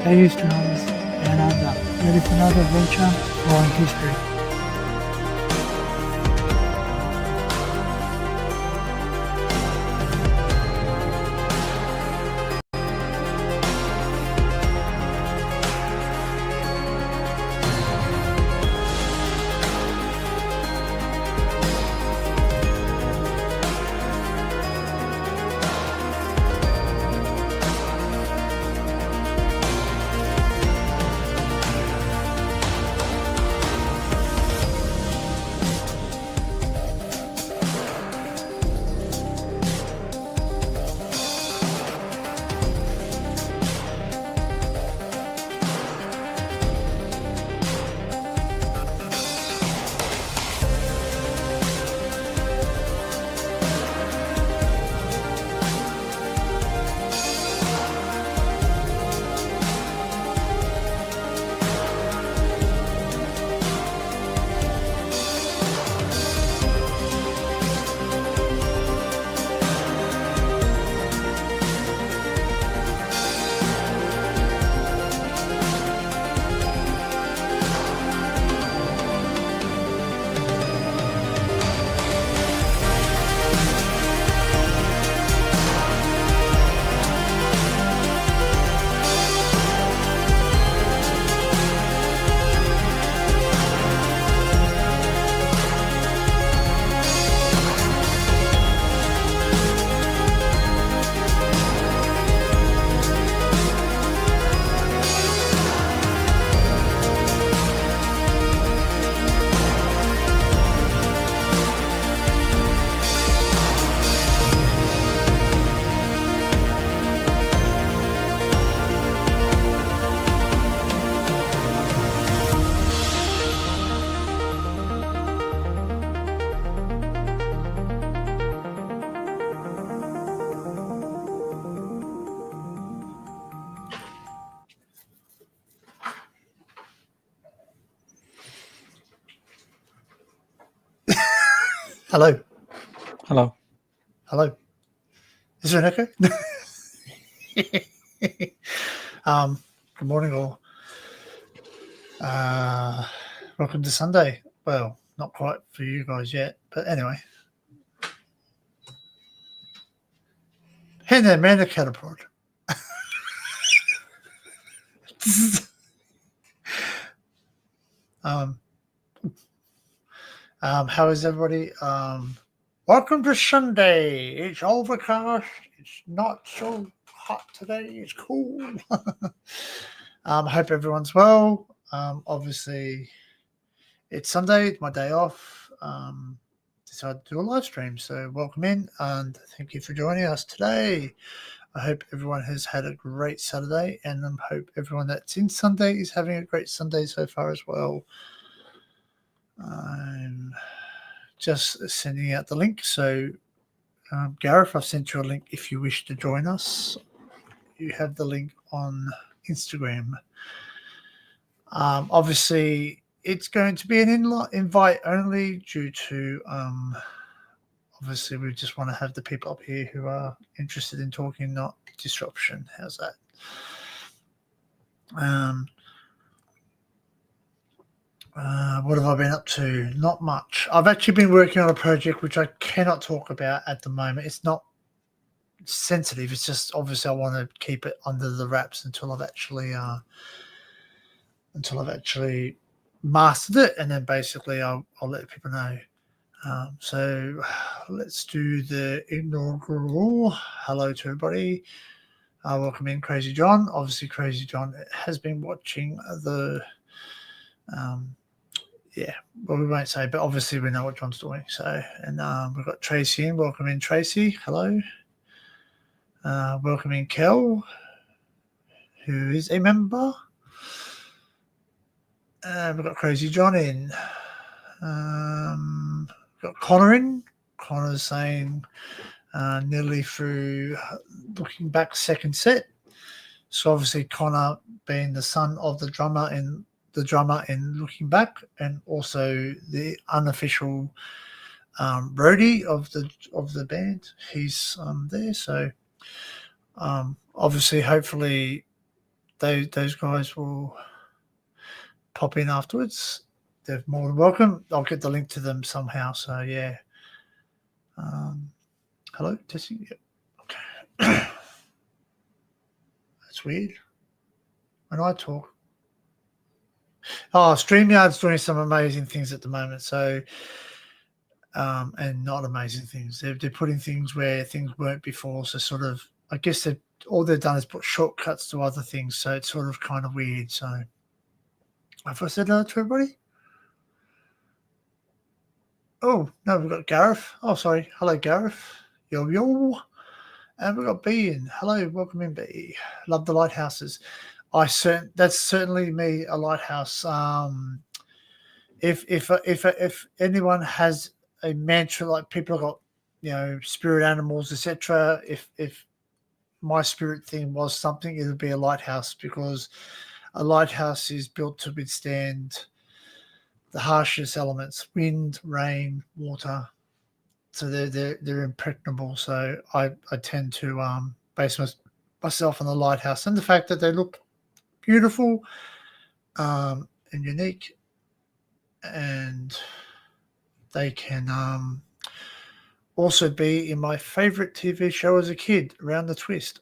Hey you streamers, and I'm ready for another adventure or in history. Hello. Hello. Hello. Is there an echo? Good morning, all. Welcome to Sunday. Well, not quite for you guys yet, but anyway. Hey there, man, the catapult. How is everybody? Welcome to Sunday. It's overcast. It's not so hot today. It's cool. Hope everyone's well. Obviously, it's Sunday. It's my day off. Decided to do a live stream. So welcome in and thank you for joining us today. I hope everyone has had a great Saturday, and I hope everyone that's in Sunday is having a great Sunday so far as well. I'm just sending out the link. So, Gareth, I've sent you a link if you wish to join us. You have the link on Instagram. Obviously, it's going to be an invite only due to, obviously, we just want to have the people up here who are interested in talking, not disruption. How's that? What have I been up to? Not much. I've actually been working on a project which I cannot talk about at the moment. It's not sensitive. It's just obviously I want to keep it under the wraps until I've actually mastered it, and then basically I'll let people know. So let's do the inaugural. Hello to everybody. Welcome in, Crazy John. Obviously, Crazy John has been watching the. Well, we won't say, but obviously we know what John's doing. So, and we've got Tracy in. Welcome in, Tracy. Hello. Welcome in, Kel, who is a member. We've got Crazy John in. We've got Connor in. Connor's saying nearly through Looking Back second set. So obviously Connor being the son of the drummer in Looking Back, and also the unofficial roadie of the band. He's there. So obviously, hopefully, those guys will pop in afterwards. They're more than welcome. I'll get the link to them somehow. So yeah. Hello, testing. Yep. Okay. That's weird. When I talk. Oh, StreamYard's doing some amazing things at the moment. So, and not amazing things. They're putting things where things weren't before. So sort of, I guess all they've done is put shortcuts to other things. So it's sort of kind of weird. So have I said hello to everybody? Oh, no, we've got Gareth. Oh, sorry. Hello, Gareth. Yo, yo. And we've got B in. Hello, welcome in, B. Love the lighthouses. That's certainly me, a lighthouse. If anyone has a mantra, like people have got, spirit animals, etc. If my spirit thing was something, it would be a lighthouse, because a lighthouse is built to withstand the harshest elements: wind, rain, water. So they're impregnable. So I tend to base myself on the lighthouse and the fact that they look beautiful and unique, and they can also be in my favorite TV show as a kid, Around the Twist.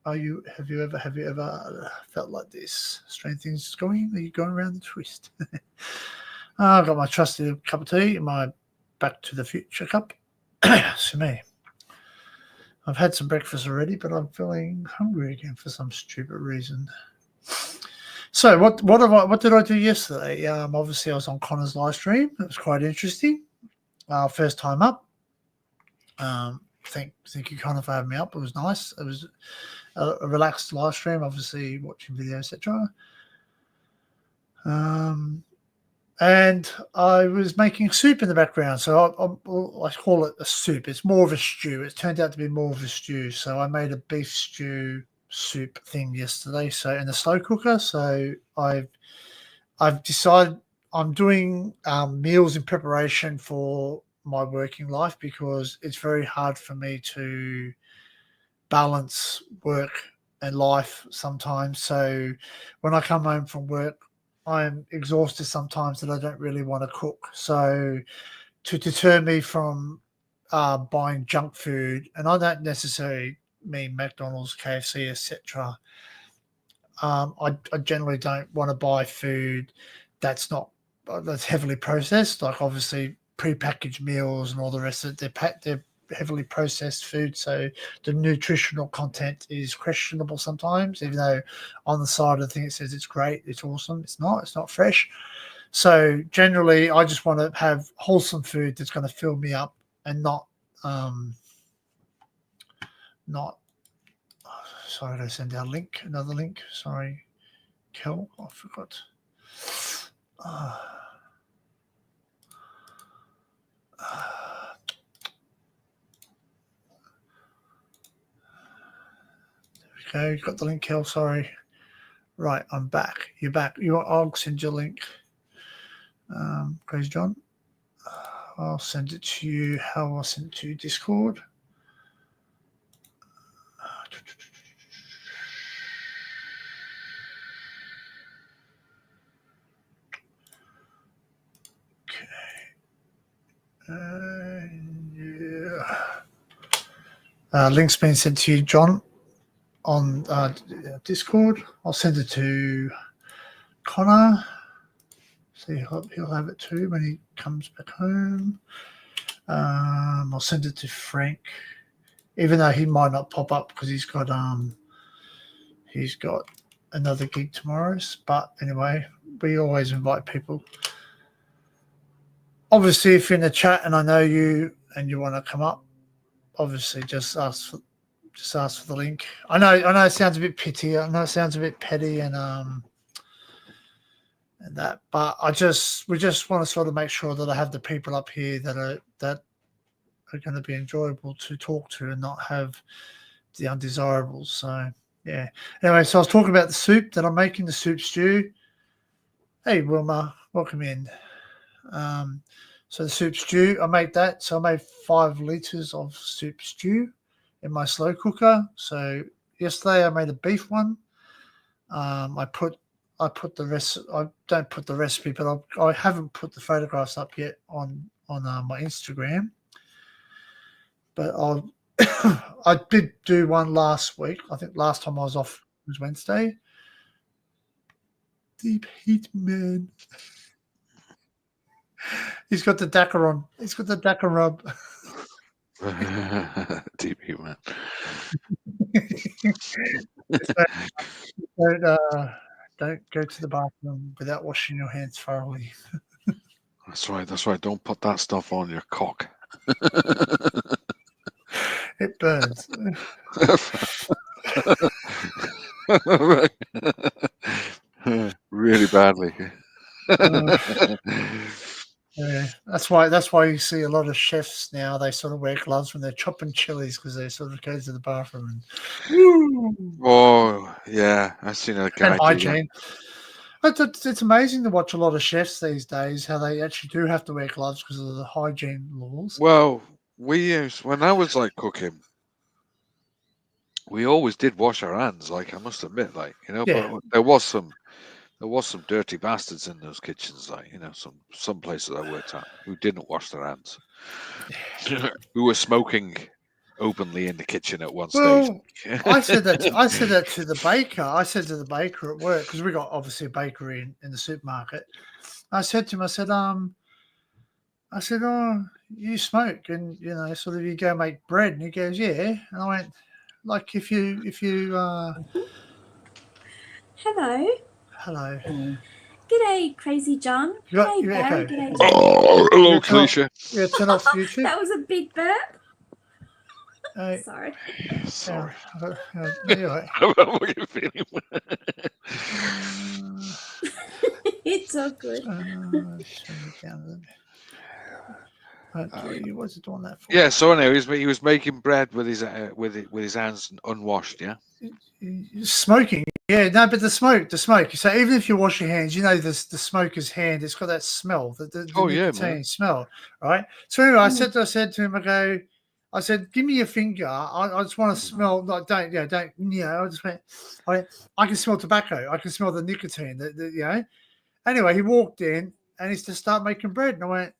Have you ever felt like this? Strange things going? Are you going around the twist? I've got my trusty cup of tea in my Back to the Future cup. To me, I've had some breakfast already, but I'm feeling hungry again for some stupid reason. So what did I do yesterday? Obviously I was on Connor's live stream. It was quite interesting. First time up. Thank you, Connor, for having me up. It was nice. It was a relaxed live stream, obviously watching videos, etc. And I was making soup in the background. So I call it a soup. It's more of a stew. It turned out to be more of a stew. So I made a beef stew soup thing yesterday. So in the slow cooker. So I've decided I'm doing meals in preparation for my working life, because it's very hard for me to balance work and life sometimes. So when I come home from work, I'm exhausted sometimes that I don't really want to cook. So to deter me from buying junk food, and I don't necessarily mean McDonald's, KFC, etc. I generally don't want to buy food that's heavily processed, like obviously prepackaged meals and all the rest of it. They're heavily processed food, so the nutritional content is questionable sometimes, even though on the side of the thing it says it's great, it's awesome. It's not fresh. So generally I just want to have wholesome food that's going to fill me up, and not sorry, did I send out another link? Sorry, Kel, I forgot. There we go. Got the link, Kel. Sorry. Right, I'm back. You're back. I'll send you a link. Crazy John. I'll send it to you. How I'll send it to you? Discord. Yeah. Link's been sent to you, John, on Discord. I'll send it to Connor. So he'll have it too when he comes back home. I'll send it to Frank, even though he might not pop up because he's got another gig tomorrow. But anyway, we always invite people. Obviously, if you're in the chat and I know you and you want to come up, obviously just ask for the link. I know it sounds a bit petty. I know it sounds a bit petty and that, but we just want to sort of make sure that I have the people up here that are going to be enjoyable to talk to and not have the undesirables. So yeah. Anyway, so I was talking about the soup that I'm making, the soup stew. Hey Wilma, welcome in. So the soup stew, I made that. So I made 5 liters of soup stew in my slow cooker. So yesterday I made a beef one. I put the rest. I don't put the recipe, but I haven't put the photographs up yet on my Instagram. But I did do one last week. I think last time I was off was Wednesday. Deep heat, man. He's got the Dakar on. He's got the Dakar rub. Deep heat, man. Don't go to the bathroom without washing your hands thoroughly. That's right. That's right. Don't put that stuff on your cock. It burns. Really badly. Yeah, that's why you see a lot of chefs now. They sort of wear gloves when they're chopping chilies because they sort of go to the bathroom and. Oh yeah, I've seen a guy. And hygiene. It's amazing to watch a lot of chefs these days how they actually do have to wear gloves because of the hygiene laws. Well, when I was like cooking, we always did wash our hands. Like I must admit, like but there was some dirty bastards in those kitchens. Like some places I worked at who didn't wash their hands, who were smoking openly in the kitchen at one stage. I said that to the baker. I said to the baker at work because we got obviously a bakery in the supermarket. I said to him, I said, oh, you smoke and sort of you go make bread, and he goes, yeah. And I went, like if you Hello. G'day, Crazy John. Hey, Barry. G'day, John. Oh, hello, Cleisha. Yeah, turn off YouTube. That was a big burp. Sorry. Sorry. Anyway. How are you feeling? It's all good. What's it doing that for? Yeah. So anyway, he was making bread with his hands unwashed. Yeah. Smoking. Yeah, no, but the smoke. So even if you wash your hands, the smoker's hand, it's got that smell, the nicotine smell, right? So anyway, I said to him, I said, give me your finger. I just want to smell. Like, I just went. I can smell tobacco. I can smell the nicotine. Anyway, he walked in and he's to start making bread, and I went,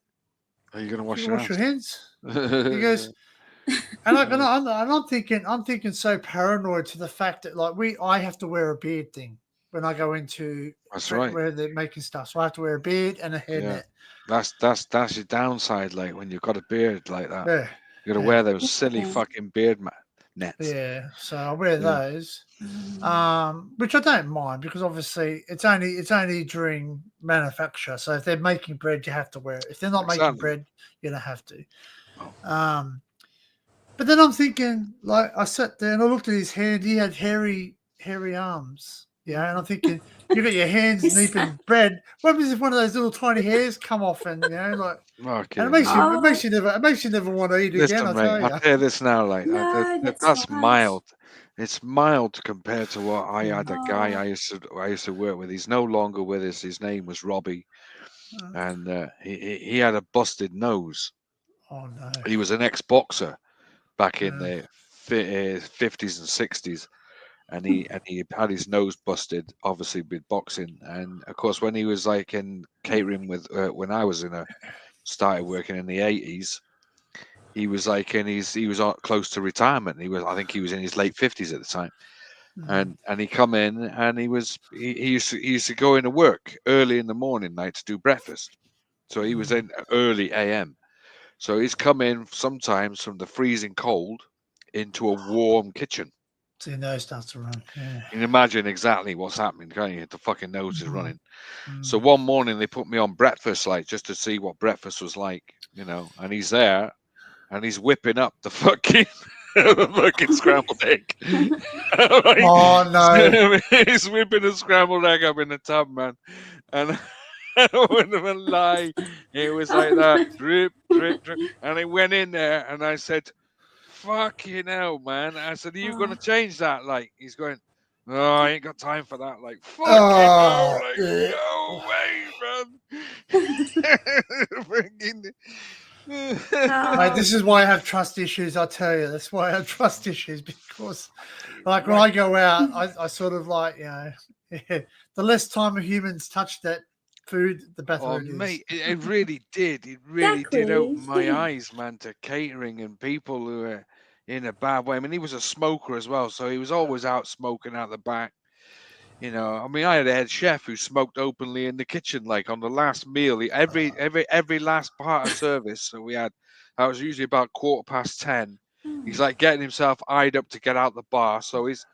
are you going to wash your hands? He goes. And I'm thinking so paranoid to the fact that I have to wear a beard thing when I go into where they're making stuff. So I have to wear a beard and a hairnet. That's your downside. Like when you've got a beard like that, you got to wear those silly fucking beard nets. Yeah, so I wear those, which I don't mind because obviously it's only during manufacture. So if they're making bread, you have to wear it. If they're not making bread, you don't have to. But then I'm thinking, I sat there and I looked at his hand. He had hairy arms. Yeah, and I'm thinking, you got your hands deep in bread. What happens if one of those little tiny hairs come off and and it makes you never want to eat again. I'll tell you this now, that's mild. It's mild compared to what I had. A guy I used to work with. He's no longer with us. His name was Robbie, and he had a busted nose. Oh no! He was an ex-boxer back in the 50s and 60s, and he had his nose busted, obviously with boxing. And of course, when he was like in catering with when I was started working in the 80s, he was like he was close to retirement. I think he was in his late 50s at the time. And he come in and he used to go into work early in the morning night to do breakfast. So he was in early AM. So he's come in sometimes from the freezing cold into a warm kitchen. So your nose starts to run. Yeah. You can imagine exactly what's happening, can't you? The fucking nose is running. So one morning they put me on breakfast, just to see what breakfast was like, and he's there and he's whipping up the fucking scrambled egg. Oh no. He's whipping a scrambled egg up in the tub, man. And I wouldn't even lie. It was like that, drip, drip, drip. And I went in there and I said, fucking hell, man. I said, are you going to change that? He's going, oh, I ain't got time for that. Fucking hell. No way, man. Mate, this is why I have trust issues, I tell you. That's why I have trust issues because when I go out, I sort of The less time humans touch that food, the better Oh, it is. mate, it really did. It really did open Exactly. my eyes, man, to catering and people who are in a bad way. I mean, he was a smoker as well, so he was always out smoking out the back. You know, I mean, I had a head chef who smoked openly in the kitchen, like on the last meal. Every last part of service that we had, that was usually about 10:15. He's like getting himself eyed up to get out the bar, so he's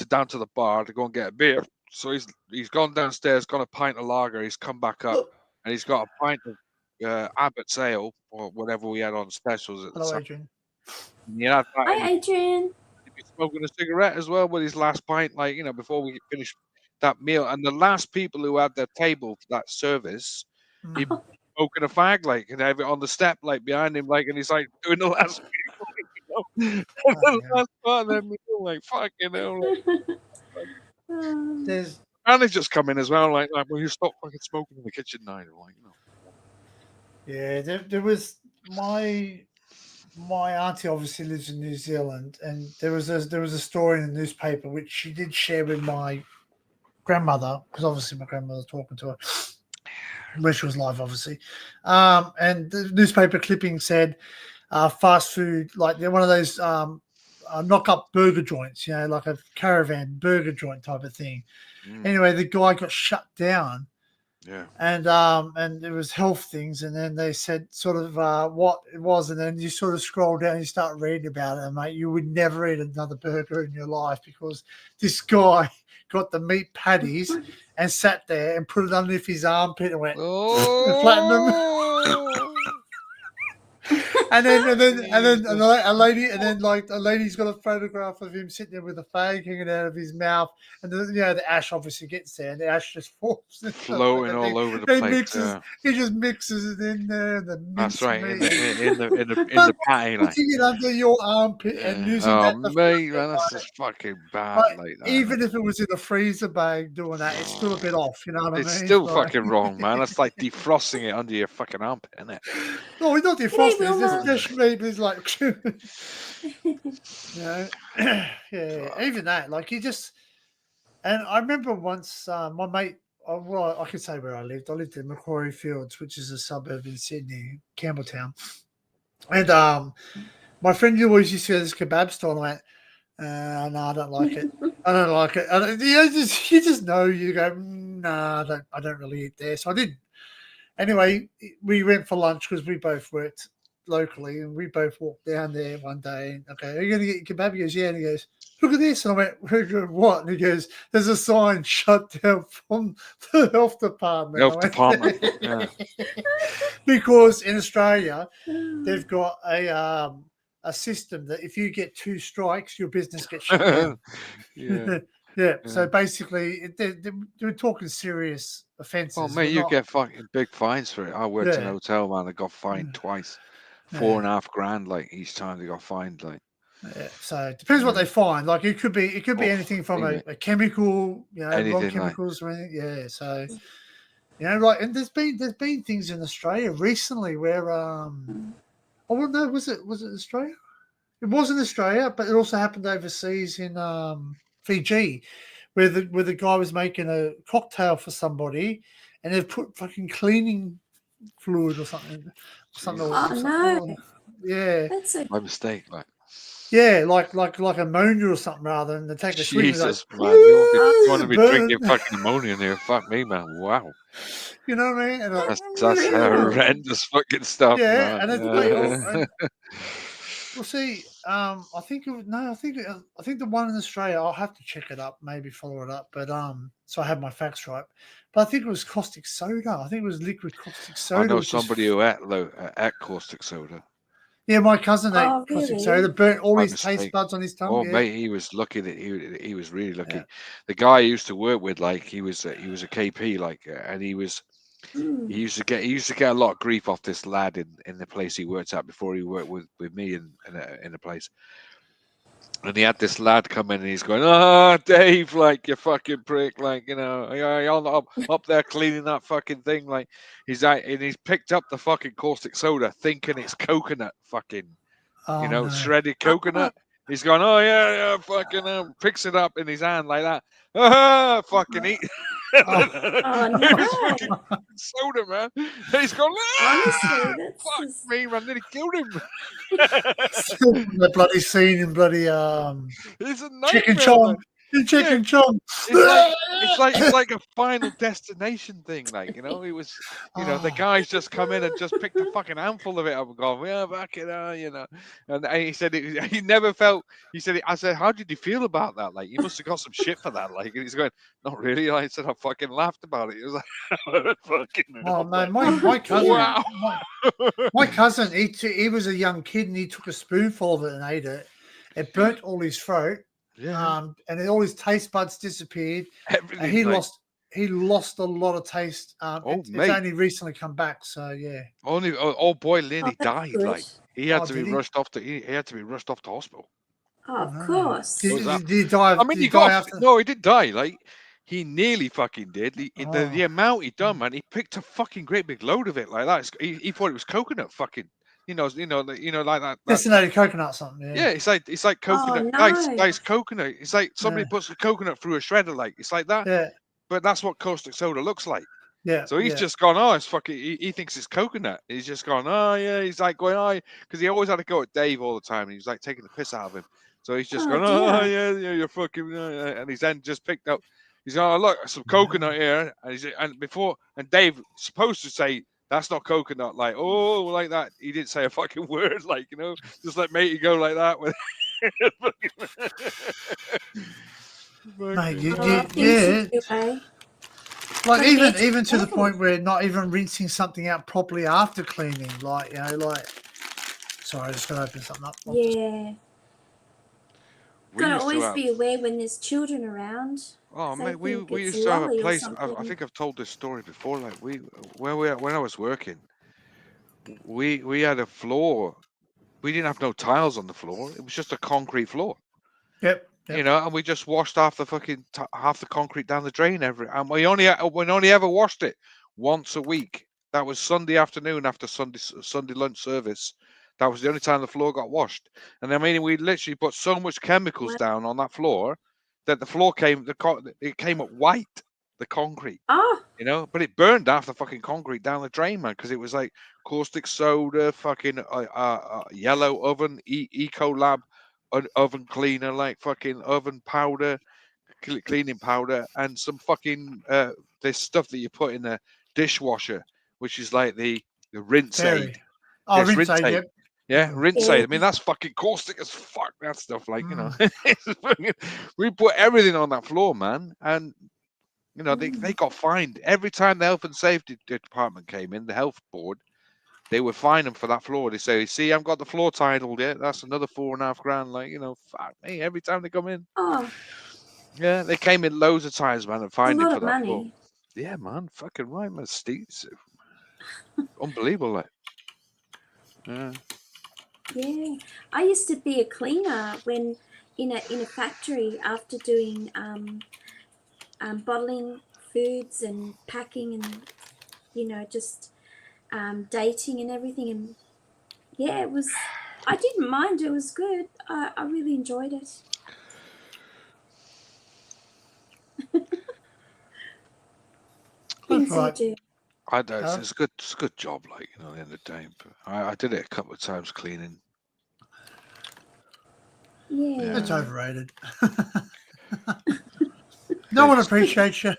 down to the bar to go and get a beer. So he's gone downstairs, got a pint of lager. He's come back up, and he's got a pint of Abbott's ale or whatever we had on specials at the Hello, time. Adrian. And he had that. Hi, Adrian. He'd be smoking a cigarette as well with his last pint, like, you know, before we finished that meal. And the last people who had their table for that service, he'd be smoking a fag, like, and have it on the step, like behind him, like, and he's like doing the last meal, you know, the last part of their meal, like, fucking hell. There's Managers come in as well, like, will you stop fucking smoking in the kitchen now? Like, you know. yeah, there was my auntie obviously lives in New Zealand, and there was a story in the newspaper which she did share with my grandmother, because obviously my grandmother was talking to her when she was live, obviously. And the newspaper clipping said fast food, like they're one of those knock up burger joints, you know, like a caravan burger joint type of thing. Anyway, the guy got shut down. Yeah. And it was health things, and then they said sort of what it was, and then you sort of scroll down and you start reading about it, and mate, you would never eat another burger in your life because this guy got the meat patties and sat there and put it underneath his armpit and went and flattened them. And then a lady's got a photograph of him sitting there with a fag hanging out of his mouth, and the ash obviously gets there, and the ash just falls flowing all over the place. He just mixes it in there. That's right, in the patty, like. Putting it under your armpit and using that. Mate, man, that's just fucking bad. Like that. Even if it was in a freezer bag doing that, it's still a bit off. You know what I mean? It's still fucking wrong, man. That's like defrosting it under your fucking armpit, isn't it? No, it's not defrosting. It's just fresh meat. It's like, yeah. Even that, like you just. And I remember once my mate. Well, I could say where I lived. I lived in Macquarie Fields, which is a suburb in Sydney, Campbelltown. And my friend always used to go to this kebab store, and I went, no, I don't like it. I don't like it. You just know. You go, no, I don't really eat there. So I didn't. Anyway, we went for lunch because we both worked locally, and we both walked down there one day. Okay, are you going to get your kebab? He goes, yeah. And he goes, look at this. And I went, what? And he goes, there's a sign shut down from the health department. Yeah. Because in Australia, they've got a system that if you get 2 strikes, your business gets shut down. Yeah. So basically, they're talking serious offences. Oh, mate, you get fucking big fines for it. I worked in a hotel, man. I got fined twice. $4.5 grand, like each time they got fined, like. Yeah, so it depends what they find. Like it could be anything from a chemical, wrong chemicals or anything. Yeah, so right. And there's been things in Australia recently where I don't know, was it Australia? It wasn't Australia, but it also happened overseas in Fiji, where the guy was making a cocktail for somebody, and they've put fucking cleaning fluid or something. Oh no! Yeah, that's my mistake, like. Yeah, like ammonia or something rather than take a swig. Jesus, man, you want to be drinking fucking ammonia in here? Fuck me, man. Wow. You know what I mean? And that's horrendous fucking stuff. Yeah, man. And well, see, I think the one in Australia. I'll have to check it up, maybe follow it up. But so I have my facts right. But I think it was caustic soda. I think it was liquid caustic soda. I know somebody who ate caustic soda. Yeah, my cousin ate caustic soda, burnt all his taste buds on his tongue. Oh, mate, he was lucky that he was really lucky. Yeah. The guy I used to work with, like, he was a KP, like, and he used to get a lot of grief off this lad in the place he worked at before he worked with me in the place. And he had this lad come in and he's going, Dave, like, you fucking prick, like, you're up there cleaning that fucking thing. Like, he's picked up the fucking caustic soda thinking it's coconut fucking, shredded coconut. He's going, oh yeah, fucking picks it up in his hand like that. Fucking eat. Oh He was no! fucking soda, man. And he's going, Honestly, that's fuck just... me, man. Nearly killed him. The bloody scene in bloody It's a Chicken nightmare. Chong. Like, Chicken Chong. it's like a Final Destination thing, like, you know. It was, the guys just come in and just picked a fucking handful of it up and gone, yeah, back it out, And he said he never felt. He said, I said, how did you feel about that? Like, you must have got some shit for that. Like, and he's going, not really. I said, I fucking laughed about it. It was like, fucking. Oh man, my cousin. Wow. My cousin, he was a young kid and he took a spoonful of it and ate it. It burnt all his throat. Yeah. And then all his taste buds disappeared. Everything, And he like, lost a lot of taste. It's only recently come back, so yeah. Old boy Lenny died. good. Like, he had to be did he? rushed off to. He had to be rushed off to hospital. Oh, of course. Did he die? I mean, did he die after? No, he did die. Like, he nearly fucking did. The amount he done, man. He picked a fucking great big load of it like that. He thought it was coconut fucking. Like that. Destinated coconut, something. Yeah, it's like coconut. Oh, no. Nice coconut. It's like somebody puts a coconut through a shredder. Like, it's like that. Yeah. But that's what caustic soda looks like. Yeah. So he's just gone, oh, it's fucking. He thinks it's coconut. He's just gone, oh yeah. He's like going, oh, because he always had to go at Dave all the time. And he's like taking the piss out of him. So he's just going, oh yeah, you're fucking. And he's then just picked up. He's going, oh look, some coconut here. And Dave supposed to say, that's not coconut, like, oh, like that. He didn't say a fucking word, like, just let matey go like that. With Mate, Yeah. Like even to the point where not even rinsing something out properly after cleaning, like sorry, I just gotta open something up. Yeah. Gotta always be aware when there's children around. Oh mate, we used to have a place. I think I've told this story before. Like when I was working, we had a floor. We didn't have no tiles on the floor. It was just a concrete floor. Yep. And we just washed half the concrete down the drain and we only ever washed it once a week. That was Sunday afternoon after Sunday lunch service. That was the only time the floor got washed. And I mean, we literally put so much chemicals down on that floor that the floor came up white, the concrete. Oh. But it burned half the fucking concrete down the drain, man, because it was like caustic soda, fucking yellow oven, Ecolab oven cleaner, like fucking oven powder, cleaning powder, and some fucking this stuff that you put in the dishwasher, which is like the rinse aid. Oh, yes, rinse aid. Yep. Yeah, rinse aid. I mean, that's fucking caustic as fuck. That stuff, like, we put everything on that floor, man, and they got fined every time the health and safety department came in. The health board, they would fine them for that floor. They say, "See, I've got the floor titled yet. That's another $4.5 grand." Like, fuck me. Every time they come in, yeah, they came in loads of times, man, and fined him for that floor. Yeah, man, fucking right, man. Steve's unbelievable, like. Yeah. Yeah, I used to be a cleaner when in a factory after doing bottling foods and packing and just dating and everything, and yeah, it was. I didn't mind. It was good. I really enjoyed it. Things you do. I don't. It's a good job, like, at the end of the day. But I did it a couple of times cleaning. Yeah. It's overrated. No one appreciates you.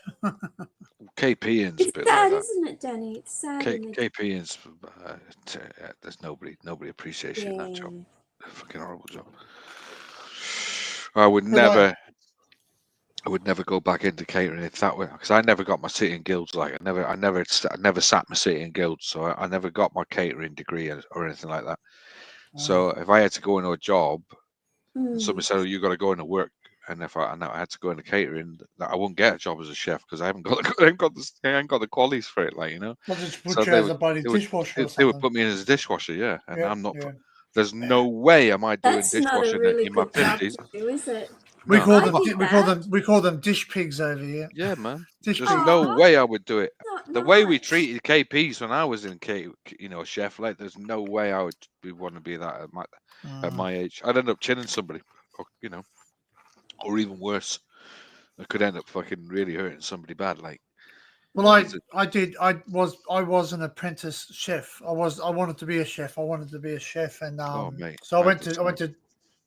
KP-ins. It's sad, isn't it, Danny? It's sad. KP-ins. There's nobody appreciates you in that job. A fucking horrible job. I would never go back into catering if that way, because I never got my city and guilds. Like, I never sat my city and guilds, so I never got my catering degree or anything like that. So if I had to go into a job, and somebody said, "Oh, you got to go into work," and if I had to go into catering, I wouldn't get a job as a chef because I ain't got the qualities for it. Like, Well, just put you as a bloody dishwasher. They would put me in as a dishwasher, yeah, and I'm not. Yeah. There's no way am I doing dishwashing in my 50s. Is it? We call them dish pigs over here. Yeah, man. There's no way I would do it. The way we treated KPs when I was in chef, like, there's no way I would want to be that at my age. I'd end up chinning somebody. you know, or even worse, it could end up fucking really hurting somebody bad. Like, Well, I was an apprentice chef. I wanted to be a chef. And oh mate, so I went did to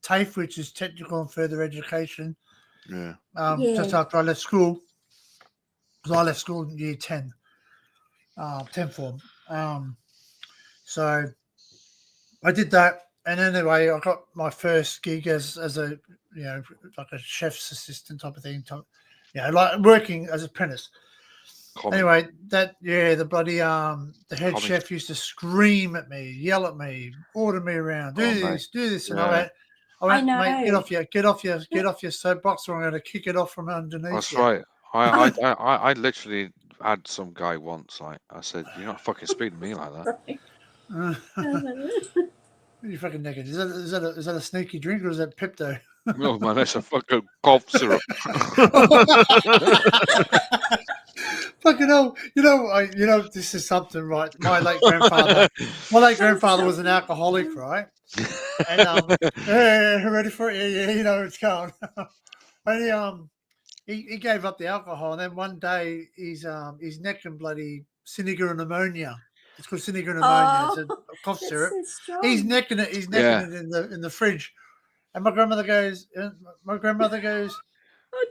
TAFE, which is Technical and Further Education. yeah. Just after I left school, because I left school in year 10, 10 form. So I did that, and anyway, I got my first gig as a like a chef's assistant type of thing, like working as an apprentice. Comic. Anyway, the bloody the head chef used to scream at me, yell at me, order me around, do this, and Yeah. I went, I mate, know. get off your soapbox, or I'm going to kick it off from underneath. That's you. right. I literally had some guy once. Like I said, you're not fucking speaking to me like that. You fucking naked. Is that a sneaky drink, or is that Pepto? No man, that's a fucking cough syrup. Fucking hell, this is something, right? My late grandfather was an alcoholic, right? And ready for it? Yeah, it's going. And he gave up the alcohol, and then one day his neck and bloody Siniger pneumonia. It's called Siniger pneumonia. It's a cough syrup. So He's necking it. He's necking it in the fridge. And my grandmother goes, oh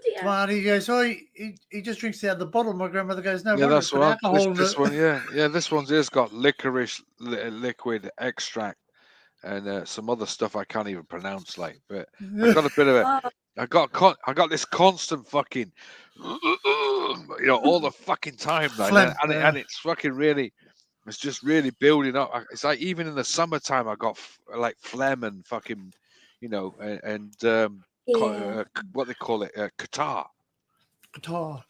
dear. come on. He goes, oh, he just drinks out of the bottle. My grandmother goes, no, Yeah, that's what alcohol. this one. Yeah, this one's just got licorice liquid extract and some other stuff I can't even pronounce. Like, but I got a bit of it. I got this constant fucking, all the fucking time, like, and it's fucking really, it's just really building up. It's like even in the summertime, I got like phlegm and fucking, what they call it, catarrh. Guitar.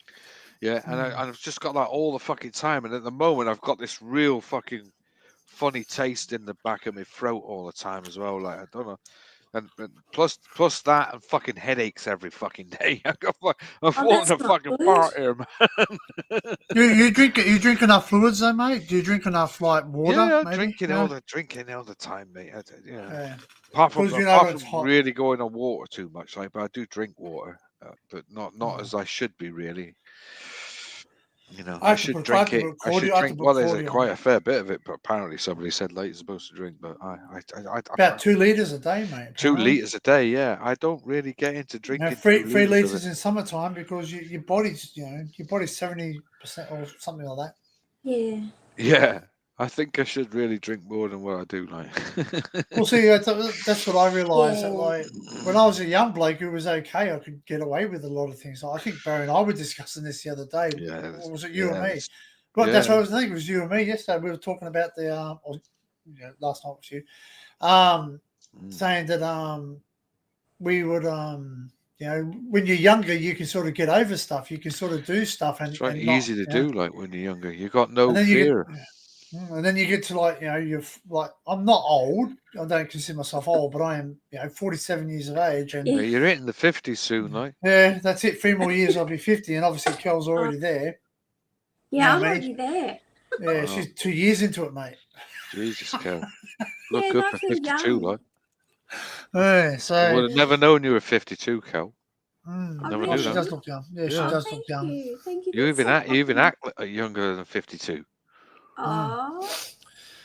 Yeah, and I've just got that all the fucking time, and at the moment I've got this real fucking funny taste in the back of my throat all the time as well. Like I don't know, and plus that and fucking headaches every fucking day. I'm falling a fucking part here, man. You drink enough fluids though, mate? Do you drink enough like water? Yeah, maybe? drinking all the time, mate. Yeah. Apart from really going on water too much, like, but I do drink water, but not as I should be really. I should drink it. I should drink. Well, there's quite a fair bit of it, but apparently somebody said late is supposed to drink. But I about 2 liters a day, mate. 2 liters a day, yeah. I don't really get into drinking. 3 liters in summertime because your body's 70% or something like that. Yeah. Yeah, I think I should really drink more than what I do. Like, well, see, that's what I realised. That, like, when I was a young bloke, it was okay. I could get away with a lot of things. I think Barry and I were discussing this the other day. Yeah, or was it you and me? But that's what I was thinking. It was you and me yesterday. We were talking about the last night was you, saying that we would when you're younger, you can sort of get over stuff. You can sort of do stuff, and it's right and easy to do. Like when you're younger, you got no fear. And then you get to you're like, I'm not old. I don't consider myself old, but I am 47 years of age, and you're hitting the 50s soon, like. Yeah, that's it. 3 more years, I'll be 50, and obviously Kel's already there. Yeah, I'm already there. Yeah, she's 2 years into it, mate. Jesus, Kel. Look good for 52, like. Yeah, so I would have never known you were 52, Kel. Never knew that. She does look young. Yeah, she does look young. Thank you. You even act younger than 52.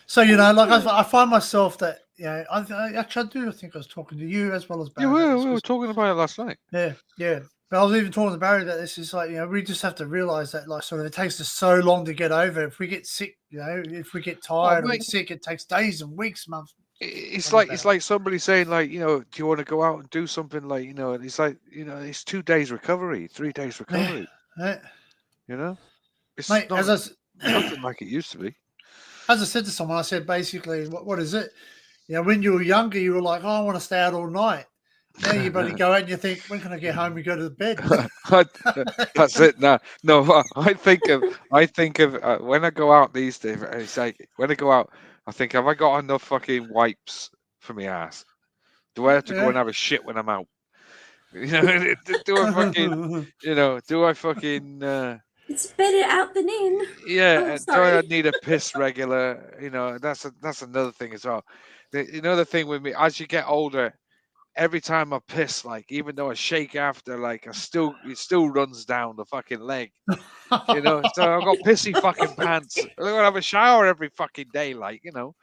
So I find myself that I do think I was talking to you as well as Barry. Yeah, we were talking about it last night. Yeah. But I was even talking to Barry that this is like, we just have to realize that it takes us so long to get over. If we get sick, if we get tired or get sick, it takes days and weeks, months. It's like somebody saying, like, do you want to go out and do something, like, and it's like, it's 2 days recovery, 3 days recovery. It's mate, nothing like it used to be. As I said to someone, I said, basically, what is it? When you were younger, you were like, oh, I want to stay out all night. Now you buddy go out and you think, when can I get home and go to the bed? That's it. No. I think of when I go out these days. It's like when I go out, I think, have I got enough fucking wipes for my ass? Do I have to go and have a shit when I'm out? Do I fucking? Do I fucking? It's better out than in. Yeah, do I need a piss regular? That's another thing as well. The thing with me, as you get older, every time I piss, like even though I shake after, like it still runs down the fucking leg. You know, so I've got pissy fucking pants. I gotta have a shower every fucking day, like, you know.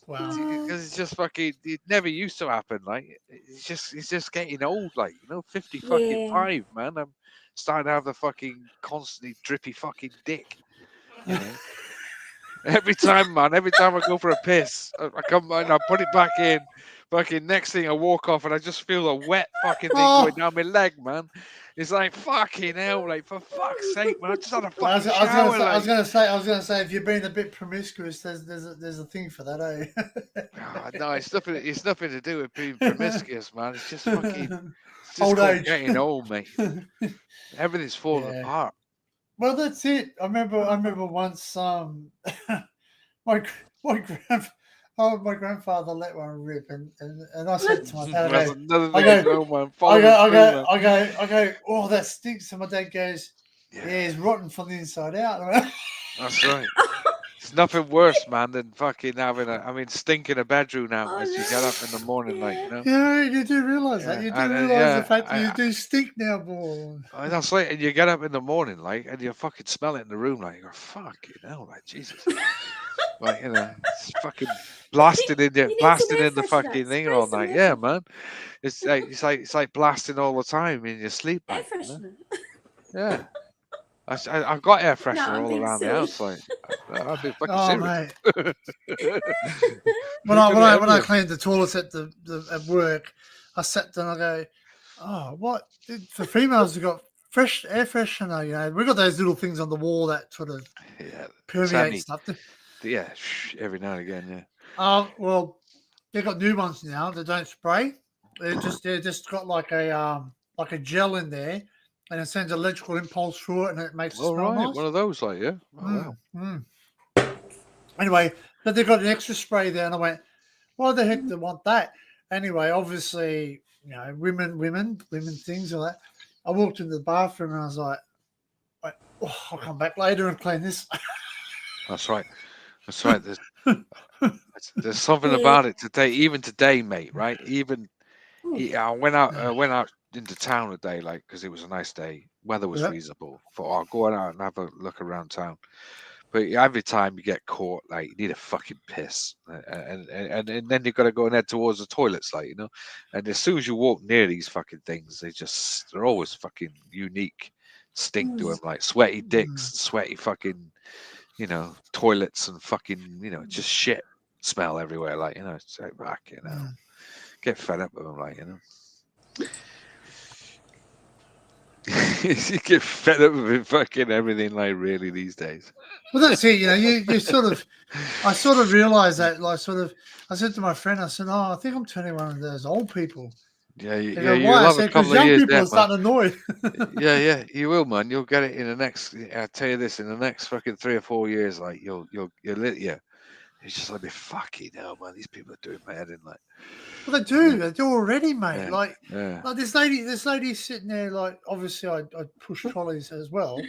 Wow. Because it's just fucking, it never used to happen. Like, it's just getting old. Like, you know, 50 fucking Yeah. 5, man. I'm starting to have the fucking constantly drippy fucking dick. You know, every time, man. Every time I go for a piss, I come and I put it back in. Fucking next thing I walk off and I just feel a wet fucking thing going down my leg, man. It's like fucking hell, like for fuck's sake, man. I just had a fucking shower, I was like. gonna say, if you're being a bit promiscuous, there's a thing for that, eh? Ah, no, it's nothing. It's nothing to do with being promiscuous, man. It's just fucking. It's just Old called age. getting old, mate. Everything's falling Yeah. apart. Well, that's it. I remember once my my grandfather let one rip, and I said to my dad, That's I another I thing go, as well, man. Following through, man. I go, oh, that stinks. And my dad goes, yeah, it's rotten from the inside out. That's right. It's nothing worse, man, than fucking having stinking a bedroom out Oh, as you get up in the morning, like, you know. Yeah, you do realise that. Yeah, You do and, realise the yeah, fact that you do stink now, boy. that's like, and you get up in the morning, like, and you fucking smell it in the room, like, you go, fucking hell, like, Jesus. Like, you know, it's fucking blasting in You need some blasting air in the freshener. fucking thing Spray all some night. air Yeah, freshener. man. It's like blasting all the time in your sleep, Air like, you know? freshener. Yeah. I've got air freshener I'm all being around the silly. house, like I've been fucking Oh, serious. mate. When We've got it I everywhere. cleaned the toilets at at work, I sat down. I go, oh, what? For females, we got fresh air freshener. You know, we got those little things on the wall that sort of Yeah, permeate stuff. yeah, every now and again, yeah. Well, they've got new ones now that don't spray. They're just got like a gel in there, and it sends electrical impulse through it, and it makes it All smell right, nice. one of those, like, yeah. Oh, wow. Anyway, but they've got an extra spray there, and I went, why the heck do they want that? Anyway, obviously, you know, women things or that. I walked into the bathroom and I was like, oh, I'll come back later and clean this. That's right. That's right. There's something Yeah. about it today, even today, mate. Right? Even Hmm. I went out into town today, like, because it was a nice day. Weather was Yep. reasonable. Thought I'll go out and have a look around town. But every time you get caught, like, you need a fucking piss, and then you've got to go and head towards the toilets, like, you know. And as soon as you walk near these fucking things, they're always fucking unique stink to them, like sweaty dicks, sweaty fucking, you know, toilets and fucking, you know, just shit smell everywhere, like, you know. It's like, fuck, you know, get fed up with them, like, you know. You get fed up with fucking everything, like, really, these days. Well, that's it. You know, you sort of, I sort of realized that, like, I said to my friend, I said, oh, I think I'm turning one of those old people. Yeah, They yeah, go, you'll why? I have a said, because couple of young years people there, are man. starting annoyed. Yeah, you will, man. You'll get it in the next. I tell you this, in the next fucking 3 or 4 years, like, you'll It's just like, fucking hell, man. These people are doing my head in, like. Well, they do. They do already, mate. Yeah, Like, yeah. like this lady sitting there. Like, obviously, I push trolleys as well.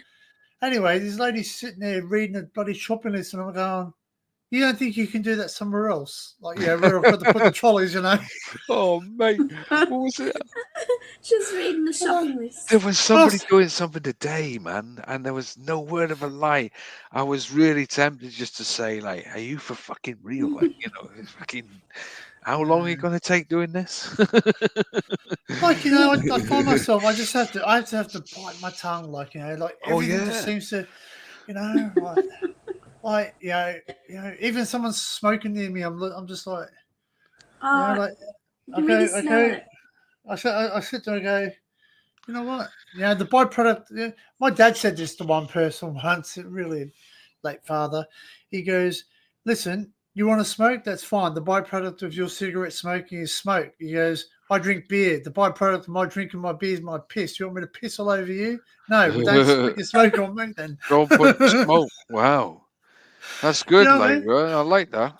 Anyway, this lady's sitting there reading a bloody shopping list, and I'm going, you don't think you can do that somewhere else? Like, yeah, where I've got to put the trolleys, you know? Oh, mate, what was it? Just reading the shopping list. There was somebody doing something today, man, and there was no word of a lie. I was really tempted just to say, like, "Are you for fucking real?" Like, you know, it's fucking. How long are you going to take doing this? Like, you know, I find myself, I have to bite my tongue, like, you know, like Oh, everything just yeah. seems to, you know, like you know, even someone's smoking near me, I'm just like, you know, like, you can really smell it. I sit there and go, you know what? Yeah, the byproduct. Yeah, my dad said this to one person once, really late father. He goes, listen, you want to smoke? That's fine. The byproduct of your cigarette smoking is smoke. He goes, I drink beer. The byproduct of my drinking my beer is my piss. You want me to piss all over you? No, well, don't spit your smoke on me then. Don't put smoke. Wow, that's good, You know what I like, mean? right? I like that.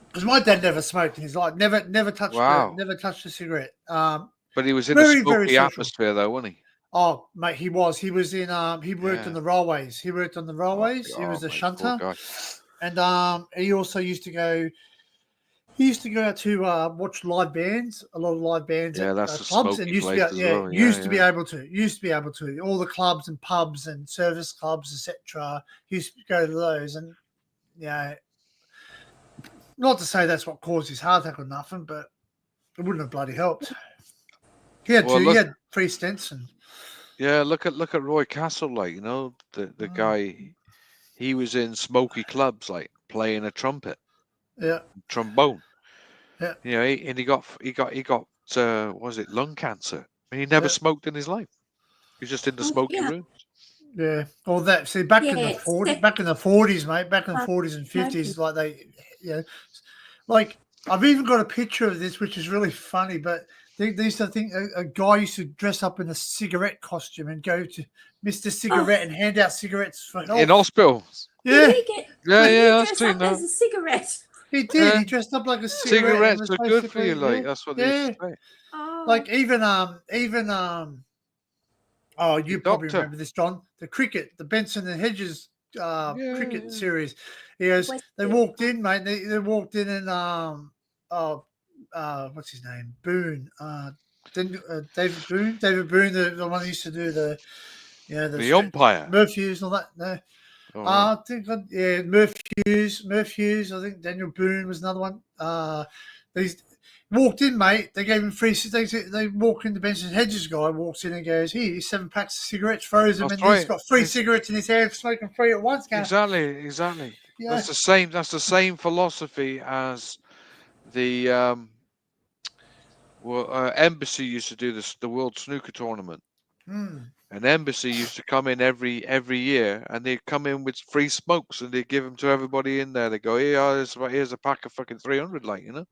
Because my dad never smoked in his life. Never touched Wow. never touched a cigarette. But he was in Very, a very smoky social. atmosphere, though, wasn't he? Oh, mate, he was. He was in. He worked on the railways. He worked on the railways. He was a mate, poor shunter, guy. and he also used to go. He used to go out to watch live bands, a lot of live bands Yeah, at that's a clubs, and smoky used to be place as well. used to be able to all the clubs and pubs and service clubs, etc. Used to go to those, and not to say that's what caused his heart attack or nothing, but it wouldn't have bloody helped. He had he had 3 stents, and look at Roy Castle, like, you know, the guy. He was in smoky clubs, like playing a trumpet, trombone. Yeah. You know, and he got what was it, lung cancer? And he never smoked in his life. He was just in the smoky rooms. Yeah, all that. See, back in the 40s, mate. Back in the 40s and 50s, like like I've even got a picture of this, which is really funny. But these, I think, a guy used to dress up in a cigarette costume and go to Mr. Cigarette and hand out cigarettes for help In hospital. Yeah, Did he I've seen that. as a cigarette. he did. He dressed up like a cigarette. Cigarettes are good for you, like that's what they used to say. Oh. Like even oh, you probably remember this, John. The Benson and Hedges cricket series. He goes, they walked in, mate. They walked in and what's his name? Boone. David Boone. David Boone, the one who used to do the umpire. Murph Hughes and all that. No. I think Murph Hughes. I think Daniel Boone was another one. These walked in, mate. They gave him free. They walk in. The Benson Hedges guy walks in and goes, "Here, 7 packs of cigarettes." Throws them, and he's got 3 cigarettes in his hand, smoking 3 at once. Exactly. Yeah. That's the same philosophy as the Embassy used to do the World Snooker Tournament. And Embassy used to come in every year, and they'd come in with free smokes, and they'd give them to everybody in there. They go, here's a pack of fucking 300, like, you know,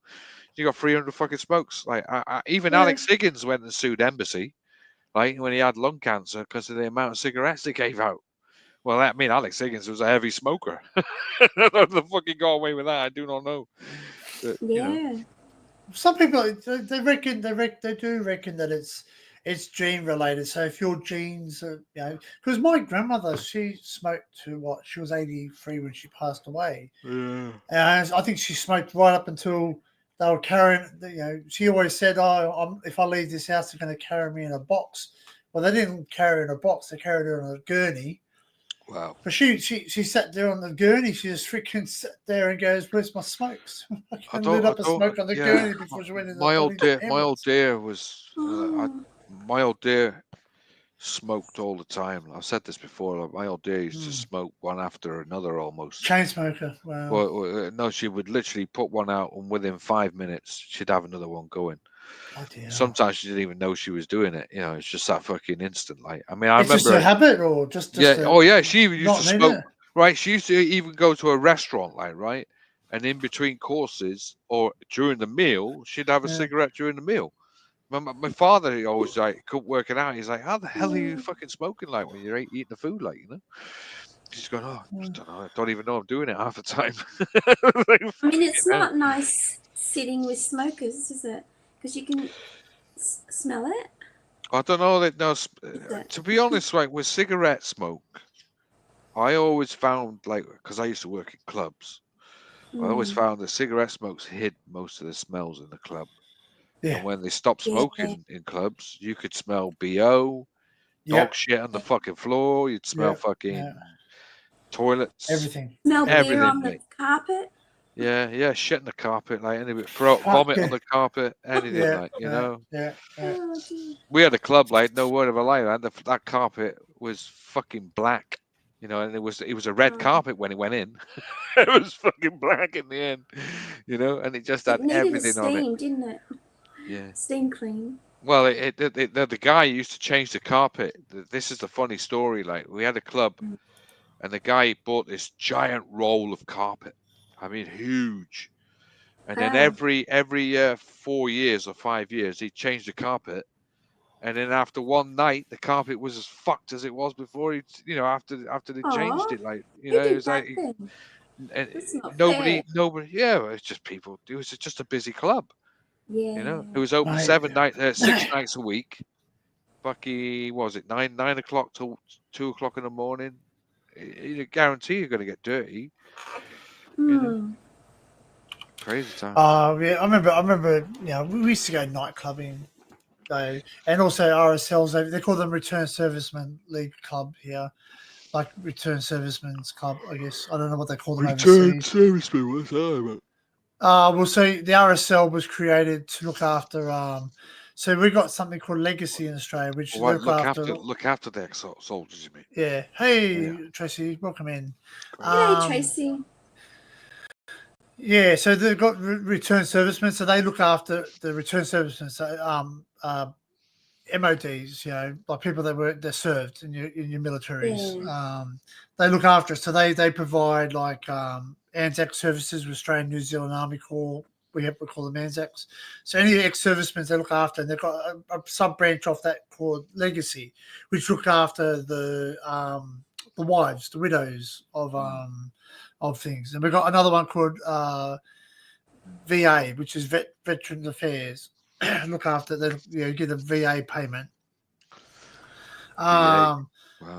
you got 300 fucking smokes. Like, even Alex Higgins went and sued Embassy, like, when he had lung cancer because of the amount of cigarettes they gave out. Well, I mean, Alex Higgins was a heavy smoker. How the fuck he got away with that, I do not know. But, you know. Some people they do reckon that it's gene related. So if your genes are, because my grandmother, she smoked she was 83 when she passed away. And I think she smoked right up until they were carrying, she always said, if I leave this house, they're going to carry me in a box. Well, they didn't carry her in a box. They carried her on a gurney. Wow. But she sat there on the gurney. She just freaking sat there and goes, "Where's my smokes?" I lit up a smoke on the gurney before she went in. My old dear smoked all the time. I've said this before. Like, my old dear used to smoke one after another almost. Chain smoker. Wow. Well, no, she would literally put one out, and within 5 minutes, she'd have another one going. Oh, dear. Sometimes she didn't even know she was doing it. You know, it's just that fucking instant. Like, I mean, I remember. It's just a habit, or just she used to smoke. Right, she used to even go to a restaurant, like, right, and in between courses or during the meal, she'd have a cigarette during the meal. My father, he always couldn't work it out. He's like, "How the hell are you fucking smoking like when you're eating the food, like, you know?" She's going, "Oh, I don't know. I don't even know I'm doing it half the time." I mean, it's not nice sitting with smokers, is it? Because you can smell it. I don't know that. No, to be honest, like with cigarette smoke, I always found, like, because I used to work in clubs, I always found that cigarette smokes hid most of the smells in the club. Yeah. And when they stopped smoking in clubs, you could smell BO, dog shit on the fucking floor. You'd smell fucking toilets. Everything. Smell beer on the carpet. Yeah, shit on the carpet, like anyway, vomit on the carpet, anything, like, you know. Yeah. We had a club, like, no word of a lie, man. That carpet was fucking black, you know, and it was a red carpet when it went in. It was fucking black in the end, you know, and it just had everything on it. Didn't it? Yeah. Steam clean. Well, the guy used to change the carpet. This is the funny story. Like, we had a club, and the guy bought this giant roll of carpet. I mean, huge. And then every 4 years or 5 years, he'd change the carpet. And then after one night, the carpet was as fucked as it was before. After they changed it, like, you know, it was like, nobody. Yeah, it's just people. It was just a busy club. Yeah. You know, it was open 6 nights a week. Bucky, what was it, 9 o'clock till 2 o'clock in the morning? You guarantee you're going to get dirty. You know? Crazy time. Yeah, I remember. You know, we used to go nightclubbing, though, and also RSLs. They call them Return Servicemen League Club here, like Return Servicemen's Club. I guess I don't know what they call them overseas. serviceman, what's that about? Well, so the RSL was created to look after. So we got something called Legacy in Australia, which What, look after. look after the soldiers, you mean? Yeah. Hey, Yeah. Tracy, welcome in. G'day, Tracy. Yeah, so they've got return servicemen, so they look after the return servicemen. So MODs, you know, like people that served in your militaries. Yeah. They look after us. So they provide like ANZAC services with Australian New Zealand Army Corps. We call them ANZACs. So any ex-servicemen they look after, and they've got a sub branch off that called Legacy, which look after the wives, the widows of things. And we've got another one called VA, which is Veterans Affairs. Look after them, you know, get a VA payment. Wow.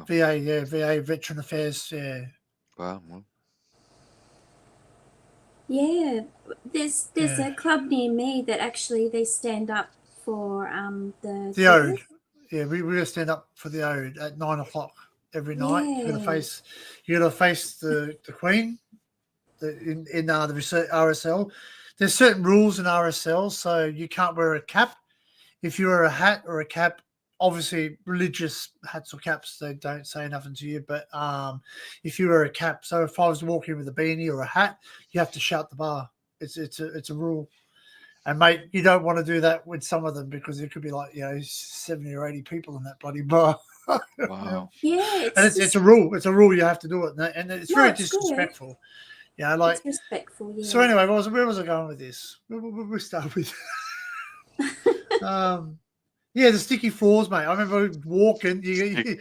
VA, yeah, VA Veteran Affairs, yeah. Wow. Well. Yeah, there's a club near me that actually they stand up for the Ode. Yeah, we will stand up for the Ode at 9:00 every night. Yeah. You gotta face the Queen in the RSL. There's certain rules in RSL, so you can't wear a cap. If you wear a hat or a cap, obviously religious hats or caps, they don't say nothing to you. But if you wear a cap, so if I was walking with a beanie or a hat, you have to shout the bar. It's a rule. And mate, you don't want to do that with some of them because there could be like 70 or 80 people in that bloody bar. Wow. Yeah, it's a rule. It's a rule. You have to do it, and it's very it's disrespectful. Good. Yeah, like it's respectful. Yeah. So anyway, where was I going with this? We start with. Yeah, the sticky floors, mate. I remember walking. You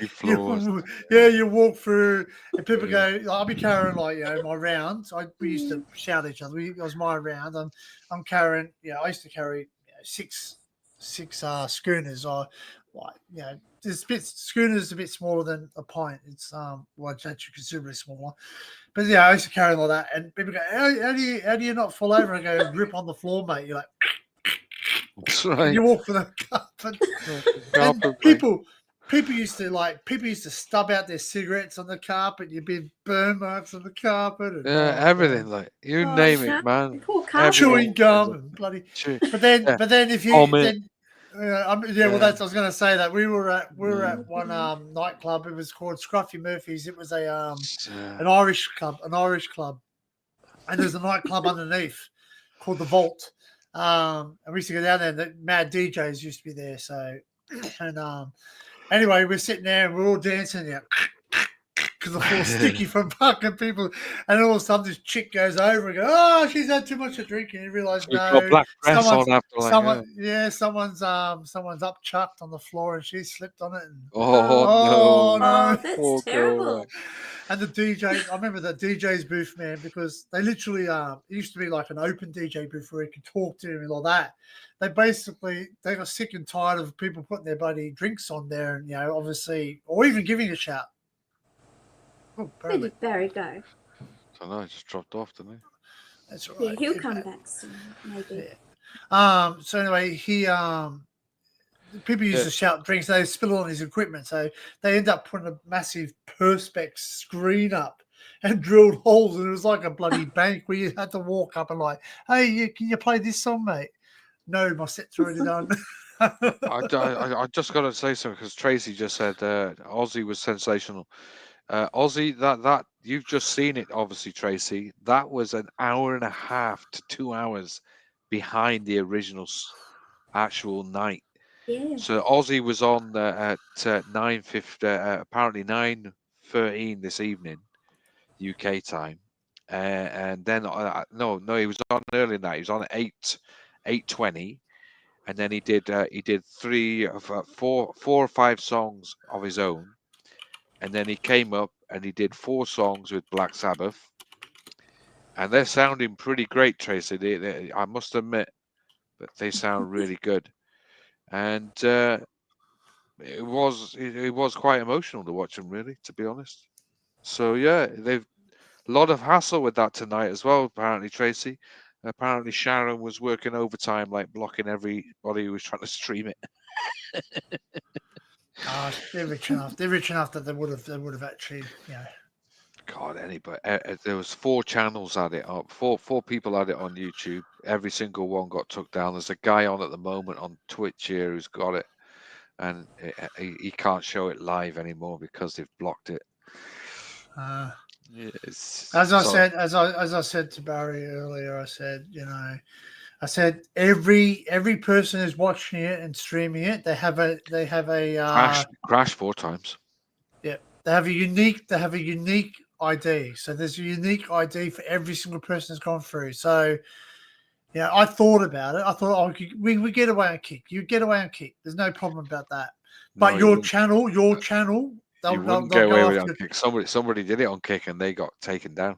walk through, and people go. I'll be carrying my rounds. We used to shout at each other. It was my round. I'm carrying. I used to carry six schooners. Or schooners a bit smaller than a pint. It's actually considerably smaller. But yeah, I used to carry like that, and people go, "How do you not fall over?" And I go, "Rip on the floor, mate." You're like. That's right. You walk for the carpet. People used to stub out their cigarettes on the carpet. You'd be burn marks on the carpet. And, everything like you name it, man. Chewing gum and bloody. But then if you well, I was going to say that we were at one nightclub. It was called Scruffy Murphy's. It was an Irish club, and there's a nightclub underneath called the Vault. And we used to go down there, and the mad DJs used to be there. So, and anyway, we're sitting there and we're all dancing because the floor's sticky from fucking people. And all of a sudden, this chick goes over and goes, "Oh, she's had too much to drink." And you realise someone's up chucked on the floor and she slipped on it. And, no, that's terrible. And the DJ, I remember the DJ's booth, man, because they literally it used to be like an open DJ booth where you could talk to him and all that. They got sick and tired of people putting their bloody drinks on there, and obviously, or even giving a shout. Oh, Where did Barry go? I don't know. He just dropped off, didn't he? That's right. Yeah, he'll come back soon, maybe. Yeah. So anyway, people used to shout drinks. They spill on his equipment, so they end up putting a massive perspex screen up and drilled holes, and it was like a bloody bank where you had to walk up and like, "Hey, can you play this song, mate?" No, my set's already done. I just got to say something because Tracy just said Ozzy was sensational. Ozzy, that you've just seen it, obviously, Tracy. That was an hour and a half to 2 hours behind the original actual night. Yeah. So Ozzy was on at 9:50, apparently 9:13 this evening, UK time, and then no, he was on earlier than that. He was on at 8:20, and then he did 4 or 5 songs of his own, and then he came up and he did 4 songs with Black Sabbath, and they're sounding pretty great, Tracy. I must admit that they sound really good. And it was quite emotional to watch them, really, to be honest. So yeah, they've a lot of hassle with that tonight as well. Apparently, Tracy, Apparently, Sharon was working overtime, like blocking everybody who was trying to stream it. They're rich enough. They're rich enough that they would have actually, God, anybody. There was 4 channels had it up. Four people had it on YouTube. Every single one got took down. There's a guy on at the moment on Twitch here who's got it, and he can't show it live anymore because they've blocked it. As I said to Barry earlier, I said every person who's watching it and streaming it, they have a crash 4 times. Yeah, they have a unique ID. So there's a unique ID for every single person that's gone through. So yeah, I thought about it. I thought, we get away on Kick. You get away on Kick. There's no problem about that. But No, your channel, you wouldn't get away with it on Kick. Somebody did it on Kick and they got taken down.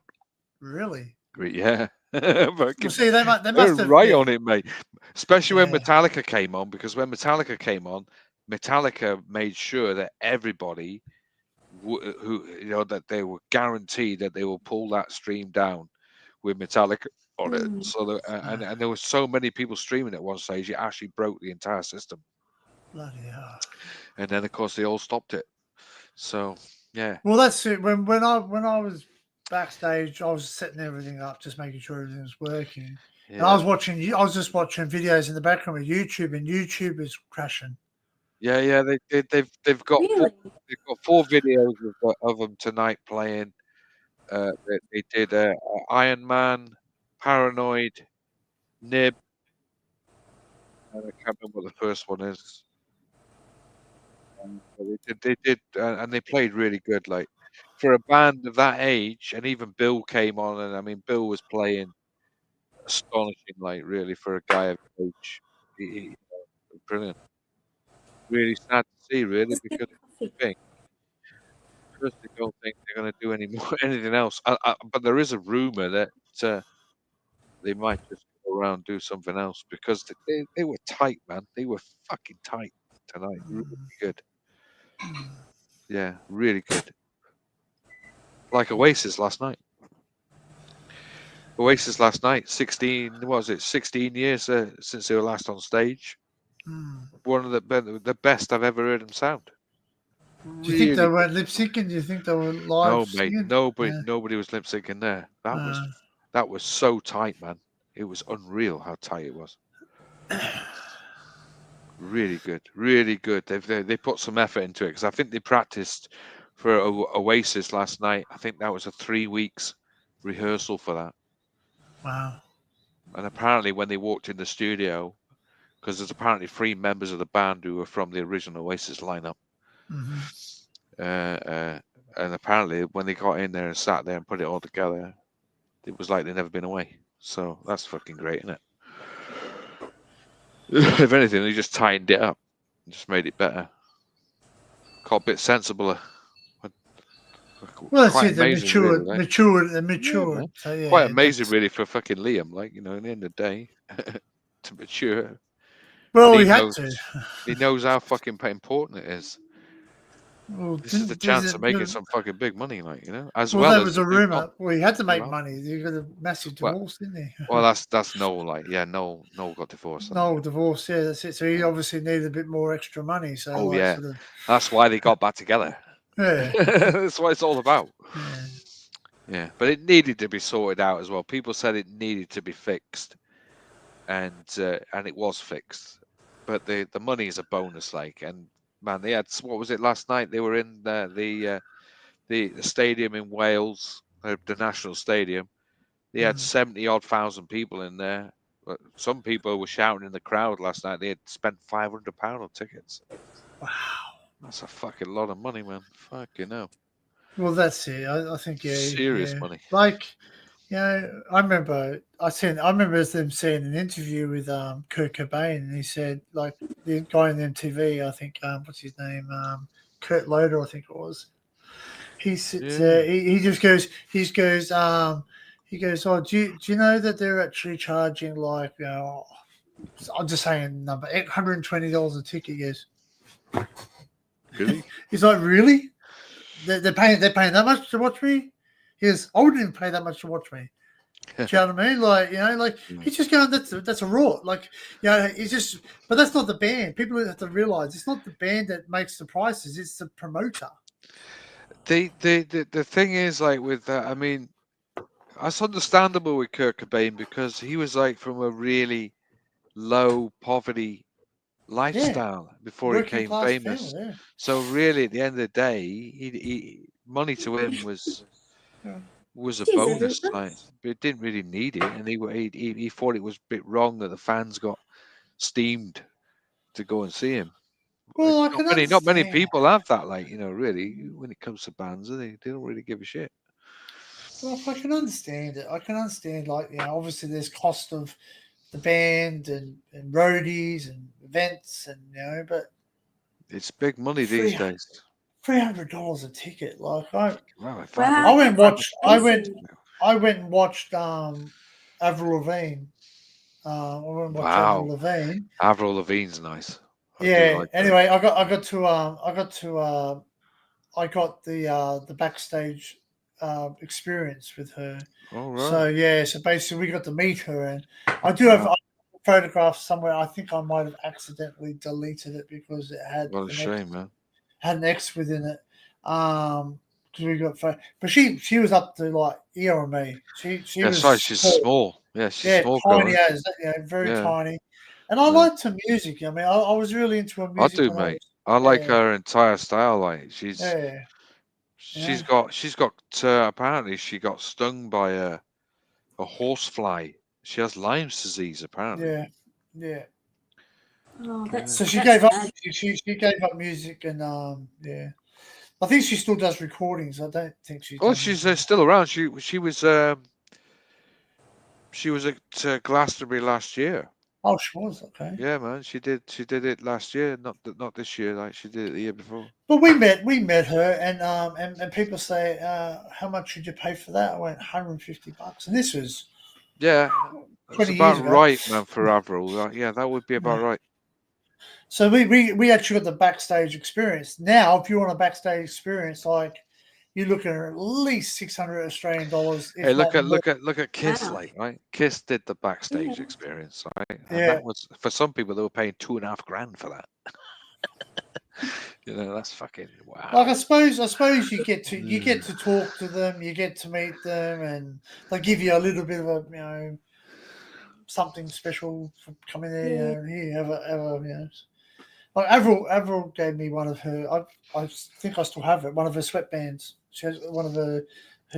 Really? Yeah. Well, see, they must have right on it, mate. Especially when Metallica came on, because when Metallica came on, Metallica made sure that everybody who that they were guaranteed that they will pull that stream down with Metallica on it. So and there were so many people streaming at one stage, it actually broke the entire system. Bloody hell. And then of course they all stopped it. So yeah. Well, that's it. When I was backstage, I was setting everything up, just making sure everything was working. Yeah. And I was just watching videos in the background of YouTube, and YouTube is crashing. Yeah, they've got 4 videos of them tonight playing. They did Iron Man, Paranoid, Nib, and I can't remember what the first one is. They did, and they played really good. Like for a band of that age, and even Bill came on, and I mean Bill was playing astonishing, like really for a guy of age. Brilliant. Really sad to see, really, because first they don't think they're going to do anything else. But there is a rumor that they might just go around and do something else because they were tight, man. They were fucking tight tonight. Really good. Yeah, really good. Like Oasis last night. 16 years since they were last on stage. One of the best I've ever heard them sound. Do you think they were lip syncing? Do you think they were live? No, mate. Nobody was lip syncing there. That was so tight, man. It was unreal how tight it was. Really good, really good. They put some effort into it because I think they practiced for Oasis last night. I think that was a 3 weeks rehearsal for that. Wow. And apparently, when they walked in the studio, because there's apparently 3 members of the band who were from the original Oasis lineup. And apparently when they got in there and sat there and put it all together, it was like they'd never been away. So that's fucking great, isn't it? If anything, they just tightened it up and just made it better. Got a bit sensibler. Well, that's it. They matured. Yeah, quite amazing, really, for fucking Liam. Like, at the end of the day, to mature. Well, he had to. He knows how fucking important it is. Well, this is the chance of making some fucking big money, like, as well. That was a rumor. Well, he had to make money. He got a massive divorce, didn't he? Well, that's Noel. Like, yeah, Noel got divorced. Divorce. Yeah, that's it. So he obviously needed a bit more extra money. So that's why they got back together. Yeah, that's what it's all about. Yeah, but it needed to be sorted out as well. People said it needed to be fixed, and it was fixed. But the money is a bonus, like, and man, they had, what was it last night? They were in the stadium in Wales, the National Stadium. They had 70,000 people in there. But some people were shouting in the crowd last night. They had spent £500 on tickets. Wow, that's a fucking lot of money, man. Fucking hell. Well, that's it. I think serious money. Like, I remember them seeing an interview with Kurt Cobain, and he said, like, the guy on MTV, I think, what's his name, Kurt Loder, I think it was. He sits there. He goes, oh, do you know that they're actually charging, like, I'm just saying a number, $820 a ticket? He goes, really? He's like, really? They're paying that much to watch me? He goes, I wouldn't even pay that much to watch me. Do you know what I mean? Like, like he's just going, that's a rort. Like, he's just, but that's not the band. People have to realize it's not the band that makes the prices, it's the promoter. The thing is, like, with that, I mean, that's understandable with Kurt Cobain because he was like from a really low poverty lifestyle before he Working became class famous. family, So really, at the end of the day, money to him was yeah. a It is bonus, everyone. like, but it didn't really need it, and he thought it was a bit wrong that the fans got steamed to go and see him. Well, I can Not many understand. people have that, like, really, when it comes to bands, they don't really give a shit. Well, I can understand it. I can understand, like, obviously there's cost of the band and roadies and events, and but It's big money these days. $300 a ticket. Like, I Wow, Wow, went and that's watched. expensive. I went and watched Avril Lavigne. I went and watched Avril Wow, Lavigne. Avril Lavigne's nice. I do Yeah. like her. Anyway, I got the backstage experience with her. All right. So yeah, so basically we got to meet her, and I do have photographs somewhere. I think I might have accidentally deleted it because it had What a shame, man. had an X within it. Because we got but she was up to like ear on me. She was Sorry, she's small. Yeah, she's small. tiny Girl, as very yeah. tiny. And I liked her music. I mean, I was really into her I music. do, mate. I like her entire style. Like, she's got apparently she got stung by a horsefly. She has Lyme's disease, apparently. Yeah. Oh, that's So she that's gave up. bad. She gave up music, and I think she still does recordings. I don't think she's. Oh, she's still around. She was at Glastonbury last year. Oh, she was, okay. Yeah, man. She did it last year, not this year. Like, she did it the year before. But we met her, and people say, how much did you pay for that? I went $150, and this was Yeah, 20 it's about years ago. right, man, for Avril. Yeah, that would be about right. So we actually got the backstage experience. Now, if you want a backstage experience, like, you're looking at least $600 Australian dollars. Hey, look at Kiss, Wow. like, right? Kiss did the backstage Yeah. experience, right? And that was, for some people, they were paying $2,500 for that. That's fucking wow. Like, I suppose you get to talk to them, you get to meet them, and they give you a little bit of a something special for coming there. Here, have a. Like, Avril gave me one of her. I think I still have it. One of her sweatbands. She has one of her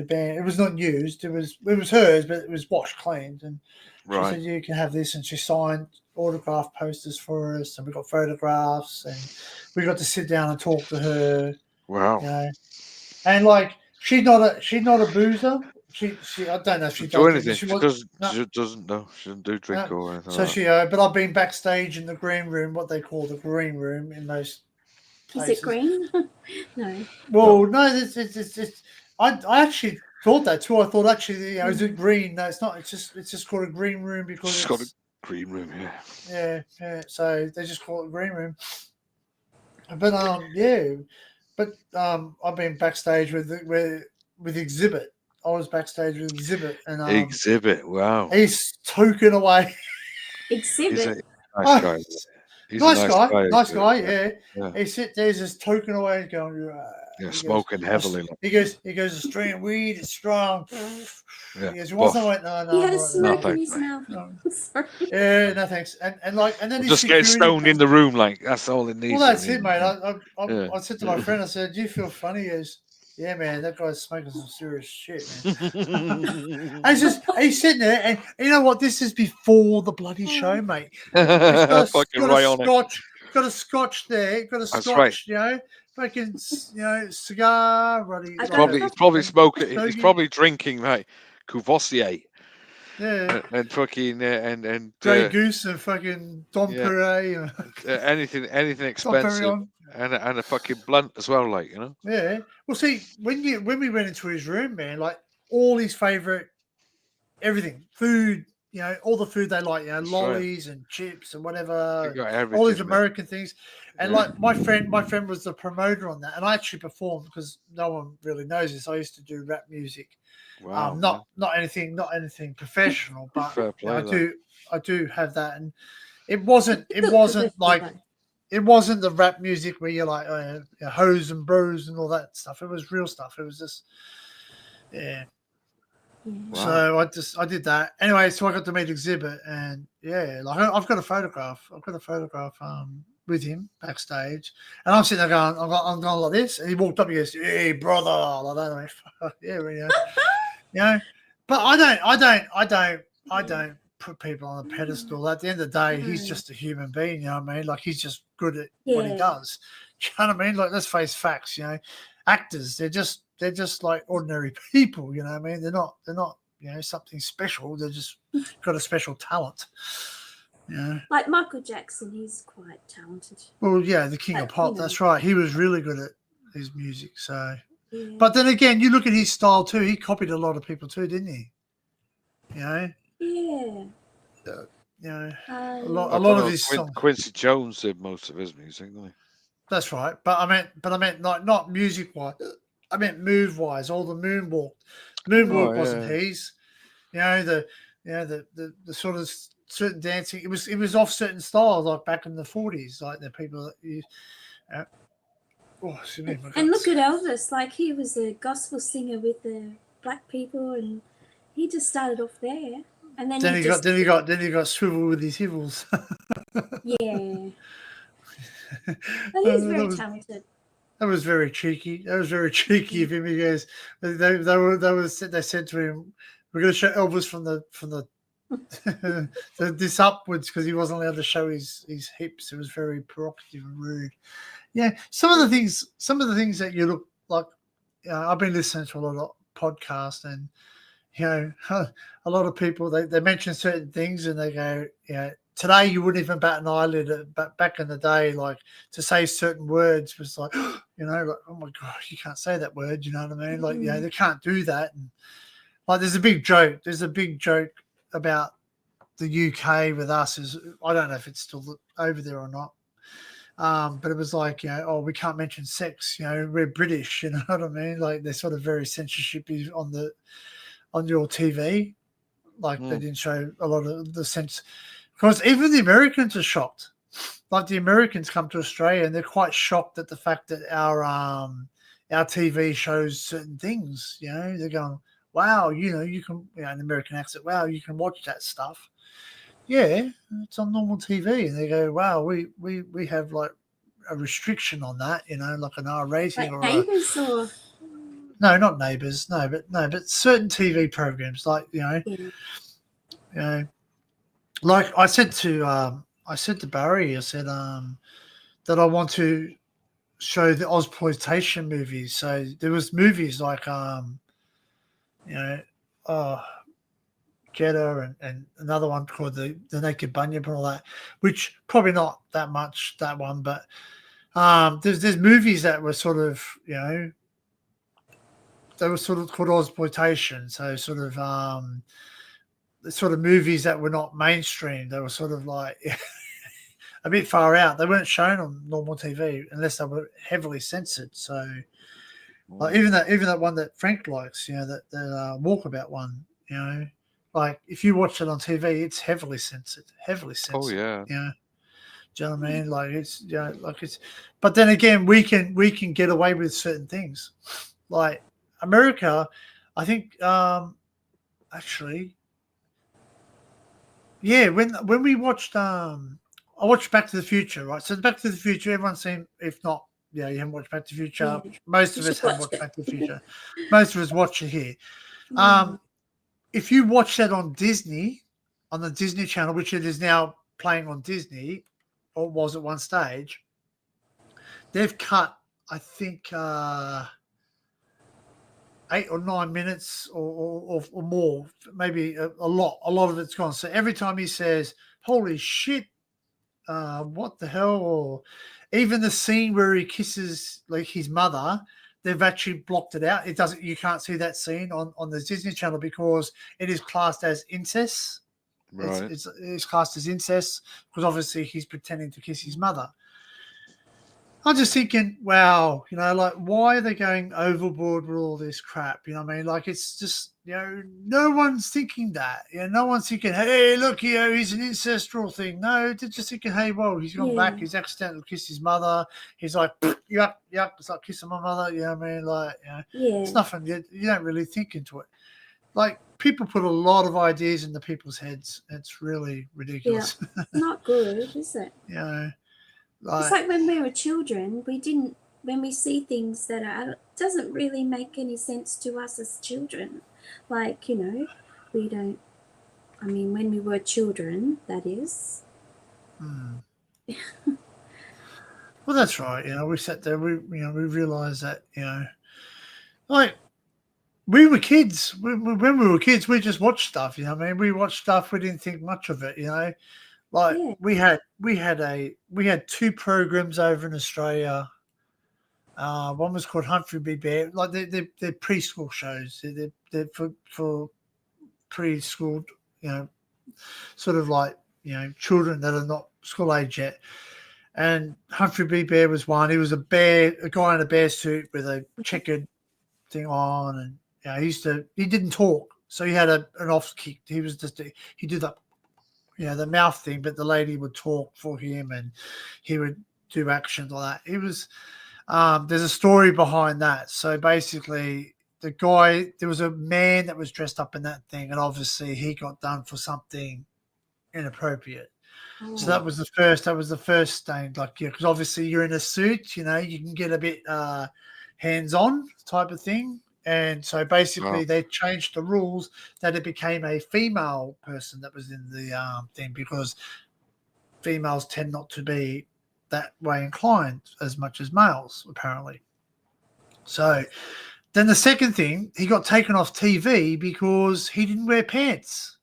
band. It was not used. It was hers, but it was washed, cleaned, and she said, "You can have this." And she signed autograph posters for us, and we got photographs, and we got to sit down and talk to her. Wow. And like, she's not a boozer. She I don't know if she do does anything. She doesn't know. She doesn't do drink or anything. So but I've been backstage in the green room, what they call the green room in most places. Is it green? No. Well, no, it's I actually thought that too. I thought, actually, is it green? No, it's not. It's just called a green room because it's got a green room, yeah. So they just call it green room. But I've been backstage with Exhibit. I was backstage with Exhibit, and Exhibit. Wow, he's token away. Exhibit. Nice guy. He's nice a guy. Nice guy. Yeah. He sits there, just token away, going. Smoking heavily. He goes, a strain of weed, it's strong. Yeah. He goes, you want some? No, He had a right, smoke no, in his mouth. no. Sorry. Yeah, no thanks. And then Just get stoned in the room, like, that's all it needs. Well, that's it, mate. I said to my friend, I said, "Do you feel funny?" He goes, "Yeah, man, that guy's smoking some serious shit, man." And he's sitting there, and you know what? This is before the bloody show, mate. Got a scotch there. Got a scotch, right. Fucking, cigar. Bloody. He's probably smoking. He's probably drinking, like, Courvoisier. Yeah. And fucking and Grey Goose and fucking Dom Perret. Anything expensive, and a fucking blunt as well, like, Yeah. Well, see, when we went into his room, man, like, all his favorite everything, food, all the food they like, That's right. lollies and chips and whatever, They got all these everything, man. American things. And Yeah. like my friend was the promoter on that, and I actually performed because no one really knows this. I used to do rap music, Wow, man. not anything professional, but Fair play, I do have that, and it wasn't like One. it wasn't the rap music where you're like hoes and bros and all that stuff. It was real stuff. It was just yeah. Yeah. Wow. So I did that anyway. So I got to meet Exhibit, and like I've got a photograph. With him backstage, and I'm sitting there going, I'm going like this, and he walked up and he goes, "Hey, brother," like that. Yeah, But I don't put people on a pedestal. At the end of the day, he's just a human being. You know what I mean? Like he's just good at what he Yeah. does. Do you know what I mean? Like let's face facts. Actors, they're just like ordinary people. You know what I mean? They're not something special. They're just got a special talent. Yeah. Like Michael Jackson, he's quite talented. Well, yeah, the king of pop. That's right. He was really good at his music. So, Yeah. but then again, you look at his style too. He copied a lot of people too, didn't he? Yeah. A lot I of don't know, his songs. Quincy Jones did most of his music, didn't he? That's right. But I meant not music wise. I meant move wise. All the moonwalk. Moonwalk wasn't his. The sort of certain dancing. It was off certain styles, like back in the 40s, like the people that you. And look at Elvis. Like he was a gospel singer with the black people, and he just started off there. And then he got swivel with his hivels. Yeah. But he's very talented. That was very cheeky. That was very cheeky of him. He goes, they said to him, "We're going to show Elvis from the this upwards," because he wasn't allowed to show his hips. It was very provocative and rude. Yeah, some of the things that you look like. I've been listening to a lot of podcasts, and a lot of people they mention certain things, and they go, today you wouldn't even bat an eyelid, but back in the day, like to say certain words was like, like, oh my god, you can't say that word. You know what I mean? Like, they can't do that. And like, there's a big joke. There's a big joke about the UK with us. I don't know if it's still over there or not. But it was like, we can't mention sex. We're British. You know what I mean? Like they're sort of very censorship on your TV. Like they didn't show a lot of the sense. Because even the Americans are shocked. Like the Americans come to Australia and they're quite shocked at the fact that our TV shows certain things. They're going, wow, you can, an American accent, wow, you can watch that stuff. Yeah, it's on normal TV. And they go, wow, we have like a restriction on that, like an R rating. Like Neighbours or... No, not Neighbours. No, but certain TV programs, like, like I said to Barry, I said that I want to show the Ozploitation movies. So there was movies like Jetta and another one called the Naked Bunyip and all that, which probably not that much that one, but there's movies that were sort of they were sort of called Ozploitation. So sort of movies that were not mainstream. They were sort of like a bit far out. They weren't shown on normal TV unless they were heavily censored. So like even that one that Frank likes, that Walkabout one, like if you watch it on TV, it's heavily censored. Oh yeah. Do you know what I mean? Like it's but then again, we can get away with certain things. Like America, I think actually. Yeah, when we watched, I watched Back to the Future, right? So Back to the Future, everyone's seen. If not, you haven't watched Back to the Future. Yeah. Most of us have watched Back to the Future. Most of us watch it here. If you watch that on Disney, on the Disney Channel, which it is now playing on Disney, or was at one stage, they've cut, I think, 8 or 9 minutes or more, maybe a lot of it's gone. So every time he says, holy shit, what the hell, or even the scene where he kisses like his mother, they've actually blocked it out. You can't see that scene on the Disney Channel because it is classed as incest. Right. It's classed as incest because obviously he's pretending to kiss his mother. I'm just thinking, wow, like, why are they going overboard with all this crap? You know what I mean? Like, it's just, no one's thinking that. No one's thinking, hey, look, he's an ancestral thing. No, they're just thinking, hey, well, he's gone back. He's accidentally kissed his mother. He's like, yuck, it's like kissing my mother. You know what I mean? Like, it's nothing. You don't really think into it. Like, people put a lot of ideas into people's heads. It's really ridiculous. Yeah, not good, is it? Like, it's like when we were children, when we see things that doesn't really make any sense to us as children. Like, we don't, when we were children, that is. Well, that's right. We sat there, we realized that, like, we were kids. When we were kids, we just watched stuff, we watched stuff, we didn't think much of it, Like, we had two programs over in Australia. One was called Humphrey B. Bear. Like, they're preschool shows. They're for preschool, sort of like, children that are not school age yet. And Humphrey B. Bear was one. He was a guy in a bear suit with a checkered thing on, and he didn't talk, so he had an off kick. He was just he did that. The mouth thing, but the lady would talk for him and he would do actions like that. It was, there's a story behind that. So basically, there was a man that was dressed up in that thing, and obviously he got done for something inappropriate. Oh. So that was the first stain, like, because obviously you're in a suit, you can get a bit hands-on type of thing. And so basically they changed the rules that it became a female person that was in the thing, because females tend not to be that way inclined as much as males, apparently. So then the second thing, he got taken off TV because he didn't wear pants.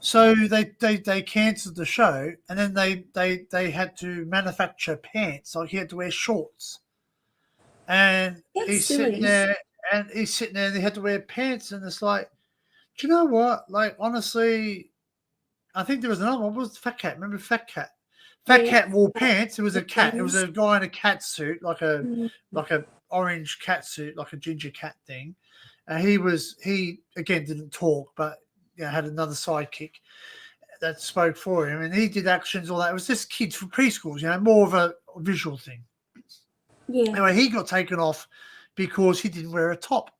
So they cancelled the show, and then they had to manufacture pants. Like, he had to wear shorts. And he's sitting there, and they had to wear pants, and it's like, do you know what? Like, honestly, I think there was another one. What was Fat Cat? Remember Fat Cat? Fat Cat wore pants. It was a cat. It was a guy in a cat suit, like a orange cat suit, like a ginger cat thing. And he again didn't talk, but had another sidekick that spoke for him, and he did actions, all that. It was just kids for preschools, more of a visual thing. Yeah. Anyway, he got taken off because he didn't wear a top.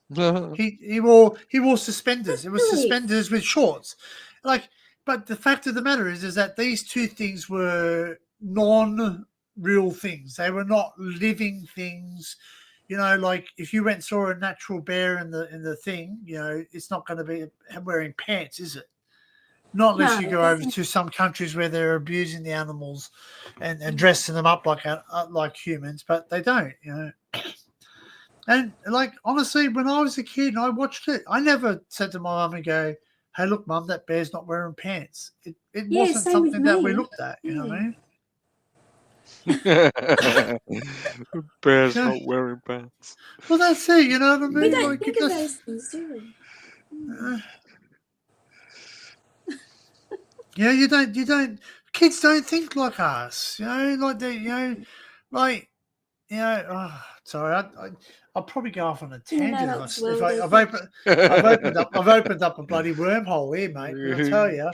He wore suspenders. It was suspenders with shorts. Like, but the fact of the matter is that these two things were non-real things. They were not living things. Like, if you went and saw a natural bear in the thing, it's not going to be wearing pants, is it? Not unless you go over to some countries where they're abusing the animals and dressing them up like humans, but they don't, And, like, honestly, when I was a kid and I watched it, I never said to my mum and go, hey, look, Mum, that bear's not wearing pants. It wasn't something that we looked at, you know what I mean? Bear's not wearing pants. Well, that's it, you know what I mean? We don't think of those things, do we? Yeah, you don't. Kids don't think like us, like they, sorry, I'll probably go off on a tangent. I've opened up a bloody wormhole here, mate. I'll tell you.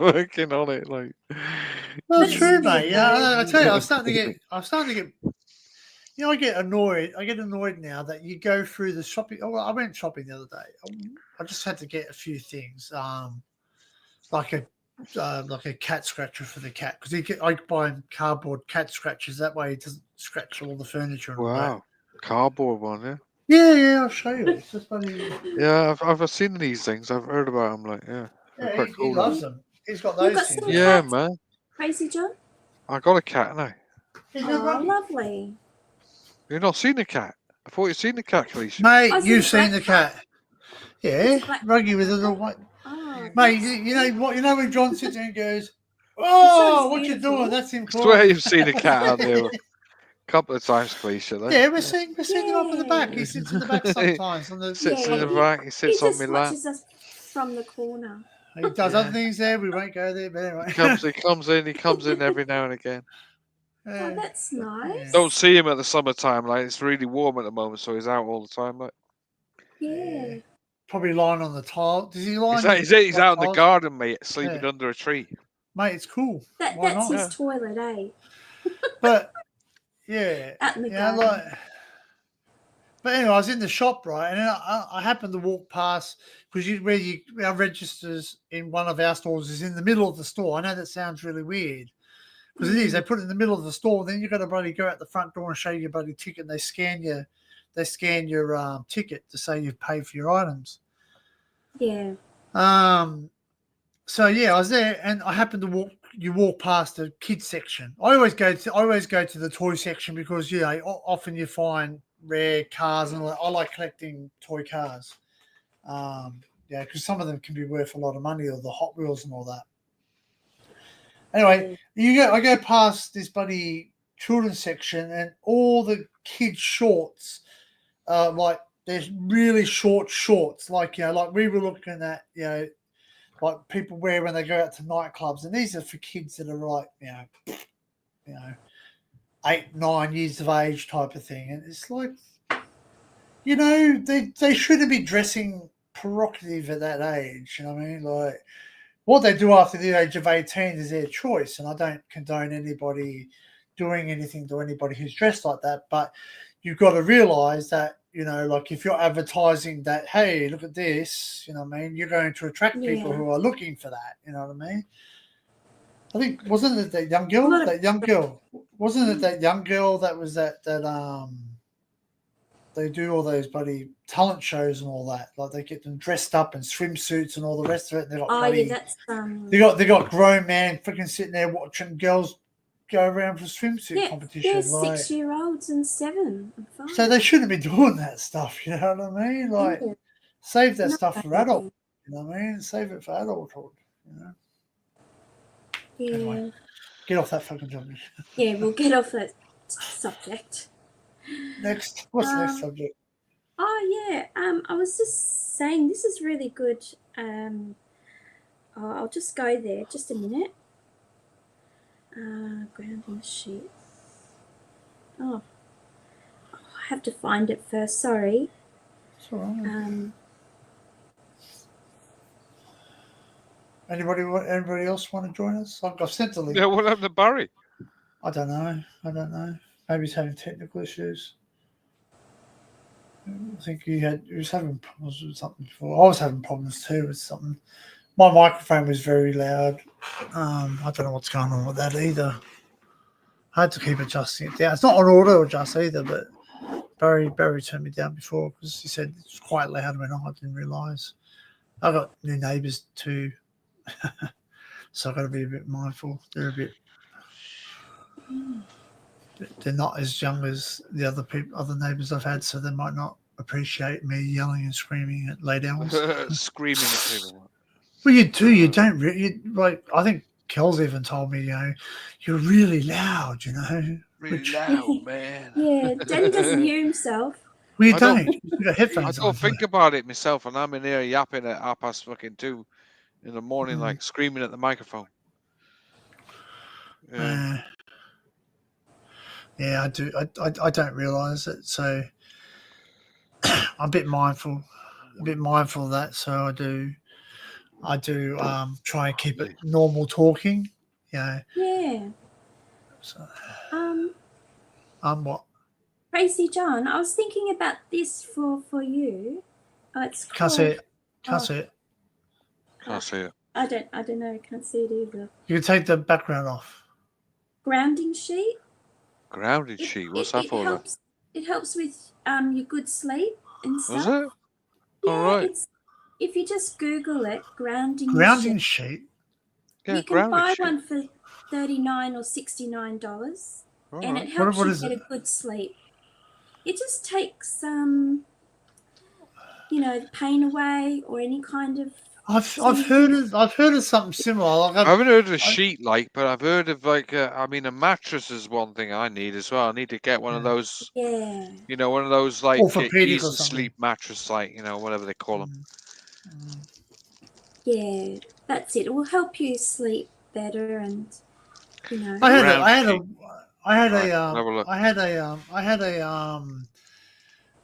Working on it, like. Well, true, mate. Yeah, I tell you, I'm starting to get. I get annoyed. I get annoyed now that you go through the shopping. Oh, well, I went shopping the other day. I just had to get a few things, like a cat scratcher for the cat, because I buy him cardboard cat scratchers. That way he doesn't scratch all the furniture. And wow, cardboard one, yeah. I'll show you. It's just funny. Yeah, I've seen these things. I've heard about them. Like, yeah, he loves them. He's got those things. Yeah, man. Crazy John. I got a cat now. Oh, lovely. You've not seen the cat? I thought you'd seen the cat, Felicia. Mate, you've seen the cat. Yeah, Ruggy with a little white. Oh, mate, you know what? You know when John sits there and goes, "Oh, what you doing?" That's him. I swear you've seen a cat out there a couple of times, Felicia. Though. Yeah, we're seeing him up in the back. He sits in the back sometimes. Sits in the back. He sits on my lap. He just watches us from the corner. He does other things there. We won't go there, but anyway. He comes in every now and again. Oh, that's nice. Don't see him at the summertime. Like it's really warm at the moment, so he's out all the time. Like Yeah. Probably lying on the tile. Does he lie? he's out in the garden, mate, sleeping under a tree. Mate, it's cool. That's not? his toilet, eh? But yeah, Out in the garden. But anyway, I was in the shop, right, and I happened to walk past because our registers in one of our stores is in the middle of the store. I know that sounds really weird because it is. They put it in the middle of the store. Then you got to bloody go out the front door and show your bloody ticket. And they scan your ticket to say you've paid for your items. Yeah. So yeah, I was there, and I happened to walk past the kids section. I always go to the toy section because often you find rare cars, and I like collecting toy cars. Because some of them can be worth a lot of money, or the Hot Wheels and all that. Anyway, I go past this bloody children's section, and all the kids' shorts, like there's really short shorts, like we were looking at, like people wear when they go out to nightclubs, and these are for kids that are like, 8-9 years of age type of thing, and it's like, they shouldn't be dressing provocative at that age. You know what I mean? Like, what they do after the age of 18 is their choice, and I don't condone anybody doing anything to anybody who's dressed like that. But you've got to realise that, like if you're advertising that, hey, look at this, you know what I mean? You're going to attract people who are looking for that. You know what I mean? I think wasn't it that young girl? Wasn't it that young girl that was that they do all those bloody talent shows and all that. Like they get them dressed up in swimsuits and all the rest of it. They got they got grown men freaking sitting there watching girls go around for swimsuit competition. They're 6-year-olds and 7 and 5. So they shouldn't be doing that stuff. You know what I mean? Like save that stuff for adults. You know what I mean? Save it for adulthood. Yeah. Anyway, get off that fucking subject. Yeah, we'll get off that subject. Next, what's the next subject? Oh yeah, I was just saying this is really good. I'll just go there. Just a minute. Grounding sheet. Oh, I have to find it first. Sorry. It's all right. Anybody else want to join us? I've sent the link. Yeah, what happened to Barry? I don't know. Maybe he's having technical issues. I think he was having problems with something before. I was having problems too with something. My microphone was very loud. I don't know what's going on with that either. I had to keep adjusting it down. It's not on auto adjust either, but Barry turned me down before because he said it was quite loud when I didn't realise. I got new neighbours too, so I've got to be a bit mindful. They're not as young as the other neighbours I've had, so they might not appreciate me yelling and screaming at late hours. Screaming at people. Well, you do. You don't really like. I think Kel's even told me, you're really loud. Really loud, man. Yeah, Danny doesn't hear himself. Well, you don't. You've got headphones I don't think about it myself, and I'm in here yapping at 2:30 in the morning, like screaming at the microphone. Yeah. Yeah, I do. I don't realise it, so I'm a bit mindful of that. So I do try and keep it normal talking. Yeah. So. What? Crazy John, I was thinking about this for you. It's Can't see it. Can't see it. Can't see it. I don't know. I can't see it either. You can take the background off. Grounding sheet. Grounded sheet. What's that for? It helps with your good sleep and stuff. Is it? Yeah, all right. If you just Google it, grounding sheet. Yeah, you can buy one for $39 or $69, and it helps you get a good sleep. It just takes the pain away or any kind of. I've heard of something similar. I haven't heard of a sheet but I've heard of a mattress is one thing I need as well. I need to get one of those. Yeah. One of those like orthopedic easy sleep mattress, whatever they call them. Yeah. That's it. It will help you sleep better, and you know. I had Right, have a look.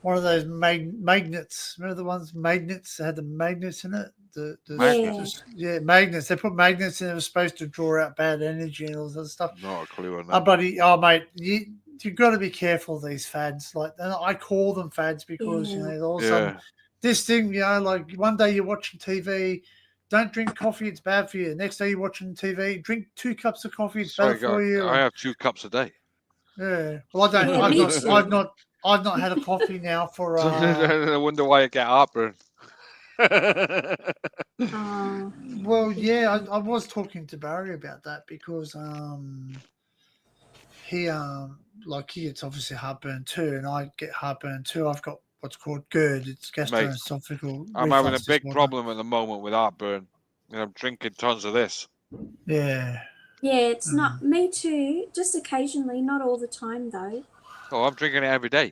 one of those magnets. Remember the ones magnets that had the magnets in it? Magnets? Magnets. They put magnets in. It was supposed to draw out bad energy and all that stuff. Not a clue on Oh, that. buddy, mate, you got to be careful of these fads. Like, and I call them fads because you know all of a sudden this thing, you know, like one day you're watching TV, don't drink coffee, it's bad for you. The next day you're watching TV, drink 2 cups of coffee, it's better for you. I have 2 cups a day. Yeah, well, I don't. Yeah, me too. I've not had a coffee now for. I wonder why I get heartburn. Well, yeah, I was talking to Barry about that because he gets obviously heartburn too, and I get heartburn too. I've got what's called GERD. It's gastroesophageal. I'm having a big problem at the moment with heartburn, and I'm drinking tons of this. Yeah. Yeah, it's not me too. Just occasionally, not all the time though. Oh, I'm drinking it every day.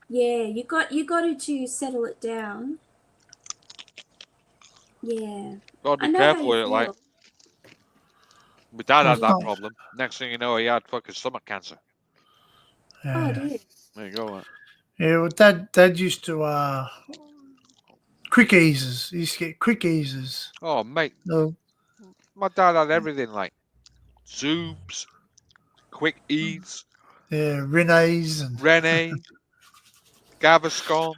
Yeah, you got to settle it down. Yeah. Gotta be careful with it, like. My dad had that problem. Next thing you know, he had fucking stomach cancer. Yeah. Oh, dear. There you go. Man. Yeah, well, Dad used to quick eases. He used to get quick eases. Oh, mate. No. My dad had everything like soups, quick eats. Yeah, Renee's and Gaviscon.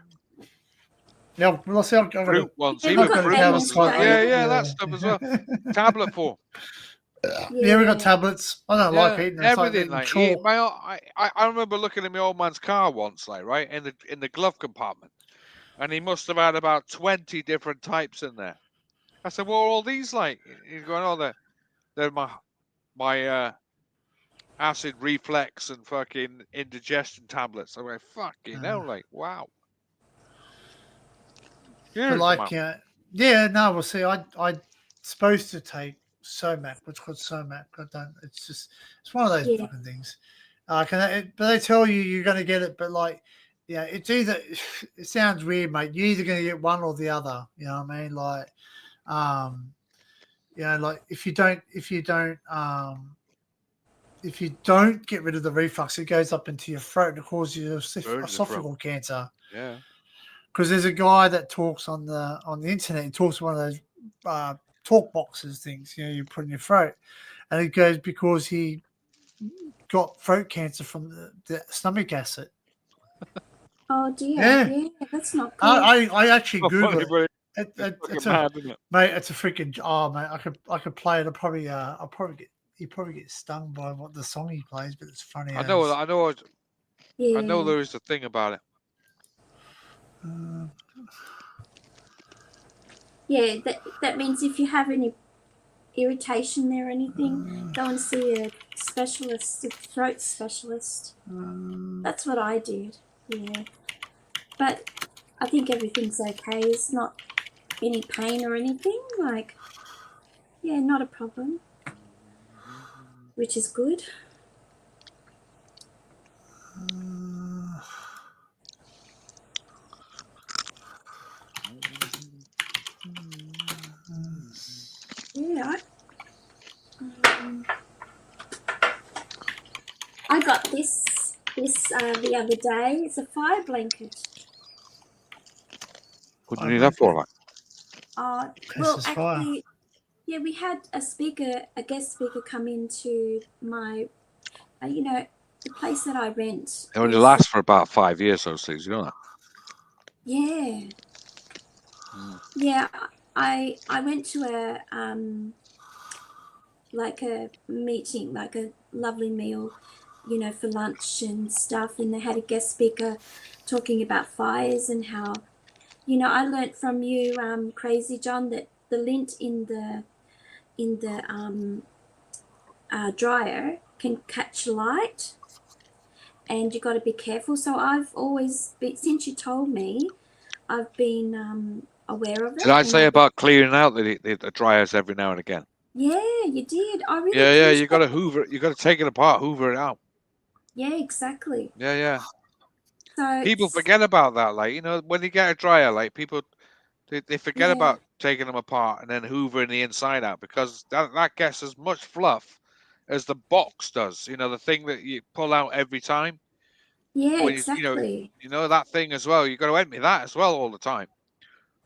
Yeah, well, I see. I've got fruit ones. Yeah, Even got fruit that ones. as well. Yeah, that stuff as well. Tablet form. Yeah, we got tablets. I don't like eating them. Everything like I remember looking at my old man's car once, like right in the glove compartment, and he must have had about 20 different types in there. I said, "What are all these like?" He's going, "Oh, they're my acid reflex and fucking indigestion tablets." I'm like, "Fucking hell!" Like, wow. But like, no. Well, see, I'm supposed to take Somac, what's called Somac. I don't. It's one of those fucking things. But they tell you you're going to get it, but like, yeah, it's either. It sounds weird, mate. You're either going to get one or the other. You know what I mean? Like, you know, like if you don't get rid of the reflux, it goes up into your throat and causes you esophageal cancer. Yeah. Because there's a guy that talks on the internet. He talks one of those talk boxes things, you know, you put in your throat, and it goes because he got throat cancer from the stomach acid. Oh dear, yeah, that's not good. I actually Googled it. It's mad, isn't it? Mate, it's a freaking mate. I could play it. I'll probably get stung by what the song he plays, but it's funny. I know there is a thing about it. Yeah, that means if you have any irritation there or anything, go and see a specialist, a throat specialist. That's what I did. Yeah, but I think everything's okay. It's not any pain or anything. Like, yeah, not a problem, which is good. Yeah, I got this the other day. It's a fire blanket. What do you need that for? Well, actually, yeah, we had a guest speaker come into my, the place that I rent. It only lasts for about 5 years, those things, you know that? Yeah. Yeah, I went to a meeting, like a lovely meal, for lunch and stuff, and they had a guest speaker talking about fires and how, I learnt from you, Crazy John, that the lint in the dryer can catch light, and you got to be careful. So I've always been, since you told me, I've been aware of it. Did I say about clearing out the dryers every now and again? Yeah, you did. I really. Yeah. You got to hoover. You got to take it apart, hoover it out. Yeah, exactly. Yeah. So people forget about that. Like, when you get a dryer, like people They forget Yeah. about taking them apart and then hoovering the inside out, because that gets as much fluff as the box does. You know, the thing that you pull out every time. Yeah, When exactly. you know that thing as well. You got to empty that as well all the time.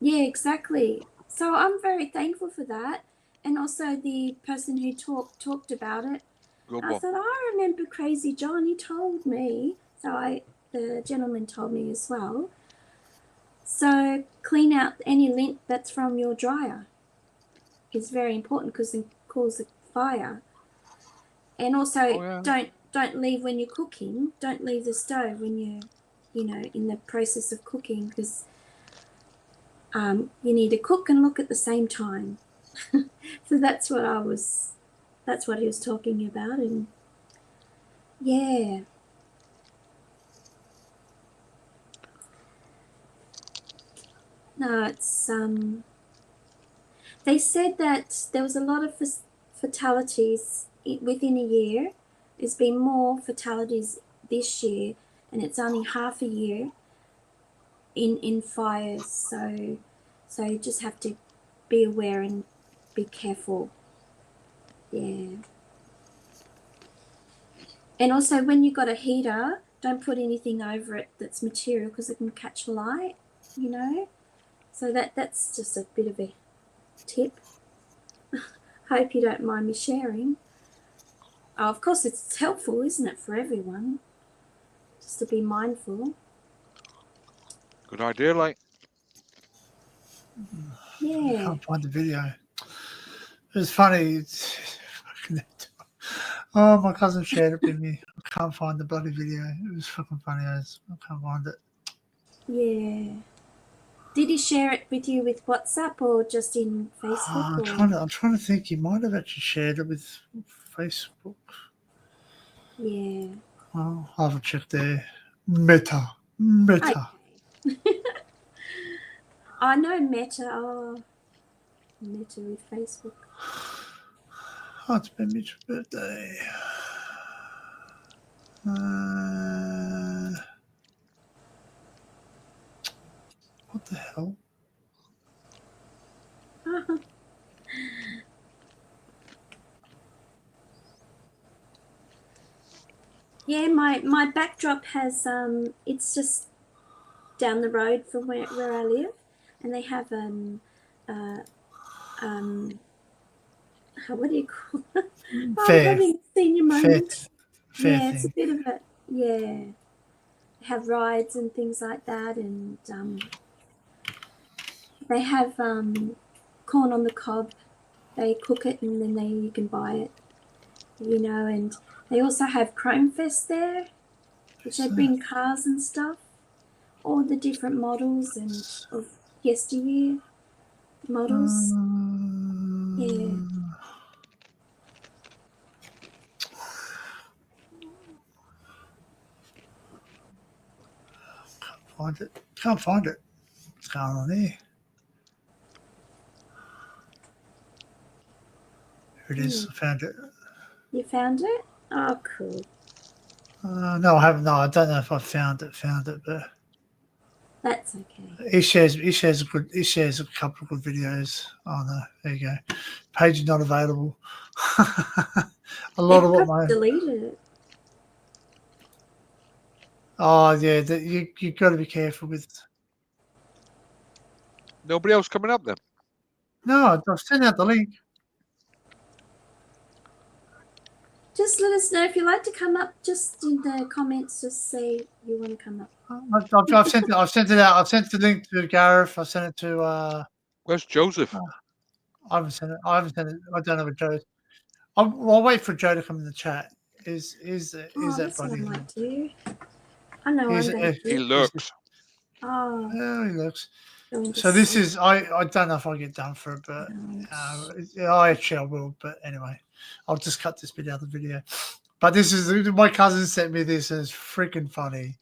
Yeah, exactly. So I'm very thankful for that. And also the person who talked about it. Good I one. thought, I remember Crazy John, he told me. So the gentleman told me as well. So clean out any lint that's from your dryer. It's very important because it causes a fire. And also don't leave when you're cooking. Don't leave the stove when you're, in the process of cooking, because you need to cook and look at the same time. So that's what he was talking about. And yeah. No, it's they said that there was a lot of fatalities within a year. There's been more fatalities this year, and it's only half a year in fires. So you just have to be aware and be careful. Yeah. And also, when you've got a heater, don't put anything over it that's material, because it can catch light, So that's just a bit of a tip. Hope you don't mind me sharing. Oh, of course, it's helpful, isn't it, for everyone? Just to be mindful. Good idea, like. I Yeah. can't find the video. It was funny. Oh, my cousin shared it with me. I can't find the bloody video. It was fucking funny as I can't find it. Yeah. Did he share it with you with WhatsApp or just in Facebook? I'm trying to think. He might have actually shared it with Facebook. Yeah. Oh, I'll have a check there. Meta. Okay. I know Meta. Oh, Meta with Facebook. Oh, it's been Mitch's birthday. What the hell? Yeah, my backdrop has it's just down the road from where I live, and they have what do you call it? I'm having a senior moment. Fair Yeah, thing. it's a bit of a have rides and things like that, and they have corn on the cob. They cook it and then you can buy it, and they also have Chrome Fest there, which they bring cars and stuff, all the different models and of yesteryear models. Yeah. Can't find it. What's going on there? Here it is. I found it. You found it? Oh, cool. No, I haven't. No, I don't know if I found it, but That's okay. he shares a couple of good videos. Oh no, there you go. Page is not available. A lot of what my deleted it. Oh yeah, you got to be careful with. Nobody else coming up then? No, I've sent out the link. Just let us know if you'd like to come up. Just in the comments, just say you want to come up. I've sent it. I've sent it out. I've sent the link to Gareth. I sent it to. Where's Joseph? I haven't sent it. I don't know what Joe. I'll wait for Joe to come in the chat. Is that that's buddy? what I might do. I know I'm going to. He looks. Oh. Yeah, he looks. So this is. I don't know if I'll get done for it, but actually I will. But anyway, I'll just cut this bit out of the video. But this is my cousin sent me this, and it's freaking funny.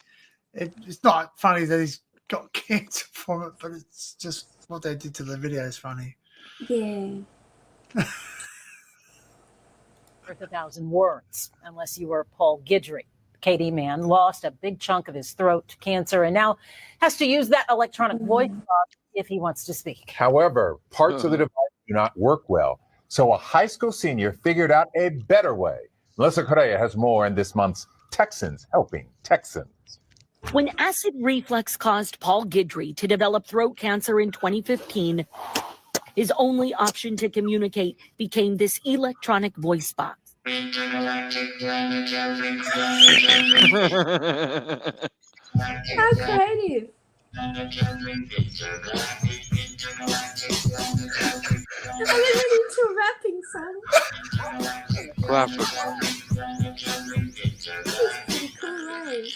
It's not funny that he's got cancer from it, but it's just what they did to the video is funny. Yeah. Worth 1,000 words, unless you were Paul Guidry. Katie man lost a big chunk of his throat to cancer and now has to use that electronic voice box if he wants to speak. However, parts of the device do not work well. So a high school senior figured out a better way. Melissa Correa has more in this month's Texans Helping Texans. When acid reflux caused Paul Guidry to develop throat cancer in 2015, his only option to communicate became this electronic voice box. How creative. I went into a rapping song. Classic. It's pretty cool, right?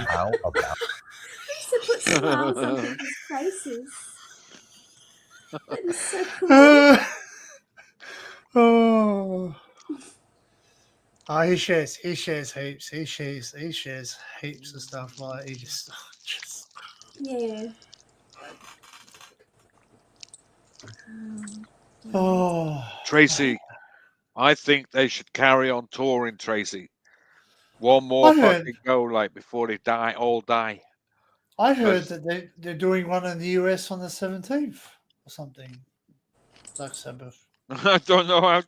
How about I used to put smiles on people's faces. That is so cool. Oh. Oh, he shares heaps. He shares heaps of stuff. Like he just Yeah. oh. Tracy, I think they should carry on touring, Tracy. One more fucking go, like, before they all die. I heard that they're doing one in the US on the 17th or something. Black Sabbath. I don't know how.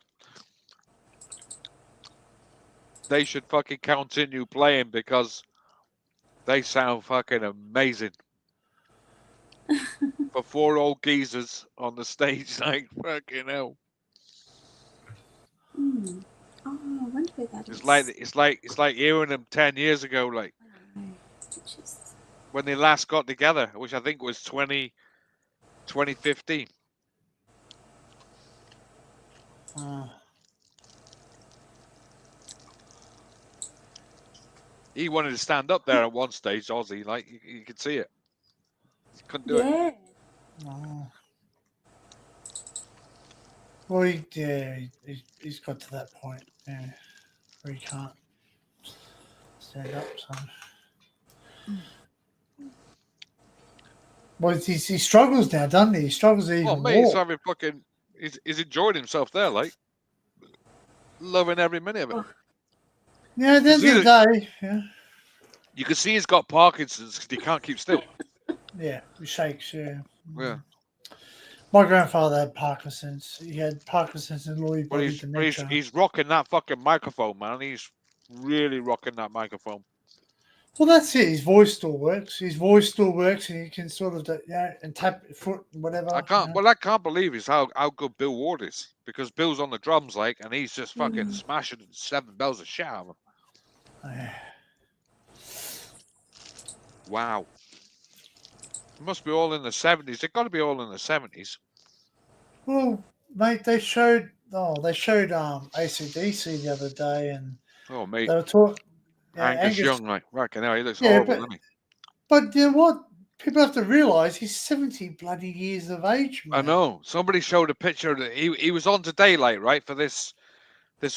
They should fucking continue playing because they sound fucking amazing. For 4 old geezers on the stage, like, fucking hell. Oh, I wonder where that is. It's like hearing them 10 years ago, like when they last got together, which I think was 2015. He wanted to stand up there at one stage, Ozzy, like you could see it. He couldn't do it. Oh. Well, he's got to that point, yeah, where he can't stand up. So, well, he struggles now, doesn't he? He struggles even more. Mate, he's having fucking. He's enjoying himself there, like loving every minute of it. Yeah, at the end of the day, yeah. You can see he's got Parkinson's because he can't keep still. Yeah, he shakes. Yeah. Yeah. My grandfather had Parkinson's. He had Parkinson's and Lewy body dementia. He's rocking that fucking microphone, man. He's really rocking that microphone. Well, that's it. His voice still works. His voice still works, and he can sort of, and tap foot, whatever. I can't. Well, I can't believe is how good Bill Ward is, because Bill's on the drums, like, and he's just fucking smashing 7 bells of shit out of him. Wow. It must be all in the 70s. They've got to be all in the 70s. Well, mate, they showed AC/DC the other day, and mate, they were talking. Angus Young, like, fucking hell, he looks horrible, doesn't he? But you know what? People have to realise he's 70 bloody years of age, man. I know. Somebody showed a picture that he was on Today, like, right, for this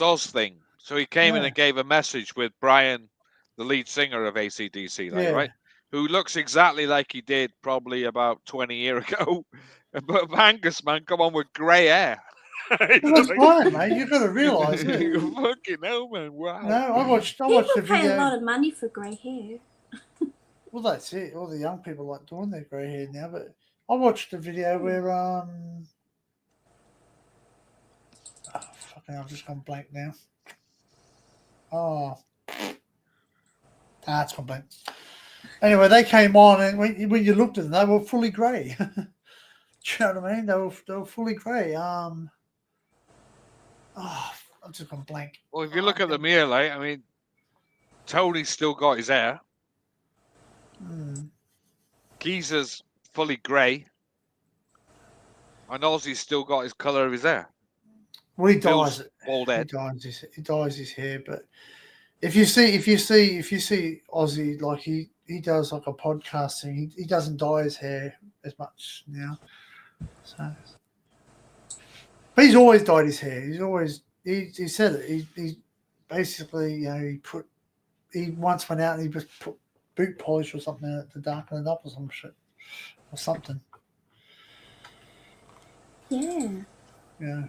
Oz thing. So he came in and gave a message with Brian, the lead singer of AC/DC, like, right? Who looks exactly like he did probably about 20 years ago. But Angus, man, come on with grey hair. Well, that's fine, mate. You've got to realise it. You fucking hell, man. Wow. No, I watched People the video. pay a lot of money for grey hair. Well, that's it. All the young people like doing their grey hair now. But I watched the video where fucking I've just gone blank now. It's gone blank. Anyway, they came on, and when you looked at them, they were fully grey. Do you know what I mean? They were fully grey. I've just gone blank. Well, if you look at them here, like, I mean, Tony's still got his hair. Geezer's fully grey. And Ozzy's still got his colour of his hair. Well, he dyes it. Bald head. He dyes his hair, but if you see Ozzy, like he does like a podcast thing, he doesn't dye his hair as much now. So, but he's always dyed his hair. He said it. He basically, he once went out and he just put boot polish or something in it to darken it up or some shit or something. Yeah. Yeah.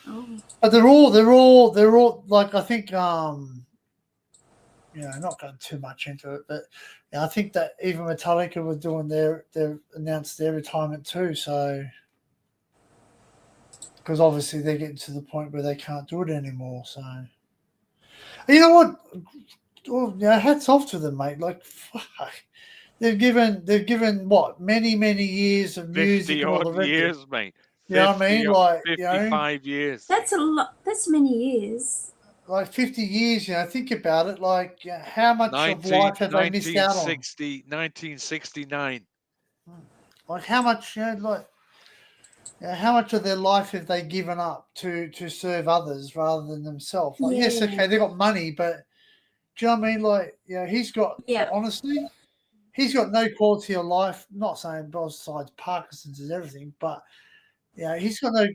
Oh. But they're all like, I think not going too much into it, but I think that even Metallica were doing their announced their retirement too. So because obviously they're getting to the point where they can't do it anymore. So you know what? Well, hats off to them, mate. Like, fuck. They've given what many years of music 50 and all the odd rest of it. years, mate. You know what I mean? Like 55 years. That's a lot. That's many years. Like 50 years. Think about it. Like, how much of life have they missed out on? 1969. Like, how much? How much of their life have they given up to serve others rather than themselves? Like, yes, okay, they got money, but do you know what I mean? Like, he's got honestly. He's got no quality of life. Not saying besides Parkinson's and everything, but he's got no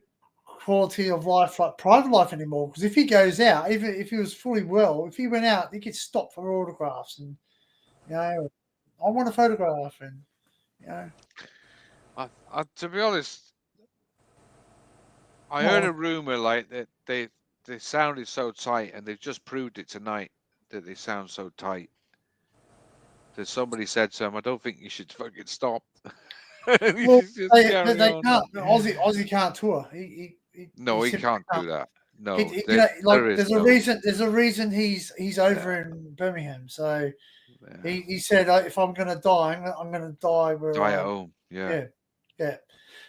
quality of life, like private life anymore. Because if he goes out, even if he was fully well, if he went out, he gets stopped for autographs, and I want a photograph, and to be honest, I heard a rumor like that they sounded so tight, and they've just proved it tonight that they sound so tight. That somebody said to him, I don't think you should fucking stop. Well, they can't. Ozzy can't tour. He can't do that. No, there's a reason. There's a reason he's over in Birmingham. So he said, if I'm going to die, I'm going to die where die at home. Yeah.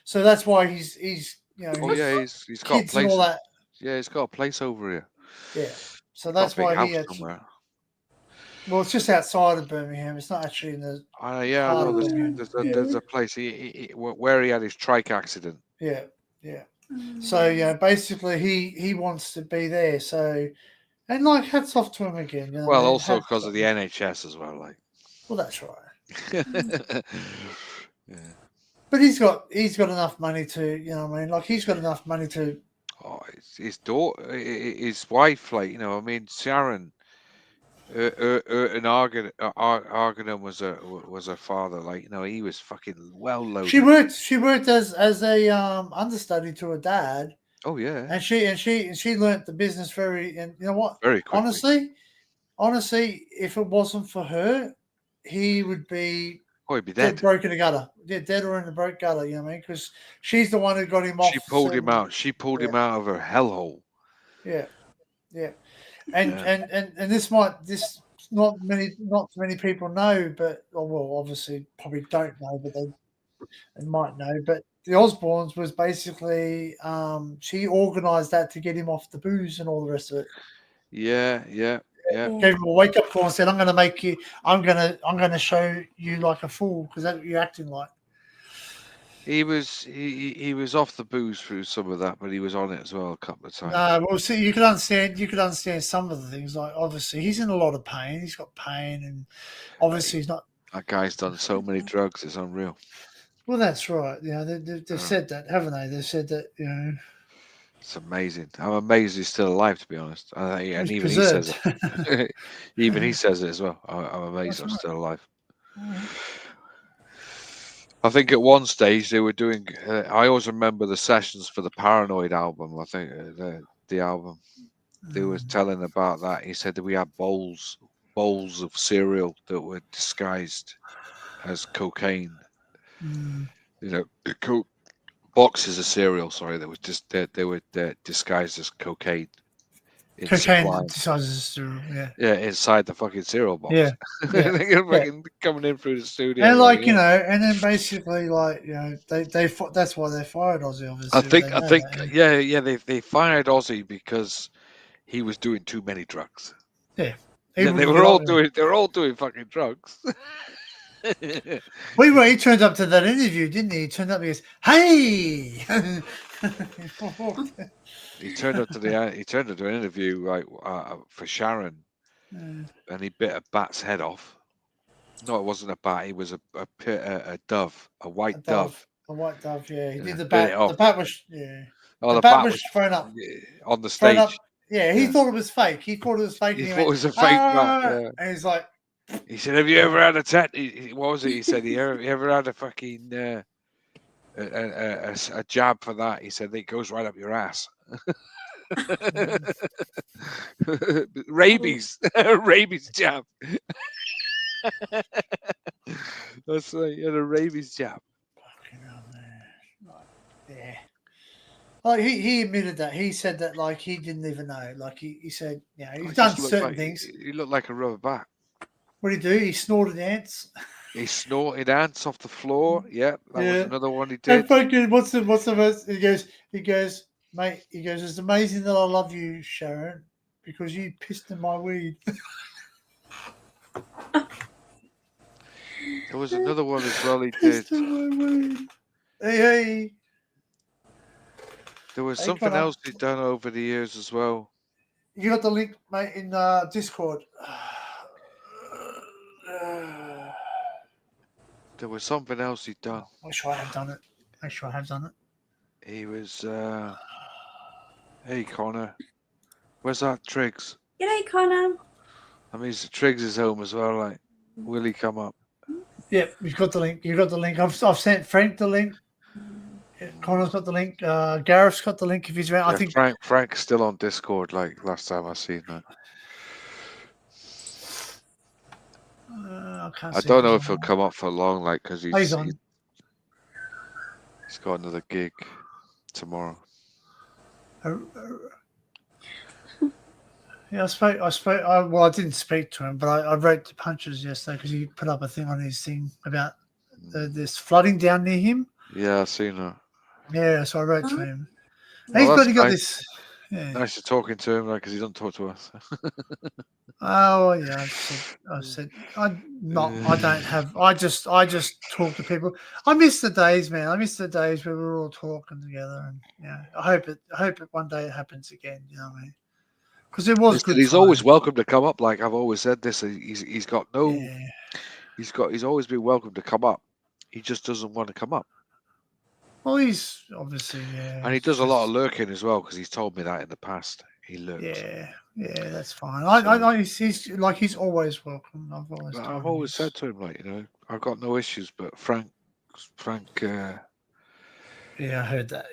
So that's why he's he's got a place. And all that. Yeah, he's got a place over here. Yeah. So that's why he had. Well, it's just outside of Birmingham. It's not actually in the. I know. There's a place where he had his trike accident. Yeah. So basically, he wants to be there. So, and like, hats off to him again. Well, also because of the NHS as well. Like. Well, that's right. But he's got enough money to, like he's got enough money to. Oh, his daughter, his wife, like Sharon. And Argonon was a father, like he was fucking well loaded. She worked as a understudy to her dad. Oh yeah, and she learnt the business very, and you know what? Very quickly. Honestly, if it wasn't for her, he would be. Oh, he'd be dead. Broken in a gutter. Yeah, dead or in the broke gutter. You know what I mean? Because she's the one who got him off. She pulled him out. She pulled him out of her hellhole. Yeah. And this not many people know, but obviously probably don't know, but they might know. But the Osbournes was basically she organised that to get him off the booze and all the rest of it. Yeah. Gave him a wake up call and said, I'm gonna show you like a fool because that's what you're acting like. He was off the booze through some of that, but he was on it as well a couple of times. Well, see, you could understand some of the things. Like obviously, he's in a lot of pain. He's got pain, and obviously, he's not. That guy's done so many drugs; it's unreal. Well, that's right. They've said that, haven't they? They've said that. It's amazing. I'm amazed he's still alive, to be honest. And even he says it. Even he says it as well. I'm amazed I'm still alive. I think at one stage they were doing. I always remember the sessions for the Paranoid album. I think the album they were telling about that. He said that we had bowls of cereal that were disguised as cocaine. Boxes of cereal. Sorry, that was just they were disguised as cocaine. Cocaine disguised as cereal. Yeah, inside the fucking cereal box. Yeah. Fucking coming in through the studio. And and then basically they that's why they fired Ozzy. Obviously, I think they fired Ozzy because he was doing too many drugs. Yeah, they were all doing fucking drugs. Well, he turned up to that interview, didn't he? He turned up and he goes, "Hey!" He turned up to an interview for Sharon, and he bit a bat's head off. No, it wasn't a bat. It was a dove, a white dove. A white dove, yeah. He did the bat. The bat was, Oh, the bat was thrown up on the stage. Up. Yeah, he thought it was fake. He thought it was a fake bat. And he's like. He said, "Have you ever had a what was it?" He said, "You ever had a fucking a jab for that?" He said, "It goes right up your ass." Rabies, rabies jab. That's right. He had a rabies jab. Fucking hell, man. Like, yeah. Like he admitted that. He said that like he didn't even know. Like he said, you know, He he's done just looked certain like things. he looked like a rubber bat. What did he do? He snorted ants. He snorted ants off the floor. Yeah, that was Yeah. another one he And did. fucking what's the most? He goes, mate. He goes, it's amazing that I love you, Sharon, because you pissed in my weed. There was another one as well he did. Pissed in my weed. Hey. There was Hey, something Connor. else he'd done over the years as well. You got the link, mate, in Discord. There was something else he'd done. Make sure I have done it. Make sure I have done it. He was, hey Connor, where's that Triggs? G'day, Connor. I mean, Triggs is home as well. Like, will he come up? Yeah, you've got the link. You got the link. I've sent Frank the link. Yeah, Connor's got the link. Gareth's got the link if he's around. Yeah, I think Frank's still on Discord. Like last time I seen that. I don't know if he'll come up for long, like because he's on. He's got another gig tomorrow. Yeah, I spoke. Well, I didn't speak to him, but I wrote to Punches yesterday because he put up a thing on his thing about this flooding down near him. Yeah, I've seen that. Yeah, so I wrote to him. Well, He's that's got nice. this. Yeah. Nice to talking to him, like because he doesn't talk to us. Oh yeah, I said I just talk to people. I miss the days, man. I miss the days where we were all talking together, and I hope it one day it happens again. You know what I mean? Because it was good. He's fun. always welcome to come up. Like I've always said this. He's got no. Yeah. He's always been welcome to come up. He just doesn't want to come up. Well, he's obviously And he does a lot of lurking as well because he's told me that in the past. He lurks. Yeah, that's fine. I he's always welcome. I've always said to him, like, I've got no issues, but Frank. Yeah, I heard that.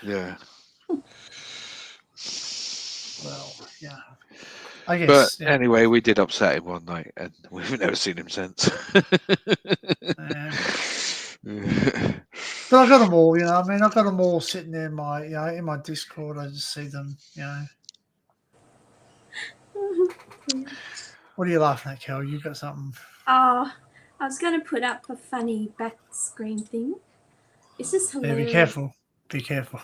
Yeah. Well, yeah. I guess. But anyway, we did upset him one night, and we've never seen him since. But I got them all, I mean, I got them all sitting there in my, in my Discord. I just see them, What are you laughing at, Kel? You got something? Oh, I was going to put up a funny back screen thing. It's just hilarious. Yeah, be careful. Be careful.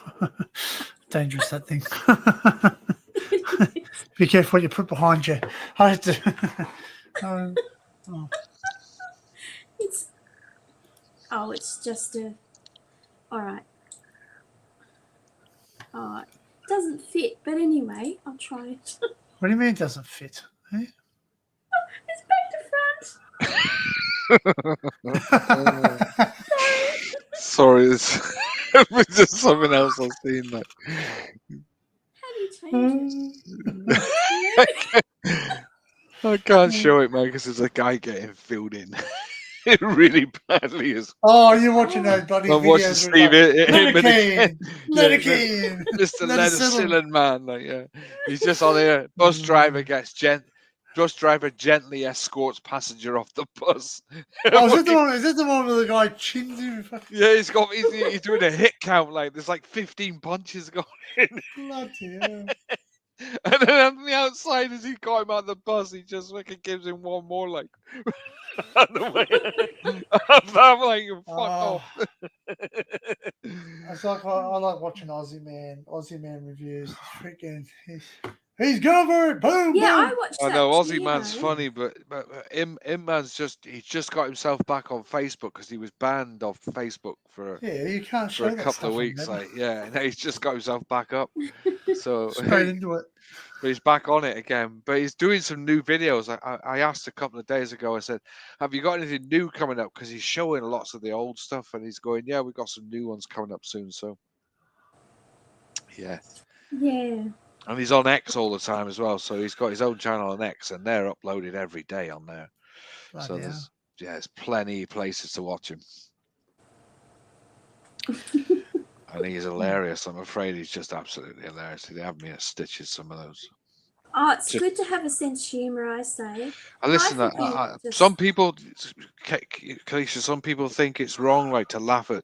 Dangerous, that thing. Be careful what you put behind you. I have to. It's just a. All right. Oh, it doesn't fit, but anyway, I'll try it. What do you mean it doesn't fit? Eh? It's back to front. Sorry, it's just something else I've seen. Like, how do you change it? I can't show it, man, because there's a guy getting filled in really badly. Oh, you're watching those bloody I'm watching videos. Steve Letterkenny. Mr. Letterkenny man, like, yeah, he's just on there. Bus driver gently escorts passenger off the bus. Oh, is that the one where the guy chins him? Yeah, he's doing a hit count. Like there's like 15 punches going in. Bloody hell. And then on the outside, as he got him out of the bus, he just fucking gives him one more, like, out the way. I'm like, fuck off. It's like I like watching Aussie Man reviews. Freaking, he's covered. Boom. Yeah, boom. I watched I that. know Aussie man's funny, but him man's he's just got himself back on Facebook because he was banned off Facebook for you can't show a couple of weeks. Like, yeah, and he's just got himself back up. So straight into it. But he's back on it again. But he's doing some new videos. I asked a couple of days ago, I said, have you got anything new coming up? Because he's showing lots of the old stuff. And he's going, yeah, we've got some new ones coming up soon. So, yeah. Yeah. And he's on X all the time as well. So he's got his own channel on X. And they're uploaded every day on there. Bloody so there's plenty of places to watch him. And he's hilarious. I'm afraid he's just absolutely hilarious. They have me at stitches, some of those. Oh, it's Just- good to have a sense of humour, I say. Listen, Life would be just- some people, Kalisha, some people think it's wrong, like, to laugh at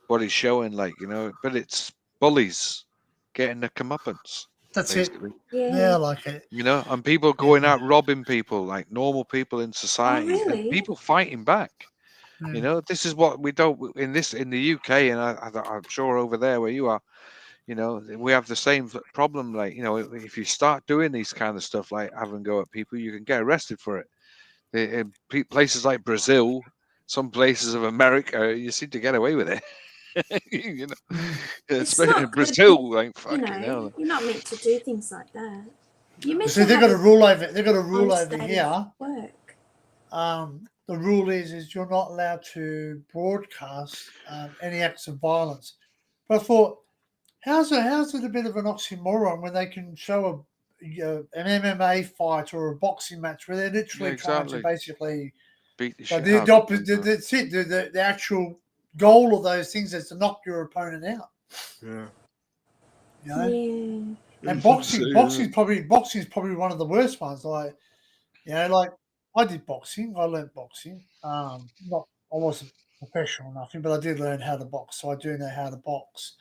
what he's showing, like, you know, but it's bullies getting the comeuppance. That's basically. it. Yeah. Yeah, I like it. You know, and people going out robbing people, like normal people in society, really? and people fighting back. Yeah. You know, this is what we don't in the UK, and I'm sure over there where you are. You know, we have the same problem. Like, you know, if you start doing these kind of stuff, like having go at people, you can get arrested for it. In places like Brazil, some places of America, you seem to get away with it. You know, It's especially not in good, Brazil, like you fucking know, hell. you're not meant to do things like that. You're meant See, to they've have got a rule over. They've got a rule honest over state here. of work. The rule is you're not allowed to broadcast any acts of violence. But I thought, how's it a bit of an oxymoron when they can show an MMA fight or a boxing match where they're literally trying to basically beat the but shit out of the, that's it. The actual goal of those things is to knock your opponent out. Yeah. You know? Yeah. And boxing's probably one of the worst ones. Like, you know, like I did boxing. I learned boxing. I wasn't professional or nothing, but I did learn how to box, so I do know how to box.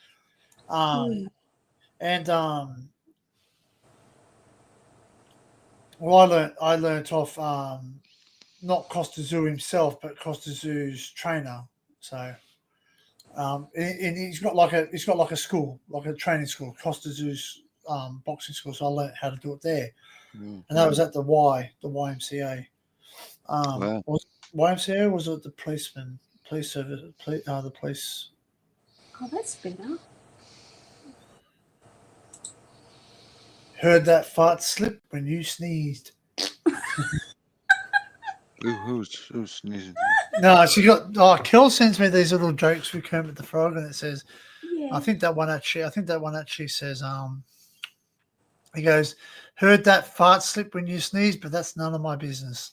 And well, I learned off not Costa Zoo himself, but Costa Zoo's trainer. So, and he's got like a school, like a training school, Costa Zoo's boxing school. So I learned how to do it there, and that was at the YMCA. Wow. Was it YMCA or was it the police service, the police? Oh, that's better. Heard that fart slip when you sneezed. Who's sneezing? No, she got. Kel sends me these little jokes with Kermit the Frog, and it says, Yeah. I think that one actually says, he goes, heard that fart slip when you sneezed, but that's none of my business.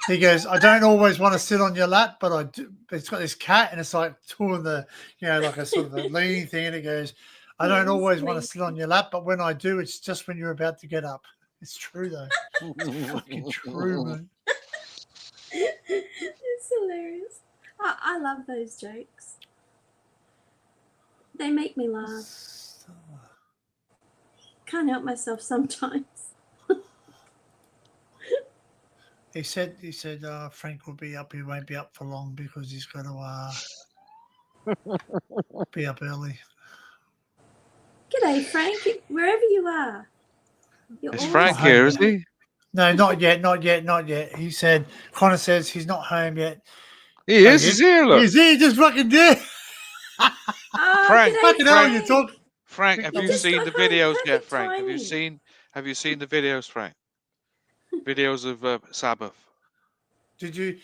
He goes, I don't always want to sit on your lap, but I do. It's got this cat, and it's like doing the, you know, like a sort of a leaning thing, and it goes, I don't always want to sit on your lap, but when I do, it's just when you're about to get up. It's true though. It's fucking true, man. It's hilarious. I love those jokes. They make me laugh. Can't help myself sometimes. He said, Frank will be up. He won't be up for long because he's going to be up early. G'day, Frank. Wherever you are. Is Frank here, is he? No, not yet. He said, Connor says he's not home yet. He is. He's here. Look, He's here, just fucking there. Frank, fucking hell, you talk. Frank, have you seen the videos yet, Frank? Have you seen the videos, Frank? Videos of Sabbath. Did you?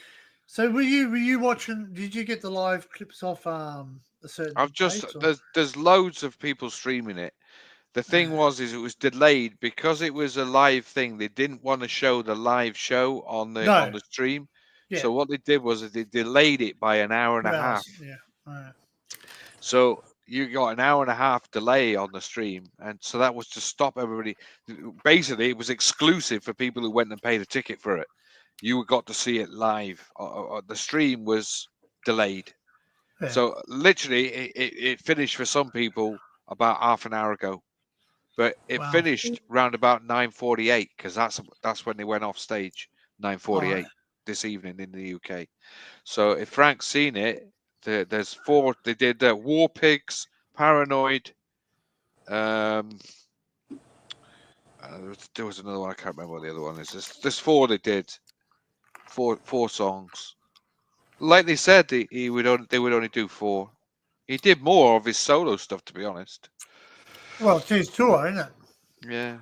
So were you watching? Did you get the live clips off a certain? I've just there's loads of people streaming it. The thing was it was delayed because it was a live thing. They didn't want to show the live show on the stream. Yeah. So what they did was they delayed it by an hour and a half. Yeah. Right. So you got an hour and a half delay on the stream, and so that was to stop everybody. Basically, it was exclusive for people who went and paid a ticket for it. You got to see it live. The stream was delayed. Yeah. So literally, it finished for some people about half an hour ago, but it finished round about 9:48 because that's when they went off stage. 9:48 this evening in the UK. So if Frank's seen it, there's 4. They did War Pigs, Paranoid. There was another one. I can't remember what the other one is. There's 4 they did. Four songs. Like they said, they would only do 4. He did more of his solo stuff, to be honest. Well, it's his tour, isn't it? Yeah.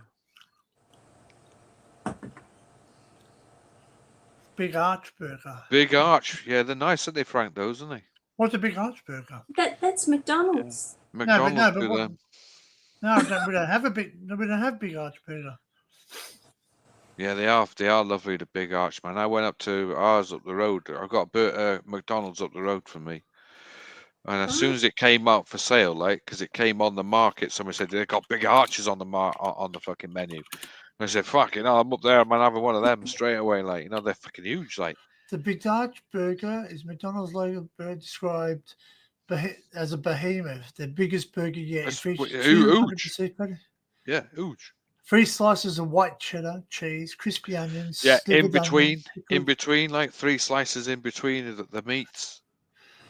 Big Arch Burger. Big Arch. Yeah, they're nice, aren't they, Frank? Those, aren't they? What's a Big Arch Burger? That's McDonald's. Yeah. McDonald's No, do them. No, we don't have we don't have Big Arch Burger. Yeah, they are lovely, the Big Arch, man. I went up to ours up the road. I got a McDonald's up the road from me. And as soon as it came out for sale, like, because it came on the market, somebody said they got big arches on the on the fucking menu. And I said, "Fuck, I'm up there, man, having one of them straight away." Like, they're fucking huge. Like, The Big Arch Burger is McDonald's logo described as a behemoth, the biggest burger yet. It it's features huge. 200% patty, Yeah, huge. 3 slices of white cheddar cheese, crispy onions, Yeah, in slivered onion, between, like 3 slices in between the meats.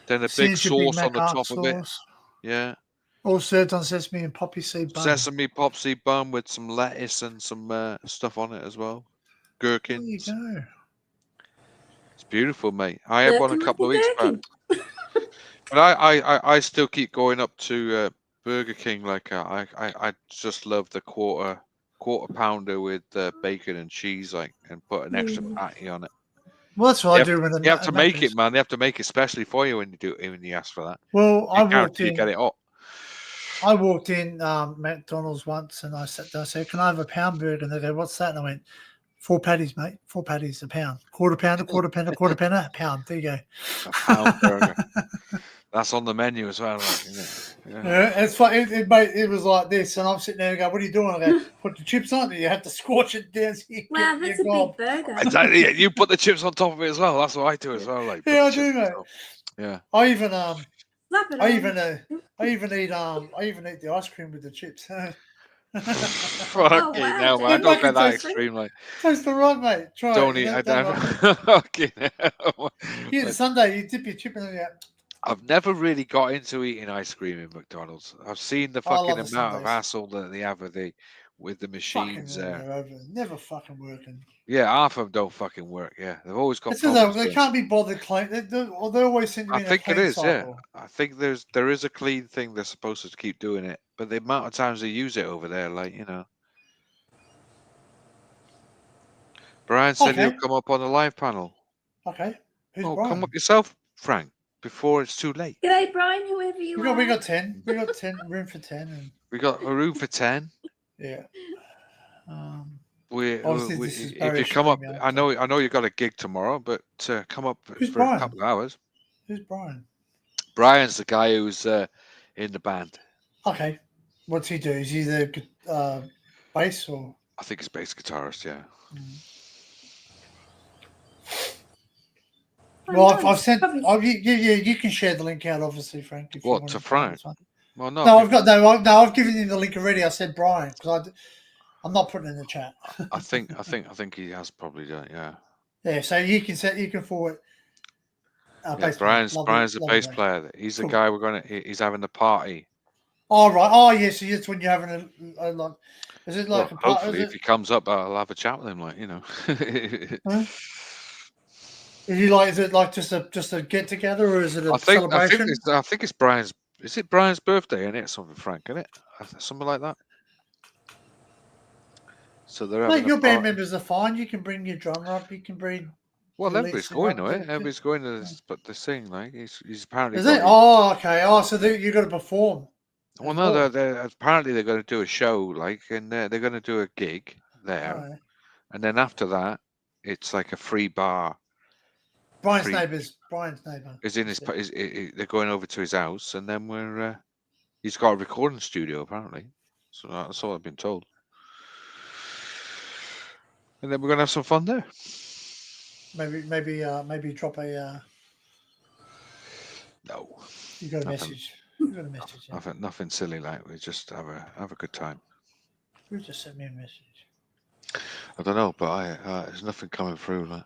Then a big signature Big sauce on Mac the hot top of it. sauce, Yeah. all served on sesame and poppy seed bun. Sesame popsy bun with some lettuce and some stuff on it as well. There you Gherkins. go. It's beautiful, mate. I had one a Gherkin with couple of the weeks back. gherkin. But I still keep going up to Burger King. Like, I just love the quarter pounder with bacon and cheese, like, and put an extra patty on it. Well, that's what I do when You have to make it, man. They have to make it specially for you when you ask for that. Well, I walked You in. get it hot. I walked in McDonald's once, and I sat down. I said, "Can I have a pound burger?" And they go, "What's that?" And I went, 4 patties, mate. 4 patties a pound. Quarter pound, a quarter pound, a quarter pound, a pound. There you go. A pound burger. That's on the menu as well, like, isn't it? Yeah, it's fun. It was like this, and I'm sitting there and go, "What are you doing?" I go, "Put the chips on it. You have to squash it down." So Wow, that's a big burger. Exactly. Yeah, you put the chips on top of it as well. That's what I do as well. Like, Yeah, I do, mate. Yeah. I even Slap it I on. even eat the ice cream with the chips. Fucking wow. hell, man. I don't get that extreme. Like, Tastes all right, mate. Try don't it. eat. I Don't don't. like it. Fucking hell. Yeah, Sunday you dip your chip in it. I've never really got into eating ice cream in McDonald's. I've seen the I love fucking the amount of Sundays. hassle that they have with the machines Fucking there. never fucking working. Yeah, half of them don't fucking work. Yeah, they've always got It's because problems. they can't be bothered clean. They always seem to be I in a think it clean is. Yeah, cycle. I think there is a clean thing. They're supposed to keep doing it, but the amount of times they use it over there, like, Brian said he'll come up on the live panel. Okay. Who's Oh, Brian? come up yourself, Frank, before it's too late. G'day, Brian, whoever you are. We got 10. We got 10 room for 10. And We got a room for 10. yeah. Obviously, this is if you come up, StreamYard, I know you got a gig tomorrow, but come up Who's for Brian? a couple of hours. Who's Brian? Brian's the guy who's in the band. Okay. What's he do? Is he the bass or? I think he's bass guitarist. Yeah. Well, I've sent. You can share the link out, obviously, Frank. If What, you to want Frank? Well, no. No, I've given him the link already. I said Brian because I'm not putting it in the chat. I think he has probably done it. Yeah. Yeah, so you can forward. Brian's the bass player. He's the guy he's having the party. Oh right. Oh yes. So it's when you're having a like. Is it like a party? Hopefully, if he comes up, I'll have a chat with him. Like, Huh? Is it like just a get together, or is it a celebration? I think it's Brian's. Is it Brian's birthday? Isn't it something, Frank? Isn't it something like that? So they're having your band members are fine. You can bring your drummer up. You can bring. Well, everybody's going to it. Everybody's going to this, but they're saying like he's apparently. Is it? Oh, okay. Oh, so you got to perform. Well, no, apparently they're going to do a show, like, and they're going to do a gig there, and then after that, it's like a free bar. Brian's neighbour is in his. They're going over to his house, and then he's got a recording studio apparently. So that's all I've been told. And then we're going to have some fun there. Maybe drop a. No. You got a message. You got a message. Yeah. Nothing silly like. We just have a good time. You just sent me a message. I don't know, but there's nothing coming through. Like.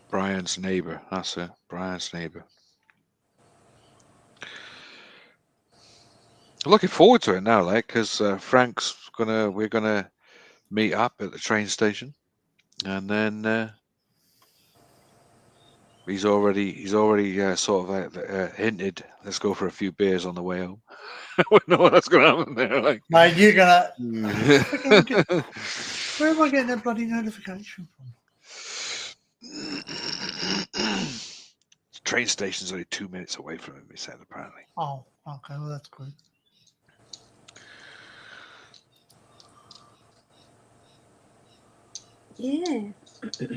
Brian's neighbor. That's it. Brian's neighbor. I'm looking forward to it now, like, because we're gonna meet up at the train station, and then he's already sort of hinted, let's go for a few beers on the way home. I don't know what's going to happen there. Like, mate, you're gonna. Where am I getting that bloody notification from? The train station's only 2 minutes away from him, he said, apparently. Oh, okay. Well, that's good. Yeah. French Day.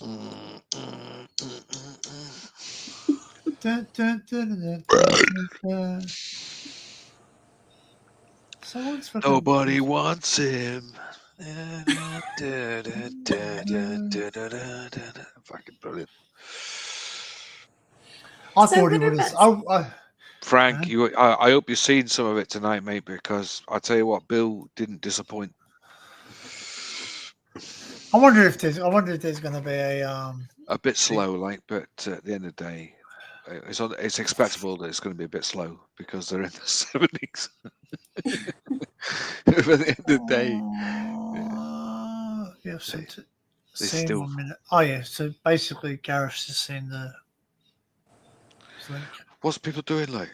Mm, mm, mm, mm, mm. Dun, dun, dun, dun, dun, dun. Someone's fucking. Nobody wants him. Fucking brilliant. I So thought he what would have. about- Frank, Huh? I hope you've seen some of it tonight, mate, because I tell you what, Bill didn't disappoint. I wonder if there's going to be a bit slow, like, but at the end of the day, it's expectable that it's going to be a bit slow because they're in the 70s. But at the end of the day, yeah, sent it. they See still- 1 minute. Oh yeah, so basically Gareth's just seen the link. what's people doing, like?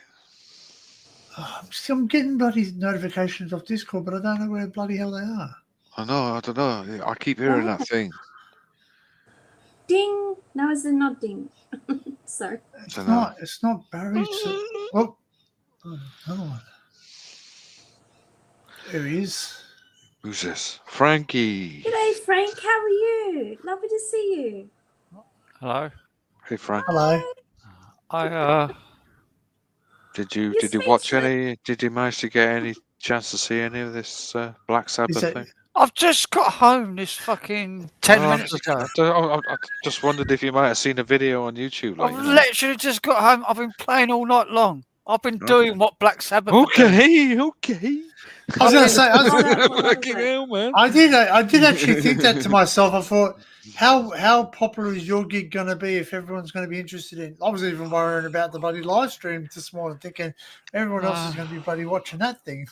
Oh, I'm getting bloody notifications off Discord, but I don't know where bloody hell they are. I don't know. I keep hearing that thing. Ding. No, it's not ding. Sorry. It's not Barry. Oh, another one. There he is. Who's this? Frankie. G'day, Frank. How are you? Lovely to see you. Hello. Hey, Frank. Hello. Did you Your watch speech, any? Did you manage to get any chance to see any of this Black Sabbath thing? I've just got home this fucking 10 minutes ago. I just wondered if you might have seen a video on YouTube. Like, I've literally just got home. I've been playing all night long. I've been doing what Black Sabbath. Okay. I was going to say, Fucking hell, man. I did actually think that to myself. I thought, how popular is your gig going to be if everyone's going to be interested in? I was even worrying about the bloody live stream this morning, thinking everyone else is going to be bloody watching that thing.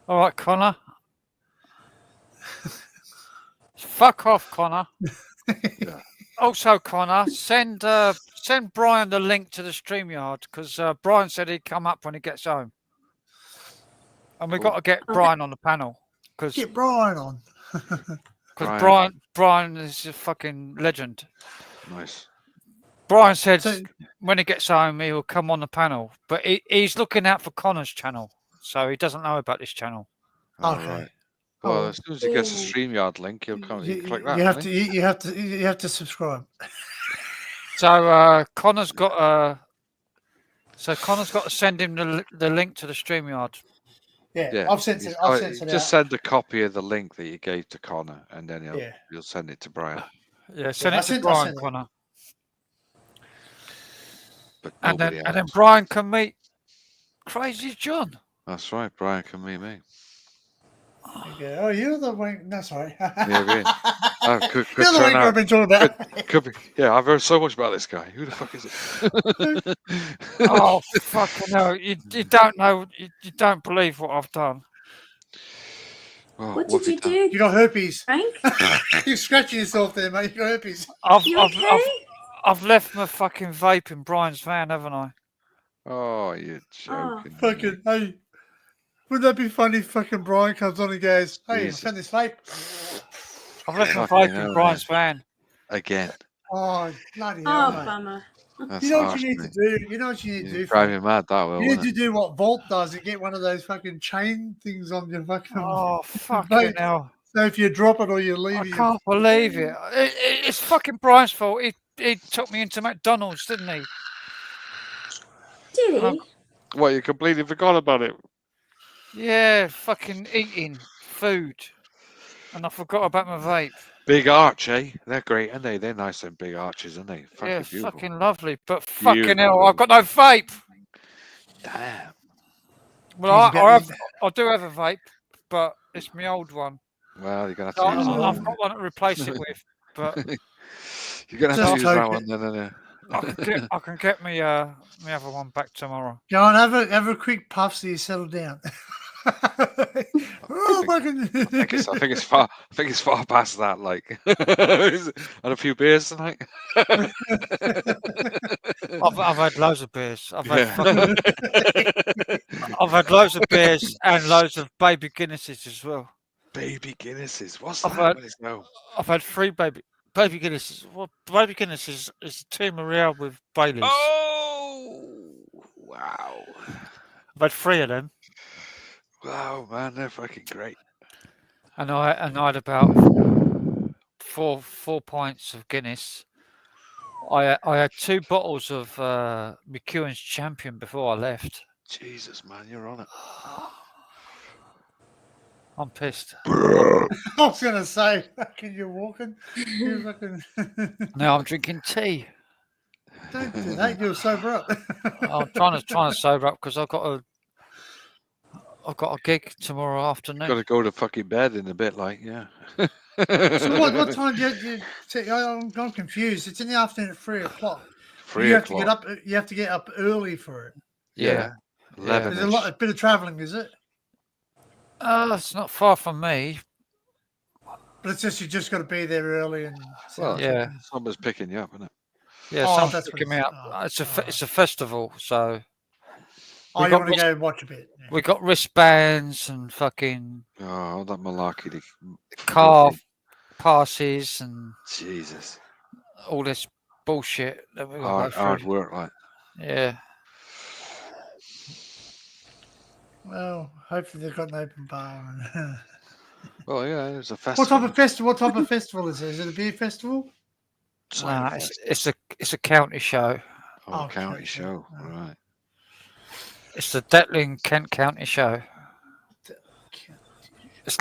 All right, Connor. Fuck off, Connor. Also, Connor, send Brian the link to the StreamYard because Brian said he'd come up when he gets home. And we've got to get Brian on the panel. Get Brian on. Because Brian is a fucking legend. Nice. Brian said when he gets home, he'll come on the panel. But he's looking out for Connor's channel. So he doesn't know about this channel. Okay. Right. Well, as soon as he gets a StreamYard link, he'll come. You click that. You have to subscribe. So Connor's got to send him the link to the StreamYard. Yeah, I've sent it. Just send a copy of the link that you gave to Connor, and then you'll send it to Brian. Yeah, send it to Brian, Connor. But and then Brian can meet Crazy John. That's right. Brian can meet me. Okay. Oh, you're the one. No, sorry. Yeah, you're the one I've been talking about. Could be. Yeah, I've heard so much about this guy. Who the fuck is it? Oh, fucking hell. You don't know. You don't believe what I've done. Oh, What did you do? You got herpes. Frank? You're scratching yourself there, mate. You got herpes. I've left my fucking vape in Brian's van, haven't I? Oh, you're joking. Fucking, hey. Wouldn't that be funny if fucking Brian comes on and goes, hey, I found this vape. I've left my vape in Brian's van. Again. Oh, bloody hell, mate. Bummer. You know what you need to do? You know what you need to do? Drive me mad, that will. You need to do what Volt does and get one of those fucking chain things on your fucking. Oh, fucking hell. So if you drop it or you leave I can't believe it. It's fucking Brian's fault. He took me into McDonald's, didn't he? Did he? What, you completely forgot about it? Yeah, fucking eating food. And I forgot about my vape. Big arch, eh? They're great, aren't they? They're nice and big arches, aren't they? Yeah, beautiful. fucking lovely. But fucking hell, I've got no vape. Damn. Well, I do have a vape, but it's my old one. Well, you're going to have to use that. I've got one to replace it with. But you're going to have to use that one then. I can get me my other one back tomorrow. Go on, have a quick puff so you settle down. I think it's far past that. Like, and a few beers tonight. I've had loads of beers. I've had loads of beers and loads of baby Guinnesses as well. Baby Guinnesses, what's that? I've had 3 baby Guinnesses. Well, baby Guinness is Tia Maria with Baileys. Oh, wow! I've had 3 of them. Wow, man, they're fucking great. and I had about four pints of Guinness. I had 2 bottles of McEwen's Champion before I left. Jesus, man, you're on it. I'm pissed. I was gonna say, fucking, you're walking. You fucking Now I'm drinking tea. don't do that. You'll sober up. I'm trying to sober up because I've got a gig tomorrow afternoon. Got to go to fucking bed in a bit, like, yeah. So what time do you take? I'm confused. It's in the afternoon at 3 o'clock. 3 You o'clock. have to get up. You have to get up early for it. Yeah. 11. There's a bit of travelling, is it? It's not far from me. But it's just you just got to be there early and. Well, Yeah. Someone's picking you up, isn't it? Yeah, Oh, someone's that's what picking me it's- up. oh, It's a festival, so Oh, we you got want to go and watch a bit? Yeah. we got wristbands and fucking Oh, that malarkey. car passes and Jesus. all this bullshit that we got to go Hard through. work, like. Yeah. Well, hopefully they've got an open bar. And Well, yeah, it's a what festival. type of festival? What type of festival is it? Is it a beer festival? Nah, it's a county show. Oh, Oh, county okay, show. yeah. Right. It's the Detling Kent County Show. It's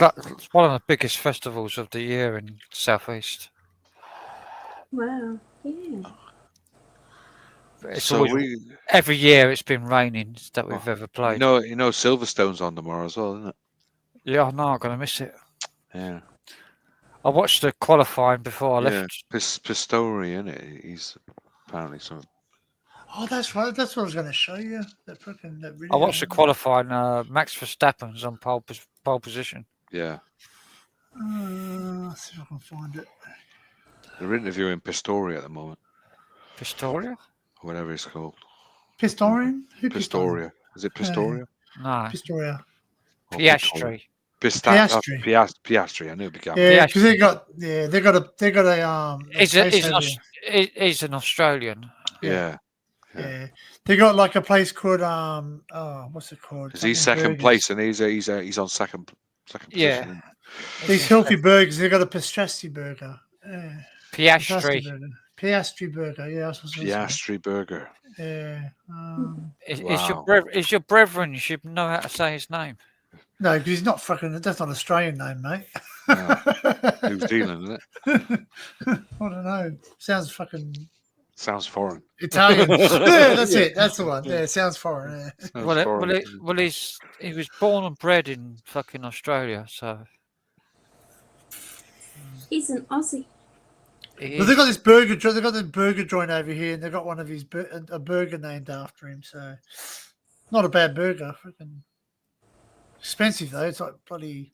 one of the biggest festivals of the year in Southeast. Wow. Yeah. It's So always, every year it's been raining that we've ever played. you know, Silverstone's on tomorrow as well, isn't it? Yeah, I know. I'm gonna miss it. Yeah. I watched the qualifying before I Yeah. left. Pistori, isn't it? He's apparently some. Oh, that's right. That's what I was going to show you. That video. I watched the qualifying. Max Verstappen's on pole position. Yeah. Let's see if I can find it. They're interviewing Pistori at the moment, Pistoria? or whatever it's called. Pistorian? Who Pistoria. Is it Pistoria? No. Pistoria. Or Piastri. Piastri. Piastri. I knew it began. Yeah, because they got a He's place over there. he's an Australian. Yeah. Yeah, they got like a place called what's it called? Is he Something second burgers. place and he's on second Yeah. position? These healthy burgers. They got a Piastri burger. Yeah. Piastri. burger. Piastri burger. Yeah, that's what I was gonna say. Piastri burger. Yeah. Is your brethren? You should know how to say his name. No, because he's not fucking. That's not an Australian name, mate. No. New Zealand, isn't it? I don't know. Sounds fucking Sounds foreign. Italian. Yeah, that's it. That's the one. Yeah, sounds foreign. Yeah. Sounds foreign. He was born and bred in fucking Australia, so He's an Aussie. But they got this burger. They got this burger joint over here, and they got one of his a burger named after him. So, not a bad burger. Freaking expensive though. It's like bloody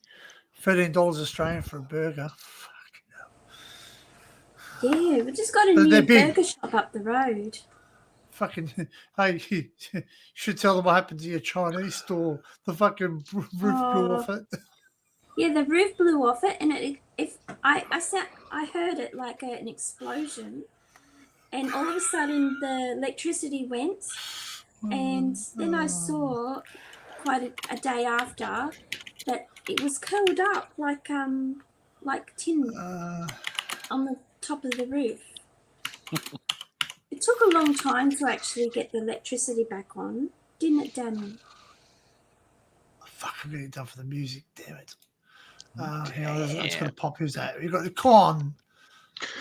$13 Australian for a burger. Yeah, we just got a But new they're big. burger shop up the road. Fucking, hey, you should tell them what happened to your Chinese store. The fucking roof blew off it. Yeah, the roof blew off it, and I heard it like an explosion, and all of a sudden the electricity went, and then I saw quite a day after that it was curled up like tin on the top of the roof. It took a long time to actually get the electricity back on, didn't it, Danny? Fuck, I'm getting done for the music. Damn it. Hang on, it's going to pop. Who's that? You got the con.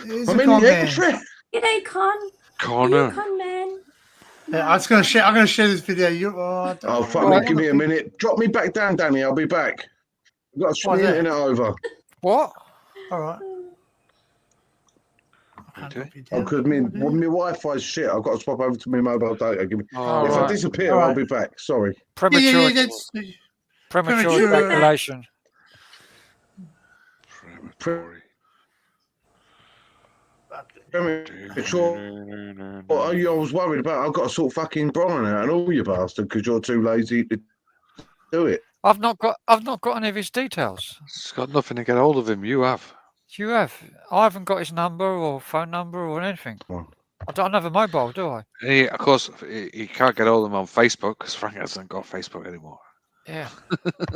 I'm in the extra. G'day, Con. Corner. Con man. Yeah, I'm going to share this video. Oh, fuck me. Give me a minute. Drop me back down, Danny. I'll be back. I've got to swing the internet over. What? All right. Okay. Because my Wi-Fi's shit. I've got to swap over to my mobile data. If Oh, I right. disappear, All I'll right. be back. Sorry. Premature Premature- ejaculation. Premature. Well, I was worried about. I've got to sort fucking Brian out and all you bastard because you're too lazy to do it. I've not got any of his details. It's got nothing to get hold of him. You have. You have. I haven't got his number or phone number or anything. I don't have a mobile, do I? And of course, he can't get hold of him on Facebook because Frank hasn't got Facebook anymore. Yeah.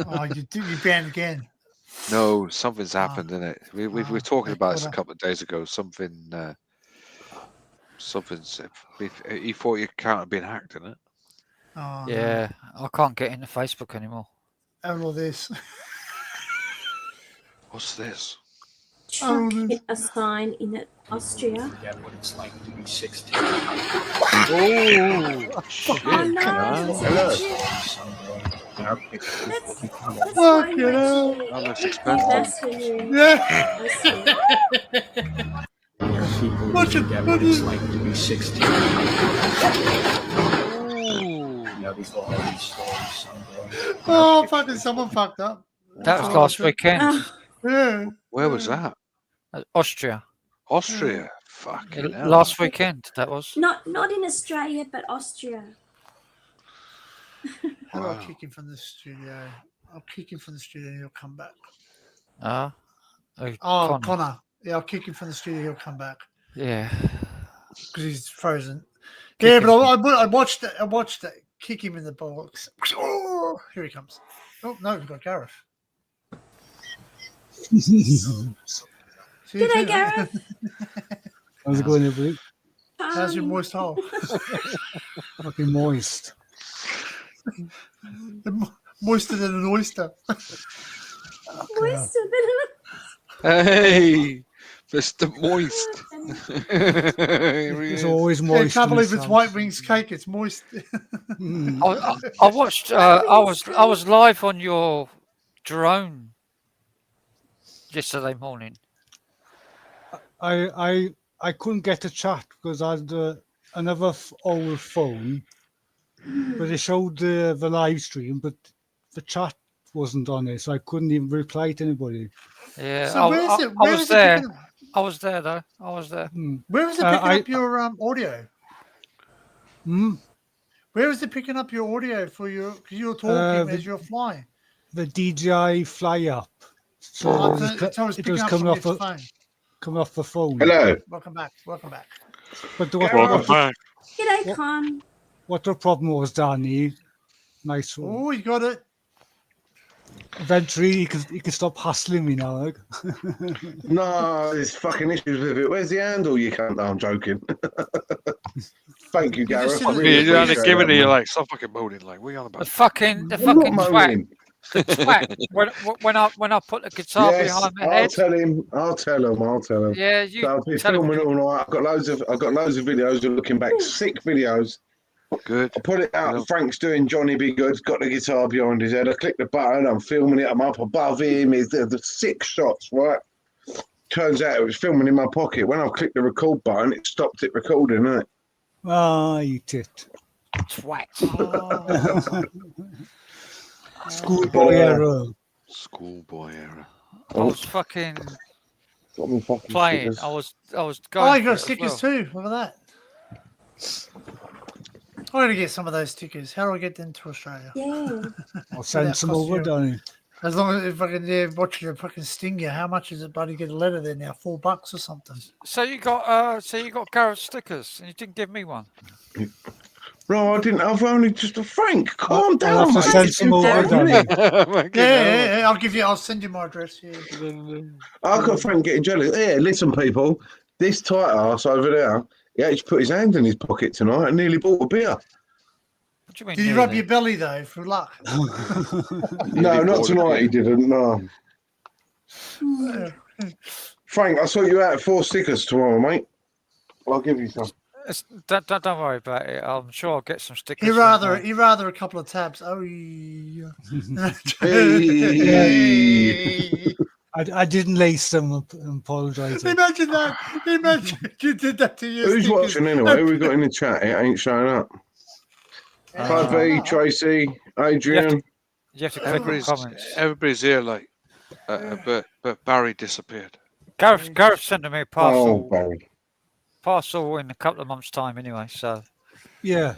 Oh, you banned again. No, something's happened, isn't it? We were talking about this a Connor. couple of days ago. Something's. He thought your account had been hacked, didn't it? Oh, Yeah, I can't get into Facebook anymore. no. And all this. What's this? Truck hit a sign in Austria. Forget what it's like to be 16. Oh, shit! Oh no! Hello. That's Fuck why you you know. actually That looks do expensive. best when you're Yeah. People Watch it, forget watch what it's it. like to be 16. Ooh. You know, these stories. Oh, fucking someone fucked up. That was last weekend. Yeah. Where was that? Austria. Austria. Fucking hell. Last weekend, that was. not in Australia, but Austria. How do I Wow. kick him from the studio? I'll kick him from the studio and he'll come back. Oh, Oh, Connor. Yeah, I'll kick him from the studio. He'll come back yeah. because he's frozen. Kick Yeah, him. but I watched it. I watched it. Kick him in the bollocks. Oh, here he comes. Oh no, we've got Gareth. See you G'day, soon, Gareth. How's it going, everybody? How's your moist hole? Fucking moist. Moister than an oyster. Moist a bit Hey, Mr. Moist. It's always I moist. can't in believe this it's house. White Wings cake. It's moist. I watched. I was live on your drone yesterday morning. I couldn't get to chat because I had another old phone, but it showed the live stream, but the chat wasn't on it, so I couldn't even reply to anybody. Yeah, So where is it? I Where was is it there. picking up? I was there though. I was there. Where is it picking up your audio? Hmm? Where is it picking up your audio for your? Because you're talking as you're flying. The DJI Fly app. So Oh, it was, it's always it picking was up coming from off your the phone. coming off the phone. Hello. Welcome back. Welcome back. But Welcome back. G'day, Con. what the problem was, Danny? Nice one. Oh, you got it. Eventually, he can stop hassling me now. Like. No, there's fucking issues with it. Where's the handle? You can't. No, I'm joking. Thank you, just Gareth. I said really You're only appreciate giving that, it. You're man. like, stop fucking moaning. Like, what are you on The about? fucking I'm not twat. moaning. The twat. When I put the guitar Yes, behind my I'll head. tell him. I'll tell him. I'll tell him. Yeah, you So I'll be tell him. filming all night. I've got loads of videos of looking back, sick videos. Good. I put it out. Yeah. Frank's doing Johnny Be Good. Got the guitar behind his head. I click the button. I'm filming it. I'm up above him. It's the sick shots, right? Turns out it was filming in my pocket. When I clicked the record button, it stopped it recording, innit? Ah, eat it. Twat. Schoolboy error. Schoolboy error. I was fucking Got me fucking playing. stickers. I was Oh, going. you got for it as stickers well. too. Look at that. I got to get some of those stickers. How do I get them to Australia? Yeah. I'll send some over, Danny. As long as if I can watch you fucking sting you, how much is it, buddy? Get a letter there now, $4 or something. So you got Gareth stickers, and you didn't give me one. No, I didn't. I've only just Frank. Calm down. I'll have to mate. send It's some over, been Danny. Yeah, I'll send you my address. Yeah. I've got Frank getting jealous. Yeah, listen, people. This tight ass over there, he actually put his hand in his pocket tonight and nearly bought a beer. What do you mean? Did you rub nearly? your belly though, for luck? No, not tonight. He didn't. No. Frank, I'll sort you out 4 stickers tomorrow, mate. I'll give you some. Don't worry about it. I'm sure I'll get some stickers. He from, rather a couple of tabs. Oh, yeah. Hey. I didn't lace them up and apologise. Imagine that. Imagine you did that to your Who's stickers. watching anyway? Who we got in the chat? It ain't showing up. Hi, V, Tracy, Adrian. You have to click on comments. Everybody's here, like, but Barry disappeared. Gareth sent me a Oh, Barry. parcel in a couple of months' time, anyway. So Yeah,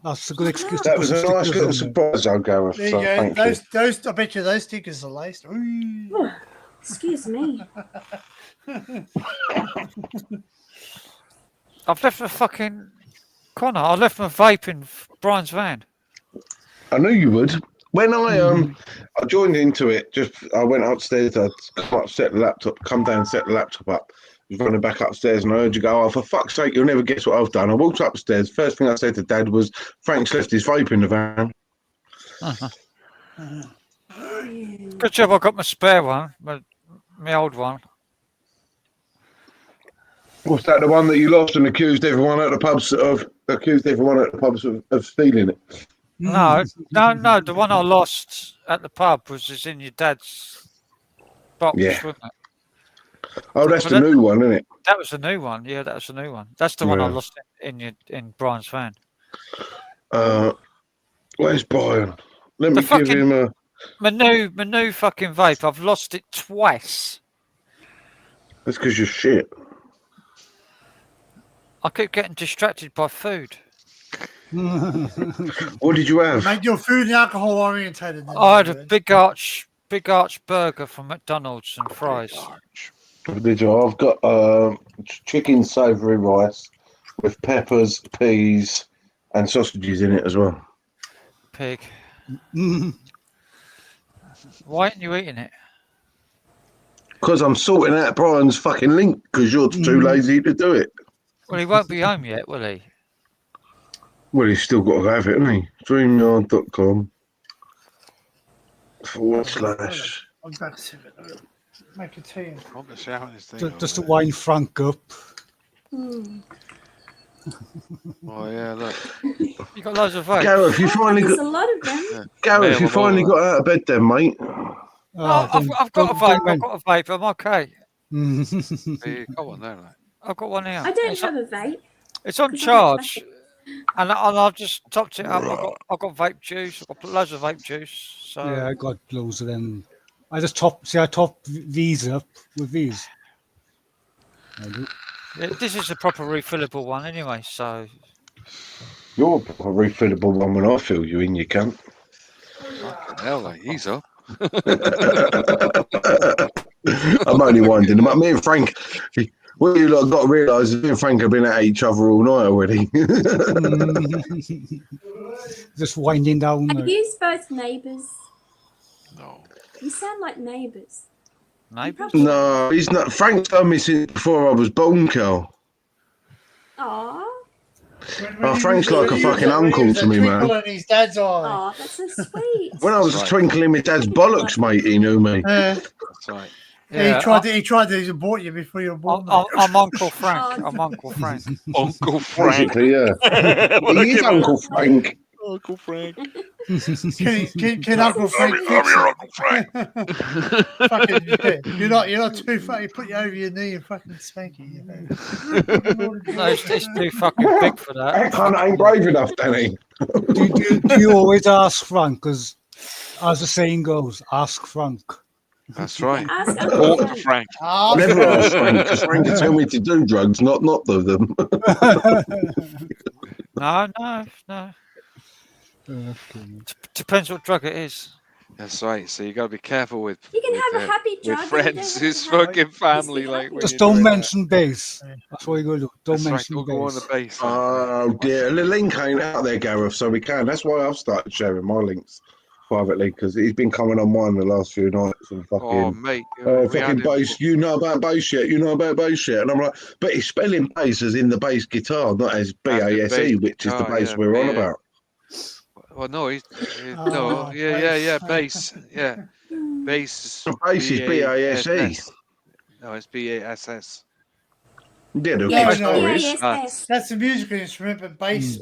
that's a good excuse. That to was put a some nice stickers little on there. surprise, I'll go with. There you So, go. thank you. Those. I bet you those stickers are laced. Ooh. Excuse me. I've left my fucking Connor. I left my vape in Brian's van. I knew you would. When I joined into it, I went upstairs. I come up, set the laptop, come down, set the laptop up. I was running back upstairs, and I heard you go, "Oh, for fuck's sake, you'll never guess what I've done." I walked upstairs. First thing I said to Dad was, "Frank's left his vape in the van." Good job I got my spare one, my old one. What's that? The one that you lost and accused everyone at the pubs of stealing it? No, the one I lost at the pub was in your dad's box, wasn't it? Oh, that's the new one, isn't it? That was the new one. Yeah, that was the new one. That's the one I lost in Brian's van. Where's Brian? Let me give him a... My new fucking vape. I've lost it twice. That's because you're shit. I keep getting distracted by food. What did you have? Make your food and alcohol orientated. I had a big arch burger from McDonald's and fries. What did you? I've got chicken savoury rice with peppers, peas, and sausages in it as well. Pig. Why aren't you eating it? Because I'm sorting out Brian's fucking link because you're too lazy to do it. Well, he won't be home yet, will he? Well, he's still got to have it, hasn't he? StreamYard.com/. I'm back to it. Make a tea. Just to wind Frank up. Oh yeah, look. You got loads of votes. Gareth, you finally There's got. a lot of them. Gareth, you finally got out of bed then, mate. I've got a vape. I've got a vape. I'm okay. You got one there, like. I've got one here. I don't have a vape. It's on charge, and I've just topped it up. I've got vape juice. I've got loads of vape juice. So Yeah, I got loads of them. I top these up with these. I do. This is a proper refillable one anyway. So You're a refillable one when I fill you in, you cunt. Fucking hell, like he's up. I'm only winding them up. Me and Frank, what you lot got to realise is me and Frank have been at each other all night already. Just winding down. Are you both neighbours? No. You sound like neighbours. Neighbours? No, he's not. Frank's done me since before I was born, Cal. Aww. Oh, Frank's like a fucking uncle to me, man. In his dad's eye. Aw, that's so sweet. When I was twinkling my dad's bollocks, mate, he knew me. That's right. Yeah, he tried to abort you before you were born. I'm Uncle Frank. I'm Uncle Frank. Uncle Frank. Basically, yeah. He is Uncle Frank. Uncle Frank. Can Uncle Frank fix it? Uncle Frank. Fucking, you're not too fat. He put you over your knee and fucking spank you. You know? No, it's too fucking big for that. That cunt ain't brave enough, Danny. Do you always ask Frank? Because as the saying goes, ask Frank. That's right. Ask Uncle Uncle Frank. Oh, Never ask Frank, because Frank can tell me to do drugs, not do them. No. Depends what drug it is. That's right. So you got to be careful with. You can have a happy with drug. and friends, don't his have to fucking family, like. when Just you're don't doing mention bass. That's what you got to do. Don't That's right, mention don't go on the bass. base. Oh dear, the link ain't out there, Gareth, so we can. That's why I've started sharing my links privately, because he's been coming on mine the last few nights and fucking. Oh mate, Fucking bass, you know about bass yet? You know about bass yet? And I'm like, but he's spelling bass as in the bass guitar, not as BASE, which is the bass we're on about. Well, no, no, yeah, bass, yeah, bass. Bass is BASE. No, it's BASS. Yeah, the Yeah, bass no, is. yes. that's a musical instrument, but bass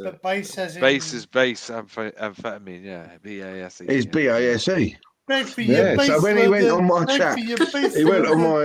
has it. Bass is bass, amphetamine, yeah, BASE. It's BASE. Back for your Yeah, bass, so when he went on my back chat, for your bass, he went on my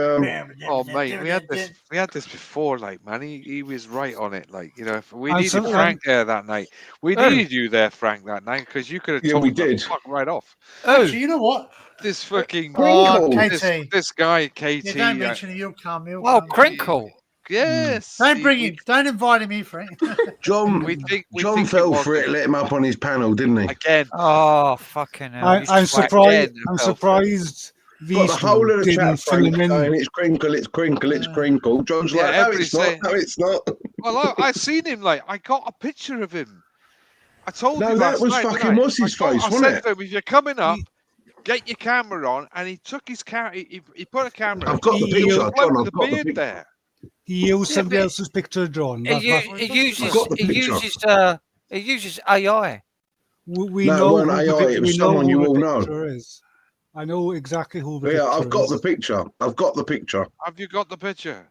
Oh mate, we had this before, like man, he was right on it, like you know. If we I'm needed so- Frank there that night. We needed you there, Frank, that night because you could have Yeah, told we him to did. fuck right off. Actually, you know what? This fucking Oh, Crinkle. KT. this guy, KT. Yeah, don't mention it. He'll come. He'll Oh, come. Crinkle. Yes. Don't bring him. Don't invite him here, Frank. John. We think Fell it was for it. Let him up on his panel, didn't he? again. Oh, fucking hell. I'm He's surprised. again, I'm Belfast. surprised. Got These the whole of the didn't chat, fill Frank, him in. saying it's crinkle, it's crinkle, it's crinkle. John's Yeah, like, no, everybody's it's not. saying- No, it's not. Well, I seen him. Like I got a picture of him. I told No, you that last was night, fucking didn't I? what's his face, I wasn't said it? to him, if you're coming up, get your camera on, and he took his camera. He put a camera. I've got the He- picture, he- Bloke John. with I've the got the beard picture. there. He used Yeah, somebody but else's picture drawn. He got the picture. uses AI. We No, it know weren't who the AI, it was someone you all know. picture is. I know exactly who the Yeah, picture I've got is. the picture. I've got the picture. Have you got the picture?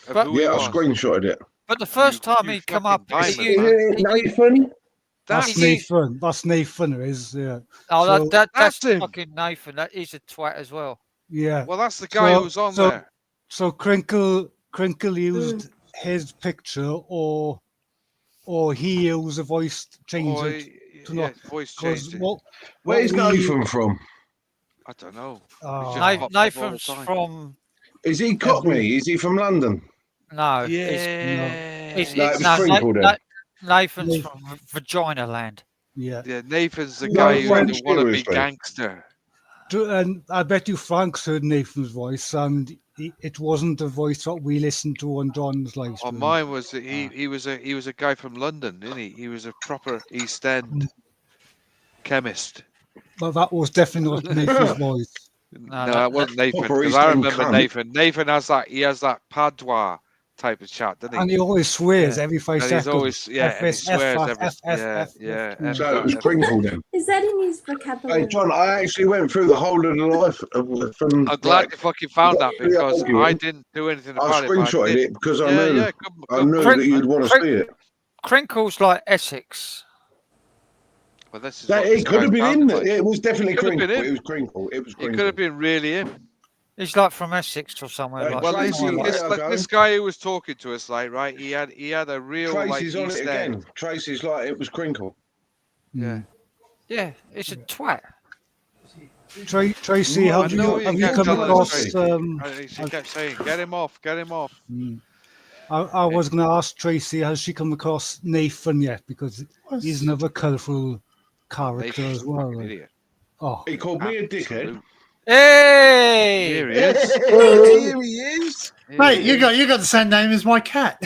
Of But- who he Yeah, I was? screenshotted it. But the first time he come up, fucking he diamond, used- man. Nathan? That's Nathan. That's Nathan. It is. Yeah. Oh, So- that's That's him. fucking Nathan. That is a twat as well. Yeah. Well, that's the guy who's on there. So Crinkle used his picture, or he used a voice change Or it to yeah, not. voice 'cause changed it. Where's we- Nathan from? I don't know. Oh. He just pops up all the Nathan's time. from Is he Cockney? Is he from London? no. Yeah. He's, No, it was Crinkle then. Nathan's from Vagina Land. Yeah. Yeah, Nathan's the No, guy who's French the wannabe seriously. gangster. And I bet you Frank's heard Nathan's voice, and it wasn't the voice that we listened to on John's live Oh, stream. mine was he was a guy from London, didn't he? He was a proper East End chemist. But that was definitely not Nathan's voice. No, that wasn't Nathan. proper Because East I End remember cunt. Nathan. Nathan has that. He has that patois type of chat, doesn't he? And he always swears every 5 And seconds. he's always and he swears every yeah. So it was Crinkle then. Is that in his vocabulary? Hey, John, I actually went through the whole of the life from. I'm glad you fucking found that Yeah, because thank you. I didn't do anything I about it. but screenshotted did. it because I Yeah, knew yeah, I knew that you'd want to see it. Crinkle's like Essex. Well, this is That, what this it could have guy been sounded him. like. It was definitely Could have been Crinkle. him. It was Crinkle. It was It Crinkle. could have been really him. He's like from Essex or somewhere. Hey, like Well, Tracy, somewhere like it's there like you go. this guy who was talking to us, like, right? He had a real like Tracy's on East it End. again. Tracy's like it was Crinkle. Yeah. Yeah, it's a twat. Tracy, I have you know come telling us, across? Tracy. She kept saying, "Get him off, get him off." I was going to ask Tracy, has she come across Nathan yet? Because he's another colourful character Nathan's as a well. fucking like. idiot. Oh, He called me a dickhead. Absolute. Hey! Here he is. Here he is. Here Mate, he you is. got the same name as my cat.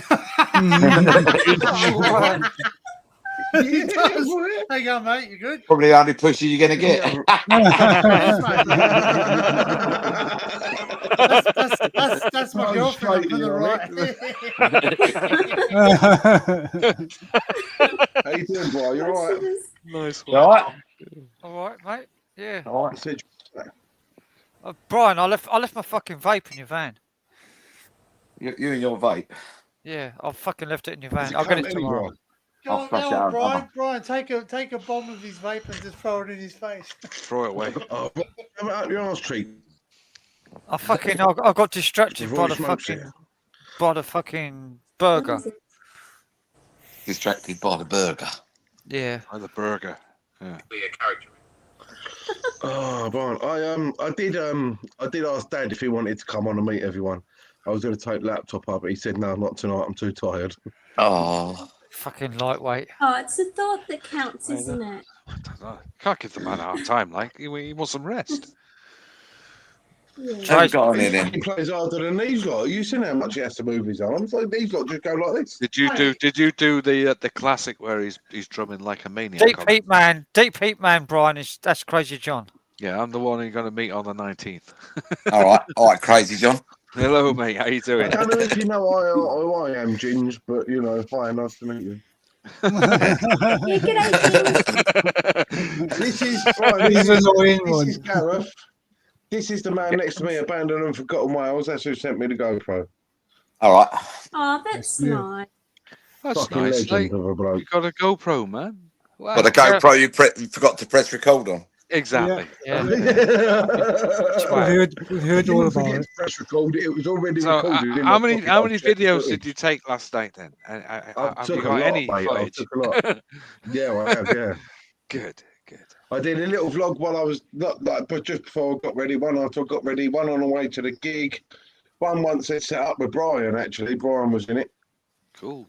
He does. How you going, mate? You good? Probably the only pussy you're going to get. That's my girlfriend up on the right. How you doing, boy? You all right? Nice You one. all right? All right, mate. Yeah. All right. Said- Brian, I left my fucking vape in your van. You and your vape. Yeah, I fucking left it in your Does van. it I'll get come it tomorrow. anywhere? I'll Go flush on, out. Brian, take a bomb of his vape and just throw it in his face. Throw it away. Oh, come out your arse cheek. I got distracted Before by he smokes it. the fucking burger. Distracted by the burger. Yeah. By the burger. Yeah. Oh, Brian, I did ask Dad if he wanted to come on and meet everyone. I was going to take the laptop up, but he said no, not tonight. I'm too tired. Oh. Fucking lightweight. Oh, it's the thought that counts, isn't it? I don't know. Can't give the man a hard time. Like he wants some rest. I've got on it then. He plays harder than these lot. You seen how much he has to move his arms? Like these lot just go like this. Did you do the classic where he's drumming like a maniac? Deep Heat Man, Brian, that's Crazy John. Yeah, I'm the one you're going to meet on the 19th. All right, Crazy John. Hello, mate. How you I doing? don't know if you know who I am, Ginge, but you know, hi, nice to meet you. This is right, He's annoying this one. is Gareth. This is the man next to me, abandoned and forgotten Wales. That's who sent me the GoPro. All right. Oh, that's nice. That's Fucking nice. legend Like, of a bloke. you got a GoPro, man. Wow. But the GoPro you forgot to press record on. Exactly. Yeah. We've heard all about it. Press record. It was already So, recorded. in how my many pocket. videos footage. did you take last night then? I Have you took a got lot, any mate. I footage? took a lot. Yeah, I have. Yeah. Good. I did a little vlog while I was but just before I got ready. One after I got ready. One on the way to the gig. One once it set up with Brian. Actually, Brian was in it. Cool.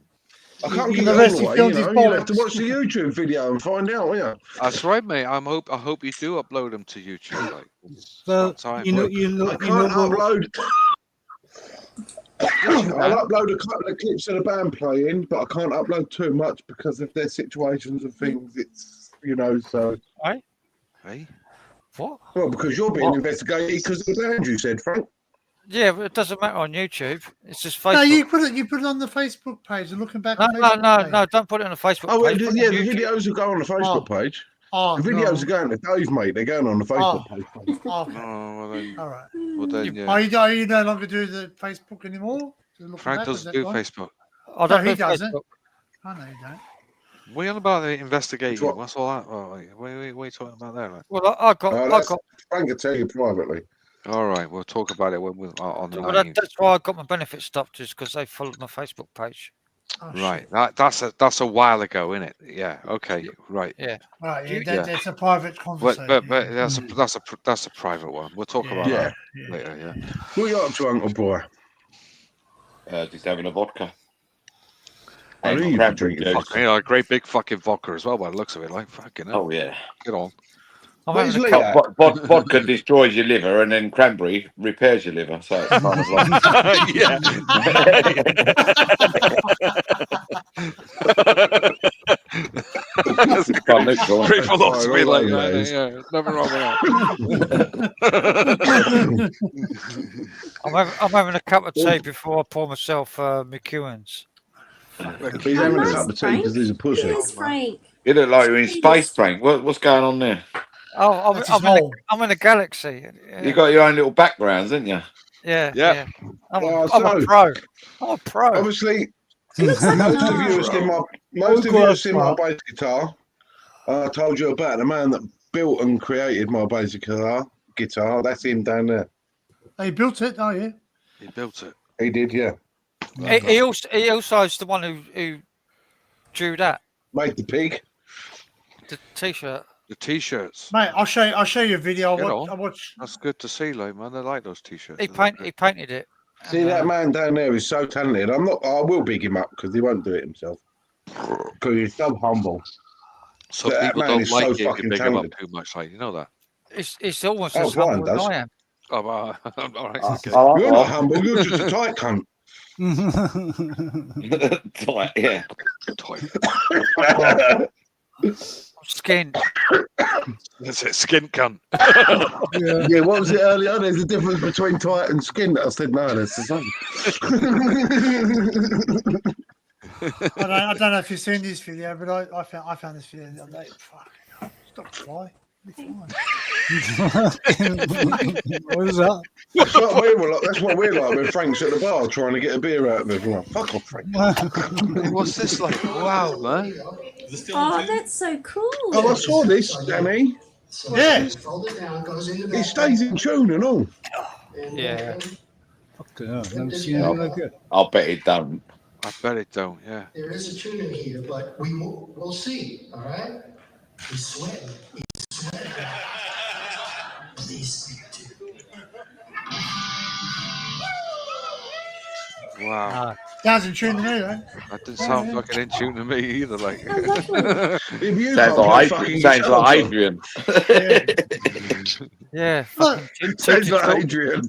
I can't You give the it rest all he away. filled You his know, you'll have to bollocks. watch the YouTube video and find out. Yeah. That's right, mate. I hope you do upload them to YouTube. Like, it's Well, about time. you know, I can't upload. I'll upload a couple of clips of the band playing, but I can't upload too much because of their situations and things. It's, you know, so. Hey? Hey? What? Well, because you're being investigated because of the band you said, Frank. Yeah, but it doesn't matter on YouTube. It's just Facebook. No, you put it on the Facebook page and looking back. No, on the Facebook page. no, don't put it on the Facebook Oh, page. well, Put it yeah, on the YouTube. videos will go on the Facebook page. Oh, The videos no. are going to Dave, mate. They're going on the Facebook page. Oh, okay. well then, All right. well then, yeah. Are you no longer do the Facebook anymore? Frank doesn't do Facebook. I don't he do doesn't. Facebook. I know you don't. What are you on about the investigating? What? What's all that? Oh, what are you talking about there? Like? Well, I got. Frank can tell you privately. All right, we'll talk about it when we're on the Well, 19th. that's why I got my benefits stopped, just because they followed my Facebook page. Oh, Right, that's a while ago, isn't it? Yeah. Okay. Right. Yeah. Right. Yeah. That's a private conversation. But that's a private one. We'll talk about that later. Yeah. What are you up to, Uncle Boy? Just having a vodka. I And knew you'd be cranberry drinking. juice. Fucking, a great big fucking vodka as well, by the looks of it. Like fucking. Hell. Oh yeah. Get on. I'm Where's having a Lee cup. at? Vodka destroys your liver, and then cranberry repairs your liver. So it's kind of like Yeah. Quite neutral. Great philosophy, Right, like right, that. Yeah, nothing wrong with that. I'm having a cup of tea before I pour myself McEwen's. He's having a nice, cup of tea Frank. because he's a pussy. Yes, Frank. You look like you're in space, Frank. What's going on there? Oh, That's his hole. I'm in a galaxy. Yeah. You got your own little backgrounds, haven't you? Yeah. Yeah. I'm Oh, a so- pro. I'm a pro. Obviously, Looks like most a of you have seen my bass guitar. I told you about the man that built and created my bass guitar. That's him down there. They built it. Oh yeah. He built it. He did, yeah. He also is the one who drew that, Made the pig. the T-shirt. The t-shirts. Mate, I'll show you a video. Get I on. watch. That's good to see, like man. I like those t-shirts. He painted it. See, that man down there is so talented. I will big him up because he won't do it himself. Because he's so humble. So that people man don't is like so it if you fucking big him up talented. too much, like you know that. It's almost Oh, as humble Brian as does. I am. Oh, well, all right. Okay. You're not humble. You're just a tight cunt. Tight, yeah. Skin. That's it. Skin cunt. Yeah, what was it earlier? There's a difference between tight and skin. I said, no, that's the same. I don't know if you've seen this video, but I found this video the other day. Fucking hell. Stop fly. What is that? That's what we're like when Frank's at the bar trying to get a beer out of everyone. Fuck off, Frank. What's this like? Wow, man. Oh, that's so cool. Oh, I saw this, Danny. Yeah. He stays in tune and all. Yeah. Fucking hell, I've never seen anything like it. I'll bet it don't. I bet it don't. Yeah. There is a tune in here, but we'll see. All right. He's sweating. He's sweating. Please speak to. Wow. Sounds in tune to me, right? That didn't sound fucking in tune to me either. Like. If you Sounds can't like, play fucking sounds guitar, like Adrian. Yeah. sounds like Adrian.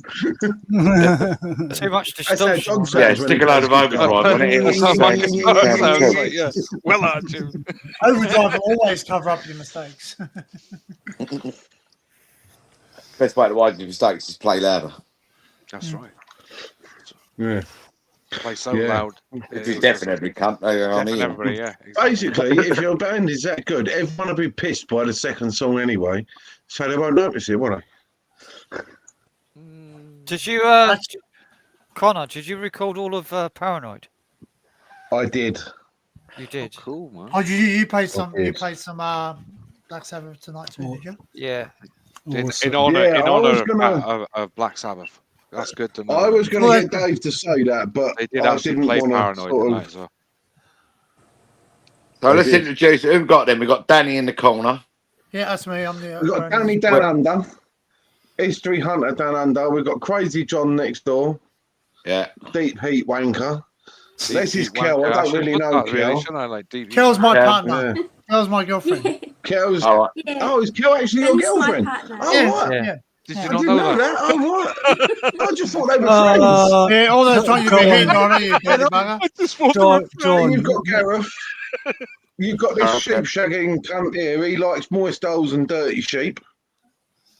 Too much That's how distortion. John sounds Yeah, when stick he a load of plays overdrive on it. That sounds like it sounds like, yeah. Well, Archie. Overdrive will always cover up your mistakes. Best way to widen your mistakes is play louder. That's right. Yeah. Play so Yeah. loud. If you're deaf in every cunt, they're on Definitely, here. everybody, yeah. Exactly. Basically, if your band is that good, everyone will be pissed by the second song anyway, so they won't notice it, will they? Did you, Connor? Did you record all of Paranoid? I did. You did. Oh, cool, man. Oh, you played some. Okay. You played some Black Sabbath tonight too, did you? Yeah. In honor, Yeah, in I was honor gonna- of Black Sabbath. That's good to know. I was going to get Dave to say that, but They did I actually didn't play want to Paranoid sort tonight of... as well. So let's did. introduce who we've got then. We've got Danny in the corner. Yeah, that's me. I'm the. We've got Danny Down Under, History Hunter Down Under, we've got Crazy John next door, Yeah. Deep Heat Wanker. This is Deep Kel, I Wanker. don't should really put know that, really, Kel. shouldn't I? Like Deep Kel's my Yeah. partner. Yeah. Kel's my girlfriend. Kel's... All right. Yeah. Oh, is Kel actually your Ben's my girlfriend? partner. Oh, Yeah, right. yeah. Did Yeah. you I not didn't know know that? that. Oh, right. I just thought they were friends. Yeah, all those times you've been hitting on it, you dirty bugger. I just thought they were John, You've got Gareth. You've got this Okay. sheep shagging cunt here. He likes moist holes and dirty sheep.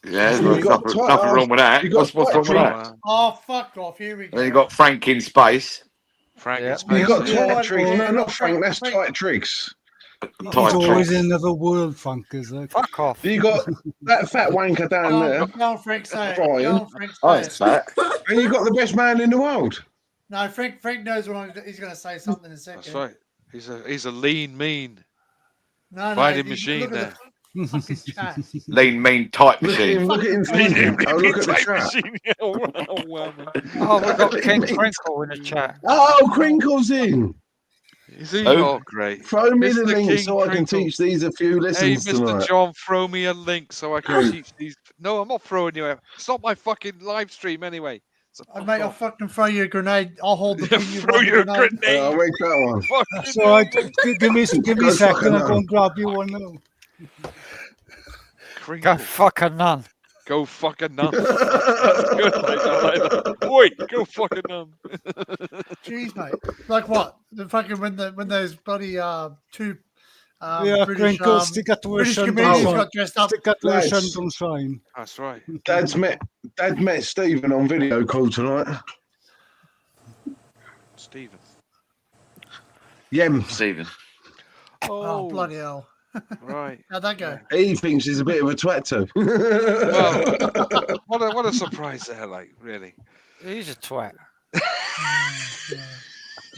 Yeah, You've there's got nothing, tight nothing arse. wrong with that. You've got What's wrong tight with tricks. that? Oh, fuck off. Here we go. Then you got Frank in space. Frank Yeah. in space. You've got yeah. tight tricks. No, not Frank. That's Frank. tight tricks. he's Tight always tricks. in another world, Frank, is like. Fuck off. You got that fat wanker down there, Go on, Frank, say it. Brian. Go on, Frank, Oh, say it's it. that. and you got the best man in the world. No, Frank knows he's going to say something in a second. That's right. He's a lean, mean No, fighting you machine look there. at the fucking chat. Lean, mean, tight Look at machine. him. Look at him thinking. Oh, look at the chat. Oh, wow, man. Oh, we've got King Crinkle in the chat. Oh, Crinkle's in. Is he? Oh. Oh, great. Throw me the Mr. link King so I can Crinkle. teach these a few Hey, lessons Mr. tonight. John, throw me a link so I can Who? teach these. No, I'm not throwing you out. It's not my fucking live stream anyway. So Mate, I'll fucking throw you a grenade. I'll hold the pin. You throw hold you a the grenade. grenade. I'll make that one. Fucking So I, hell, give me a Go second, fucking I'll go hell. and grab you one now. Crinkle. Go fuck a nun. Go fucking none. That's good, mate. I like that. Oi, go fucking none. Jeez, mate. Like what? The fucking when those bloody two Yeah, British Crinkle, stick at the British Shandong comedians Shrine. got dressed up. Stick at the Lads. Shandong Shrine. That's right. Dad met Stephen on video call tonight. Stephen. Yem. Stephen. Oh, bloody hell. Right. How'd that go? He thinks he's a bit of a twat too. Well, what a surprise there, like, really. He's a twat.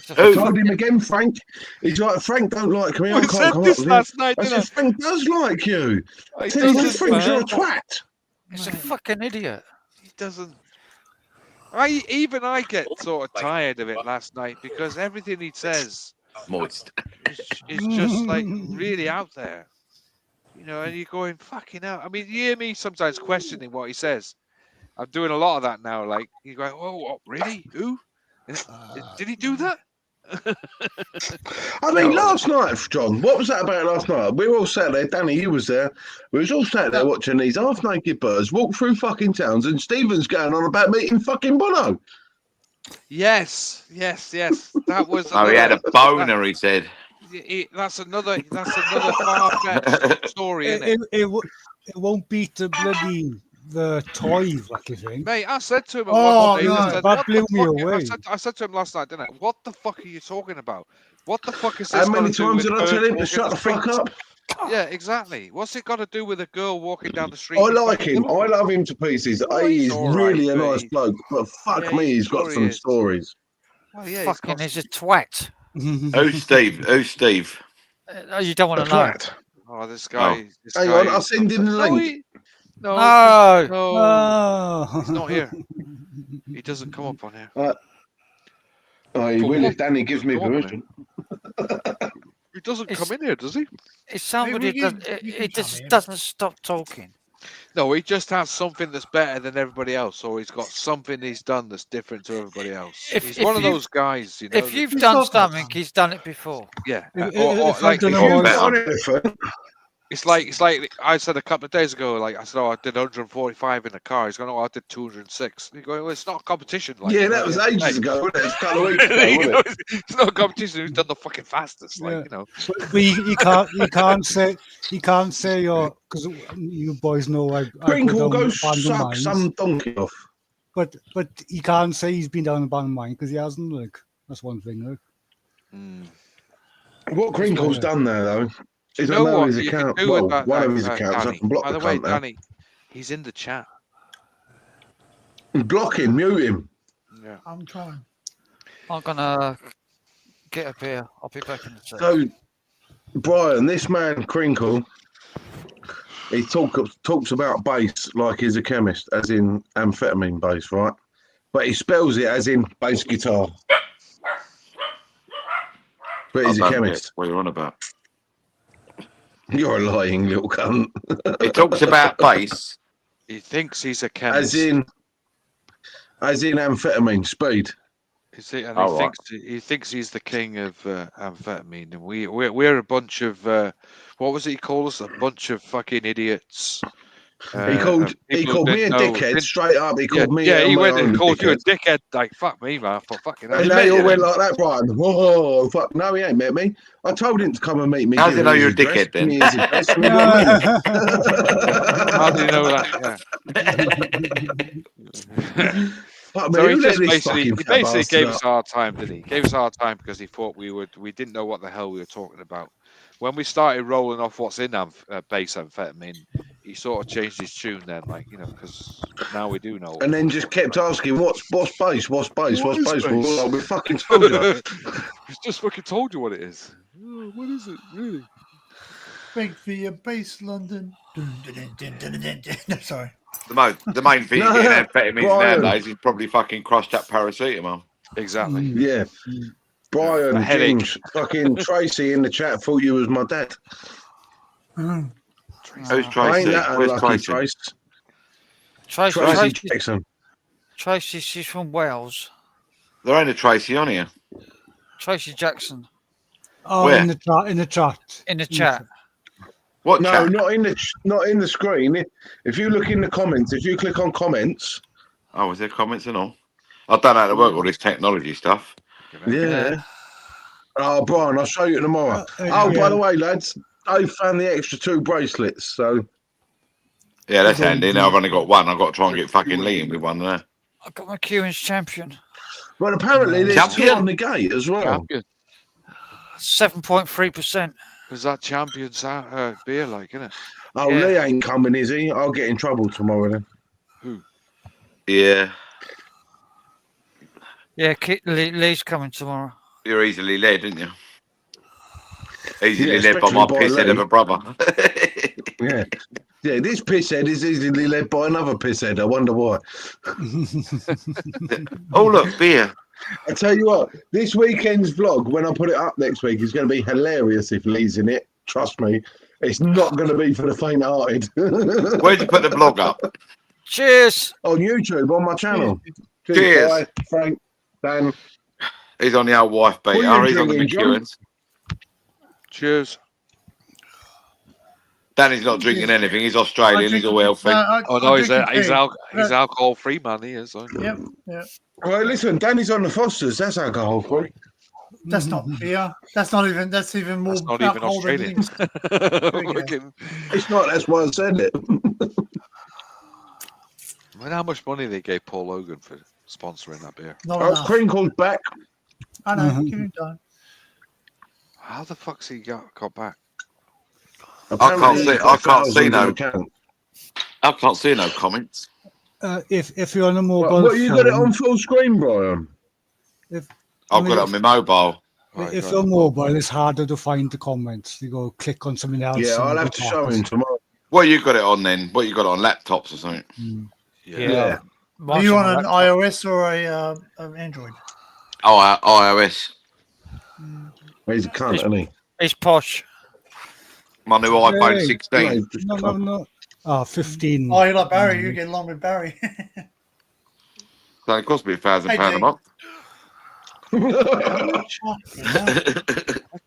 I told him again, Frank. He's like, Frank don't like me. I We can't said come this up with last it. night, I didn't said, Frank does like you. He So he doesn't, thinks you're a man. twat. He's a fucking idiot. He doesn't. Even I get sort of tired of it last night because everything he says Moist. is just like really out there. You know, and you're going, fucking hell. I mean, you hear me sometimes questioning what he says. I'm doing a lot of that now. Like, you're going, oh, what, really? Who? Did he do that? I mean, last night, John, what was that about last night? We were all sat there. Danny, you was there. We was all sat there watching these half-naked birds walk through fucking towns, and Stephen's going on about meeting fucking Bono. Yes. That was. Oh, he had a boner, he said. That's another far-fetched story, isn't it? It won't beat the toy, like you think. Mate, I said to him at Oh, one day, no, I said, that "What blew the me fuck-" away. I said to him last night, didn't I? What the fuck are you talking about? What the fuck is this? How got many to do times with did I tell birds him to walking shut the fuck street? up? Yeah, exactly. What's it got to do with a girl walking down the street? I in like fucking him. I Liverpool? love him to pieces. Oh, He he's is all really right, a but nice bloke, but fuck Yeah, me, he he's got sure some is. stories. Oh, yeah, Fucking, he's a twat. Who's Steve? Who's Steve? You don't want A to know. twat. Oh, this guy. This Hang guy on, I'll is- send him the No, link. No, No. no, Oh. he's not here. He doesn't come up on here. Oh, he For will what? if Danny gives me Come on, permission. He doesn't It's- come in here, does he? It's somebody you- that you can it come just in. doesn't stop talking. No, he just has something that's better than everybody else, or he's got something he's done that's different to everybody else. He's one of you- those guys, you know. If you've that- done talking about? something, he's done it before. yeah, If or I've like done If a you've voice- got an elephant, it's like I said a couple of days ago. Like I said, oh, I did 145 in a car. He's going, oh, I did 206. You go, well, it's not a competition. Like, yeah, you know, that was at the end of ages the day. ago, wasn't it? It's a couple of weeks ago, You wasn't know, it? it's not a competition. Who's done the fucking fastest? Like, Yeah. you know. But you can't say because you boys know I Crinkle, go down go abandoned suck mines. some donkey off. But he can't say he's been down abandoned mine because he hasn't. Like that's one thing. Like. Mm. What Crinkle's done there, though, is You I know know what his you can account. do with Well, that, one of though, his accounts. I Danny? can block By the the way, cunt now. Danny, he's in the chat. Block him, mute him. Yeah. I'm trying. I'm gonna get up here. I'll be back in a second. So, Brian, this man Crinkle, he talks about bass like he's a chemist, as in amphetamine bass, right? But he spells it as in bass guitar. But he's I a don't chemist. get what you're on about. You're a lying little cunt. He talks about bass. He thinks he's a chemist. As in amphetamine, speed. Is he, and Oh, right. he thinks he's the king of amphetamine, and we're a bunch of what was it he called us? A bunch of fucking idiots He called me a dickhead straight up. He called me. Yeah, he went and and called you a dickhead. Like, fuck me, man. Fucking hell. And they all went like that, Brian. Whoa, fuck! No, he ain't met me. I told him to come and meet me. How do you know you're a dickhead then? How do you know that? Yeah. So he just basically gave us a hard time, didn't he? Gave us a hard time because he thought we didn't know what the hell we were talking about. When we started rolling off what's in base amphetamine, he sort of changed his tune then, like, you know, because now we do know. And then just kept asking, what's base? What's base? What's base? Well, we fucking told you. He's just fucking told you what it is. Oh, what is it, really? Big for your base, London. Sorry. The main thing getting amphetamines nowadays is probably fucking crushed up paracetamol. Exactly. Yeah. Brian, James, fucking Tracy in the chat thought you was my dad. Who's Tracy? I ain't that Where's unlucky, Tracy? Tracy Jackson. Tracy, she's from Wales. There ain't a Tracy on here. Tracy Jackson. Oh, Where? in the chat. In the chat. What? No, chat? not in the screen. If you look in the comments, if you click on comments. Oh, is there comments and all? I don't know how to work all this technology stuff. Yeah. Oh, Brian, I'll show you tomorrow. By the way, lads, I found the extra 2 bracelets. So. Yeah, that's handy. Now I've only got one. I've got to try and get fucking Liam with one there. I've got my Kieran's champion. Well, apparently there's 2 on the gate as well. 7.3%. Is that champion's beer like, isn't it? Oh, Yeah. Lee ain't coming, is he? I'll get in trouble tomorrow then. Who? Yeah. Yeah, Lee's coming tomorrow. You're easily led, aren't you? Easily Yeah, led by my especially by pisshead Lee. of a brother. Yeah. Yeah, this pisshead is easily led by another pisshead. I wonder why. Oh, look, beer. I tell you what, this weekend's vlog, when I put it up next week, is going to be hilarious if Lee's in it. Trust me. It's not going to be for the faint-hearted. Where'd you put the vlog up? Cheers. On YouTube, on my channel. Cheers. Bye, Frank, Dan. He's on the old wife beater. What are you He's on the drinking, John? McEwens. Cheers. Danny's not drinking anything. He's Australian. He's all healthy. Oh no, he's alcohol free, man. He is. Yep. Well, listen, Danny's on the Fosters. That's alcohol free. That's not beer. That's even more That's not even alcohol than Australian. things. It's not. That's why I said it. I mean, how much money they gave Paul Logan for sponsoring that beer? Not Oh, enough. Crinkle's back. I know. Give him time. How the fuck's he got back? I can't see. I can't see no. Account. I can't see no comments. If you're on a mobile What, you got it phone, on full screen, Brian? I've got it on my mobile. If you're mobile, it's harder to find the comments. You go click on something else. Yeah, and I'll it have to show pops. him tomorrow. What you got it on then? What you got it on laptops or something? Yeah. Are you on an iOS or a Android? Oh, iOS. He's a cunt, isn't he? He's posh. My new iPhone 16. No. Oh, 15. Oh, you're like Barry. You get along with Barry. So it cost me £1,000 Hey, a Jake. month.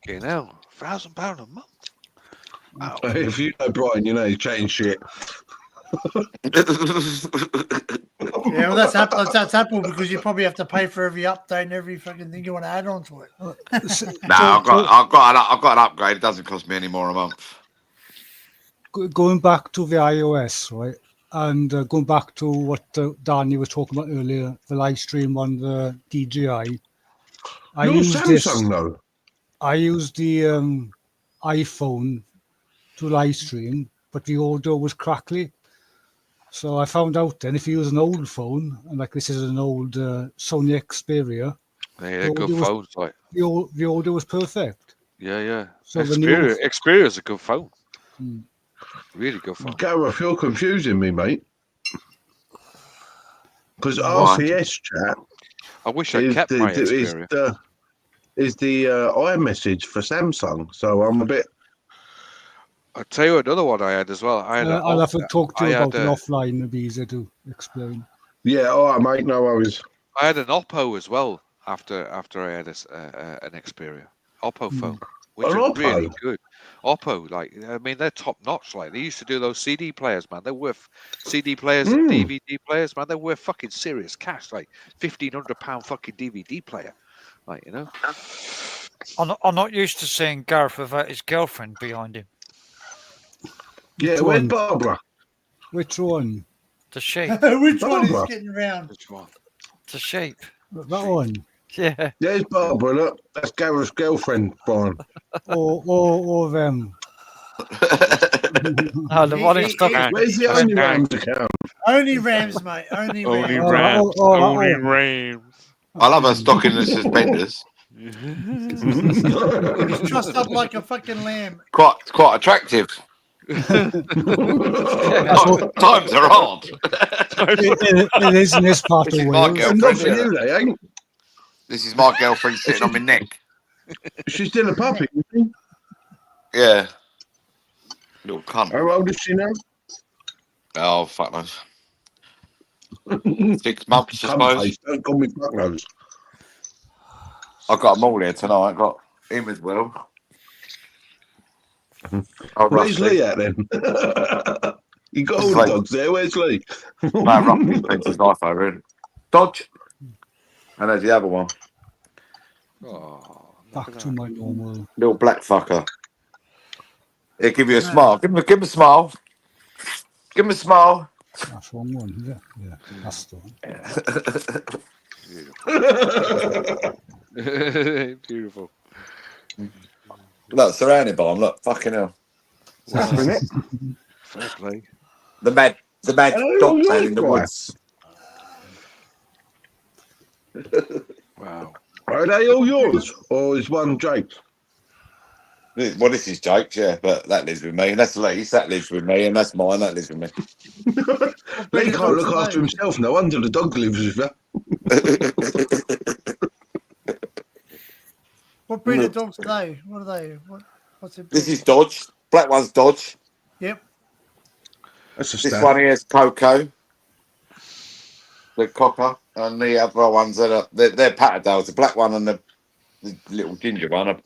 Okay, now £1,000 a month. Wow. If you know Brian, you know he's chatting shit. Yeah, well, that's Apple because you probably have to pay for every update and every fucking thing you want to add on to it. No, I've got an upgrade. It doesn't cost me any more a month. Going back to the iOS, right, and going back to what Danny was talking about earlier, the live stream on the DJI. I You're use Samsung, though. I use the iPhone to live stream, but the audio was crackly. So I found out then if you use an old phone, and like this is an old Sony Xperia, They're good phones, like. the audio was perfect. Yeah. So the new- Xperia's a good phone. Hmm. Really good phone. Gareth, you're confusing me, mate. Because What? RCS chat. I wish I kept my Xperia. Is the iMessage for Samsung. So I'm a bit. I'll tell you another one I had as well. I'll have to talk to you I about had it a- offline. It'll be easier to explain. Yeah, all right, mate. No worries. I had an Oppo as well after I had an Xperia. Oppo phone. which An are Oppo? really good. Oppo, like, I mean, they're top notch. Like, they used to do those CD players, man. They're worth CD players and DVD players, man. They're worth fucking serious cash, like £1,500 fucking DVD player, like, you know. I'm not used to seeing Gareth without his girlfriend behind him. Yeah, where's Barbara? Which one? The sheep. Which one is Barbara. getting around? Which one? The sheep. That one? Yeah. There's Barbara, look. That's Gareth's girlfriend, Brian. Or them. No, the one in Stockholm. Where's the only Rams account? Only Rams, mate. Only Only Rams. Rams. Only Rams. I love her stocking and suspenders. He's trussed up like a fucking lamb. Quite attractive. Times are hard. It is in this part This of is the my world. girlfriend. Not for you, they ain't. This is my girlfriend sitting on my neck. She's still a puppy, isn't she? Yeah. Little cunt. How old is she now? Oh, fuck knows. 6 months, I Cunt suppose. face, don't call me fuck knows. I've got them all here tonight. I've got him as well. Oh, Where's Rusty. Lee at then? You got all the Like- dogs there. Where's Lee? No, Rusty spends his life over in Dodge. And there's the other one. Oh, Back to my normal. Little black fucker. He'll give you a smile. Give him a smile. Give him a smile. That's one one. Yeah, that's the one. Beautiful. Look, surrounded by him. Look, fucking hell. Fair play. The mad Hello, dog yours, man in the boy. woods. Wow. Are they all yours? Or is one Jake's? Well, this is Jake's, yeah, but that lives with me. And that's Lee's, that lives with me. And that's mine, that lives with me. Lee can't look after himself. No wonder the dog lives with her. What breed of dogs are they? What are they? What's it? This is Dodge. Black one's Dodge. Yep. That's a This stat. one here is Coco. The cocker. And the other ones are they're Patterdales. The black one and the little ginger one are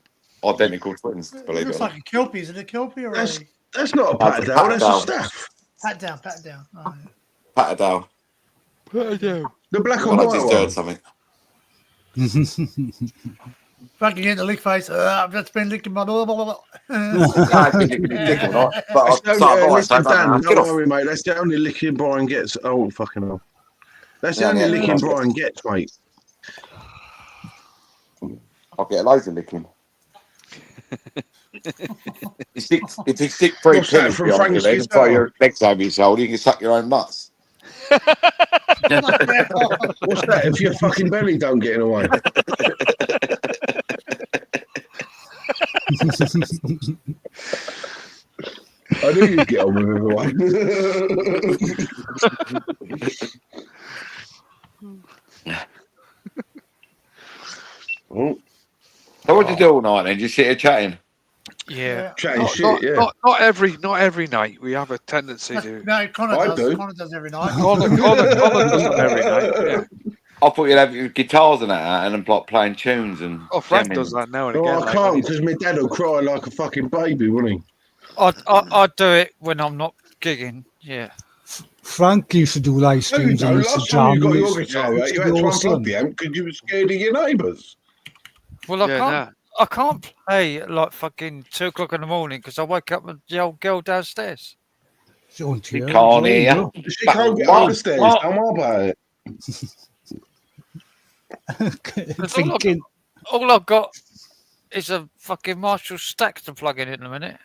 identical twins, It believe it looks or not. like a Kelpie. Is it a Kelpie or That's- a That's not a That's a Patterdale, that's a Patterdale. staff. pat down? Pat down. Oh, yeah. Patterdale. The black and Well, I white just heard one. something. Fucking get the lick face. I've just been licking my blah, blah, blah, blah. I think it can be dick or not. But That's the so only, I've always listen, done Dan, that. Get don't off. worry, mate. That's the only licking Brian gets. Oh, fucking hell. That's the Yeah, only yeah, licking yeah. Brian gets, mate. I'll get loads of licking. You stick 3 What's that pennies from behind your Frank's leg, Guitar? throw your legs over your shoulder, you can suck your own nuts. What's that if your fucking belly don't get in the way? I knew you'd get on with everyone. Oh, So what do you do all night then? Just sit here chatting? Yeah. chatting Not, shit, not, yeah. not every night. We have a tendency to. No, Connor I does. do. Connor does every night. Connor does it every night. Yeah. I thought you'd have your guitars and that out and then like playing tunes and. Oh, Frank jamming. does that now and Oh, again. I like, can't when he's- because my dad will cry like a fucking baby, wouldn't he? I do it when I'm not gigging. Yeah. Frank used to do live No, you streams don't. and used to Last time jam. you got and your used to- guitar out, used you to had be to awesome. unplug the amp because you were scared of your neighbours. Well, Yeah, I can't play at like fucking 2 o'clock in the morning because I wake up with the old girl downstairs. Don't You you? can't hear. She can't get up the stairs. Don't worry about it. Thinking, All I've got is a fucking Marshall stack to plug in a minute.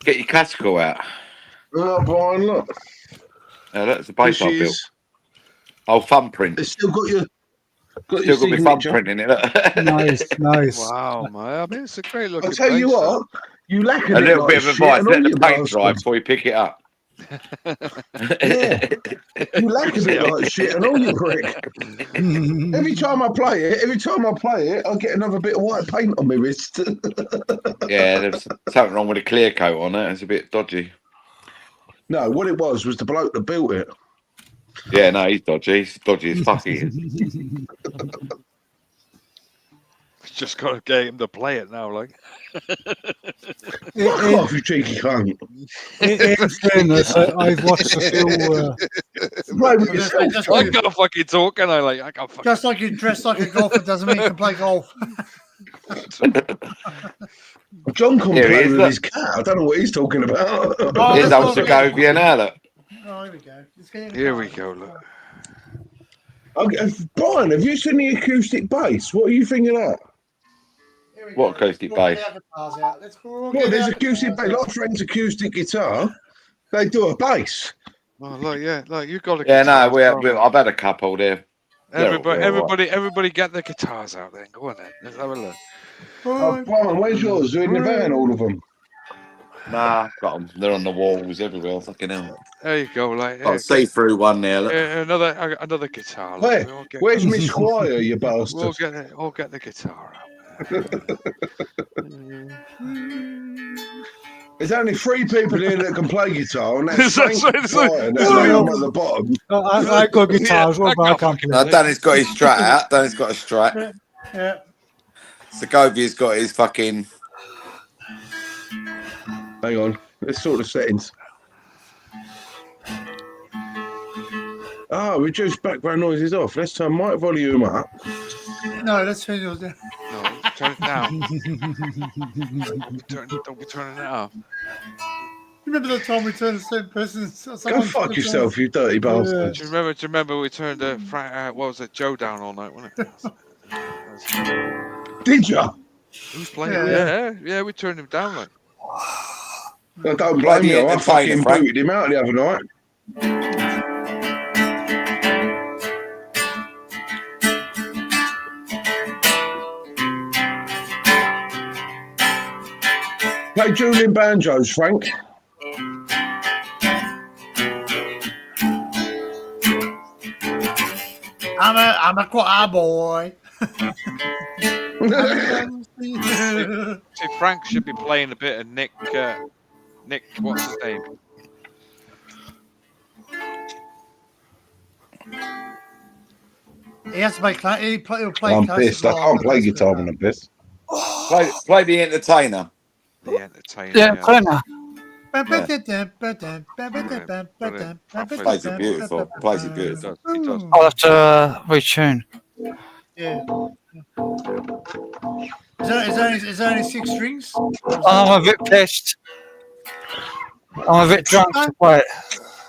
Get your classical out. Look, Brian, look. That's the bass I This built. is- Oh, thumbprint. It's still got your Still got my signature. thumbprint in it. Look. nice. Wow, man. I mean, it's a great looking. I'll tell you bass, what, you lack A little bit of like shit advice. and Let all the you paint dry bastards. before you pick it up. Yeah. You lack a bit like shit and all you prick. Every time I play it, I get another bit of white paint on my wrist. Yeah, there's something wrong with the clear coat on it. It's a bit dodgy. No, what it was the bloke that built it. Yeah, no, he's dodgy. He's dodgy as fuck. He is. just got to get him to play it now, like. Fuck off, you cheeky cunt. In fairness, I've watched a few. Play with yourself, I can't fucking talk, and I can't fucking. Just like you dress like a golfer doesn't mean you can play golf. John can Here he play is, with look. his cat. I don't know what he's talking about. Here's old Segovia now, look. Oh, here we go. Here we go, look. Okay, Brian, have you seen the acoustic bass? What are you thinking of that? What acoustic bass? Well, there's acoustic bass. Like Frank's acoustic guitar, they do a bass. Oh, look, yeah, look, you got a Yeah, guitar. no, I've had a couple there. Everybody, get the guitars out then. Go on then. Let's have a look. Oh, Brian, where's yours? They're in the van, all of them. Nah, got them. They're on the walls everywhere. Fucking hell. There you go, like. Got a see-through one there. Look. Another guitar. Where? Where's Miss Squire, you bastard? We'll get the guitar out. There's only 3 people here that can play guitar, and that's That's Frank, right, Brian, and I'm at the bottom. I got guitars, but I can't play. No, Danny's got his Strat out. Danny's got a Strat. Yeah. Segovia's got his fucking. Hang on, let's sort the settings. Reduce background noises off. Let's turn mic volume up. No, let's turn yours down. No, turn it down. Don't be turning it up. Remember the time we turned the same person? Go fuck yourself, you dirty bastard. Do you remember we turned what was it, Joe down all night, wasn't it? Did ya? Who's playing? Yeah, we turned him down like. I don't blame you. I fucking booted him out the other night. Play Julian banjos, Frank. I'm a choir boy. See, Frank should be playing a bit of Nick. What's his name? He has to make. He'll play. I'm pissed. I can't play guitar when I'm pissed. Play the Entertainer. The Entertainer. Yeah, Connor. Plays it beautiful. Plays it beautiful. He does. I'll have to retune. Yeah. Is there only 6 strings? I'm a bit pissed. I'm a bit drunk to play it.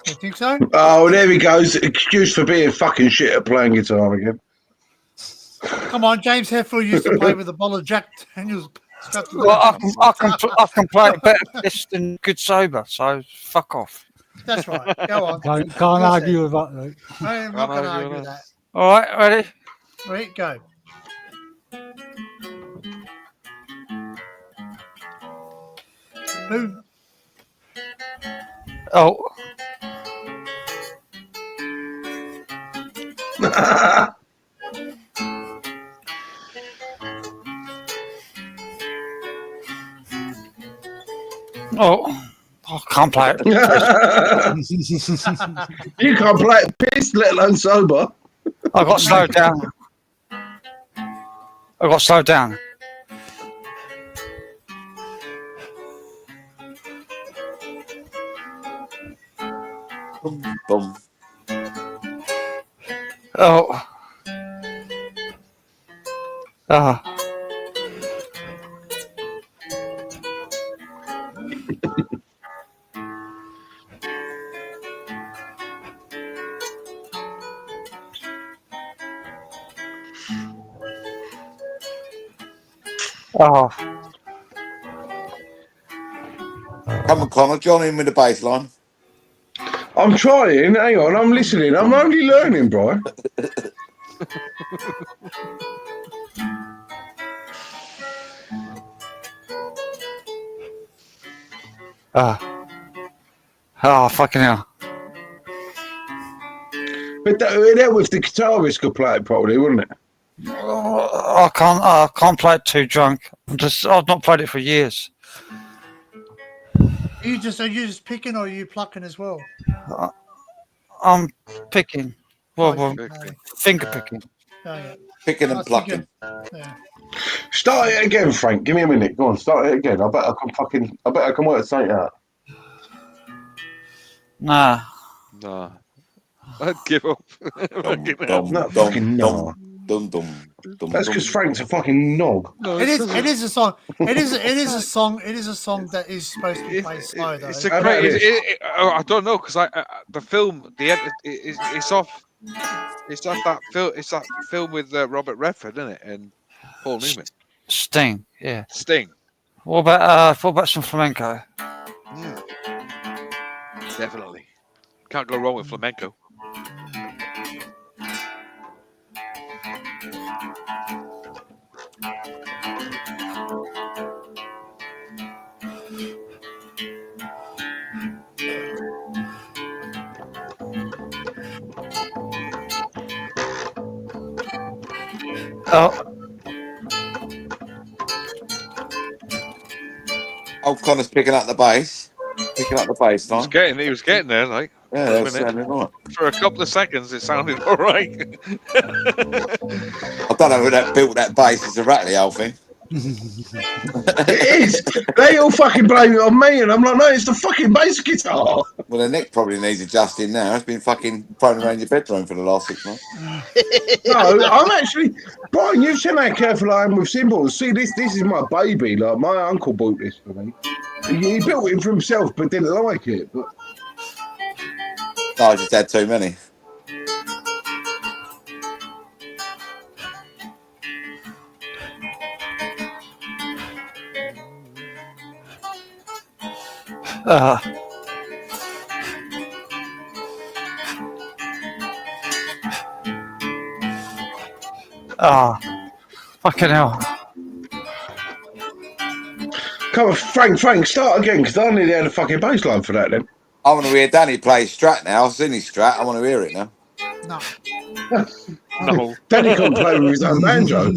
You think so? Oh, there he goes. Excuse for being fucking shit at playing guitar again. Come on, James Hetfield used to play with a bottle of Jack Daniels. Well, I can play it better pissed than good sober, so fuck off. That's right. Go on. Can't argue with that, right? I'm not going to argue with that. All right, ready? Right, go. Boom. Oh. Oh, I can't play it. You can't play it pissed, let alone sober. I got slowed down. Boom. Oh. Ah. Oh. Come on, Connor, join in with the bass line. I'm trying. Hang on, I'm listening. I'm only learning, Brian. Oh, fucking hell. But that was the guitarist could play it properly, wouldn't it? I can't play it too drunk. I've not played it for years. Are you just picking, or are you plucking as well? I'm picking. Well, finger picking. Oh, yeah. Picking and plucking. Yeah. Start it again, Frank. Give me a minute. Go on, start it again. I bet I can work something out. Nah. Nah. I'd give up. No, fucking no. That's because Frank's a fucking nog. No, It is a song. It is a song that is supposed to be played slow though. It's a great. I don't know because the film it's off. It's off that film. It's that film with Robert Redford, isn't it? And Paul Newman. Sting. Yeah. Sting. What about some flamenco? Definitely. Can't go wrong with flamenco. Oh, Connor's picking up the bass. Picking up the bass line. He was getting there, like. Yeah, that was sounding right. For a couple of seconds, it sounded all right. I don't know who that built that bass. It's a rattly old thing. It is. They all fucking blame it on me, and I'm like, no, it's the fucking bass guitar. Well, the neck probably needs adjusting now. It's been fucking thrown around your bedroom for the last 6 months. No, I'm actually, Brian, you've seen how careful I am with cymbals. See, this is my baby. Like, my uncle bought this for me. He built it for himself, but didn't like it. But No, I just had too many. Fucking hell. come on, Frank, start again, because I nearly had a fucking bass line for that then. I want to hear Danny play Strat now. I've seen his Strat. I want to hear it now. No. No. Danny can't play with his own banjo.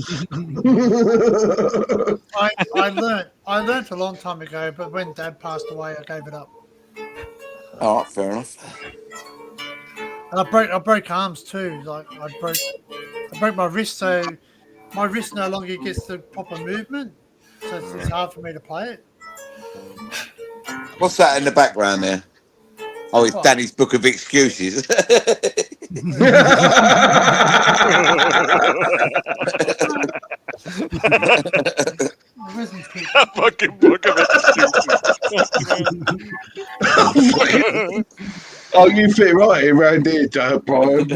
I learned a long time ago, but when Dad passed away, I gave it up. All right, fair enough. And I broke arms too. Like I broke my wrist, so my wrist no longer gets the proper movement, so it's hard for me to play it. What's that in the background there? Oh, it's Danny's book of excuses. Fucking book of excuses. Oh, you fit right in around here, Brian.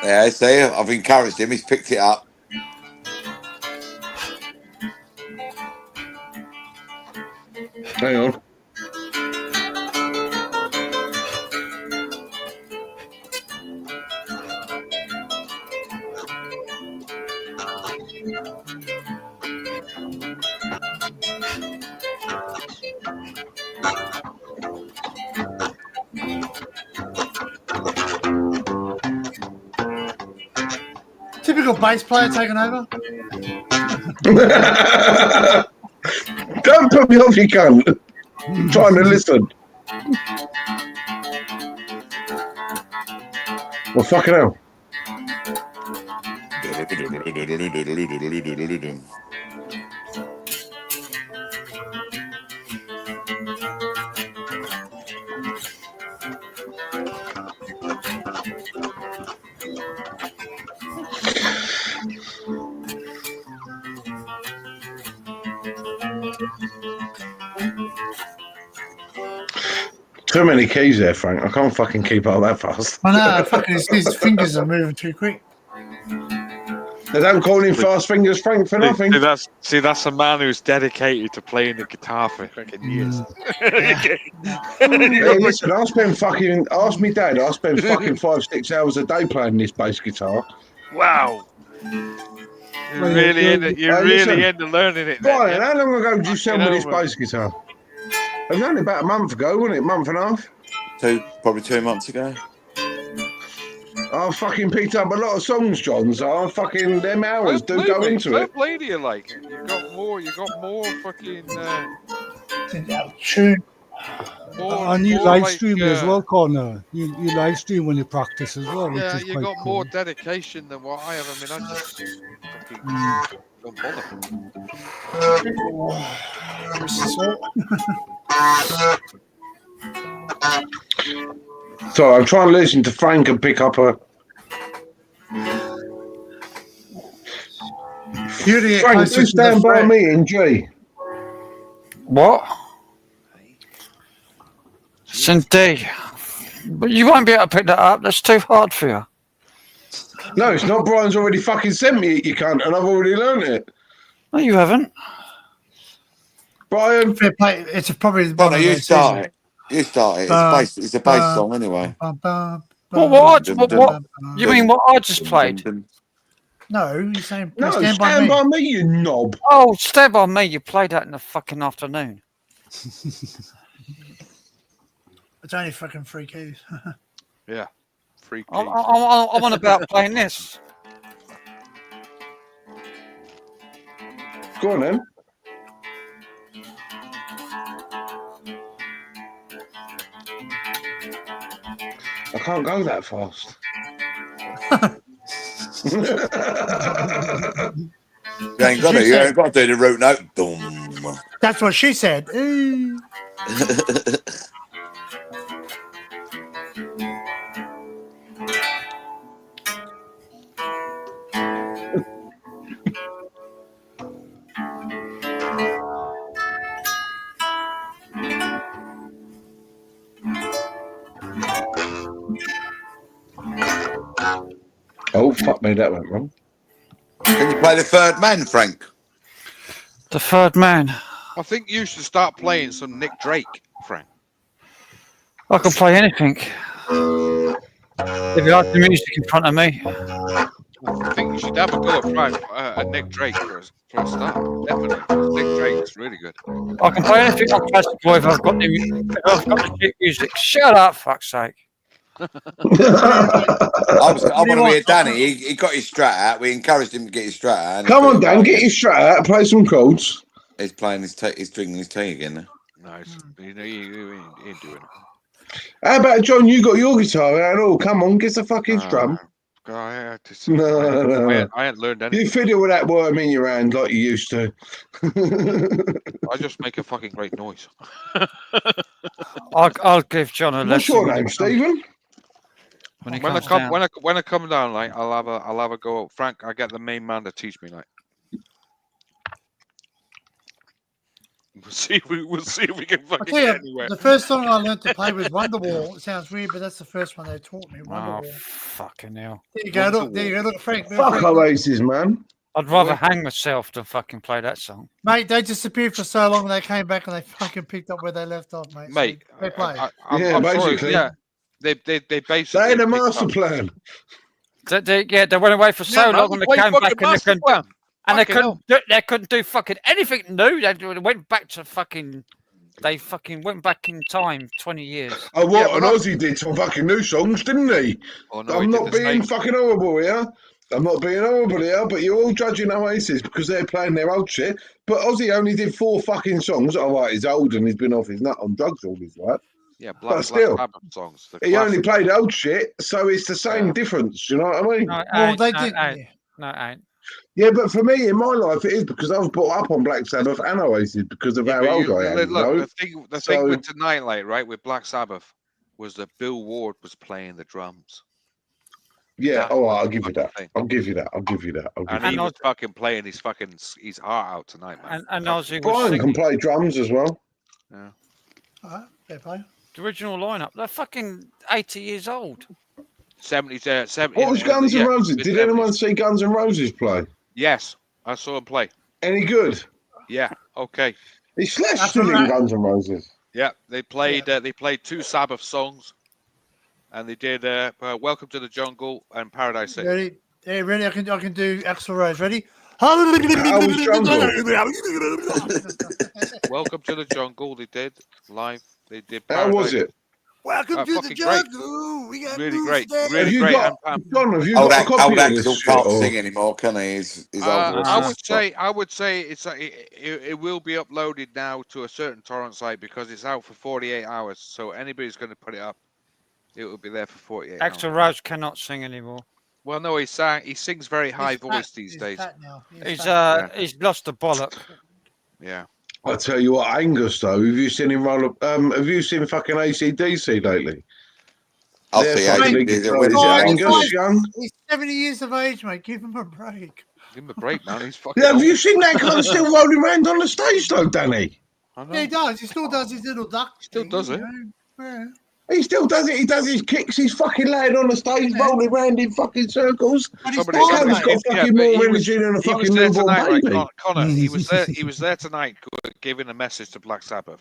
Yeah, see, I've encouraged him. He's picked it up. Hang on. Typical bass player taking over. Don't put me off, you cunt. I'm trying to listen. Well, fucking hell. Too many keys there, Frank. I can't fucking keep up that fast. I know, fucking his fingers are moving too quick. They don't call him fast fingers, Frank, for nothing. See, that's a man who's dedicated to playing the guitar for fucking years. Hey, listen, ask me, Dad. I spend fucking 5-6 hours a day playing this bass guitar. Wow. You're really into learning it. Brian, how long ago did you sell me this bass guitar? It was only about a month ago, wasn't it? A month and a half? Probably 2 months ago. I fucking picked up a lot of songs, John, so fucking them hours do go into it. What lady you like? You got more fucking... Tune. And you live stream as well, Connor. You live stream when you practice as well, which Yeah, is you quite got cool. more dedication than what I have. I mean, I just fucking don't bother. So I'm trying to listen to Frank and pick up a. Frank, do stand by me in G. What? It's in D. But you won't be able to pick that up. That's too hard for you. No, it's not. Brian's already fucking sent me it, you cunt, and I've already learned it. No, you haven't. Brian. It's probably. Connor, you start it. You start it. It's a bass song anyway. What? You mean what I just played? No, you're saying No, stand by me. You knob. Oh, Stand By Me. You played that in the fucking afternoon. It's only fucking 3 keys. Yeah, 3 keys. I'm on about playing this. Go on then. I can't go that fast. You ain't got it. You ain't got to do the root note. Boom. That's what she said. Oh, fuck me, that went wrong. Can you play the third man, Frank? The third man. I think you should start playing some Nick Drake, Frank. I can play anything. If you like the music in front of me. I think you should have a go at trying Nick Drake for a start. Definitely. Nick Drake's really good. I can play anything on classical if I've got the shit music. Shut up, fuck's sake. I want to hear Danny. He got his strat out. We encouraged him to get his strat out. Come on, Dan, get your strat out. Play some chords. He's playing his he's drinking his tea again now. No, he ain't doing it. How about John? You got your guitar out and all. Come on, get the fucking drum. I ain't learned anything. You fiddle with that worm in your hand like you used to. I just make a fucking great noise. I'll give John a lesson. What's your name, Stephen? When I come down, like I'll have a go. Frank, I get the main man to teach me, like. We'll see if we can fucking get anywhere. The first song I learned to play was Wonderwall. It sounds weird, but that's the first one they taught me. Wonderwall. Oh, fucking hell. There you go. Look, there you go. Look, Frank. Fuck Oasis, man. I'd rather hang myself than fucking play that song. Mate, they disappeared for so long, they came back and they fucking picked up where they left off, mate. Mate, So they play. I'm basically. sorry, yeah. They basically. They had a master plan. They went away for so long and they came back and they couldn't do fucking anything new. They went back to fucking. They fucking went back in time 20 years. Oh, what? Yeah, and Ozzy did some fucking new songs, didn't he? Oh, no, I'm not being fucking horrible here. I'm not being horrible here, but you're all judging Oasis because they're playing their old shit. But Ozzy only did 4 fucking songs. All right, he's old and he's been off his nut on drugs all his life. Yeah, but still, songs. He only played old shit, so it's the same difference. You know what I mean? No, it ain't. Yeah, but for me, in my life, it is because I was brought up on Black Sabbath and Oasis because of how old I am. Look, the thing with tonight, like, right, with Black Sabbath, was that Bill Ward was playing the drums. Yeah, I'll give you that. I'll give you that. And he was fucking playing his heart out tonight, man. And Ozzy Brian can play drums as well. Yeah. Fair play. The original lineup, they're fucking 80 years old. 70s, 70s. What was Guns N' Roses? Did anyone see Guns N' Roses play? Yes, I saw him play. Any good? Yeah, okay. Is Slash still in Guns N' Roses? Yeah, they played 2 Sabbath songs, and they did "Welcome to the Jungle" and "Paradise City." Ready? Hey, ready? I can do Axl Rose. Ready? Jungle? Welcome to the Jungle. They did live. They did. How was it? Welcome to the fucking great. jungle. We got Really moves great. today. Really Have you great. got, And, John, have you Old, got a copy of Axel this shit? can't Or? sing anymore, can he? His old voice I is would fucked. say it will be uploaded now to a certain torrent site because it's out for 48 hours. So anybody's going to put it up, it will be there for 48 Axl hours. Rose cannot sing anymore. Well, no, he sings very high voice these days. Fat now. He's lost the bollock. Yeah. I tell you what, Angus though, have you seen him roll up? Have you seen fucking AC/DC lately? I'll Their see fucking lead AC/DC. guitar- When Is is it it? Angus Young? He's 70 years of age, mate. Give him a break. Give him a break, man. He's fucking. Yeah, have you old. seen that cunt still rolling around on the stage though, Danny? I know. Yeah, he does. He still does his little duck. Still does it. Yeah. He still does it. He does his kicks. He's fucking laying on the stage, rolling around in fucking circles. But he's That not, cunt's mate. got fucking but more energy than a he was fucking there newborn tonight, right, baby. Connor, he was there. He was there tonight, giving a message to Black Sabbath.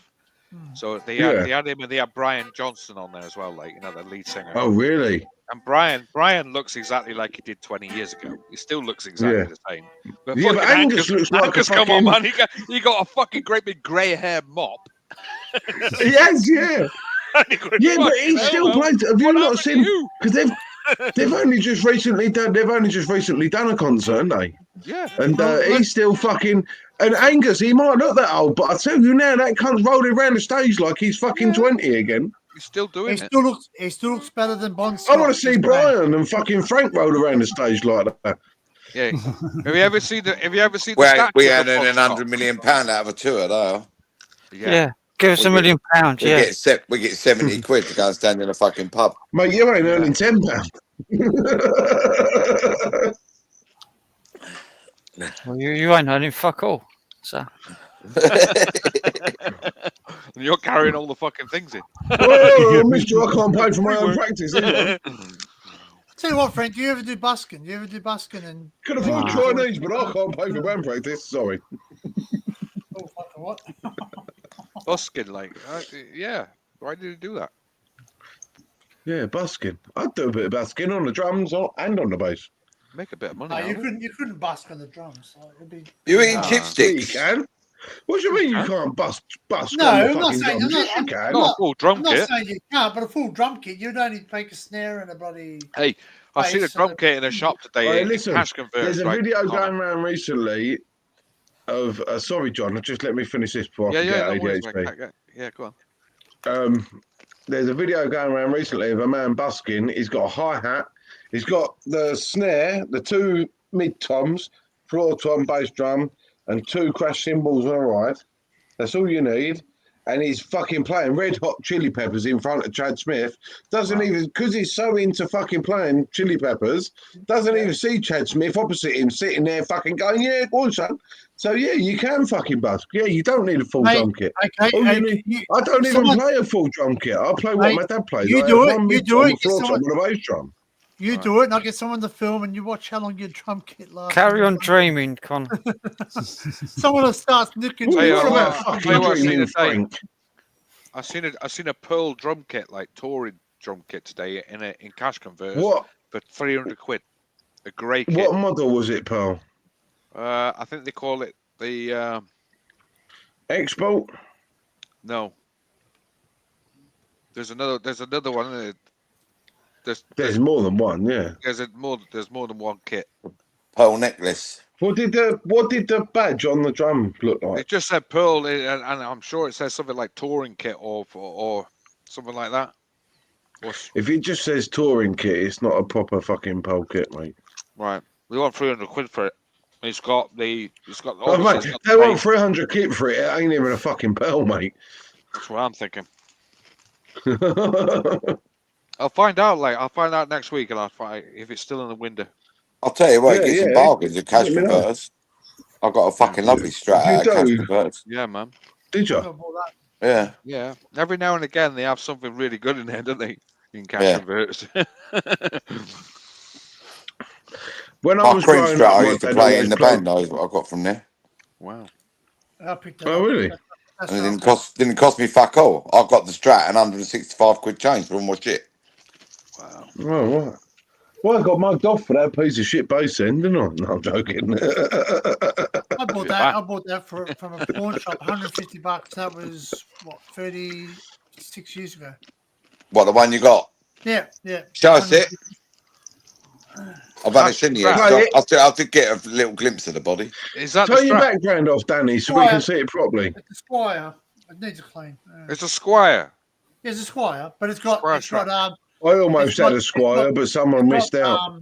So they had him, and they had Brian Johnson on there as well, like the lead singer. Oh, really? And Brian looks exactly like he did 20 years ago. He still looks exactly the same. But Yeah, but fucking Angus looks like a Angus, come fucking... on, man! He got a fucking great big grey hair mop. Yes, yeah. Yeah, but he still plays. Have you not seen? Because they've only just recently done. They've only just recently done a concert, haven't they? Yeah. And he's still fucking. And Angus, he might look that old, but I tell you now, that cunt's rolling around the stage like he's fucking 20 again. He's still doing He it. still looks better than Bon I Scott. want to see Brian and fucking Frank roll around the stage like that. Yeah. Have you ever seen the? Have you ever seen the? We statue of earning Bon Scott? £100 million out of a tour, though. Yeah. Give us £1 million. We get 70 quid to go and stand in a fucking pub. Mate, you ain't earning £10. Well, you ain't earning fuck all. So. You're carrying all the fucking things in. Oh, mister, I can't pay for my own practice either. Tell you what, Frank, do you ever do busking? Do you ever do busking? And Can afford Chinese, but I can't pay for band practice. Sorry. Oh, fucking what? Busking, like, yeah. Why did you do that? Yeah, busking. I'd do a bit of busking on the drums and on the bass. Make a bit of money. No, out you of it. couldn't busk on the drums. So it'd be... You eating You chipsticks? can. What do you mean you can't busk No, on the I'm not fucking saying drums? you're Yes, you can. Not a full drum I'm not kit. saying you can't, but a full drum kit, you'd only make a snare and a bloody. Hey, I seen a bass drum and kit in a shop today. Hey, in listen, cash converters, there's a right, video Connor. going around recently of sorry, John. Just let me finish this before I Yeah, forget no worries, ADHD. mate. Yeah, go on. There's a video going around recently of a man busking. He's got a hi-hat. He's got the snare, the two mid-toms, floor tom, bass drum, and two crash cymbals on the right. That's all you need. And he's fucking playing Red Hot Chili Peppers in front of Chad Smith. Doesn't even, because he's so into fucking playing Chili Peppers, doesn't even see Chad Smith opposite him sitting there fucking going, yeah, go on, son. So, yeah, you can fucking busk. Yeah, you don't need a full drum kit. Okay, All you need, I don't even play a full drum kit. I play what my dad plays. You I do have it, one you mid-tom, do a it, floor tom, someone- and a bass drum. You do it, and I'll get someone to film, and you watch how long your drum kit lasts. Carry on dreaming, Con. Someone will start nicking. What you. about Tell fucking you what I seen dreaming, today. Frank? I seen a Pearl drum kit, like touring drum kit today in cash converters What? for 300 quid. A grey kit. What model was it, Pearl? I think they call it the Export? no. There's another one. There's more than one, yeah. There's more than one kit. Pearl necklace. What did the badge on the drum look like? It just said Pearl, and I'm sure it says something like touring kit or something like that. If it just says touring kit, it's not a proper fucking Pearl kit, mate. Right, we want 300 quid for it. It's got Oh, mate, obviously they want 300 kit for it. It ain't even a fucking Pearl, mate. That's what I'm thinking. I'll find out. I'll find out next week, and I'll find if it's still in the window. I'll tell you what, Yeah, get some yeah. bargains at cash Let me know. converters. I've got a fucking lovely strat You at cash do? converters. Yeah, man. Did you? Yeah. Yeah. Every now and again, they have something really good in there, don't they? In cash Yeah. converters. When I My was cream growing strat up, I my used to dad play always in the played- band, knows what I got from there. Wow. I picked it Oh, up. really? That's And it right. didn't cost me fuck all. I got the strat and 165 quid change for all my shit. Wow. Oh, right. Well, I got mugged off for that piece of shit bass end, didn't I? No, I'm joking. I bought that from a pawn shop, $150. That was what, 36 years ago. What, the one you got? Yeah. Show us it. I've only That's seen you. right. I'll get a little glimpse of the body. Is that Turn the your strap? background off, Danny, so we can see it properly. It's a Squire. It needs a clean. It's a Squire. Yeah, it's a Squire, but it's got Squire it's got I almost it's got- had a Squire, it's but someone missed out.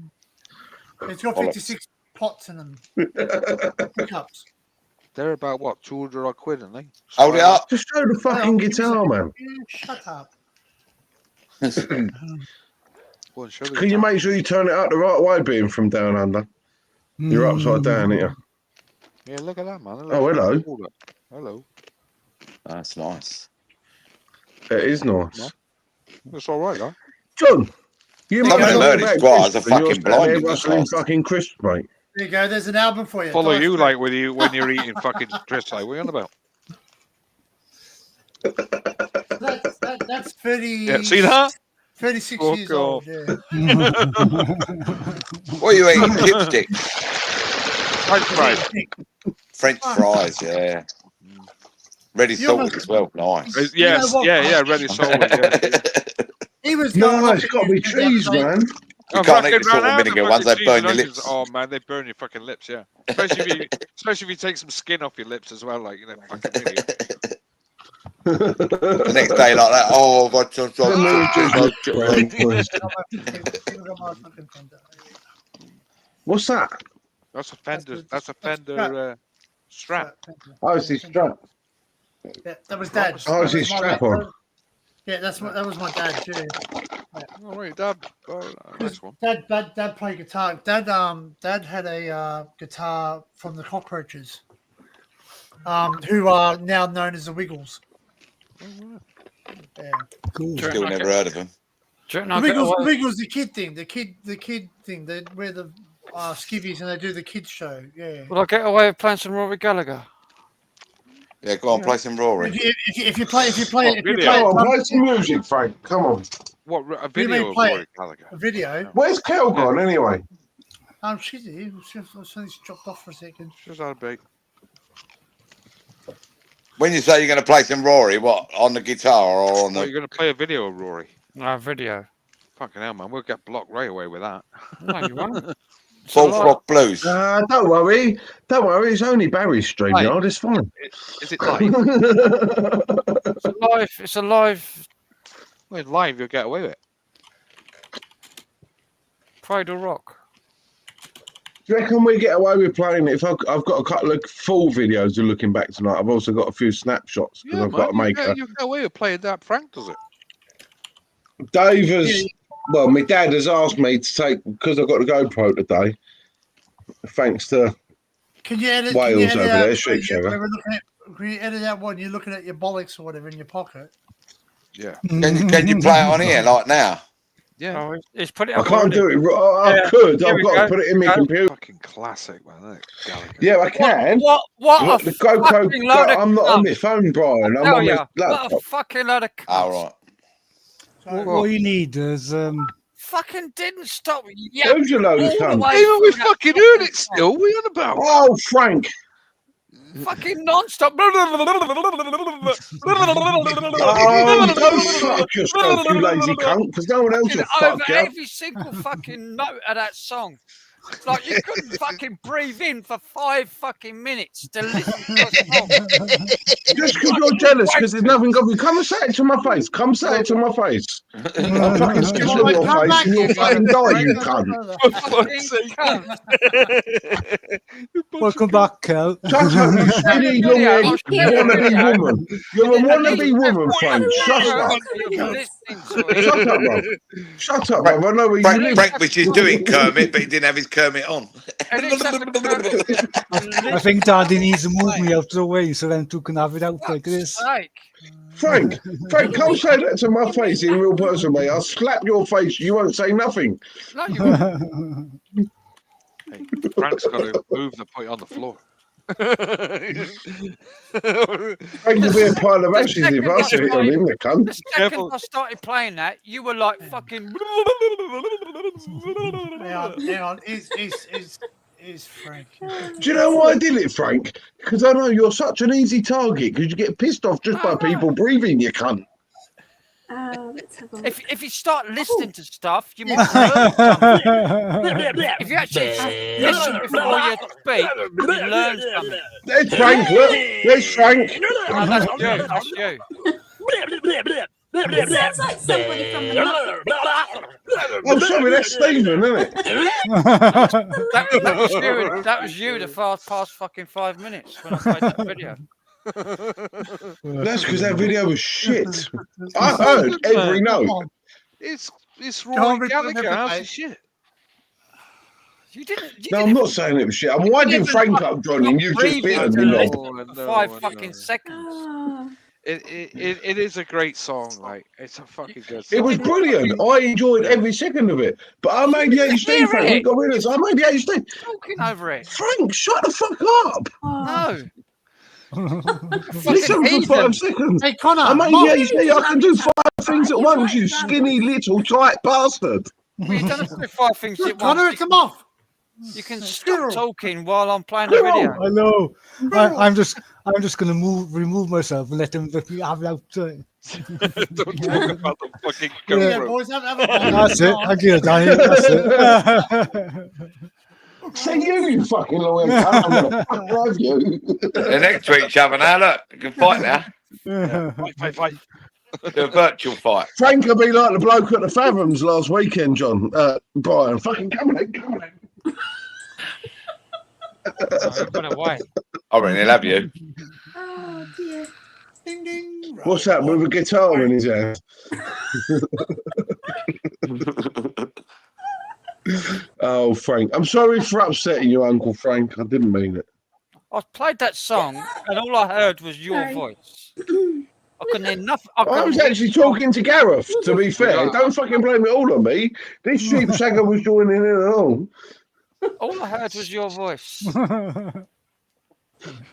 It's got 56 pots in them. Cups. They're about what, 200 odd quid, aren't they? Hold it up. Just show the fucking guitar, man. Shut up. Go on, show the Can you guitar. make sure you turn it out the right way, being from down under? You're upside down here. Yeah, look at that, man. Oh, hello. Hello. That's nice. It is nice. It's all right, though. John, you Some of must them talk early about squires are crisps when you're fucking standing there blinding. rustling fucking crisps, mate. There you go. There's an album for you. Follow Nice. you like with you when you're eating fucking crisps. Like, what are you on about? That's 30. Yeah, see that? 36 Fuck years old. off. Yeah. What are you eating? Dipstick? French fries. French fries, yeah. Ready salted as well. Nice. Yes, yeah, ready salted. Yeah. He was No, it's got to be cheese, man. You can't eat the salt and vinegar ones, they burn your lips. Oh man, they burn your fucking lips, yeah. Especially if you take some skin off your lips as well, like, you know, fucking idiot. The next day like that, oh, I've got some What's that? That's a fender strap. Oh, it's his strap. Yeah, that was Dad. Oh, it's his strap on. Yeah, that was my dad. Yeah. All right, Dad. Oh, nice one. Dad played guitar. Dad had a guitar from the Cockroaches, who are now known as the Wiggles. Yeah. Cool. Still never heard of them. The Wiggles, the kid thing. They wear the skivvies and they do the kids show. Yeah. Will I get away with playing some Rory Gallagher? Yeah, go on, play some Rory. If you play Come on, play some music, Frank. Come on. What, a video of Rory Gallagher? a video. Where's Kel gone, anyway? She's here. She's dropped off for a second. She's had a break. When you say you're going to play some Rory, what, on the guitar or on Are the... you going to play a video of Rory? No, video. Fucking hell, man. We'll get blocked right away with that. No, you won't. Full Rock Blues? Don't worry. Don't worry. It's only Barry's StreamYard. It's fine. Is it live? It's a live. Well, live, you'll get away with it. Cradle Rock. Do you reckon we get away with playing it? If I've got a couple of full videos of looking back tonight, I've also got a few snapshots because I've got to make you get away with playing that. Frank does it. Dave has, well, my dad has asked me to take, because I've got a GoPro today, thanks to Can you edit? Wales can you edit over out, there, Sheepsheader. Can you edit out when you're looking at your bollocks or whatever in your pocket? Yeah. Can you play it on here, like now? Yeah. Oh, it's put it I up can't already. do it. I Yeah. could. Here I've we got go. to put it in my Go. computer. Fucking classic, man. Isn't it? Gallagher. Yeah, I can. What Look, a the GoPro. fucking load of I'm not on cunt. my phone, Brian. I'm Hell on yeah. my What a laptop. fucking load of cunts. All right. All you need is Fucking didn't stop. Yeah. Who's a load of all the cunt? way Even we through that fucking fucking heard it song. still. What are you on about? Oh, Frank. Fucking non-stop. Oh, don't fuck yourself, you lazy cunt, because no one else will Fucking over fuck you. every single fucking note of that song. It's like you couldn't fucking breathe in for 5 fucking minutes to listen to a song. Just because you're jealous, because there's nothing going. Come and say it to my face. Come say it to my face. I'll fucking spit on your face and you'll fucking die, you cunt. Fucking cunt. welcome back, Kel. Shut up, you skinny, long-legged, wannabe woman. You're a wannabe woman, Frank. Shut up. Shut up, bro. Shut up, bro. I know where you live. Frank was just doing Kermit, but he didn't have his Kermit on. I think Daddy needs to move me out of the way so then two can have it out like this. Frank, come say that to my face in real person, mate. I'll slap your face. You won't say nothing. No, you won't. Hey, Frank's got to move the point on the floor. Frank will be a pile of ashes if I sit it on him, the cunt. The second I started playing that, you were like fucking. Hang on. Is Frank? Do you know why I did it, Frank? Because I know you're such an easy target because you get pissed off just by people breathing, you cunt. Let's have a look. If you start listening to stuff, you might learn something. If you actually listen before you speak, you learn something. There's Frank, look. There's Frank. No, that's you. That's you. It sounds like somebody from the Oh, sorry, that's Stephen, isn't it? That was you the past fucking 5 minutes when I played that video. That's because that video was shit. I heard every note. It's Rory Gallagher. How's the shit? You didn't. No, I'm not saying it was shit. I'm winding Frank up, John, and you just bit on me. For 5 fucking seconds. It is a great song. Like, it's a fucking good song. It was brilliant. I enjoyed every second of it. But I'm ADHD, Frank. We got rid of this. I'm ADHD. Talking over it. Frank, shut the fuck up. No. Listen for 5 seconds. Hey, Connor. I'm ADHD. I can do 5 things at once, you skinny little tight bastard. Well, you don't have to do 5 things at once. Connor, come off. You can stop talking while I'm playing the video. I know. I'm just gonna remove myself and let them let me have out. Don't talk about the fucking Yeah, GoPro. boys, have a That's it. I get it, Danny. That's it. Say you fucking lawyer. I'm gonna fuck love you. They're next to each other now. Look, you can fight now. Fight. Do a virtual fight. Frank will be like the bloke at the Fathoms last weekend, John. Brian, fucking come on. Away. I reckon he'll have you. Oh dear. Ding ding. What's that with a guitar in his hand? Oh, Frank. I'm sorry for upsetting you, Uncle Frank. I didn't mean it. I played that song and all I heard was your Sorry. voice. I couldn't hear nothing. I was actually talking to Gareth, to be fair. Don't fucking blame it all on me. This sheep sagger was joining in and all. All I heard was your voice.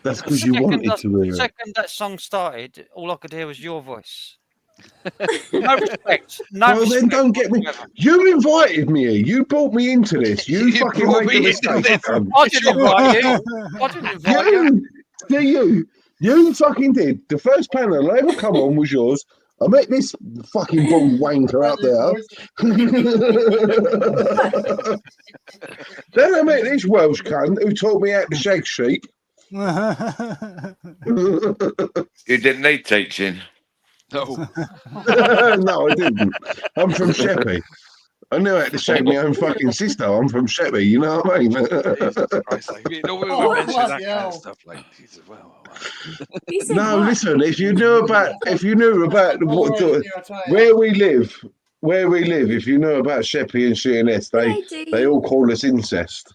That's because you wanted to The hear it. second that song started, all I could hear was your voice. No respect. No Well, respect then don't get me. whatsoever. You invited me here. You brought me into this. You fucking brought make a me into mistake. this. I didn't invite you. I didn't invite you. You fucking did. The first panel I ever come on was yours. I met this fucking bald wanker out there. Then I met this Welsh cunt who taught me how to shag sheep. You didn't need teaching. No. No, I didn't. I'm from Sheppey. I knew how to shag my own fucking sister. I'm from Sheppey, you know what I mean? Jesus Christ, like, you know, we mention that kind of stuff, like, Jesus, well. You said No, what? listen. If you knew about where we live, if you know about Sheppey and Sheerness, they all call us incest.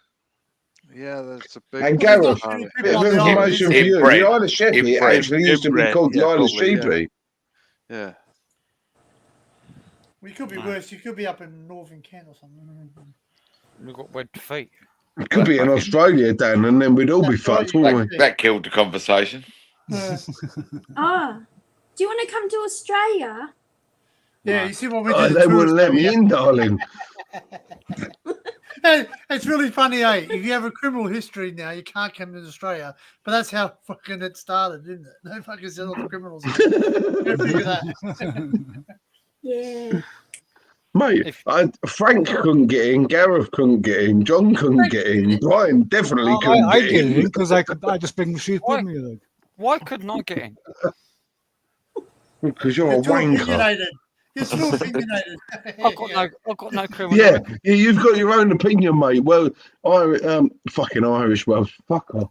Yeah, that's a big. And Gareth, bit of information for you. The Isle of Sheppey actually used to be called the Isle of Sheepy. Yeah. We could be worse. You could be up in northern Kent or something. We've got webbed feet. It could be in Australia, Dan, and then we'd all be fucked, wouldn't we? That killed the conversation. Ah, do you want to come to Australia? Yeah, you see what we Oh, did. they wouldn't let me in, darling. Hey, it's really funny, eh? If you have a criminal history now, you can't come to Australia. But that's how fucking it started, didn't it? No fucking said all the criminals. Go figure that. Yeah. Mate, Frank couldn't get in, Gareth couldn't get in, John couldn't get in, Brian definitely couldn't I get get in. in because I just bring the sheep with me. Like. Why couldn't I get in? Because you're a wanker. You're still opinionated. I've got no criminal. Yeah, you've got your own opinion, mate. Well, fucking Irish, well, fuck off.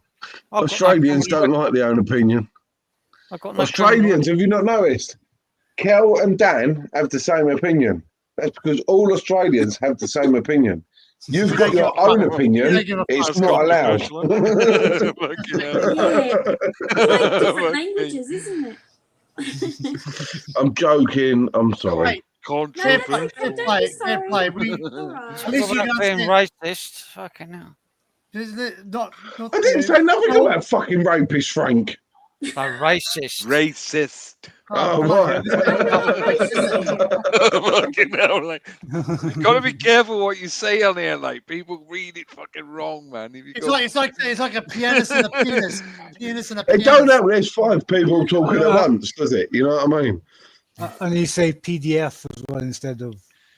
Australians don't like their own opinion. Australians, have you not noticed? Kel and Dan have the same opinion. That's because all Australians have the same opinion. You've got your own opinion. It's not allowed. It's like different languages, isn't it? I'm joking. I'm sorry. Fair play. At least you being racist. Fucking hell. I didn't say nothing about fucking rapist, Frank. No, racist. Racist. Oh, right. Fucking hell, like, you gotta be careful what you say on here. Like, people read it fucking wrong, man. If you It's like a pianist and a pianist. Pianist and a It pianist. don't know there's 5 people talking at once, does it? You know what I mean? And he say PDF as well instead of.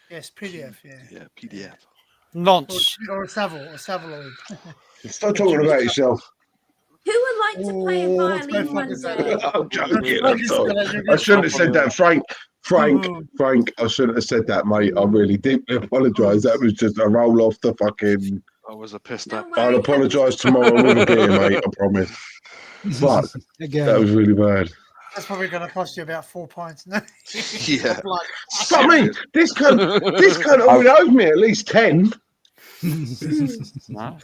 Yes, PDF. Yeah. Yeah, PDF. Nonce. Or a Savaloid. Stop talking about yourself. Who would like to play a violin one day? I'm joking. I'm sorry. I shouldn't have said that, Frank. Frank, I shouldn't have said that, mate. I really deeply apologise. That was just a roll off the fucking. I was a pissed up. I'll apologise tomorrow with a beer, mate. I promise. But that was really bad. That's probably going to cost you about 4 pints. No? Yeah. Stop me! This cunt already owes me at least 10. No.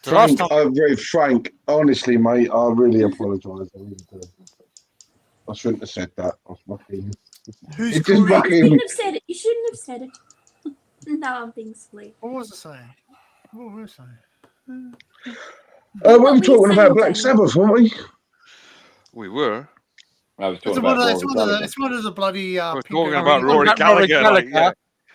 Frank, I'm very frank. Honestly, mate, I really apologise. I really do. I shouldn't have said that. I was fucking. Who's It just You fucking. shouldn't have said it. You shouldn't have said it. No, I'm being silly. What was I saying? What were we saying? We were talking about Black Sabbath, weren't we? We were. I was It's talking one, about of, it's one of the bloody. We're people talking going- about Rory Gallagher. Like, yeah.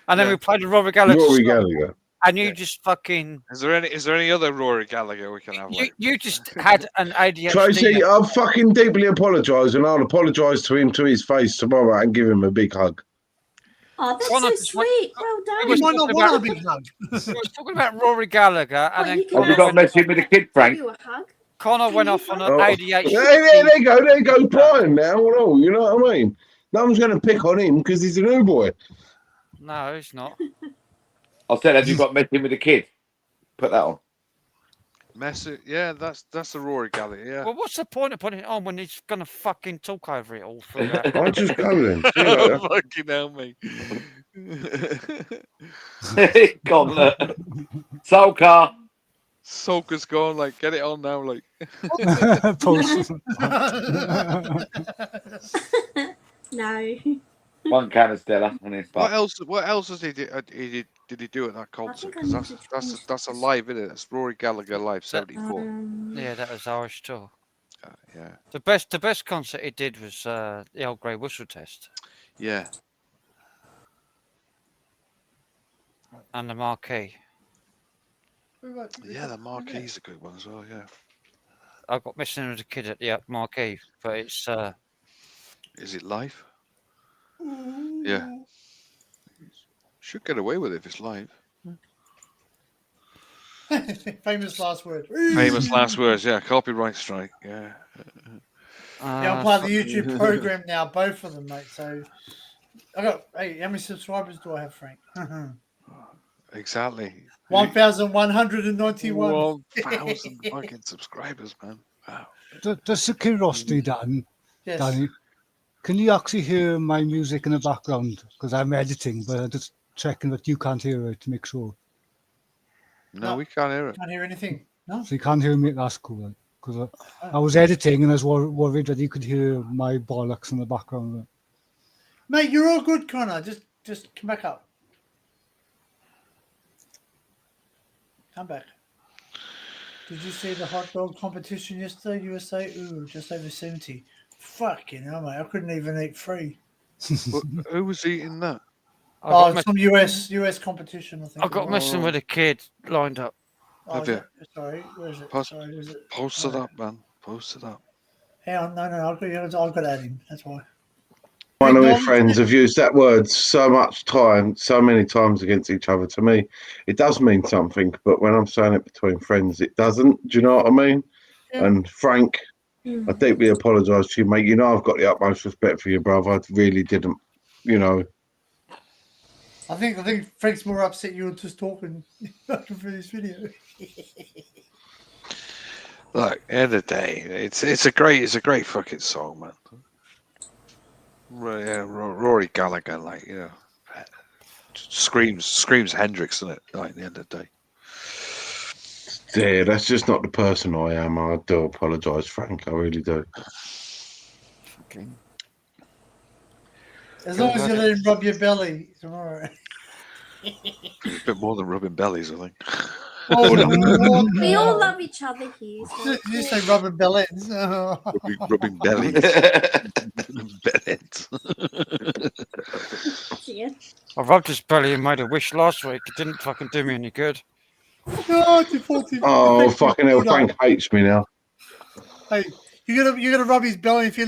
And then we played the Rory Gallagher. Rory song, Gallagher. And you just fucking. Is there any other Rory Gallagher we can have? Like? You just had an ADHD. Tracy, I'll fucking deeply apologise, and I'll apologise to him to his face tomorrow and give him a big hug. Oh, that's Why so not- sweet. Well done. was Why not talking want a about- big hug? We was talking about Rory Gallagher, and then you can Have you got messing with the kid, Frank? you a hug. Connor went off on an Oh, ADHD. there you go, Brian now. Well, you know what I mean? No one's going to pick on him because he's a new boy. No, it's not. I said, have you got messing with the kid? Put that on. Yeah, that's the Rory Gallagher. Yeah. Well, what's the point of putting it on when he's gonna fucking talk over it all through that? I'll just go then. See you later. Fucking hell, mate. Gone there. Soul car. Soaker's gone. Like, get it on now. Like. Post. No. One can of Stella and his What butt. else? What else did he do at that concert? think I Because need to that's a live, isn't it? That's Rory Gallagher live '74. Yeah, that was Irish too. Yeah. The best concert he did was the old Grey Whistle Test Yeah. and the Marquee. Yeah, the Marquee's a good one as well. Yeah. I got missing as a kid at the Marquee, but it's Is it live? Yeah. Should get away with it if it's live. Famous last word. Famous last words. Yeah. Copyright strike. Yeah. Yeah, I'm part of the YouTube program now, both of them, mate. So I got. Hey, how many subscribers do I have, Frank? Exactly. 1,191. 1,000 fucking subscribers, man. Wow. Just a curiosity, Dan. Yes. Danny, can you actually hear my music in the background? Because I'm editing, but I'm just checking that you can't hear it to make sure. No, we can't hear it. Can't hear anything. No. So you can't hear me. That's cool. Because I was editing and I was worried that you could hear my bollocks in the background. Mate, you're all good, Connor. Just come back up. Come back. Did you see the hot dog competition yesterday? USA? Ooh, just over 70. Fucking hell, mate. I couldn't even eat 3. Who was eating that? Oh, some US competition, I think. I got messing with a kid lined up. Oh, Have you? sorry, where is it? Post, Sorry, is it? post it up, man. Post it up. Hang on, no, I've got to add him. That's why. One of my friends have used that word so many times against each other. To me, it does mean something, but when I'm saying it between friends, it doesn't. Do you know what I mean? Yeah. And Frank, I deeply apologise to you, mate. You know I've got the utmost respect for you, brother. I really didn't, you know. I think Frank's more upset you were just talking for this video. Look, end of the day, it's a great fucking song, man. Yeah, Rory Gallagher, like, you know, screams Hendrix in it. Like, at the end of the day. Yeah, that's just not the person I am. I do apologise, Frank. I really do. Okay. As long as you let him rub your belly, it's all right. A bit more than rubbing bellies, I think. Oh, We all love each other here. So you say rubbing bellies. rubbing bellies. Bellies. yeah. I rubbed his belly and made a wish last week. It didn't fucking do me any good. Oh, fucking hell, Frank hates me now. Hey, You're gonna rub his belly if he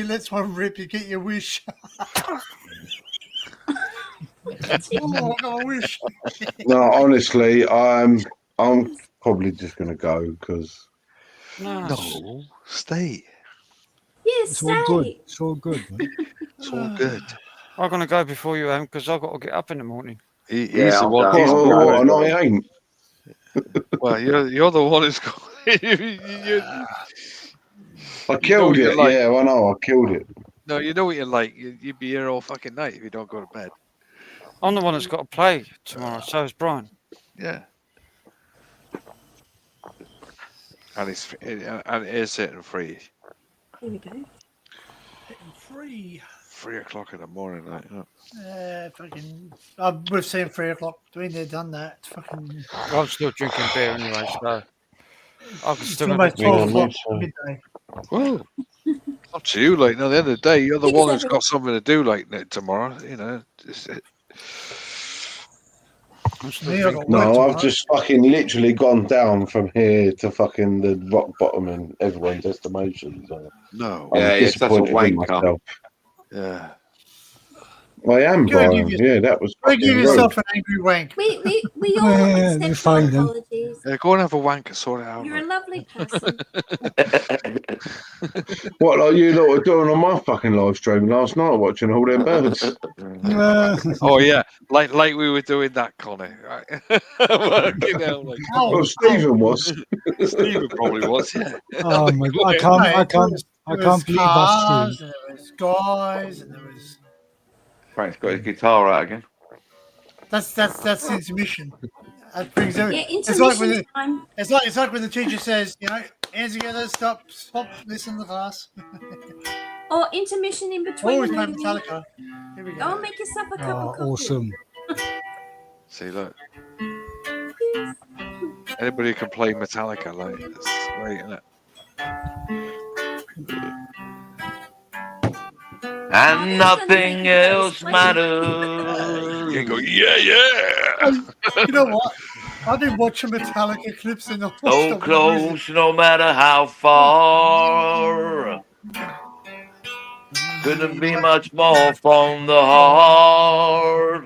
lets one rip. You get your wish. Oh, I got a wish. No, honestly, I'm probably just gonna go because No. No, stay. Yes, It's all good. stay. It's all good. Man. It's all good. I'm going to go before you, Em, because I've got to get up in the morning. He's Yeah, the I'll one. go. He's I'll the go. what, and one. I ain't. Well, you're the one who's got. I killed what it. you're like. Yeah, I know. I killed it. No, you know what you're like. You'd be here all fucking night if you don't go to bed. I'm the one that's got to play tomorrow. So is Brian. Yeah. And it is hitting free. Here we go. Free. 3 o'clock in the morning, like. Fucking. We've seen 3 o'clock. Been there, done that. It's fucking. I'm still drinking beer anyway, so I can It's still almost go 12 to o'clock midday. Well, up to you. Like, at the end of the day, you're the Because one who's got something to do. Like tomorrow, you know. I'm still Me, I drinking. got work No, tomorrow. I've just fucking literally gone down from here to fucking the rock bottom in everyone's estimation. So No. I'm Yeah, you're such a disappointed in wanker. myself. Yeah. I am, Go give Brian. us- Yeah, that was Go fucking give rude. yourself an angry wank. We all Yeah, accept we're our fine then. apologies. Yeah, go and have a wank and sort it out. You're a like. lovely person. What, like you lot were doing on my fucking live stream last night, watching all them birds? Oh yeah, like we were doing that, Connie. Right? Fucking hell, like, Well, Stephen was. Stephen probably was. Yeah. Oh my god! I Mate, can't there was believe that's cars, true. and there was guys, and there was. Frank's got his guitar out again. That's intermission. That brings everything. Yeah, It's like intermission when time. it's like when the teacher says, you know, hands together, stop, listen to class. Or intermission in between Always the play movie. Metallica. Here we Go go. and make yourself a cup Oh, of coffee. awesome! See, look. Anybody can play Metallica, like it's great, isn't it? And nothing else matters. You go, yeah. You know what? I've been watching Metallica clips in the So close, no matter how far. Couldn't be much more from the heart.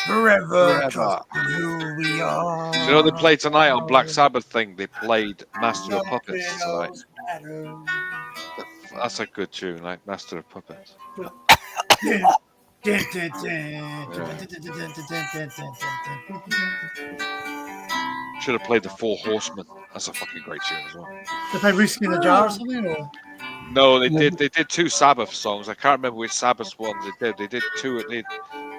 Forever. Trust who we are. Do you know they played tonight on Black Sabbath thing? They played Master of Puppets Nothing tonight. else matters. That's a good tune, like Master of Puppets. Should have played the Four Horsemen. That's a fucking great tune as well. They play Whiskey in a Jar or something? Or? No, they did two Sabbath songs. I can't remember which Sabbath one they did. They did two.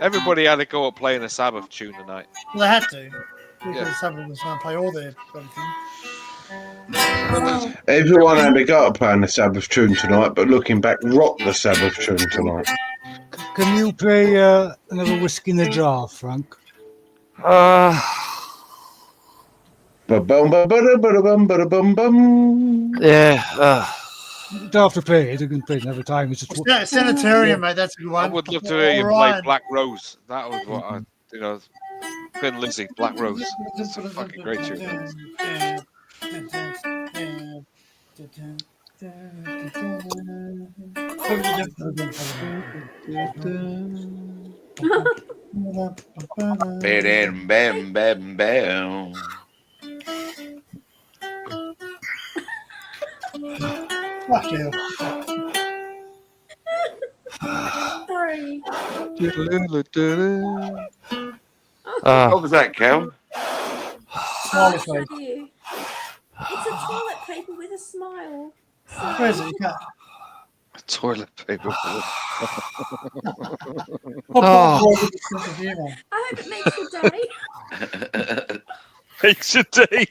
Everybody had to go at playing a Sabbath tune tonight. Well, they had to. Because Yeah. someone was going to play all their bloody thing. Everyone had to go to playing the Sabbath tune tonight, but looking back, rock the Sabbath tune tonight. Can you play another whiskey in a jar, Frank? Ba-bum, ba-ba-da, ba-da-bum, ba-da-bum, bum. Yeah. You don't have to play it. You can play it every time. It's just Sanitarium, mate. That's a good one. I would love to hear you play Alright. Black Rose. That was what I, Thin Lizzy, Black Rose. It's a fucking great tune. Bam, bam, bam, bam. Fuck you. Sorry. What was that, Kel? Smiley Oh, face. dear. It's a toilet paper with a smile. Where is it? You can't. Toilet paper. Oh. I hope it makes your day. Makes your day.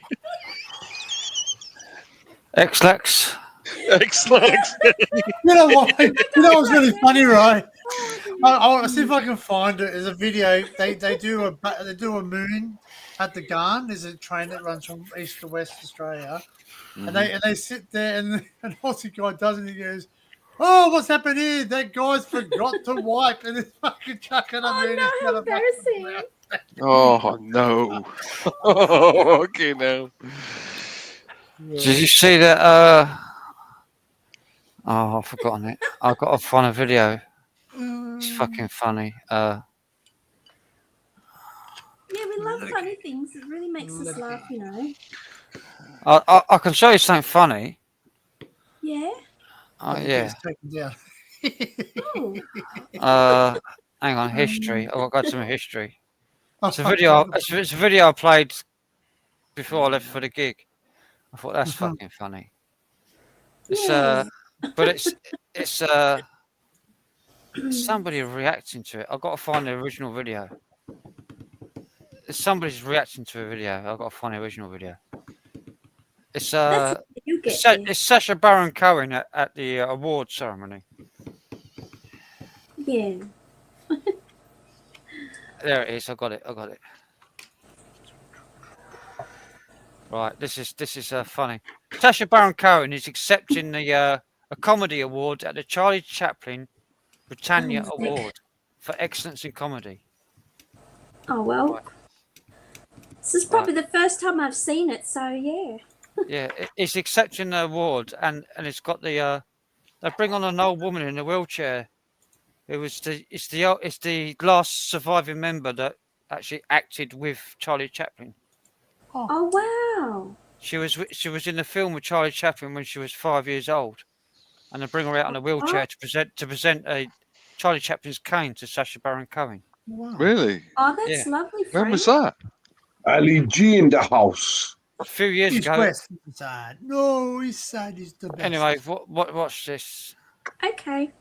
X-Lax. Excellent. You know what? You know what's really funny, right? I'll see if I can find it. There's a video. They do a moon at the Garn. There's a train that runs from east to west Australia, and they sit there, and an Aussie guy does it. And he goes, "Oh, what's happened here? That guy's forgot to wipe, and he's fucking chucking a moon." Oh, no, how embarrassing. Oh no. Okay, no. Did you see that? Oh, I've forgotten it. I've got to find a video. It's fucking funny. Yeah, we love funny things. It really makes us laugh, you know. I can show you something funny. Yeah. Oh yeah. It's taken down. Hang on, history. I've got to go to my history. Oh, It's a video. It's a video I played before I left for the gig. I thought that's fucking funny. It's but it's somebody reacting to it. I've got to find the original video. Somebody's reacting to a video. I've got to find the original video. It's it's Sacha Baron Cohen at the award ceremony. Yeah. There it is. I got it. Right. This is funny. Sacha Baron Cohen is accepting the a comedy award at the Charlie Chaplin Britannia Award for excellence in comedy. Oh well. This is probably the first time I've seen it, so yeah. Yeah, it's accepting the award, and it's got the they bring on an old woman in a wheelchair. It's the last surviving member that actually acted with Charlie Chaplin. Oh wow! She was in the film with Charlie Chaplin when she was 5 years old, and they bring her out in a wheelchair to present a Charlie Chaplin's cane to Sacha Baron Cohen. Wow. Really? Oh, that's lovely. When Frank. was that? Ali G in the house. A few years He's ago. West side. No, he's sad. He's the best. Anyway, watch this. Okay.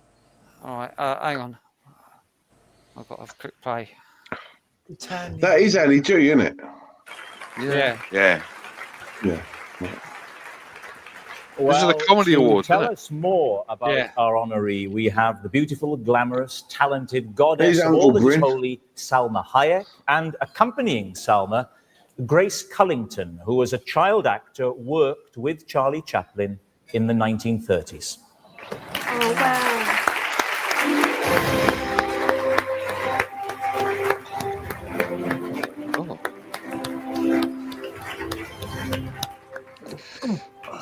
All right, hang on. I've got a quick play. That is Ali G, isn't it? Yeah. Yeah. Yeah. This is a comedy to award, Tell isn't it? us more about Yeah. our honoree. We have the beautiful, glamorous, talented goddess Here's of all that is Uncle holy, Salma Hayek, and accompanying Salma, Grace Cullington, who as a child actor worked with Charlie Chaplin in the 1930s. Oh wow.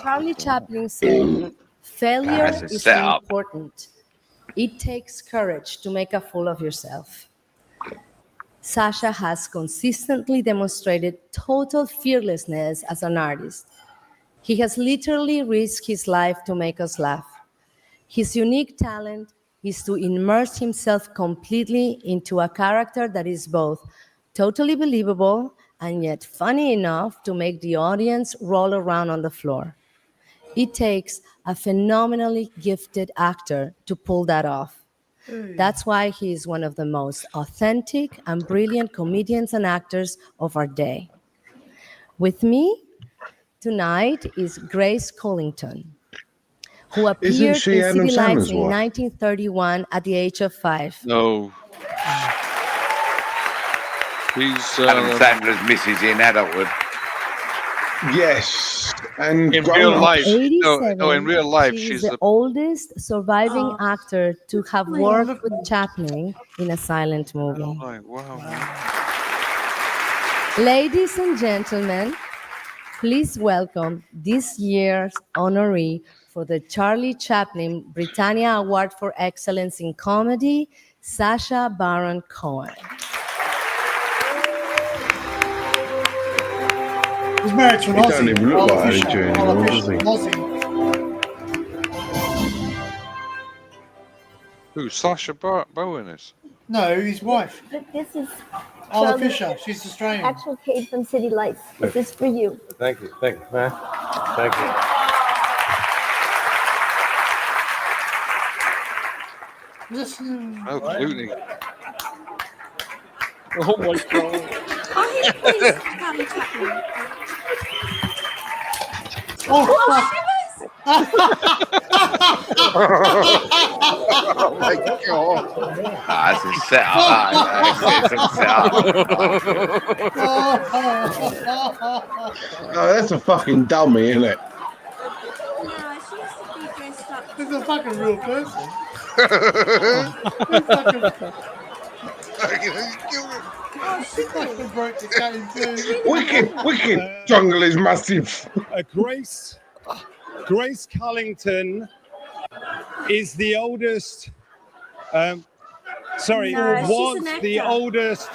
Charlie Chaplin said, failure That's a is setup. important. It takes courage to make a fool of yourself. Sacha has consistently demonstrated total fearlessness as an artist. He has literally risked his life to make us laugh. His unique talent is to immerse himself completely into a character that is both totally believable and yet funny enough to make the audience roll around on the floor. It takes a phenomenally gifted actor to pull that off. That's why he is one of the most authentic and brilliant comedians and actors of our day. With me tonight is Grace Cullington, who appeared she in Adam City Lights Sandler's in wife? 1931 at the age of 5. No. He's Adam Sandler's missus in adulthood. Yes. And in grown real up. life. 87, No, in real life, she is she's the the oldest surviving actor to have my worked with Chaplin in a silent movie. Oh my, wow. Ladies and gentlemen, please welcome this year's honoree for the Charlie Chaplin Britannia Award for Excellence in Comedy, Sacha Baron Cohen. He's married to an He Aussie. don't even look Oliver like Ali Fisher. G anymore, Oliver does Fisher, he? Aussie. Who? Sacha Bowen is? No, his wife. This is Oliver Charlie- Fisher. She's Australian. Actual Kate from City Lights. This is for you. Thank you, man. Thank you. Absolutely. Oh my god. Oh, he plays Charlie Chaplin. Oh, Oh my god. That's a setup. That's a setup. No, that's a fucking dummy, isn't it? No, she used to be dressed up. This is a fucking real person. Oh, Fucking broke the game too. Wicked. Jungle is massive. Grace Cullington is the oldest. Sorry, No, she's was an the actor. oldest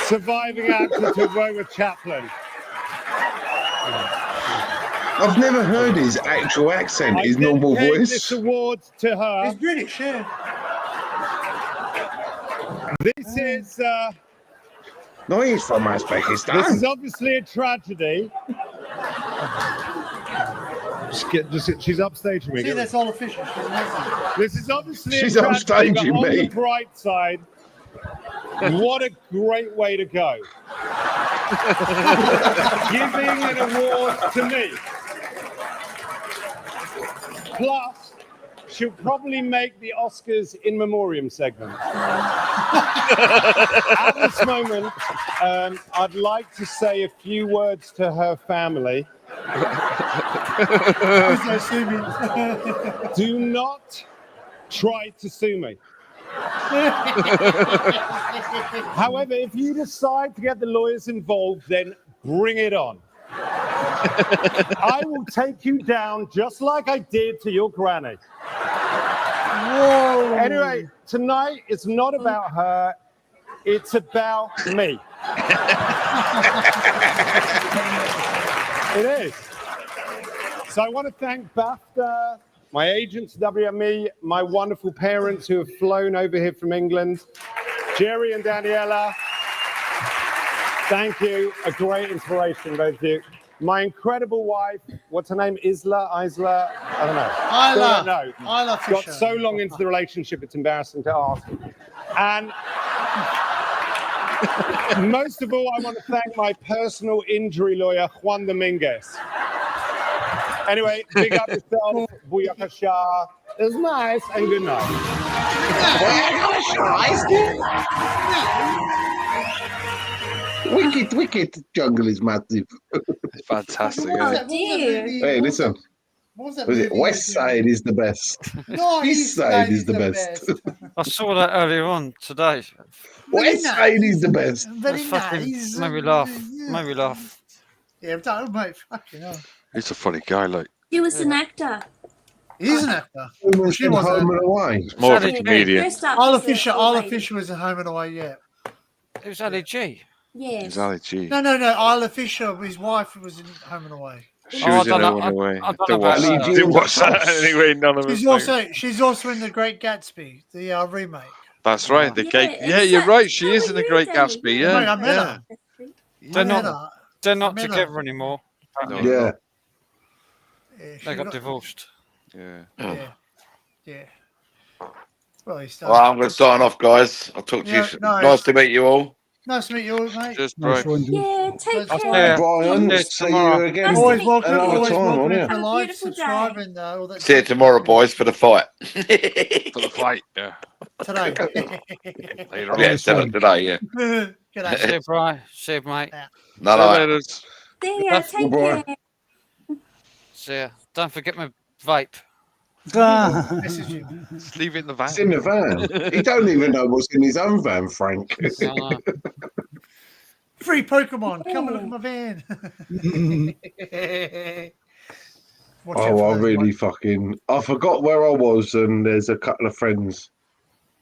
surviving actor to work with Chaplin. I've never heard his actual accent, his normal dedicate voice. This award to her. He's British, yeah. This is. No, he's from This is Uzbekistan. obviously a tragedy. She's upstaging me. See, that's all official. She's amazing. This is obviously She's a tragedy, but upstaging on me. the bright side, what a great way to go. Giving an award to me. Plus, she'll probably make the Oscars in memoriam segment. At this moment, I'd like to say a few words to her family. Please don't sue me. Do not try to sue me. However, if you decide to get the lawyers involved, then bring it on. I will take you down just like I did to your granny. Whoa. Anyway, tonight it's not about her, it's about me. It is. So I want to thank BAFTA, my agents, WME, my wonderful parents who have flown over here from England, Jerry and Daniela. Thank you. A great inspiration, both of you. My incredible wife, what's her name? Isla? I don't know. Isla. Still don't know. Isla Got Fisher. so long into the relationship, it's embarrassing to ask. And most of all, I want to thank my personal injury lawyer, Juan Dominguez. Anyway, big up yourself, Booyakasha. It was nice, and good night. Wicked. Jungle is massive. Fantastic. Oh, Yeah. dear. Hey, listen. What was that Was it movie West with Side is the best. No, East Side is the best. I saw that earlier on today. West Side is the best. Very nice. Made me laugh. Made me laugh. Yeah, don't, mate. Fucking hell. He's a funny guy, like. He was an actor. He's an actor. She was Home and Away. More of a comedian. Dressed up Isla as a Fisher. old Isla lady. Fisher was at Home and Away, yeah. It was Ali G. Yes. He's Ali G. No. Isla Fisher, his wife was in Home and Away. She Oh, was I in don't know- Home and Away. I don't know Didn't about watch that. that. Didn't watch that anyway. None of us. She's also in The Great Gatsby, the remake. That's right. The Yeah, gate. it's Yeah, you're that- right. She how is are in The you, Great Danny? Gatsby. Yeah. Mate, I met yeah. her. They're I met not. her. They're not met her. together anymore. No. Yeah. Yeah, she They got divorced. Yeah. Yeah. Well, he Well, started. I'm going to sign off, guys. I'll talk to Yeah, you. no. Nice to meet you all. Nice to meet you all, mate. Just Nice right. one, dude. Yeah, take I'll care. Brian, Yeah, see tomorrow. you again. Nice to Always meet welcome. you. Another Always time, welcome. won't If you? you Have a like, beautiful subscribe, day. and all that. See you tomorrow, boys, for the fight. For the fight. Yeah. Today. Later on. Yeah, today, yeah. Good See day. you, Brian. See you, mate. No, See you no. later. See ya. Take Brian. care. See ya. Don't forget my vape. Message you. Just leave it in the van. It's in the van. He don't even know what's in his own van, Frank. Free Pokemon. Come and look at my van. Watch out Oh, for I those really ones. fucking. I forgot where I was, and there's a couple of friends,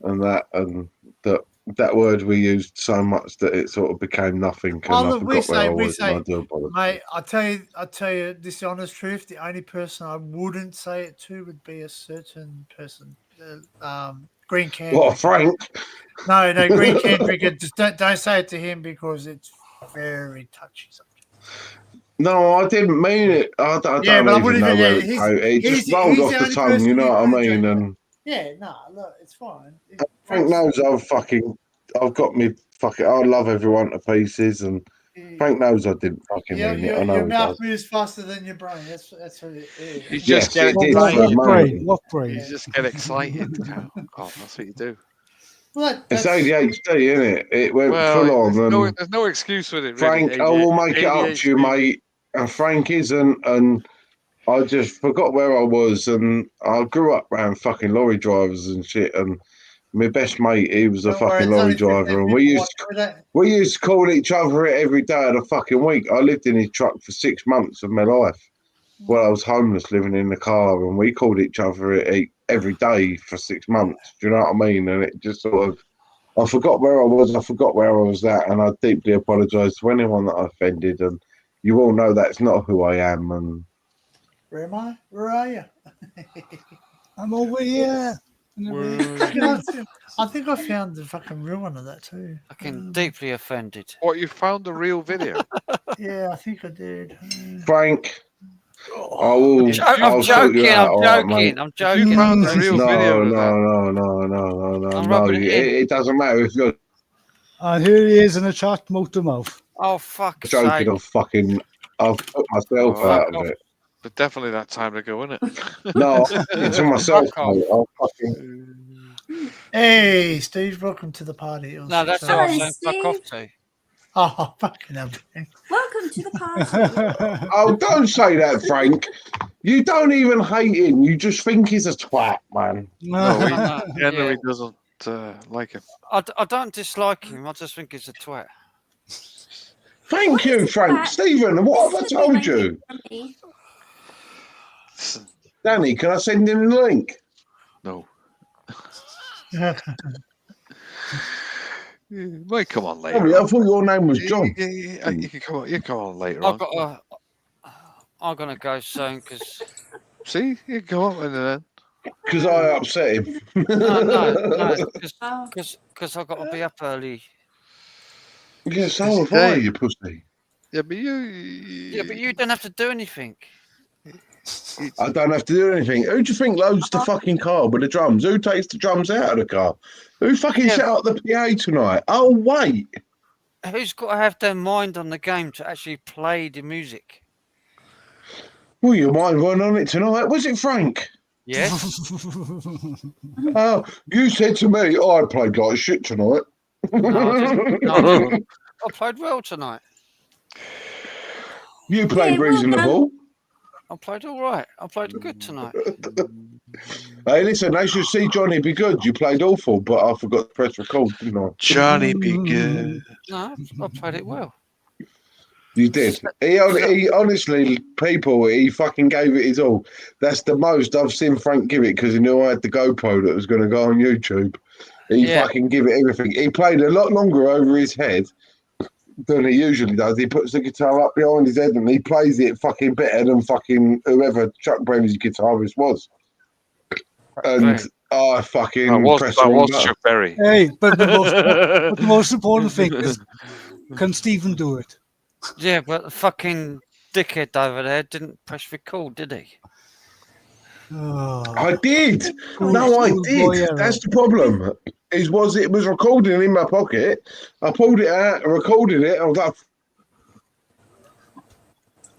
and that word we used so much that it sort of became nothing. And Oh, I look, forgot where I was, and I do apologize. mate. I tell you, this is the honest truth. The only person I wouldn't say it to would be a certain person. Green Can. What, Frank? No, Green Can Drinker. Just don't say it to him because it's very touchy subject. No, I didn't mean it. I don't Yeah, but I even wouldn't know even- where yeah, it he's- came. It he's- just rolled he's off the the only tongue, person you know who what I wouldn't mean? drink And Yeah, no, look, it's fine. Frank knows I've got me fucking. I love everyone to pieces, and Frank knows I didn't fucking mean it. I know Your he mouth does. moves faster than your brain. That's what it is. You Yes, just get it did What for a moment. brain? What brain? You just get excited. Oh, that's what you do. Well, It's ADHD, isn't it? It went Well, full on. there's no excuse with it. Frank, really. I will make it up to you, ADHD. mate. And Frank isn't, and I just forgot where I was, and I grew up around fucking lorry drivers and shit, and My best mate, he was a Don't worry, fucking there's lorry only 15 driver, and people watching that. we used to call each other it every day of the fucking week. I lived in his truck for 6 months of my life. Well, I was homeless, living in the car, and we called each other it every day for 6 months. Do you know what I mean? And it just sort of, I forgot where I was. I forgot where I was at, and I deeply apologise to anyone that I offended. And you all know that's not who I am. And Where am I? Where are you? I'm over here. I think I found the fucking real one of that too. Fucking deeply offended. What, you found the real video? Yeah, I think I did. Frank, I'll I'm sort you joking. out, I'm all right, joking. mate. I'm joking. You found the real No, video of that. no. I'm rubbing it in. It doesn't matter if you're And here he is in the chat, mouth to mouth. Oh, fuck. joking. I've put myself Oh, out of it. But definitely that time to go, isn't it? No, it's on myself, Fuck off. mate. I'll fucking. Hey, Steve, welcome to the party. No, that's all. all I'm saying. Fuck off to. Oh, fucking hell. Welcome to the party. Oh, don't say that, Frank. You don't even hate him. You just think he's a twat, man. No, No, he generally yeah. doesn't like him. I don't dislike him. I just think he's a twat. Thank you, Frank. Stephen, what have I told you? Danny, can I send him the link? No. You might come on later. Sorry, I thought your name was John. You can come on. You come on later I've on. got I'm gonna go soon because. See, you can come up with it then. Because I upset him. No, because I've got to be up early. Yeah, so have I, you pussy. Yeah, but you don't have to do anything. I don't have to do anything. Who do you think loads the fucking car with the drums? Who takes the drums out of the car? Who fucking set up the PA tonight? Oh, wait. Who's got to have their mind on the game to actually play the music? Well, your mind weren't on it tonight, was it, Frank? Yes. Oh, you said to me, I played like shit tonight. No, I played well tonight. You played reasonable. I played all right. I played good tonight. Hey, listen, they should see Johnny be good. You played awful, but I forgot to press record, didn't I? Johnny be good. No, I played it well. You did. He honestly, people, he fucking gave it his all. That's the most I've seen Frank give it because he knew I had the GoPro that was going to go on YouTube. He fucking give it everything. He played a lot longer over his head than he usually does. He puts the guitar up behind his head and he plays it fucking better than fucking whoever Chuck Berry's guitarist was. And I fucking that was button. Chuck Berry. Hey, but the most important thing is, can Stephen do it? Yeah, but the fucking dickhead over there didn't press record, did he? I did. No, I did. That's the problem. It was recording in my pocket. I pulled it out, recorded it. I was like,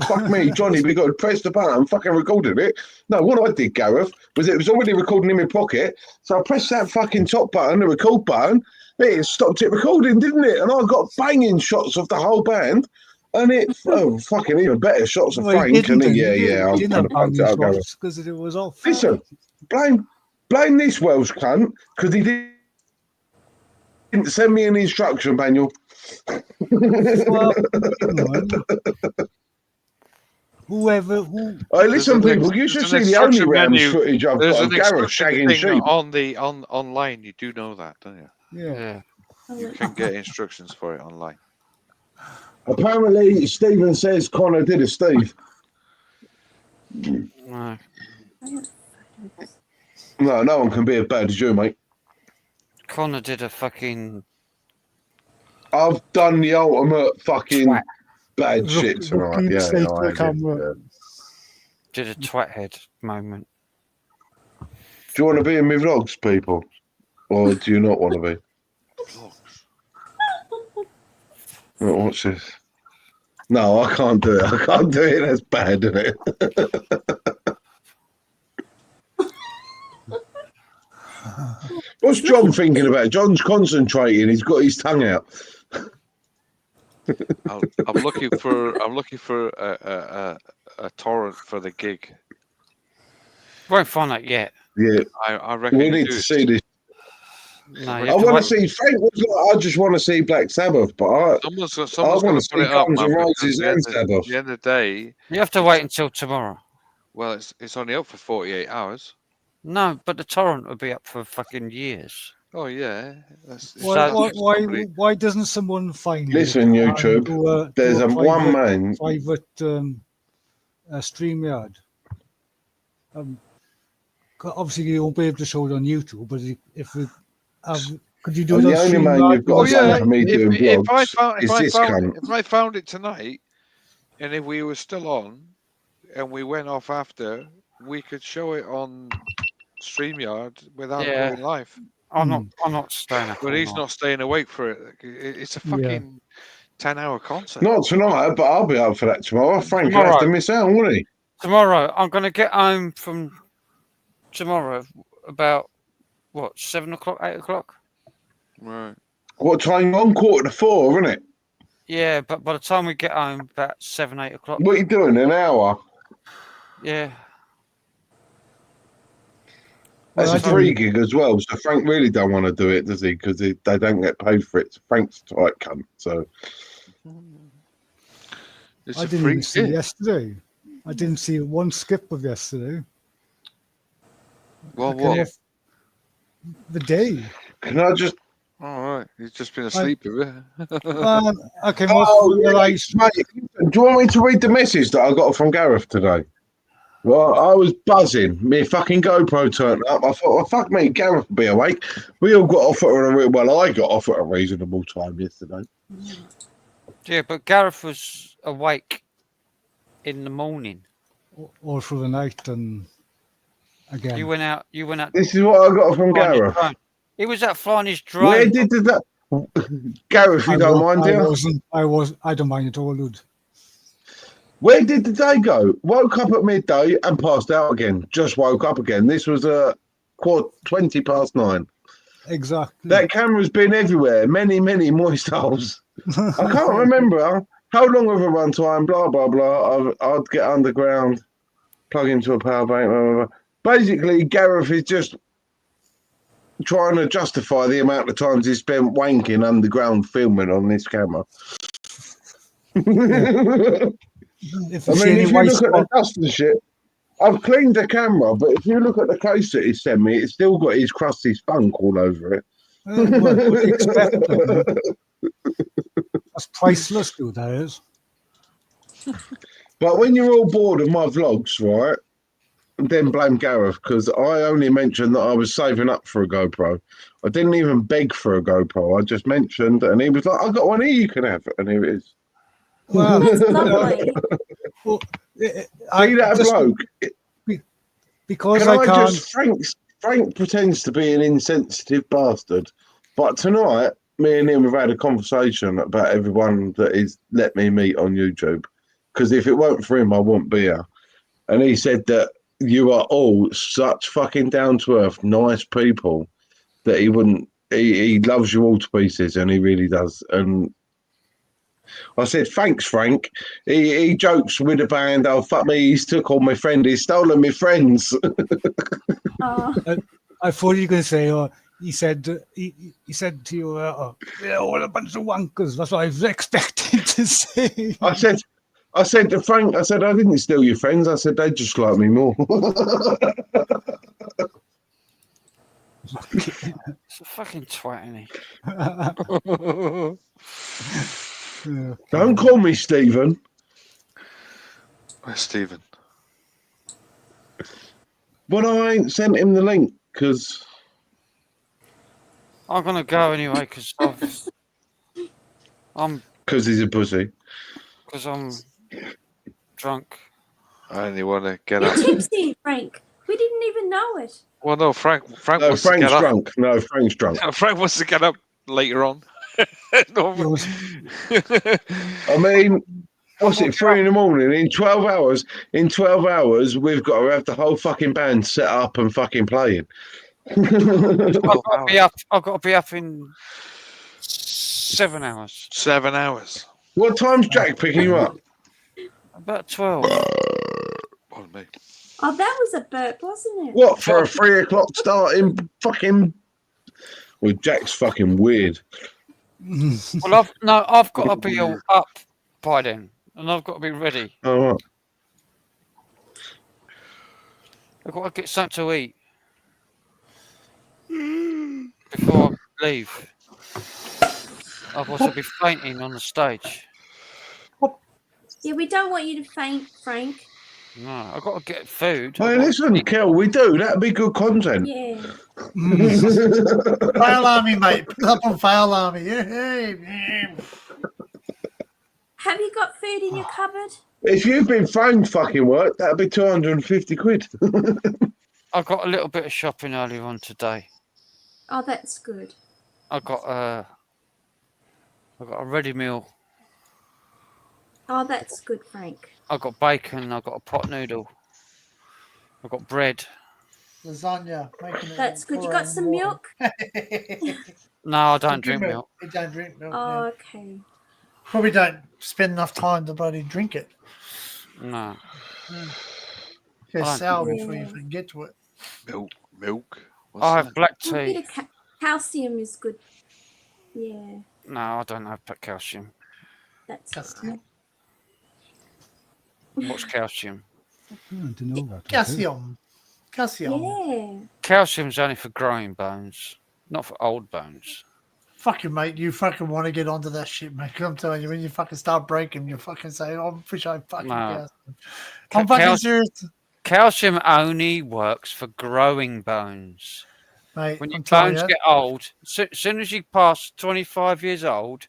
fuck me, Johnny, we got to press the button, fucking recorded it. No, what I did, Gareth, was it was already recording in my pocket. So I pressed that fucking top button, the record button. It stopped it recording, didn't it? And I got banging shots of the whole band. And it, fucking even better shots of Frank. And yeah, I'm going to punch it out, Gareth. Because it was off. Listen, blame this Welsh cunt because he didn't send me an instruction manual. Who listen, people, you should see the only Rams footage I've got of Gareth shagging sheep. Online, you do know that, don't you? Yeah. You can get instructions for it online. Apparently, Stephen says Connor did a Steve. No. No one can be as bad as you, mate. Connor did a fucking. I've done the ultimate fucking bad shit tonight. Did a twat head moment. Do you want to be in my vlogs, people? Or do you not want to be? What's this? No, I can't do it. I can't do it. That's bad, isn't it? What's John thinking about? John's concentrating. He's got his tongue out. I'm looking for a torrent for the gig. Won't find that yet. Yeah, I reckon we need to see this. No, I want to see. Frank was like, I just want to see Black Sabbath, but I Someone's want going to to put see it up, Guns man. N' Because Roses and Sabbath. at the end of the day, You have to wait until tomorrow. well, it's only up for 48 hours. No, but the torrent will be up for fucking years. Oh yeah. Why doesn't someone find Listen, it and YouTube, there's do a one private, man. private StreamYard? Obviously, you won't be able to show it on YouTube, but if we have, could you do it on The only man StreamYard? you've got to blame for me doing vlogs is this cunt. If I found it tonight, and if we were still on, and we went off after, we could show it on StreamYard without going live. I'm not staying up. But he's not staying awake for it. It's a fucking 10-hour concert. Not tonight, but I'll be up for that tomorrow. Frank will have to miss out, won't he? Tomorrow, I'm going to get home from tomorrow about, what, 7 o'clock, 8 o'clock? Right. What time? 3:45, isn't it? Yeah, but by the time we get home, about 7, 8 o'clock. What are you doing? An hour? Yeah. That's a free gig as well, so Frank really don't want to do it, does he? Because they don't get paid for it. Frank's a tight cunt, so... I didn't even see it yesterday. I didn't see one skip of yesterday. Well, what? The day. Can I just... All right, he's just been asleep, have you? I came off the live. Mate, do you want me to read the message that I got from Gareth today? Well, I was buzzing. My fucking GoPro turned up. I thought, well, fuck me, Gareth will be awake. We all got off I got off at a reasonable time yesterday. Yeah, but Gareth was awake in the morning. All through the night and again. You went out. This is what I got from Gareth. He was out flying his drone. Where did that? Gareth, you don't mind, do you? I don't mind at all, dude. Where did the day go? Woke up at midday and passed out again. Just woke up again. This was 9:20. Exactly. That camera's been everywhere. Many, many moist holes. I can't remember how long of a run time. Blah blah blah. I'd get underground, plug into a power bank. Blah, blah, blah. Basically, Gareth is just trying to justify the amount of times he spent wanking underground filming on this camera. If I mean, if you look at the dust and shit, I've cleaned the camera, but if you look at the case that he sent me, it's still got his crusty spunk all over it. What do you expect? That's priceless, dude, that is. But when you're all bored of my vlogs, right, then blame Gareth, because I only mentioned that I was saving up for a GoPro. I didn't even beg for a GoPro. I just mentioned, and he was like, I got one here, you can have it. And here it is. Well, See that bloke? Because I can't. Frank pretends to be an insensitive bastard, but tonight, me and him have had a conversation about everyone that he's let me meet on YouTube. Because if it weren't for him, I wouldn't be here. And he said that you are all such fucking down to earth, nice people that he wouldn't. He loves you all to pieces, and he really does. And I said, thanks, Frank. He jokes with the band, oh, fuck me, he's took all my friends, he's stolen my friends. I thought you were going to say, he said to you, they're all a bunch of wankers. That's what I was expecting to say. I said to Frank, I didn't steal your friends. I said, they just like me more. It's a fucking twat, isn't he? Don't call me Stephen. Where's Stephen? But I ain't sent him the link because I'm gonna go anyway because he's a pussy. Because I'm drunk. I only want to get up. You're tipsy, Frank. We didn't even know it. Well, no, Frank No, wants to get Frank's up. drunk. No, Frank's drunk. Frank wants to get up later on. I mean, what's it, 3 in the morning? In 12 hours, we've got to have the whole fucking band set up and fucking playing. I've got to be up in 7 hours. 7 hours. What time's Jack picking you up? About 12. Pardon me. Oh, that was a burp, wasn't it? What, for a 3 o'clock start in fucking... Well, Jack's fucking weird. Well, I've got to be all up by then, and I've got to be ready. All right. I've got to get something to eat before I leave. Otherwise, I'll be fainting on the stage. Yeah, we don't want you to faint, Frank. No, I've got to get food. Hey, listen, Kel, we do. That'd be good content. Yeah. Fail Army, mate. Put up on Fail Army. Yeah. Have you got food in your cupboard? If you've been phone fucking work, that'd be 250 quid. I got a little bit of shopping earlier on today. Oh, that's good. I got a ready meal. Oh, that's good, Frank. I got bacon. I got a pot noodle. I got bread. Lasagna. Making it That's good. You pour got in some water. No, I don't drink milk. You don't drink milk. Oh, yeah. okay. Probably don't spend enough time to bloody drink it. No. Get I sour don't- before you can get to it. Milk. I have black A bit tea. of calcium is good. Yeah, No, I don't have calcium. that's Calcium? What's calcium? I didn't know that. Calcium. Calcium. Yeah. Calcium's only for growing bones, not for old bones. Fucking mate, you fucking want to get onto that shit, mate. 'Cause I'm telling you, when you fucking start breaking, you fucking say, "Oh, I wish I fucking No. calcium." I'm fucking serious, Calcium only works for growing bones. mate. When your I'm telling bones you. get old, as soon as you pass 25 years old,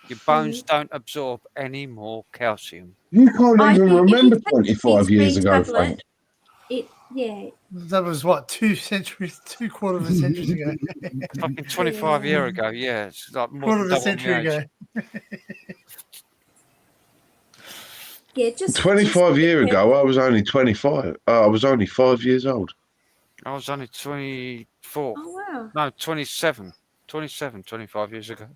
your bones don't absorb any more calcium. You can't I even think if remember you take 25 years green ago, tablet, Frank. Yeah. That was what, 2 quarters of a century ago. Fucking 25 years ago, yeah. It's like more Quarter than of a double my century age. ago. Yeah, just 25 years ago, I was only 25. I was only 5 years old. I was only 24. Oh, wow. No, 27. 25 years ago.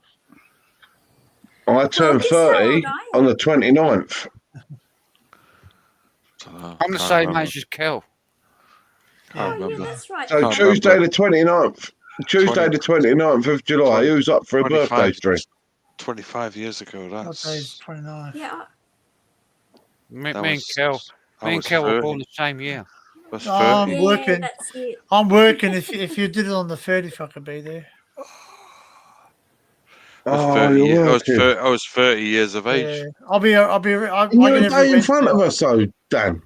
I turned guess how 30 old I on the 29th. I'm the same age as Kel. Can't Yeah, remember. that's right. So Can't Tuesday remember. the 29th. Tuesday the 29th of July. Who's up for a 25 birthday stream? 25 years ago, What that's... day's 29? Yeah. Me That and was- Kel. I Me and was Kel were 30. born the same year. That's I'm 30. Yeah, working. that's it. I'm working. If you did it on the 30th, I could be there. Oh, you're working. I was 30 years of age. Yeah. I'll be. I You're get a every day in front of Wednesday. us, though, Dan.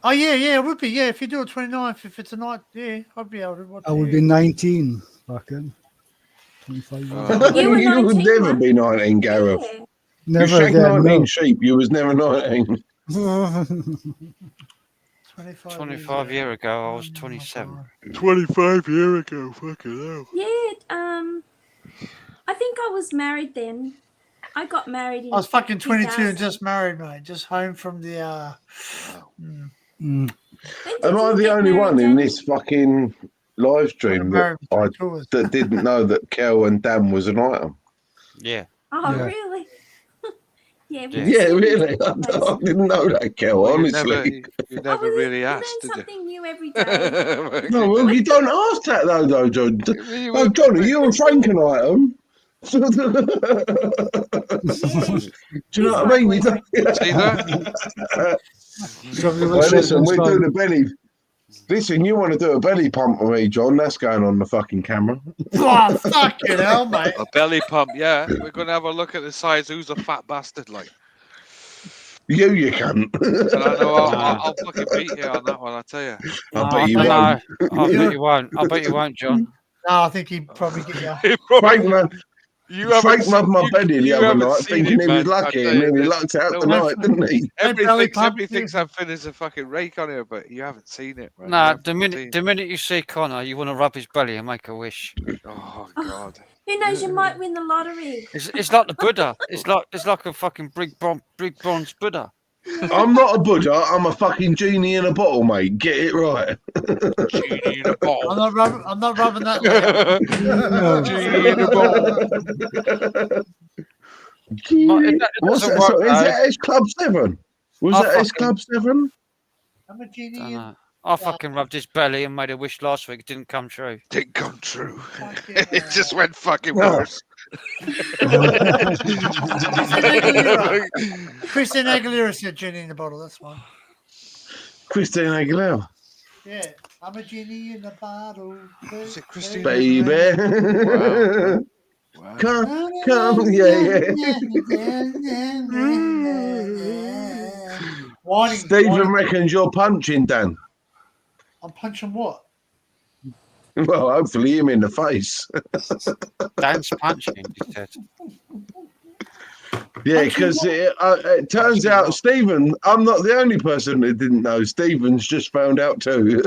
Oh yeah, it would be. Yeah, if you do it 29th, if it's a night, yeah, I'd be able to watch I would it. be 19 back then. 25 years ago. You were You would 19, never right? be 19, Gareth. Yeah. You Never shagged again, 19 no. sheep. You was never 19. 25 years ago, I was 27. 25 years ago, fucking hell. Yeah. I think I was married then. I got married in I was fucking 22 and 2000. just married, mate. Just home from the. Mm. When did Am I you the get only married, one in Dan? this fucking live stream that, that didn't know that Kel and Dan was an item? Yeah. Oh, Yeah. really? Yeah. we Yeah, just didn't really. I realise. didn't know that, Kel, Well, honestly. you never really asked, Learn did you? something new every day. No, well, you don't ask that, though, John. Oh, Johnny, you and Frank an item. Do you know what I mean? You don't... See that? Well, listen, we do the belly. Listen, you want to do a belly pump with me, John? That's going on the fucking camera. Oh, fucking hell, mate. A belly pump, yeah. We're going to have a look at the size. Who's a fat bastard like? You cunt. And I know I'll fucking beat you on that one, I tell you. I bet you No, won't. I bet you won't. I bet you won't, John. No, I think he'd probably get you. Frank, man. You haven't Frank seen- rubbed my you- belly the you other haven't night, seen thinking it, he was man. I lucky, tell and you, then he there's lucked out no- tonight, didn't he? Everybody thinks I'm fit as a fucking rake on here, but you haven't seen it, man. You No, haven't the seen minute you see Connor, you want to rub his belly and make a wish. Oh God! Who knows? You might win the lottery. It's like the Buddha. It's like a fucking big bronze Buddha. I'm not a Buddha, I'm a fucking genie in a bottle, mate. Get it right. Genie in a bottle. I'm not rubbing that leg. Genie in a bottle. What's that? work, So, is though. that S Club 7? Was I that S fucking- Club 7? I'm a genie. Dunno. I fucking rubbed his belly and made a wish last week. It didn't come true. Didn't come true. It just went fucking No. worse. Christian Aguilera said genie in the bottle. That's one. Christine Aguilera. Yeah, I'm a genie in the bottle. Is it Christine Baby. Wow. Come, yeah. Whining, Stephen whining. reckons you're punching Dan. I'm punching what? Well, hopefully him in the face. Dan's punching, he said. Yeah, because it turns out Stephen, I'm not the only person that didn't know. Stephen's just found out too.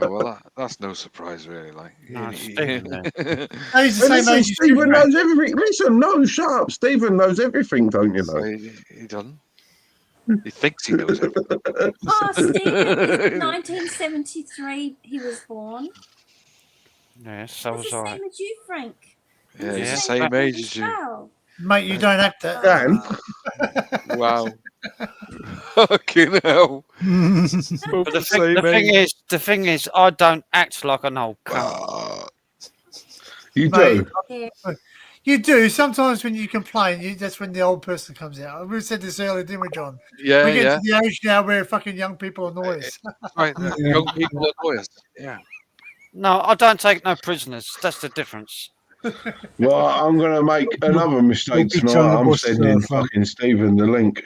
Oh, well, that's no surprise, really. Like, No, Stephen, He's the same Listen, age as Stephen Superman. knows everything. Listen, no, shut up. Stephen knows everything, don't you know? He doesn't. He thinks he knows everything. Oh, Stephen, 1973 he was born. Yeah, so That's was the I. same as you, Frank. Yeah, he's Yeah. the same age as you. Wow. Mate, you don't act that. Dan, Wow. Fucking hell. But the thing is, I don't act like an old cunt. you Mate, do. you do. Sometimes when you complain, that's when the old person comes out. We said this earlier, didn't we, John? Yeah, we get yeah. to the age now where fucking young people annoy us. Right, young people annoy us. Yeah. No, I don't take no prisoners. That's the difference. Well, I'm going to make another mistake Don't be tonight. trying to I'm bust, sending Frank. fucking Stephen the link.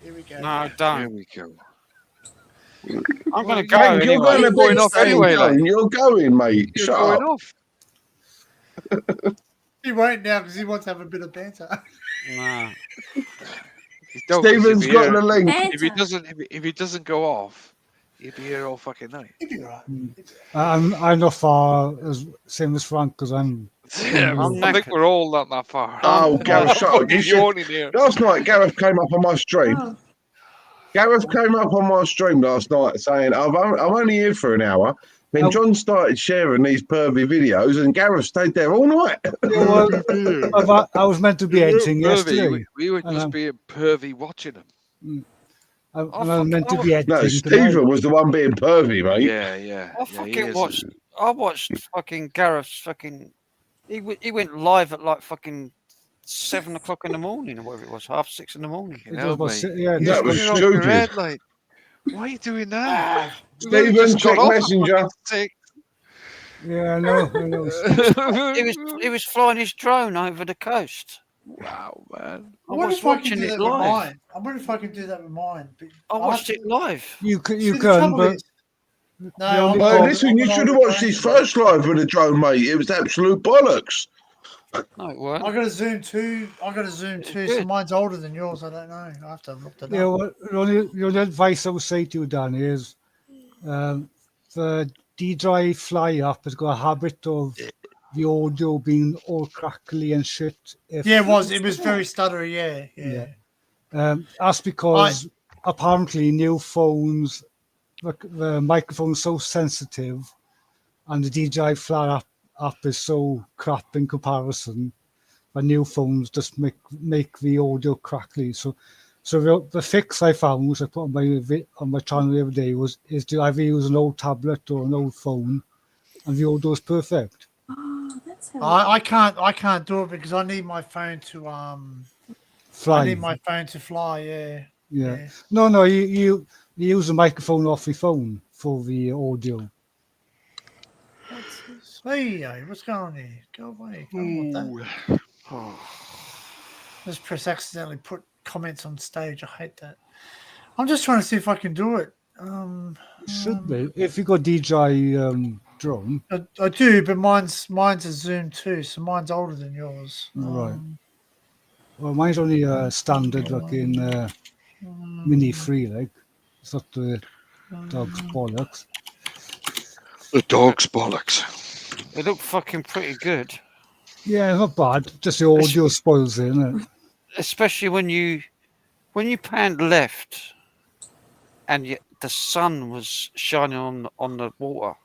Here we go. No, I Here don't. we go. I'm going to go Frank, you're anyway. going to Going be off anyway, going. You're going, mate. You're Shut going up. off. He won't now because he wants to have a bit of banter. No. Stephen's got the link. If he doesn't go off, he'd be here all fucking night. He'll be right. I'm not far as same as Frank because I'm. I think we're all not that far. Oh, Gareth, shut up. You should- Yawning here. Last night, Gareth came up on my stream. Oh. Gareth came up on my stream last night saying, I'm only here for an hour. Then John started sharing these pervy videos, and Gareth stayed there all night. I was meant to be editing yesterday. We were just being pervy watching him. I was meant to be editing. No, today. Stephen was the one being pervy, mate. Yeah, yeah. I fucking watched. I watched fucking Gareth's fucking. He went live at like fucking 7 o'clock in the morning or whatever it was, 5:30 in the morning. You know, mate. Yeah, That was You're off your stupid. head, like, why are you doing that? Stephen, check Messenger. Yeah, I know. He was flying his drone over the coast. Wow, man. I I wonder was if I can watching do it that with live. mine. I wonder if I can do that with mine. But I watched it live. You See, the can, trouble but is- No, Oh, listen, you should have watched his first live with the drone, mate. It was absolute bollocks. No, it weren't. I got a Zoom 2. So mine's older than yours. I don't know. I have to look that yeah, up. well, the only advice I would say to you, Danny, is the D-Drive fly up has got a habit of the audio being all crackly and shit. Yeah, it was. It was very stuttery. Yeah. That's because apparently new phones, the microphone's so sensitive, and the DJI fly up is so crap in comparison. The new phones just make the audio crackly. So the fix I found, which I put on my channel the other day, is to either use an old tablet or an old phone, and the audio is perfect. Oh, that's how I can't do it because I need my phone to Fly. I need my phone to fly. Yeah. Yeah. No, you use the microphone off your phone for the audio. Hey, what's going on here? Go away. I don't want that. Just press accidentally put comments on stage. I hate that. I'm just trying to see if I can do it. Should be. If you got DJI drone. I do, but mine's a Zoom 2, so mine's older than yours. Right. Well, mine's only a standard fucking Mini 3, like. It's not the dog's bollocks. The dog's bollocks. It looked fucking pretty good. Yeah, not bad. Just the audio spoils it, isn't it? Especially when you panned left and the sun was shining on the water.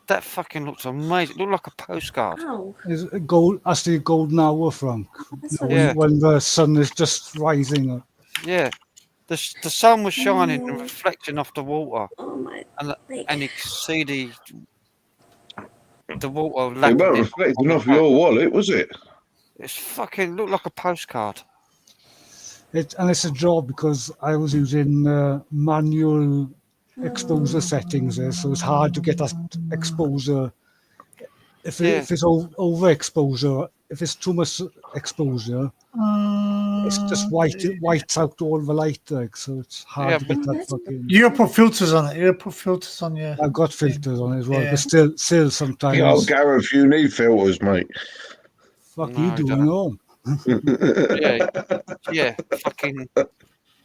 That fucking looked amazing. It looked like a postcard. Oh. It's a gold, actually a golden hour, Frank. That's When, Yeah. when the sun is just rising up. Yeah. the sun was shining and reflecting off the water, Oh my! and you could see the water It lapping weren't it reflecting on the off back. your wallet, was it? It's fucking looked like a postcard. And it's a job because I was using manual exposure settings there, so it's hard to get that exposure. If it's overexposure, if it's too much exposure, it's just whites out all the light, like, so it's hard to get that fucking. You gotta put filters on it. You gotta put filters on your. I've got filters on it as well, Yeah. but still sometimes. Oh, Gareth, you need filters, mate. Fuck you do, I know. yeah,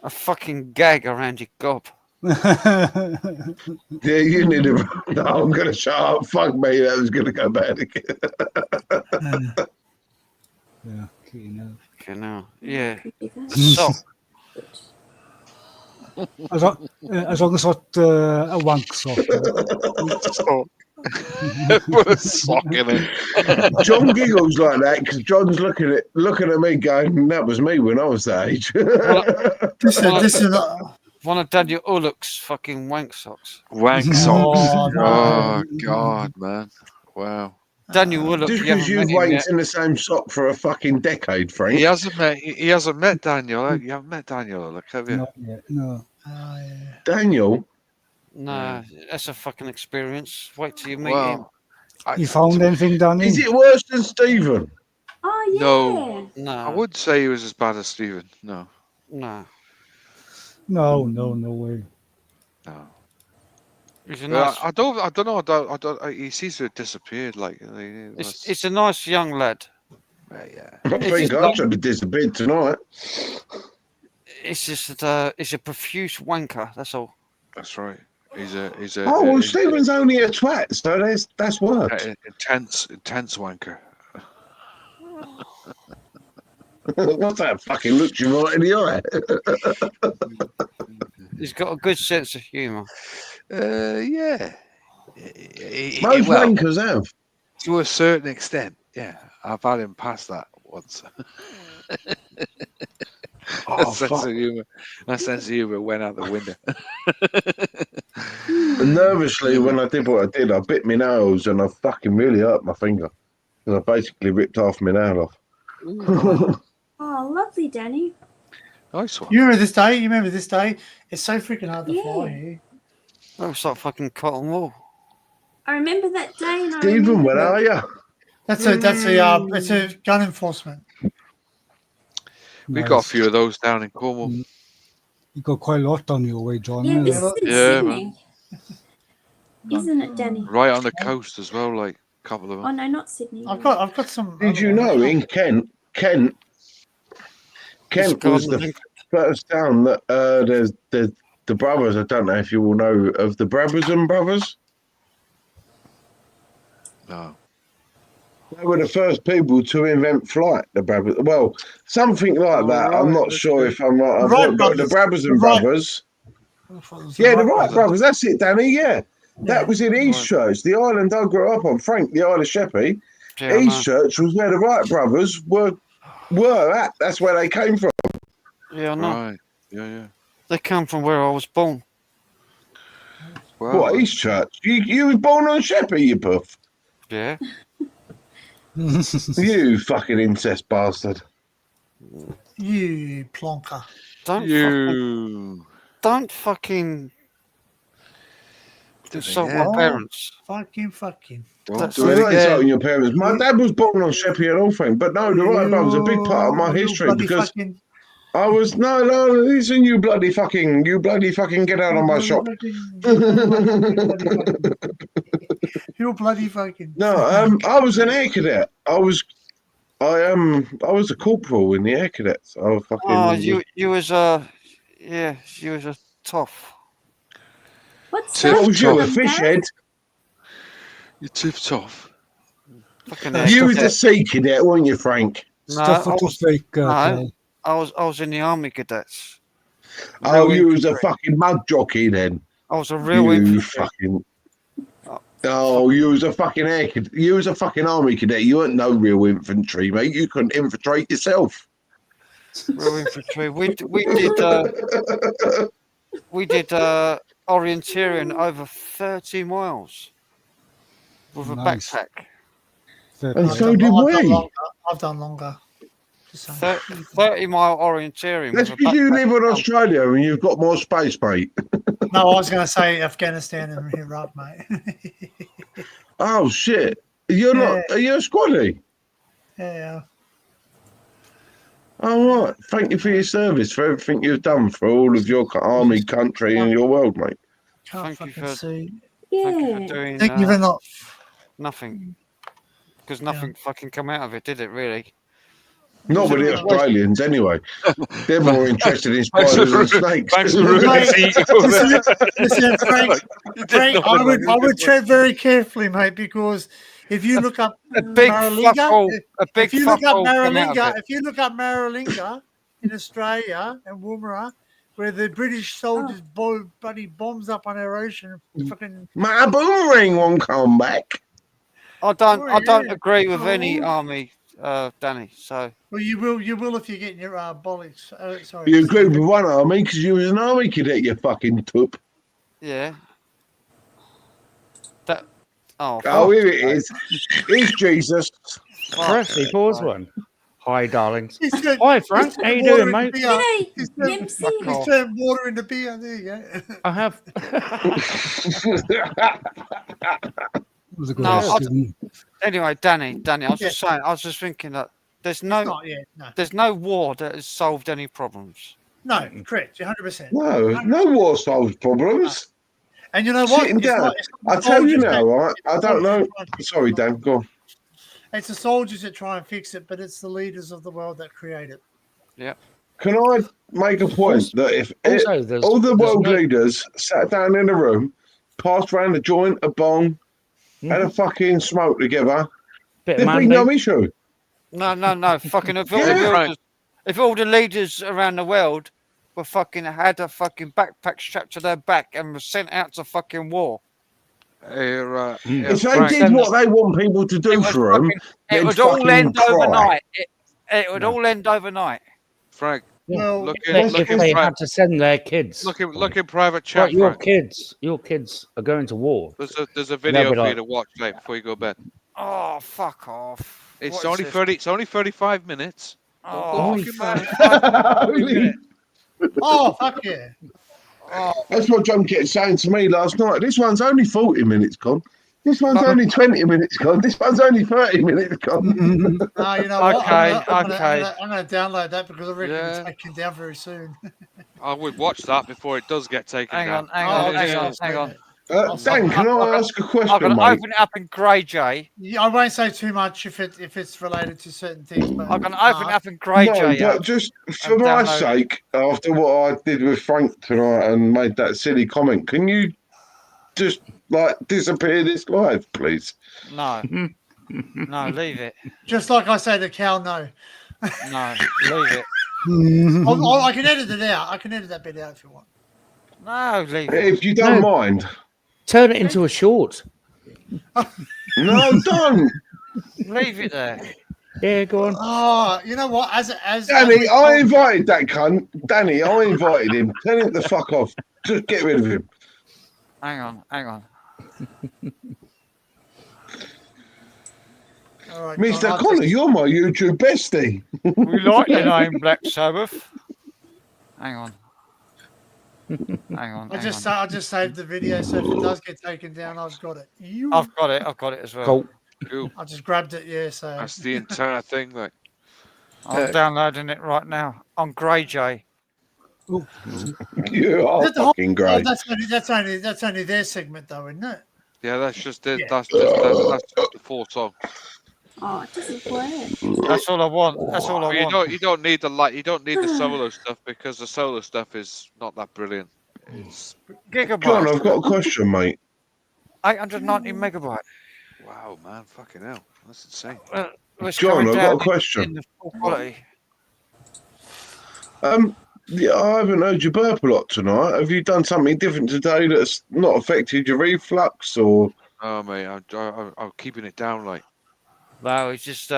a fucking gag around your gob. Yeah, you need it. No, I'm gonna shut up. Fuck me, that was gonna go bad again. Yeah, Okay, now, yeah. So, as long as it's not a wank sock. Put a sock in it. John giggles like that because John's looking at me going, "That was me when I was that age." This is one of Daniel Ulloch's fucking wank socks. Wank socks. Oh, God, man. Wow. Daniel Ulloch. Just because you've wanked in the same sock for a fucking decade, Frank. He hasn't met Daniel. You haven't met Daniel Ulloch, have you? Not yet, no. Daniel. No, that's a fucking experience. Wait till you meet Well, him. You found anything, Danny? Is it worse than Stephen? Oh yeah. No, I wouldn't say he was as bad as Stephen. No. No way. No. He's a But nice. I don't know. He seems to have disappeared. Like, It's a nice young lad. Yeah. I think I should have disappeared tonight. It's just it's a profuse wanker. That's all. That's right. He's a. Oh well, Stephen's only a twat, so that's worse. Intense wanker. What's that fucking look you right in the eye? He's got a good sense of humour. Yeah. Most wankers have. To a certain extent, yeah. I've had him past that once. Oh, that sense of humour went out the window. And nervously, when I did what I did, I bit my nails and I fucking really hurt my finger. Because I basically ripped half my nail off. Oh, lovely, Danny. Nice one. You remember this day? You remember this day? It's so freaking hard to fly here. That was like fucking cotton wool. I remember that day. And Stephen, where are you? It's a gun enforcement. We got a few of those down in Cornwall. You got quite a lot on your way, John. Yeah, this is in Yeah, Sydney. Isn't it, Danny? Right on the coast as well, like a couple of them. Oh no, not Sydney. I've got some. Did you know in Kent was the first town that there's the brothers. I don't know if you all know of the Brabazon brothers. No. They were the first people to invent flight. The Brabazon, well, something like that. I'm not sure if I'm right. But the Brabazon brothers. Yeah, the Wright brothers. That's it, Danny. Yeah. That was in Eastchurch, the island I grew up on, Frank, the Isle of Sheppey. Yeah, Eastchurch was where the Wright brothers were at. That's where they came from. Yeah, I know. Right. Yeah. They come from where I was born. Wow. What, Eastchurch? You was born on Sheppey, you buff. Yeah. You fucking incest bastard. You plonker. Don't fucking insult my parents. Fucking. Don't So you're not insulting your parents. My dad was born on Sheppey and all thing, but no, the Wright brothers are a big part of my history because I was no, listen, you bloody fucking get out of my shop. You bloody fucking. No, I was an air cadet. I was a corporal in the air cadets. I was fucking. Oh, you was a tough. What's What was you, a fish head? You're tipped off. You was a sea cadet, weren't you, Frank? I was in the army cadets. Oh, you was a fucking mud jockey then. I was a real You infantry. fucking. Oh, you was a fucking air cadet. You was a fucking army cadet. You weren't no real infantry, mate. You couldn't infiltrate yourself. Royal Infantry. We did orienteering over 30 miles with a Nice. backpack. And so did we. I've done longer. Just saying. 30-mile orienteering. That's with a because you backpack. live in Australia and you've got more space, mate. No, I was going to say Afghanistan and Iraq, mate. Oh shit! You're not. Are you a squaddy? Yeah. All right. Thank you for your service, for everything you've done for all of your army, country, and your world, mate. Can't Thank you fucking for see. thank you for doing Thank you for not. nothing. Because nothing fucking come out of it, did it? Really? Not with the Australians, anyway. They're more interested in spiders and snakes. Listen, Frank, I would tread very carefully, mate, because if you look up Maralinga, if you look up Maralinga in Australia and Woomera, where the British soldiers bloody bombs up on our ocean, fucking My boomerang won't come back. I don't agree with any army, Danny. So well, you will if you get your bollocks. Sorry, You agree with one army because you was an army cadet, you fucking toop. yeah. That. Oh, here it is. Here's Jesus. Firstly, pause one. Hi, darlings. Turned, Hi, Frank. How you doing, mate? He's turned water into beer. There you go. I have. Anyway, Danny, I was just saying. I was just thinking that there's no war that has solved any problems. No, correct. 100%. No war solves problems. And you know what? Sitting down. I tell you now, right? I don't know. Sorry, Dan. Go on. It's the soldiers that try and fix it, but it's the leaders of the world that create it. Yeah. Can I make a point that if all the world leaders sat down in a room, passed around a joint, a bong, had a fucking smoke together, there'd be no issue. No. Fucking if all the leaders around the world were fucking had a fucking backpack strapped to their back and were sent out to fucking war. If they did what they want people to do for them, it would all end overnight. It would all end overnight. Frank, Well, if they had to send their kids. Look in private chat. Like your kids are going to war. There's a video for you to watch, mate, before you go to bed. Oh, fuck off! It's only 35 minutes. Oh, oh, fuck yeah! That's what John kept saying to me last night. This one's only 40 minutes gone. This one's only 20 minutes gone. This one's only 30 minutes gone. No, you know what? Okay. I'm going to download that because I reckon it's taken down very soon. I would watch that before it does get taken down. Hang on. Dan, can I ask a question, I'm going to mate? open it up in Grey J. Yeah, I won't say too much if it's related to certain things. But I'm going to open it up in Grey J. But just for my sake, after what I did with Frank tonight and made that silly comment, can you just disappear this live, please? No, leave it. Just like I say to Cal, no. No, leave it. I can edit it out. I can edit that bit out if you want. No, leave it. If you don't mind. Turn it into a short. No, don't. Leave it there. Yeah, go on. Oh, you know what? As Danny, I invited that cunt. Danny, I invited him. Tell him to fuck off. Just get rid of him. Hang on. All right, Mr. Connor, you're my YouTube bestie. We like the name Black Sabbath. Hang on. I just saved the video, so if it does get taken down, I've got it. I've got it as well. Cool. I just grabbed it, yeah. So that's the entire thing, like. I'm downloading it right now on Grey J. You are fucking great. That's only their segment, though, isn't it? Yeah, that's just it. That's just the full song. Oh, it doesn't work. That's all I want. That's all I want. You don't need the solo stuff because the solo stuff is not that brilliant. It's gigabyte. John, I've got a question, mate. 890 megabyte. Wow, man, fucking hell, that's insane. John, I've got a question. In the full quality. Yeah, I haven't heard you burp a lot tonight. Have you done something different today that's not affected your reflux, or? Oh, mate, I'm keeping it down, like. No, it's just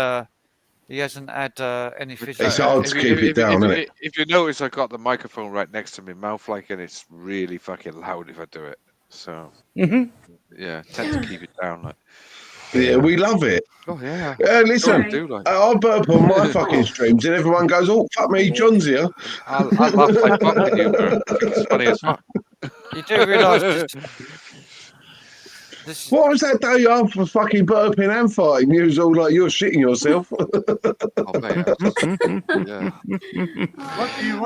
He hasn't had any physio. It's hard to keep it down, isn't it? If you notice, I got the microphone right next to my mouth, like, and it's really fucking loud if I do it. So, yeah, tend to keep it down. Like, Yeah, we love it. oh yeah. Listen, I burp on my fucking streams, and everyone goes, "Oh, fuck me, John's here." I laugh like fuck with you, bro. I think it's funny as fuck. You do realise this. What was that day after fucking burping and farting? You was all like, "You're shitting yourself."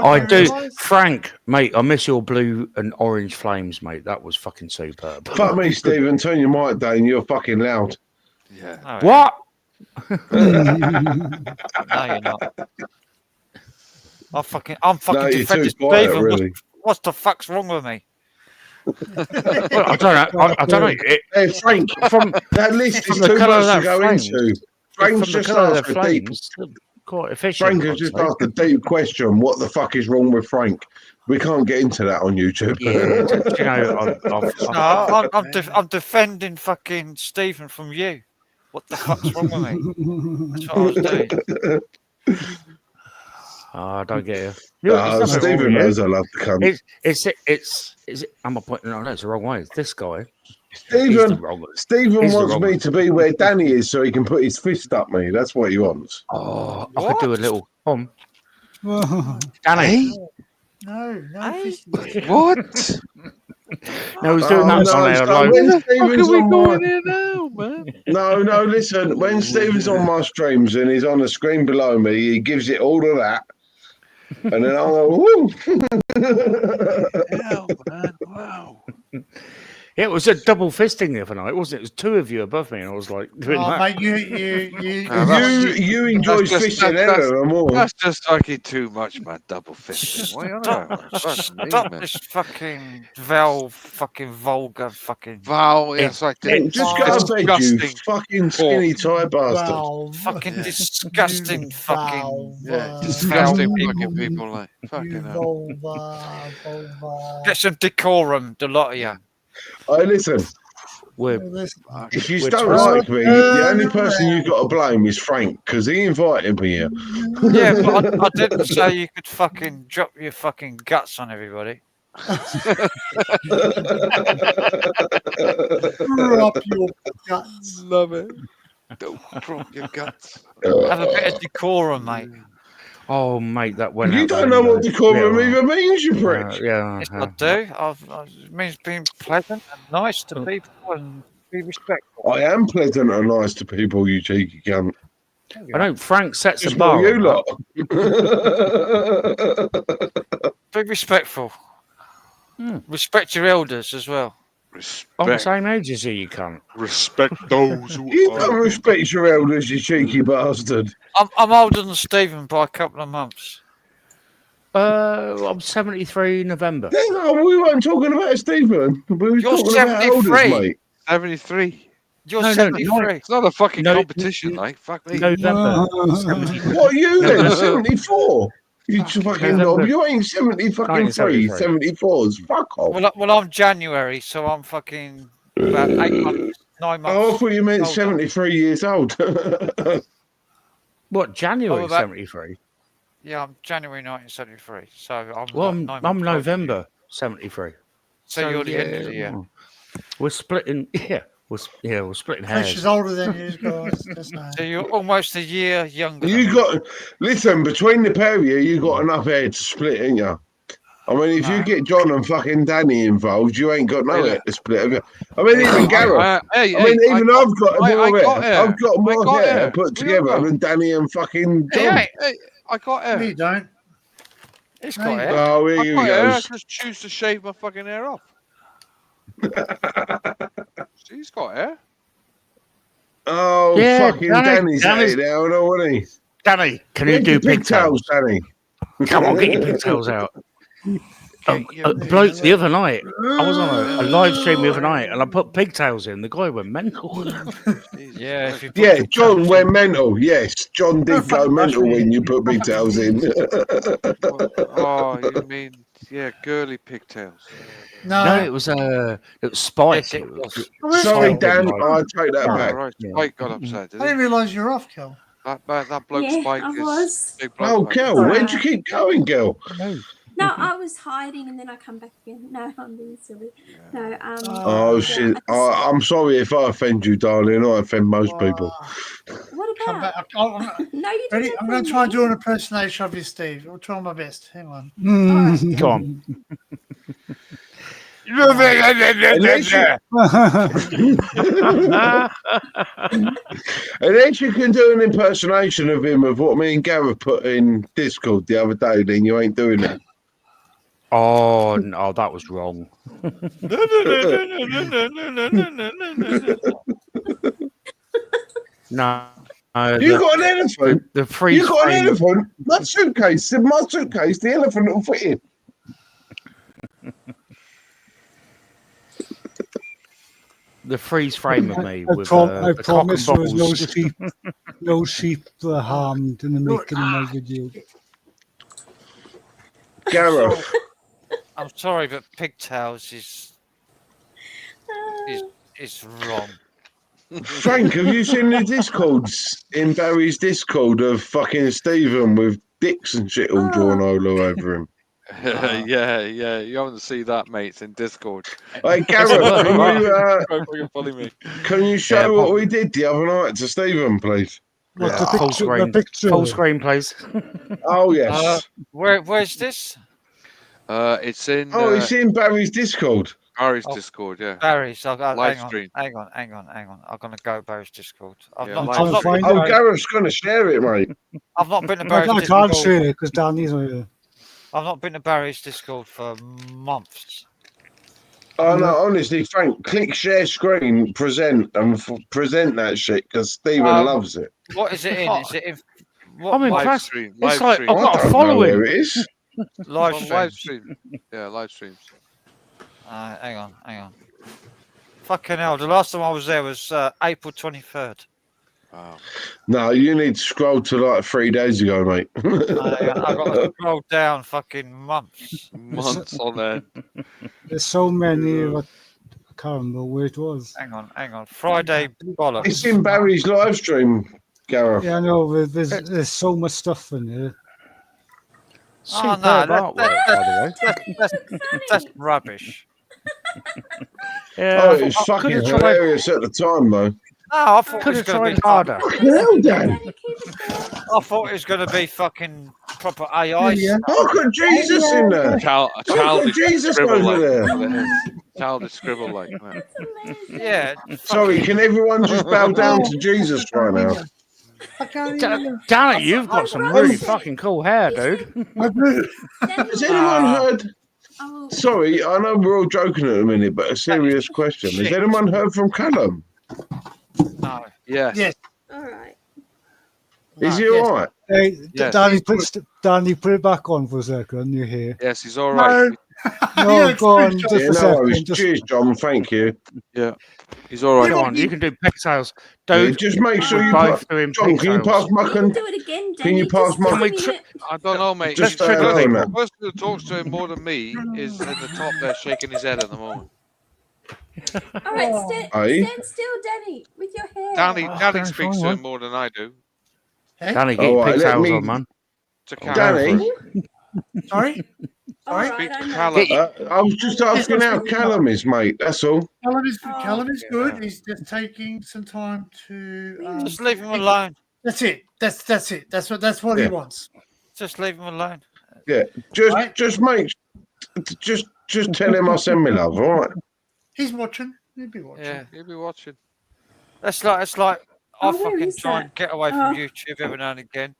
I do, Frank, mate. I miss your blue and orange flames, mate. That was fucking superb. Fuck me, Stephen. Turn your mic down. You're fucking loud. Yeah. What? No, you're not. I'm fucking defending Stephen. Really. What the fuck's wrong with me? Well, I don't know. I don't know. Hey, Frank, from that list is too much to go into. Frank's just asked a deep. Quite efficient. Frank has just asked a deep question. What the fuck is wrong with Frank? We can't get into that on YouTube. Yeah, I'm defending fucking Stephen from you. What the fuck's wrong with me? That's what I was doing. I don't get you. Stephen knows I love the cunt. It's. I'm not pointing. No, that's the wrong way. It's this guy. Stephen wants me to be where Danny is so he can put his fist up me. That's what he wants. Oh, I could do a little. Danny. No. What? No, he's doing that on our live. When Stephen's on my... No, listen. When Stephen's on my streams and he's on the screen below me, he gives it all of that. And then I'll go, woo! Hell, man. Wow. It was a double fisting the other night, wasn't it? It was two of you above me, and I was like, doing that. Mate, you enjoy fishing Ella more. That's just fucking too much, man. Double fisting. Why Stop this fucking fucking vulgar fucking Val. Yes, like just go to bed, you fucking skinny tie bastard. Fucking disgusting fucking disgusting fucking people, like fucking hell. Get some decorum, the lot of you. Listen. If you don't like me, the only person you got to blame is Frank because he invited me here. Yeah, but I didn't say you could fucking drop your fucking guts on everybody. Drop your guts. Love it. Don't drop your guts. Have a bit of decorum, mate. Oh, mate, that went. You don't know what decorum even means, you prick. Yes, I do. It means being pleasant and nice to people and be respectful. I am pleasant and nice to people, you cheeky cunt. I know Frank sets Just the bar. you lot. Be respectful. Respect your elders as well. I'm the same age as you can't. Respect those who You don't respect your elders, you cheeky bastard. I'm older than Stephen by a couple of months. I'm 73 November. No, we weren't talking about Stephen. We were You're talking about elders, 73. mate. 73. You're 73. It's not a fucking competition, like fuck me. November. What are you then? 74? You fucking knob. You ain't 70 fucking 3. 74s. Fuck off. Well, I'm January, so I'm fucking about 8 months, 9 months. Oh, I thought you meant 73 years old. What, January Oh, that- 73? Yeah, I'm January 1973. So I'm. Well, like 9 I'm months older. November 73. So you're the end of the year. We're splitting. Yeah, we're splitting hairs. She's older than you guys. Just now. So you're almost a year younger. You got listen between the pair of you got enough hair to split, ain't you? I mean, if you get John and fucking Danny involved, you ain't got no hair to split. Have you? I mean, even Gareth. I've got more hair. I've got more hair put together than Danny and fucking John. Hey, I got hair. You don't. It's got hair. Oh, here I you got hair. I go. just choose to shave my fucking hair off. He's got hair. Oh, Yeah, fucking Danny's- Danny's now, wasn't he? Danny, can you do pigtails? Danny? Come on, get your pigtails out. Bloke, the other night, I was on a live stream the other night, and I put pigtails in. The guy went mental. Yeah, if you put Yeah, John went mental. Yes, John did go mental when you put pigtails in. Oh, you mean girly pigtails? No, it was Spike. Yes, it was. Sorry, Dan, I take that Oh, back. right, Spike got upset. Did I he? didn't realise you're off, Kel. That bloke Yeah, Spike I is was. big bloke. Oh, mate. girl, where'd you keep going, girl? No, I was hiding and then I come back again. No, I'm being silly. No, Oh, shit. I'm sorry if I offend you, darling. I offend most people. What Come about? back. No, you Ready? didn't. I'm going to try and do an impersonation of you, Steve. I'll try my best. Hang on. Go on. And then you can do an impersonation of him of what me and Gareth put in Discord the other day, then you ain't doing that. Oh, no, that was wrong. No. You got an elephant? The freeze You got an frame. elephant? My suitcase, the elephant will fit in. The freeze frame of me I with the cock and promise there was balls. no sheep were harmed in the making of my video. Gareth. I'm sorry, but pigtails is wrong. Frank, have you seen the Discords in Barry's Discord of fucking Stephen with dicks and shit all drawn all over him? Yeah, you haven't seen that, mates, in Discord. Hey, Gareth, can you show Yeah, what we did the other night to Stephen, please? What, the Full picture? screen. The picture? Full screen, please. Oh, yes. Where's this? It's in. It's in Barry's Discord. Barry's Discord, yeah. Barry's. Hang Livestream. on. I'm gonna go to Barry's Discord. Gareth's going to share it, mate. I've not been to I Barry's can't Discord. share it because Danny's not here. I've not been to Barry's Discord for months. Oh, no, honestly, Frank, click share screen, present, and present that shit because Stephen loves it. What is it in? Is it in? What, I'm impressed. Stream, It's like stream. I've got a Where following. it is. live Live streams. stream. Yeah, live streams. Hang on. Fucking hell! The last time I was there was April 23rd. Wow. No, you need to scroll to like 3 days ago, mate. I got to scroll down fucking months. Months on there. There's so many. I can't remember where it was. Hang on. Friday bollocks. It's in Barry's live stream, Gareth. Yeah, I know. There's so much stuff in there. Oh Superb no, artwork, by the way. that's rubbish. Yeah, Oh, it was I fucking could've tried- hilarious at the time, though. No, I thought it Could was have going to tried be harder. Well done. I thought it was going to be fucking proper AI. Yeah. Oh, got Jesus in there. A childish Jesus scribble over like there. childish scribble like that. Yeah. Sorry, can everyone just bow down to Jesus right now? Damn it, you've got some really fucking cool hair, dude. Has anyone heard? Sorry, I know we're all joking at the minute, but a serious question. Has anyone heard from Callum? No. Yes. Yes. All right. Is he all right? Hey, Yes. Danny, put it back on for a second. You're here. Yes, he's all right. No, go on. Just Yeah, a no second. worries. Just, Cheers, John. Thank you. Yeah, he's all right. Come on, you can do pigtails. Yeah, Dude, just make sure you both pass. doing John, can you pigtails. pass my You can do it again, Danny. Can you pass Just my? tell we me tr- it. I don't know, mate. Just He's- trigger the people. person who talks to him more than me is in the top there shaking his head at the moment. All right, Aye. stand still, Danny, with your hair. Danny okay, speaks to fine. him more than I do. Danny, get All your right, let pigtails me- on, man. To Callum. Danny, Sorry? All Sorry? right, Speak to I know. Callum. I was just asking how Callum is, mate. That's all. Callum is good. He's just taking some time to. Just leave him alone. That's it. That's it. That's what he Yeah. wants. Just leave him alone. Yeah, just tell him I send me love. All right. He's watching. He'll be watching. Yeah. He'll be watching. It's like I Oh, where fucking is try that? and get away from Oh. YouTube every now and again.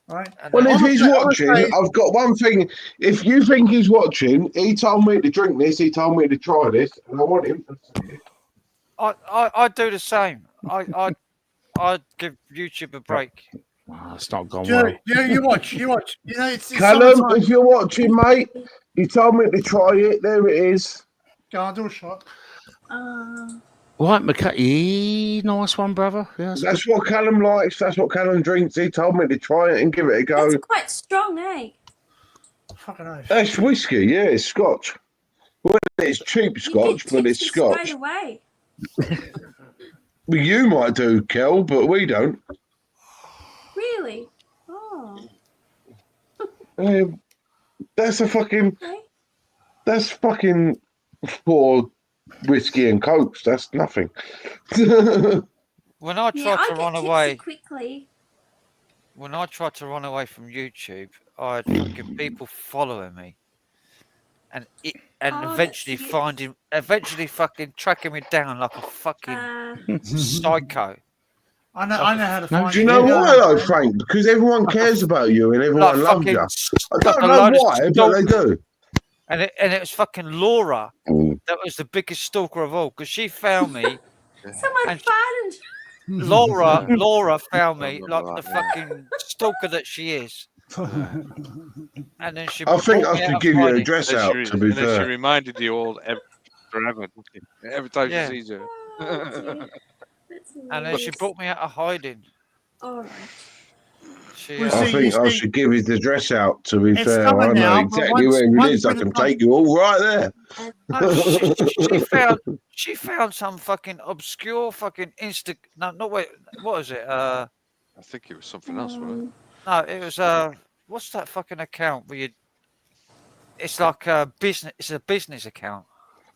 Right. And Well, then- if he's I'm watching, afraid- I've got one thing. If you think he's watching, he told me to drink this. He told me to try this, and I want him to see it. I do the same. I give YouTube a break. Oh, it's not gone well. Yeah, you watch. You know, it's Callum, summertime. if you're watching, mate, he told me to try it. There it is. Go on, do a shot. Right, McKay. Nice one, brother. Yeah, That's what Callum likes. That's what Callum drinks. He told me to try it and give it a go. That's quite strong, eh? Fucking oath. That's whiskey. Yeah, it's Scotch. Well, it's cheap Scotch, but it's Tipsy Scotch. straight away. Well, you might do, Kel, but we don't. really? Oh. That's that's fucking 4 whiskey and cokes. That's nothing. When I Yeah, tried I to get run tipsy away, quickly. when I tried to run away from YouTube, I had fucking people following me, and Oh, eventually fucking tracking me down like a fucking psycho. I know how to No find Do you you. know You why, though, man. Frank? Because everyone cares about you and everyone Like loves fucking you. I like don't a know load of why, but they do. And it was fucking Laura that was the biggest stalker of all because she found me. Someone and farted. Laura found me like the fucking stalker that she is. And then she I think brought I me out should of give you a hiding. dress out, to be And then she fair. reminded you all forever. Every time Yeah. she sees you. And then she brought me out of hiding. All right. She, Well, I see, think you I see, should give you the dress out, to be it's fair. coming I know now, but exactly once- where it once is. I we can come- take you all right there. No, she found some fucking obscure fucking what is it? I think it was something else, wasn't it? No, it was what's that fucking account where you? It's like a business. It's a business account.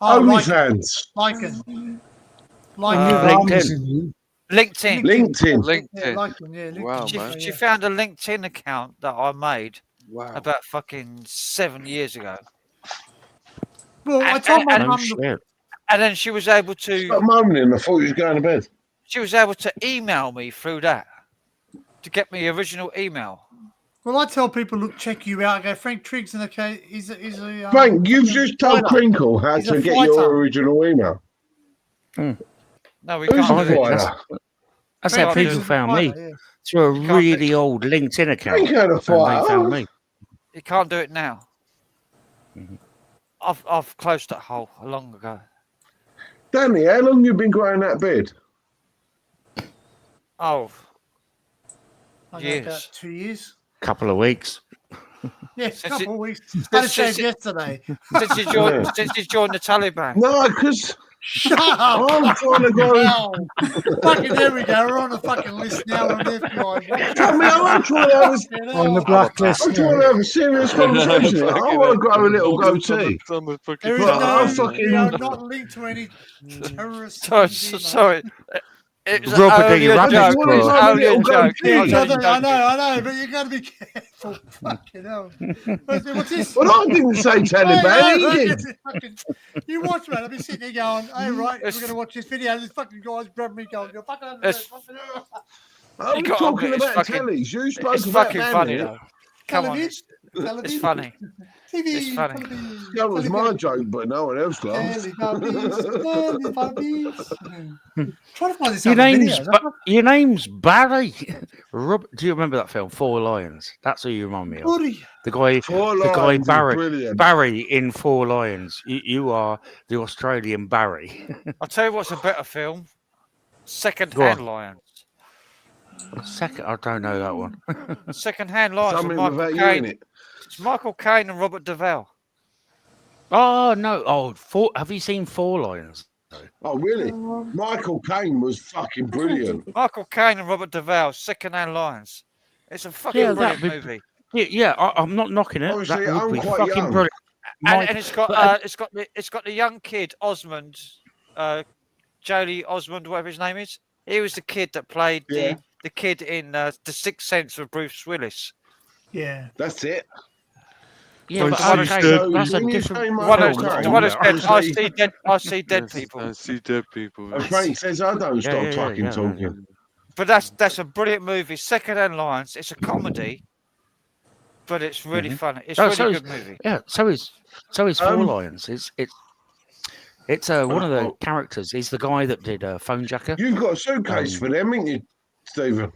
Oh, OnlyFans. Lycan. LinkedIn. LinkedIn. Yeah, Lycan, yeah. Wow, She, man. she found a LinkedIn account that I made Wow. about fucking 7 years ago. Well, I told my and- mum. And then she was able to. Stop moaning. I thought you was going to bed. She was able to email me through that to get me original email. Well, I tell people, look, check you out. I go, Frank Triggs in the case. He's a Frank, you've just told fighter. Crinkle how He's to a get your fighter. original email. No, we Who's can't the do it. fighter? That's Frank how Triggs people is a found me fighter, yeah. through a You can't really old LinkedIn account. Ain't got a And they fighter. found me. You can't do it now. I've closed that hole long ago. Danny, how long you been growing that beard? Oh, I know, years. about 2 years. Couple of weeks. Yeah, a Since couple it- of weeks. I had a since shave it- yesterday. Since you joined, since you joined the Taliban. No, because Shut up! I'm trying to go. Wow. Fucking there we go. We're on the fucking list now. We're on the FBI. I mean, I'm trying to have a, On the blacklist. I'm trying to have a serious conversation. here. I want to grow a little goatee. There is But I no. fucking- We are not linked to any terrorist. Sorry. It was Robert only D. a Rabbit joke. Squirrel. It was only a Little joke. goatee. Yeah, Only a I joke. know, but you got to be careful. Fucking hell. What's this? Well, I didn't say Taliban. He did. You watch, man. I'll be sitting there going, hey, right, we're going to watch this video. This fucking guy's grabbing me going, you're fucking under It's- I'm You got- talking it's about fucking- tellies. You spoke It's about fucking Danny. funny though. Come on, Television. it's funny. TV. It's funny. television, That was my television. joke, but no one else laughed. Trying to find this Your other name's video. your name's Barry. Do you remember that film, Four Lions? That's who you remind me of. Buddy. The guy, Four the guy Lions is Barry. brilliant. Barry in Four Lions. You are the Australian Barry. I'll tell you what's a better film. Second Go on. Hand Lions. Second, I don't know that one. Second Hand Lions with Something Michael without you in Caine. it. It's Michael Caine and Robert Duvall. Oh no! Have you seen Four Lions? Oh, really? Michael Caine was fucking brilliant. Michael Caine and Robert Duvall, Second Hand Lions. It's a fucking Yeah, brilliant that'd be- movie. Yeah, I'm not knocking it. Obviously, That would I'm be quite fucking young. brilliant. And it's got the young kid Osmond, Jolie Osmond, whatever his name is. He was the kid that played Yeah. the kid in The Sixth Sense with Bruce Willis. Yeah. That's it. Yeah, but So okay, So that's a when you different say The one Michael who's, Caine, the one who said, obviously- I see dead people. I see dead people. And Frank says I don't stop yeah, fucking yeah, talking. But that's a brilliant movie. Second Hand Lions. It's a comedy, but it's really funny. It's a really good movie. Yeah, so is Four Lions. It's one of the Oh. characters. He's the guy that did Phone Jacker. You've got a suitcase for them, ain't you, Stephen?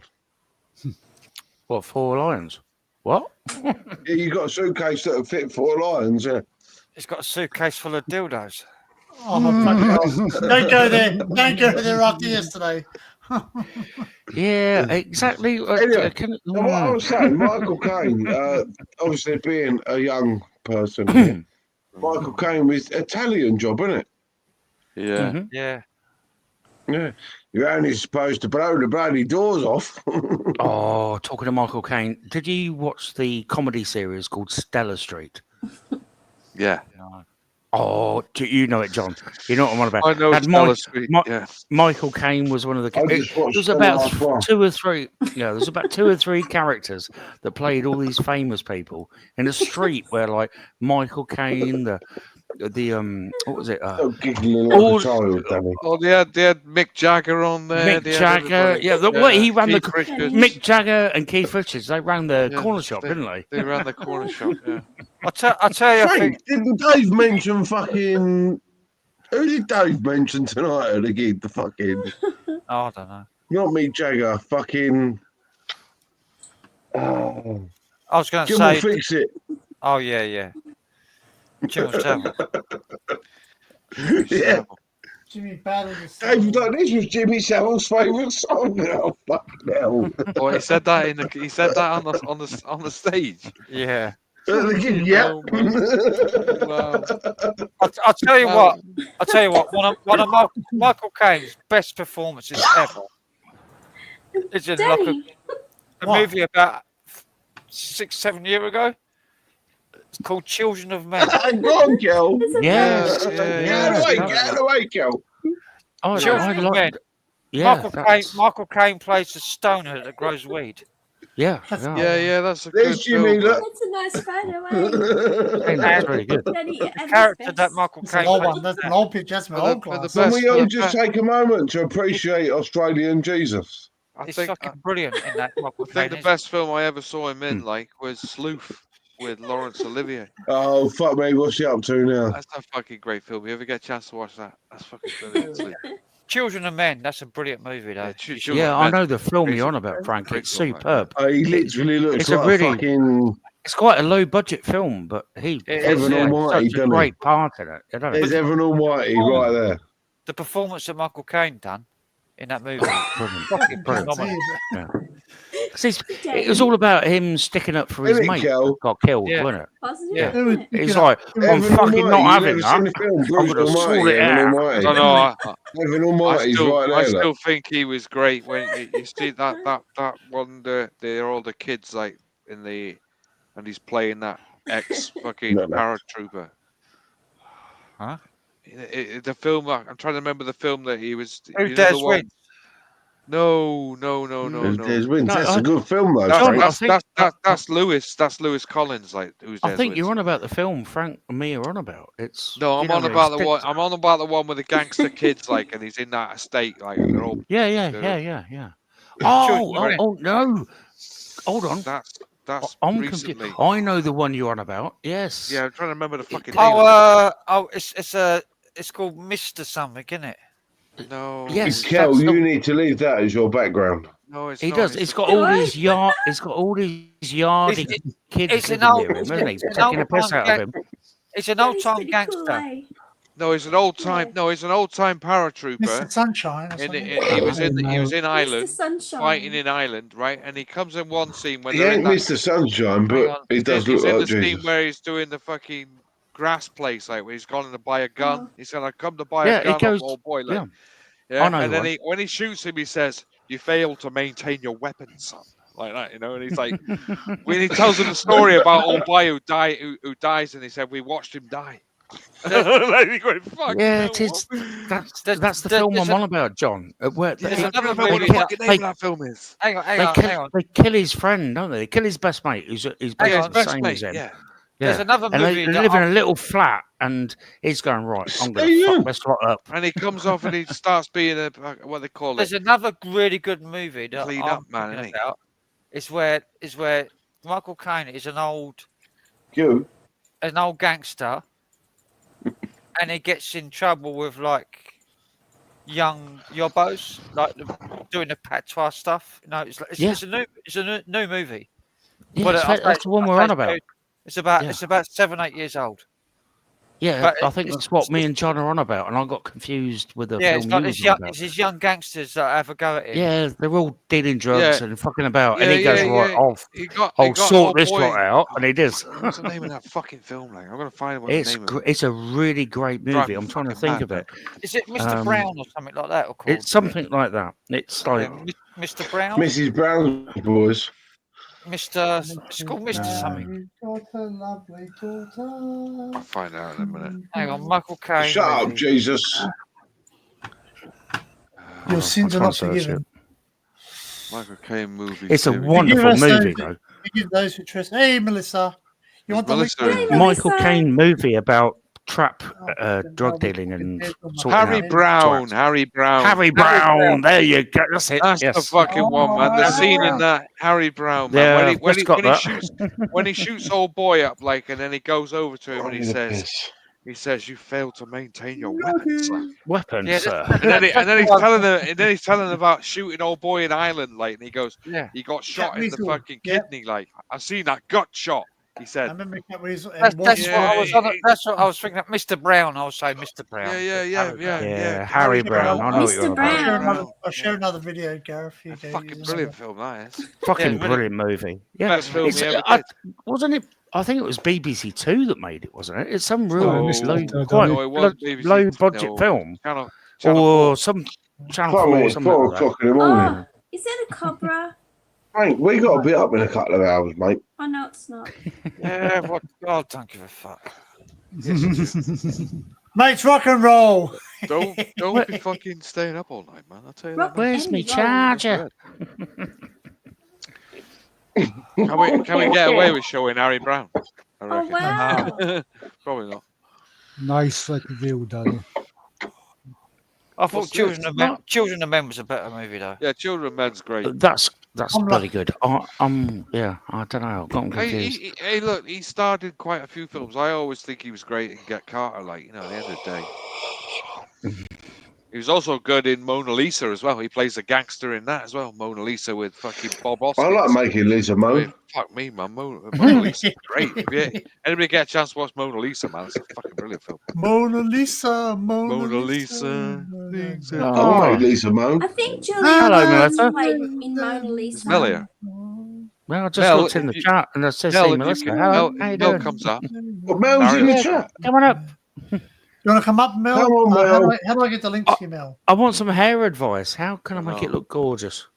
What, Four Lions? What? Yeah, you got a suitcase that'll fit 4 lions, yeah. It's got a suitcase full of dildos. Oh, fuck. Don't go there. Don't go there after yesterday. Yeah, exactly. Anyway, so what I was saying, Michael Caine, obviously being a young person, here, Michael Caine was Italian job, isn't it? Yeah. Mm-hmm. Yeah. Yeah. You're only supposed to blow the bloody doors off. Oh, talking to Michael Caine, did you watch the comedy series called Stella Street? Yeah. Oh, you know it, John. You know what I'm on about. I know Had Stella Street. Yeah. Michael Caine was one of the. There's about two or three. Yeah, there's about 2 or 3 characters that played all these famous people in a street where, like, Michael Caine, the what was it? Giggling like a child, Danny. Oh, they had Mick Jagger on there. Mick Jagger, he ran Keith the Richards. Mick Jagger and Keith Richards. They ran the corner shop, didn't they? They ran the corner shop. Yeah. I tell you, I Frank, think didn't Dave mention fucking? Who did Dave mention tonight at the gig? The fucking. I don't know. Not Mick Jagger. Fucking. I was going to Jim will say. fix it. Oh yeah. Jim was terrible. Yeah. Jimmy Battle. Dave, this was Jimmy Savile's favourite song. Oh fucking hell! Oh, he said that on the stage. Yeah. Yeah. Wow. I'll tell you what. One of Michael Caine's best performances ever is in like a movie about 6-7 years ago. It's called Children of Men. Go on, Kel. Yes. Get away, Kel. Oh, Children of Men. Yeah, Michael Caine plays the stoner that grows weed. Yeah. Yeah, that's a There's good Jimmy, film. look. That's a nice photo, That's very good. The character that Michael It's an Caine old plays. one. That's an old picture. That's my old class. Can we all just take a moment to appreciate Australian Jesus? He's fucking brilliant in that Michael I Caine. think the best film I ever saw him in, was Sleuth with Laurence Olivier. Oh, fuck me. What's he up to now? That's a fucking great film. You ever get a chance to watch that? That's fucking brilliant. Sleuth. Children of Men. That's a brilliant movie, though. Yeah, I know the film you're on about, Frank. It's superb. He literally looks It's like a really, fucking. It's quite a low budget film, but Heaven Almighty, such a doesn't great he? part in it. There's Heaven Almighty right there. The performance that Michael Caine done in that movie. Brilliant. Phenomenal. Yeah. 'Cause it was all about him sticking up for his Isn't it, mate Kel? that got killed, Yeah. wasn't it? Wasn't Yeah. it? He's like, I'm Heaven fucking Almighty, not you've having never seen that. the film, I'm Bruce going to sort Almighty, it Heaven out. Almighty. I know. Heaven Almighty's right there. I still look. think he was great when you see that one. They're all the kids and he's playing that ex fucking paratrooper. Huh? The film. I'm trying to remember the film that he was. Who Dares Win? No. There's Wins. That's a good film, though. That's Lewis. That's Lewis Collins. Who's I think you're on about the film Frank and me are on about. It's No, I'm on about the one. I'm on about the one with the gangster kids, and he's in that estate, and they're all. Yeah. Oh no! Hold on. That's I'm recently. confused. I know the one you're on about. Yes. Yeah, I'm trying to remember the fucking name. It's called Mr. Something, isn't it? No. Yes. Kel, you need to leave that as your background. No, it's He not. does. It's got all these yard. It's got all these yardy kids It's an living old. near him, isn't he? It's an Taking a piss old-time out of him. It's an old-time gangster. No, he's an old time. No, he's an old time paratrooper. Mr. Sunshine. He was in Ireland, Sunshine. fighting in Ireland, right? And he comes in one scene when He they're ain't in that, Mr. Sunshine, but he does he's look in like the scene Jesus. where he's doing the fucking grass place, where he's gone to buy a gun. He said, "I come to buy Yeah, a gun, he goes. old boy." Yeah. Yeah, I know and the then one. when he shoots him, he says, "You failed to maintain your weapon, son." Like that, And he's like, when he tells him the story about old boy who dies, and he said, "We watched him die." Yeah, it is. That's the film I'm on about, John. There's another What movie. the fucking name of that film is? Hang on. They kill his friend, don't they? They kill his best mate, who's basically his the best same mate, as him. yeah. There's another and movie they that live in I'm- a little flat, and he's going right. I'm going to fuck this lot up. And he comes off and he starts being a what they call it. There's another really good movie that Clean I'm up man, thinking isn't he? about. It's where Michael Caine is an old gangster, and he gets in trouble with young yobbos, doing the patois stuff. It's a new movie. Yeah, that's the one we're on about. It's about 7-8 years old. Yeah, But I think that's what me and John are on about, and I got confused with the yeah, film it's like you it's was on young, about. it's his young gangsters that have a go at him. Yeah, they're all dealing drugs Yeah. and fucking about, and Yeah, he goes, yeah, right, yeah. He got I'll sort old this boy. lot out, and he does. What's the name of that fucking film? Like, I'm gonna find what the name of it. It's a really great Drive movie. me I'm trying to fucking think mad of it. Is it Mr. Brown or something like that? Or called? It's something like that. It's like Mr. Brown. Mrs. Brown's boys. Mr. It's called Mr. something. Got a lovely daughter. I'll find out in a minute. Hang on, Michael Caine. Shut up, movie. Jesus. Your sins are trying not to search forgiven. Michael Caine movie. It's a series. wonderful movie, though. Forgive those who trespass. Hey, Melissa. You want the link? Michael Caine movie about trap drug dealing and sorting Harry out- Brown. Harry Brown. Harry Brown. There you go. That's it. That's yes. the fucking one, man. The scene in that Harry Brown, man, Yeah, when he I've just got that. when he shoots old boy up, like, and then he goes over to him and he says, "You failed to maintain your weapons, sir." Weapons, sir. And then he's telling him about shooting old boy in Ireland, like, and he goes, Yeah. he got shot in the Weasel. fucking Yeah. kidney, like, I seen that gut shot. He I said, remember Cat Weasel. That's what I was. Yeah, That's what I was thinking. Of Mr. Brown. I was saying Mr. Brown. Yeah, Harry Brown. I know what you're on about. I'll share another video, Gareth. You go. "Fucking brilliant film, that is." Fucking Yeah, brilliant movie. Yeah, Best film It's- he ever I- did. wasn't it? I think it was BBC Two that made it, wasn't it? It's some real No, quite no, it wasn't BBC, low budget no. film, Channel or 4. some Channel Come 4 here, or something 4 like that. o'clock in the morning. Oh, is that a cobra? Mate, we got to be up in a couple of hours, mate. Oh no, it's not. Yeah, what? God, don't give a fuck. Mates, rock and roll. Don't be fucking staying up all night, man. I'll tell you that. Where's me charger? Can we get away with showing Harry Brown? I Oh reckon. wow. Probably not. Nice fucking view, Danny. I thought What's Children this? of Men. Children of Men was a better movie though. Yeah, Children of Men's great. That's I'm bloody good. Yeah, I don't know. I've gotten confused. Hey, look, he starred in quite a few films. I always think he was great in Get Carter, like, you know, at the end of the day. He was also good in Mona Lisa as well. He plays a gangster in that as well. Mona Lisa with fucking Bob Hoskins. I like making Lisa moan. Fuck me, man. Mona Lisa's great. Anybody get a chance to watch Mona Lisa, man? It's a fucking brilliant film. Mona Lisa. Mona Lisa. I make Lisa moan. I think Julie Hello, Roberts Melissa. played in Mona Lisa. Smell here. Well, I just Mel, looked in the if you- chat and it says, Mel, "Hey, if you Melissa, can- hello, Mel- how you Mel doing?" comes up. What Mel's in the chat? Come on up. You want to come up, Mel? Come on, Mel. How do I get the link to you, Mel? I want some hair advice. How can I make it look gorgeous?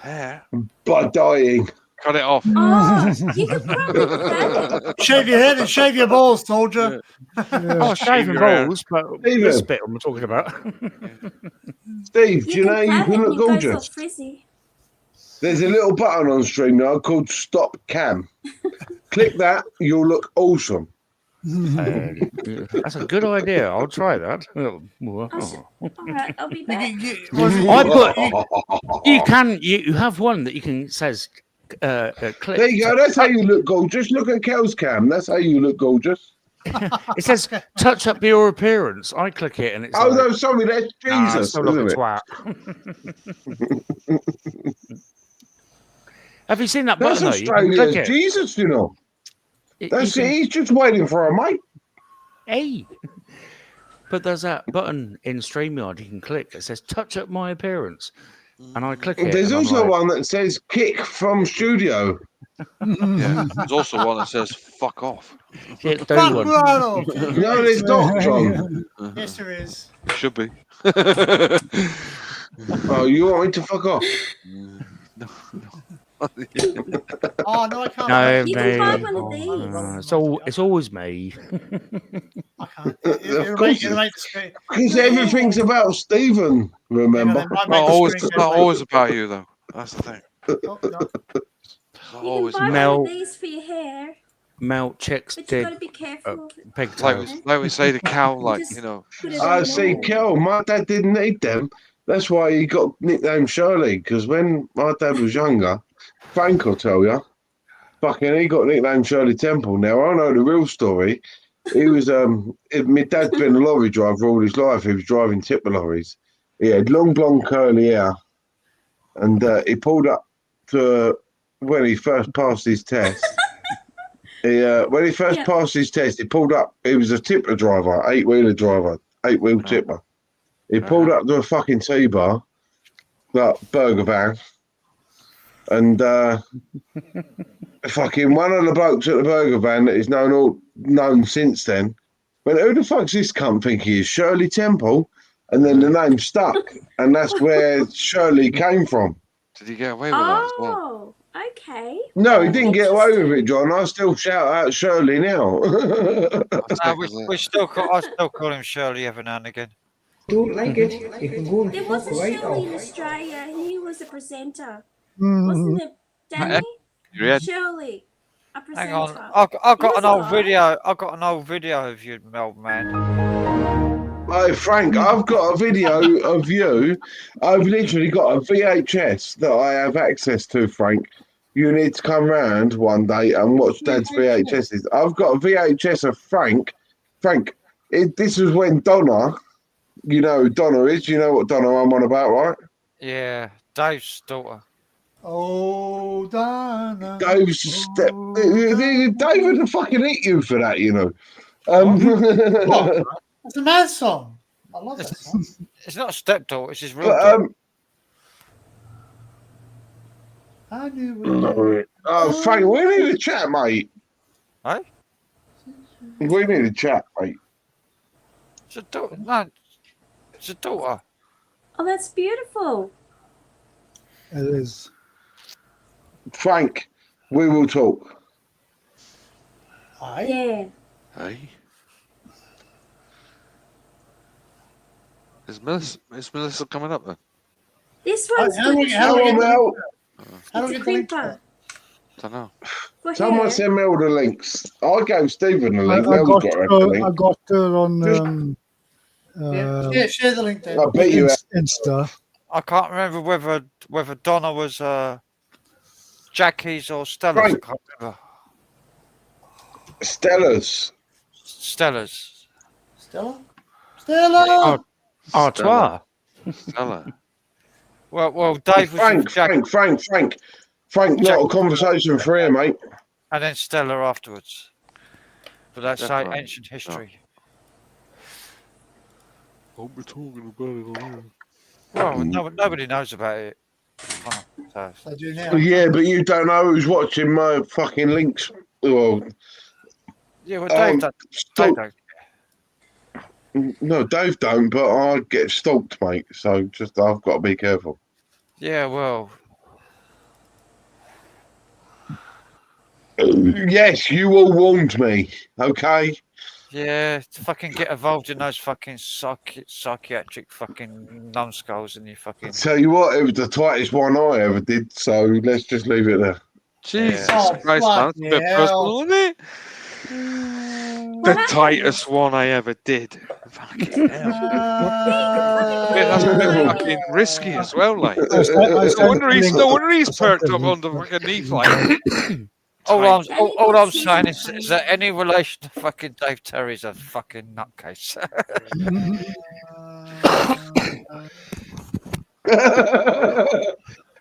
Hair. By dying. Cut it off. Oh, you can probably that. Shave your head and shave your balls, soldier. Oh, shaving your hair. balls, but Stephen. this bit I'm talking about. Steve, do you know you have can it, look you go gorgeous? so frizzy. There's a little button on StreamYard called Stop Cam. Click that, you'll look awesome. That's a good idea. I'll try that. Oh. All right, I'll be back. You have one that you can says click. There you go, that's how you look gorgeous. Look at Kel's cam, that's how you look gorgeous. It says touch up your appearance. I click it and it's Oh like, no, sorry, that's "Nah, I Jesus, still look isn't a it? twat." Have you seen that That's button though? You can Australia's click it. Jesus, you know. That's you it, can- he's just waiting for a mate. Hey. But there's that button in StreamYard you can click that says touch up my appearance. And I click it. There's and I'm also like, one that says kick from studio. Yeah. There's also one that says fuck off. Yeah, do Fuck one. right off. No, there's not, John. Yes, there is. Should be. Oh, you want me to fuck off? Oh no, I can't. No, You me. can buy one of these. It's always me. I can't. Of It'll course, make the screen. because everything's about Stephen, remember? Not always about you, though. That's the thing. Oh, no. Not You always. can buy Mel- one of these for your hair, Mel chicks but you got dig to be careful. pigtails. Like we say to cow, like, Just you know. put it I on see, your- Kel, my dad didn't need them. That's why he got nicknamed Shirley, because when my dad was younger, Frank will tell you, fucking he got nicknamed Shirley Temple. Now, I know the real story. He was, my dad's been a lorry driver all his life. He was driving tipper lorries. He had long, blonde, curly hair. And he pulled up to when he first passed his test. When he first passed his test, he pulled up. He was a tipper driver, 8-wheeler driver, 8-wheel tipper. He pulled up to a fucking T-bar, that burger van, and fucking one of the blokes at the burger van that is known since then went, "Who the fuck's this cunt think he is? Shirley Temple?" And then the name stuck, and that's where Shirley came from. Did he get away with that as well? Oh, okay. No, he didn't get away with it, John. I still shout out Shirley now. I still call him Shirley every now and again. Don't like it, you can go and There fuck was a right Shirley in off. Australia. He was a presenter. Mm. Wasn't it, Danny? Yeah. Shirley, a presenter. Hang on, I've got He an was old alive. video. I've got an old video of you, old man. Hey, Frank, I've got a video of you. I've literally got a VHS that I have access to, Frank. You need to come round one day and watch Dad's VHSs. I've got a VHS of Frank. Frank, this was when Donna, you know who Donna is. You know what Donna I'm on about, right? Yeah, Dave's daughter. Oh, Donna. Dave's step. Dave would fucking eat you for that, you know. What? It's a mad song. I love that song. It's not a stepdaughter. It's his real But, daughter. I knew it. Oh, Frank, we need a chat, mate. Hey? We need a chat, mate. It's a daughter. No, it's a daughter. Oh, that's beautiful. It is. Frank, we will talk. Yeah. Hey. Is Melissa coming up then? This one's How do we good. get the link? It's a crimper. Don't know. For Someone hair. send Mel the links. I gave Stephen the I link. Mel's got got her, the link. I got her on Share the link there. I bet you. Insta. I can't remember whether Donna was Jackie's or Stella's. Frank. I can't remember. Stella's. Stella's. Stella? Stella! Artois. Stella. Well, Dave was with Jackie, Frank, not a conversation for here, mate. and then Stella afterwards. But that's That's right. ancient history. I'll be talking about it on here. Well, nobody knows about it. So. I do now. Yeah, but you don't know who's watching my fucking links. Well, Yeah, well, Dave, Dave don't. no, Dave don't, but I get stalked, mate. So just I've got to be careful. Yeah, well, Yes, you all warned me. Okay. yeah, to fucking get involved in those fucking psychiatric fucking numbskulls and you fucking. Tell you what, it was the tightest one I ever did. So let's just leave it there. Jesus Oh, Christ, man. It's a bit fucking personal, isn't it? The tightest one I ever did. Fucking hell. That's a bit fucking risky as well, like. No wonder he's perked up on the fucking knee like. All I'm saying is that any relation to fucking Dave Terry's a fucking nutcase.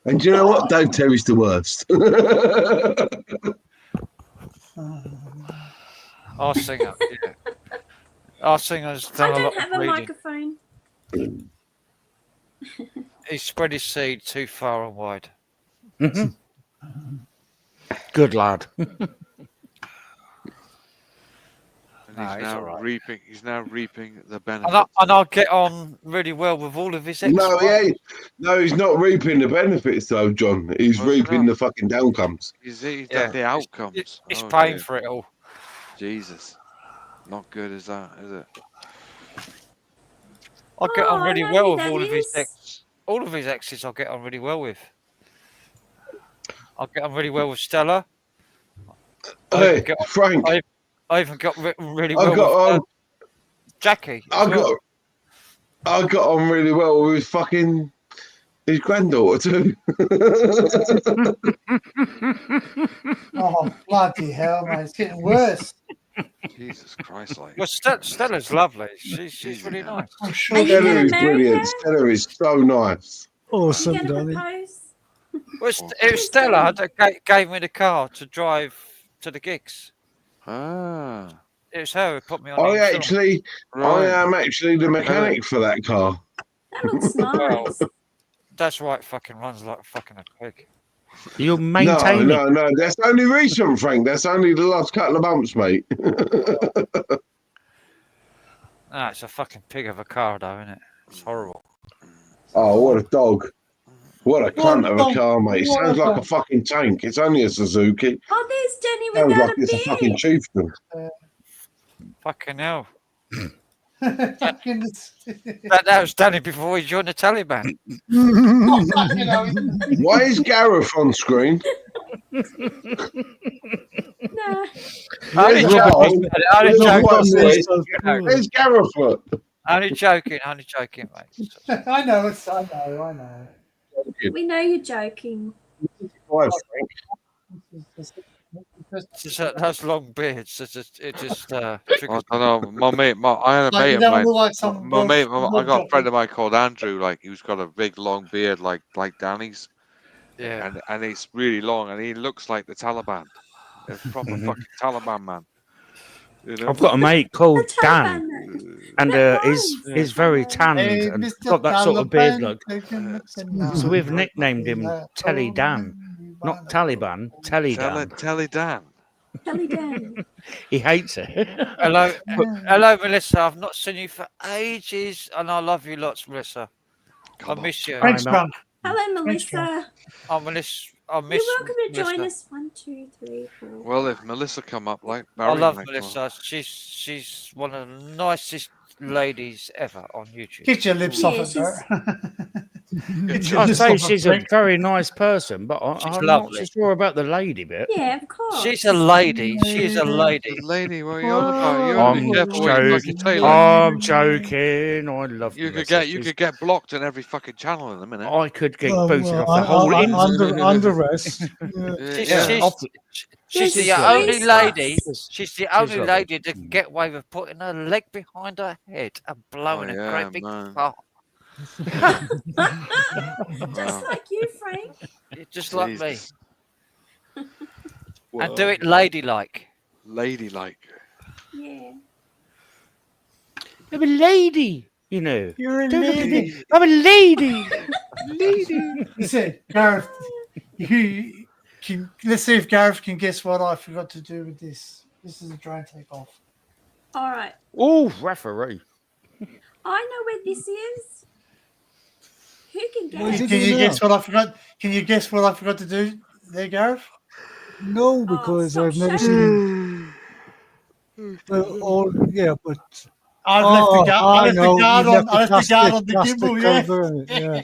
And do you know what? Dave Terry's the worst. Our singer, yeah. Our singer's I done a lot don't of have a reading. microphone. He spread his seed too far and wide. Good lad. And he's now reaping. He's now reaping the benefits. And I'll get on really well with all of his ex. No, no, he's not reaping the benefits though, John. He's reaping the fucking downcomes. He's the outcomes. He's Oh, paying dear. for it all. Jesus, not good is that, is it? I'll get on Oh, really I know well who with that all of his is. ex. All of his exes, I'll get on really well with. I'll get on really well with Stella. Hey, Frank. I even got really I well got with Jackie. as well. I got on really well with fucking his granddaughter too. Oh, bloody hell, mate. It's getting worse. Jesus Christ, like. Well, Stella's lovely. She's really nice. I'm sure Stella is brilliant. Stella is so nice. Awesome, You gonna Danny. propose? Well, it was Stella that gave me the car to drive to the gigs. Ah. It's her who put me on. I the actually, I am actually the mechanic for that car. That looks nice. That's why it fucking runs like fucking a pig. You're No, maintaining. no. That's only recent, Frank. That's only the last couple of months, mate. No, it's a fucking pig of a car, though, isn't it? It's horrible. Oh, what a dog. What a cunt of a car, mate. It What a sounds like a dog. fucking tank. It's only a Suzuki. Oh, there's Danny Sounds without like a it's a fucking beard. chieftain. Fucking hell. Fucking That was Danny before he joined the Taliban. Why is Gareth on screen? No. Only joking. Where's Gareth? Only joking, mate. I know. I know. We know you're joking. Those long beards. It just I triggers. don't know. My mate, I had a Like, mate you of don't mine. look like some My mate, log I got a jockey. friend of mine called Andrew. Like he's got a big long beard, like Danny's. Yeah. And it's really long, and he looks like the Taliban. A proper fucking Taliban man. You know? I've got a mate called Dan, and he's very tanned Hey, and Mr. got that sort of beard Taliban, look. taking the So we've nicknamed him Telly Dan, not Taliban, Telly Dan. Telly Dan. Telly Dan. He hates it. Hello, hello, Melissa. I've not seen you for ages, and I love you lots, Melissa. I miss you. Thanks, man. Hello, Melissa. I miss. You're welcome to join Melissa. us. 1, 2, 3, 4. Well, if Melissa come up, like I Marion love might come Melissa. up. She's one of the nicest ladies ever on YouTube. Get your lips off it, she's- bro. I'd say she's a very nice person, but She's I'm not lovely. so sure about the lady bit. Yeah, of course. She's a lady. She is a lady. Lady, what are you on about? You're I'm only careful what you fucking say, like. I'm joking. I love You could Melissa. get blocked on every fucking channel in a minute. I could get Well, booted well, off the whole under arrest. Yeah. She's the She's only three lady. spots. She's the only lovely. lady that can get away with putting her leg behind her head and blowing a great big fart. Just like you, Frank. Just like me. Jesus. And do it ladylike. Ladylike. Yeah. I'm a lady, you know. You're a Don't look at lady. me. I'm a lady. Lady. Listen, Gareth, let's see if Gareth can guess what I forgot to do with this. This is a drone takeoff. All right. Oh, referee. I know where this is. Who can What is guess? it Can you doing guess now? what I forgot? Can you guess what I forgot to do there, Gareth? No, because stop I've never shouting. seen. Well, but I've left the guard. I left the guard you on. I left the guard on the plastic gimbal. cover, yeah.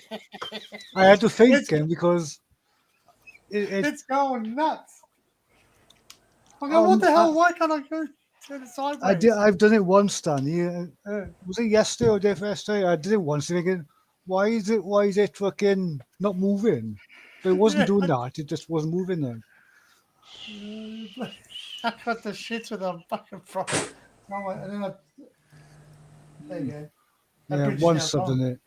I had to think again because It's going nuts. I go, what the hell? Why can't I go turn it sideways? I've done it once, Danny. Was it yesterday or day yesterday? I did it once, thinking, why is it fucking not moving? But it wasn't doing that. It just wasn't moving then. I got the shits with a fucking frog. And then there you go. That Yeah, bridge is once now I've done gone. it.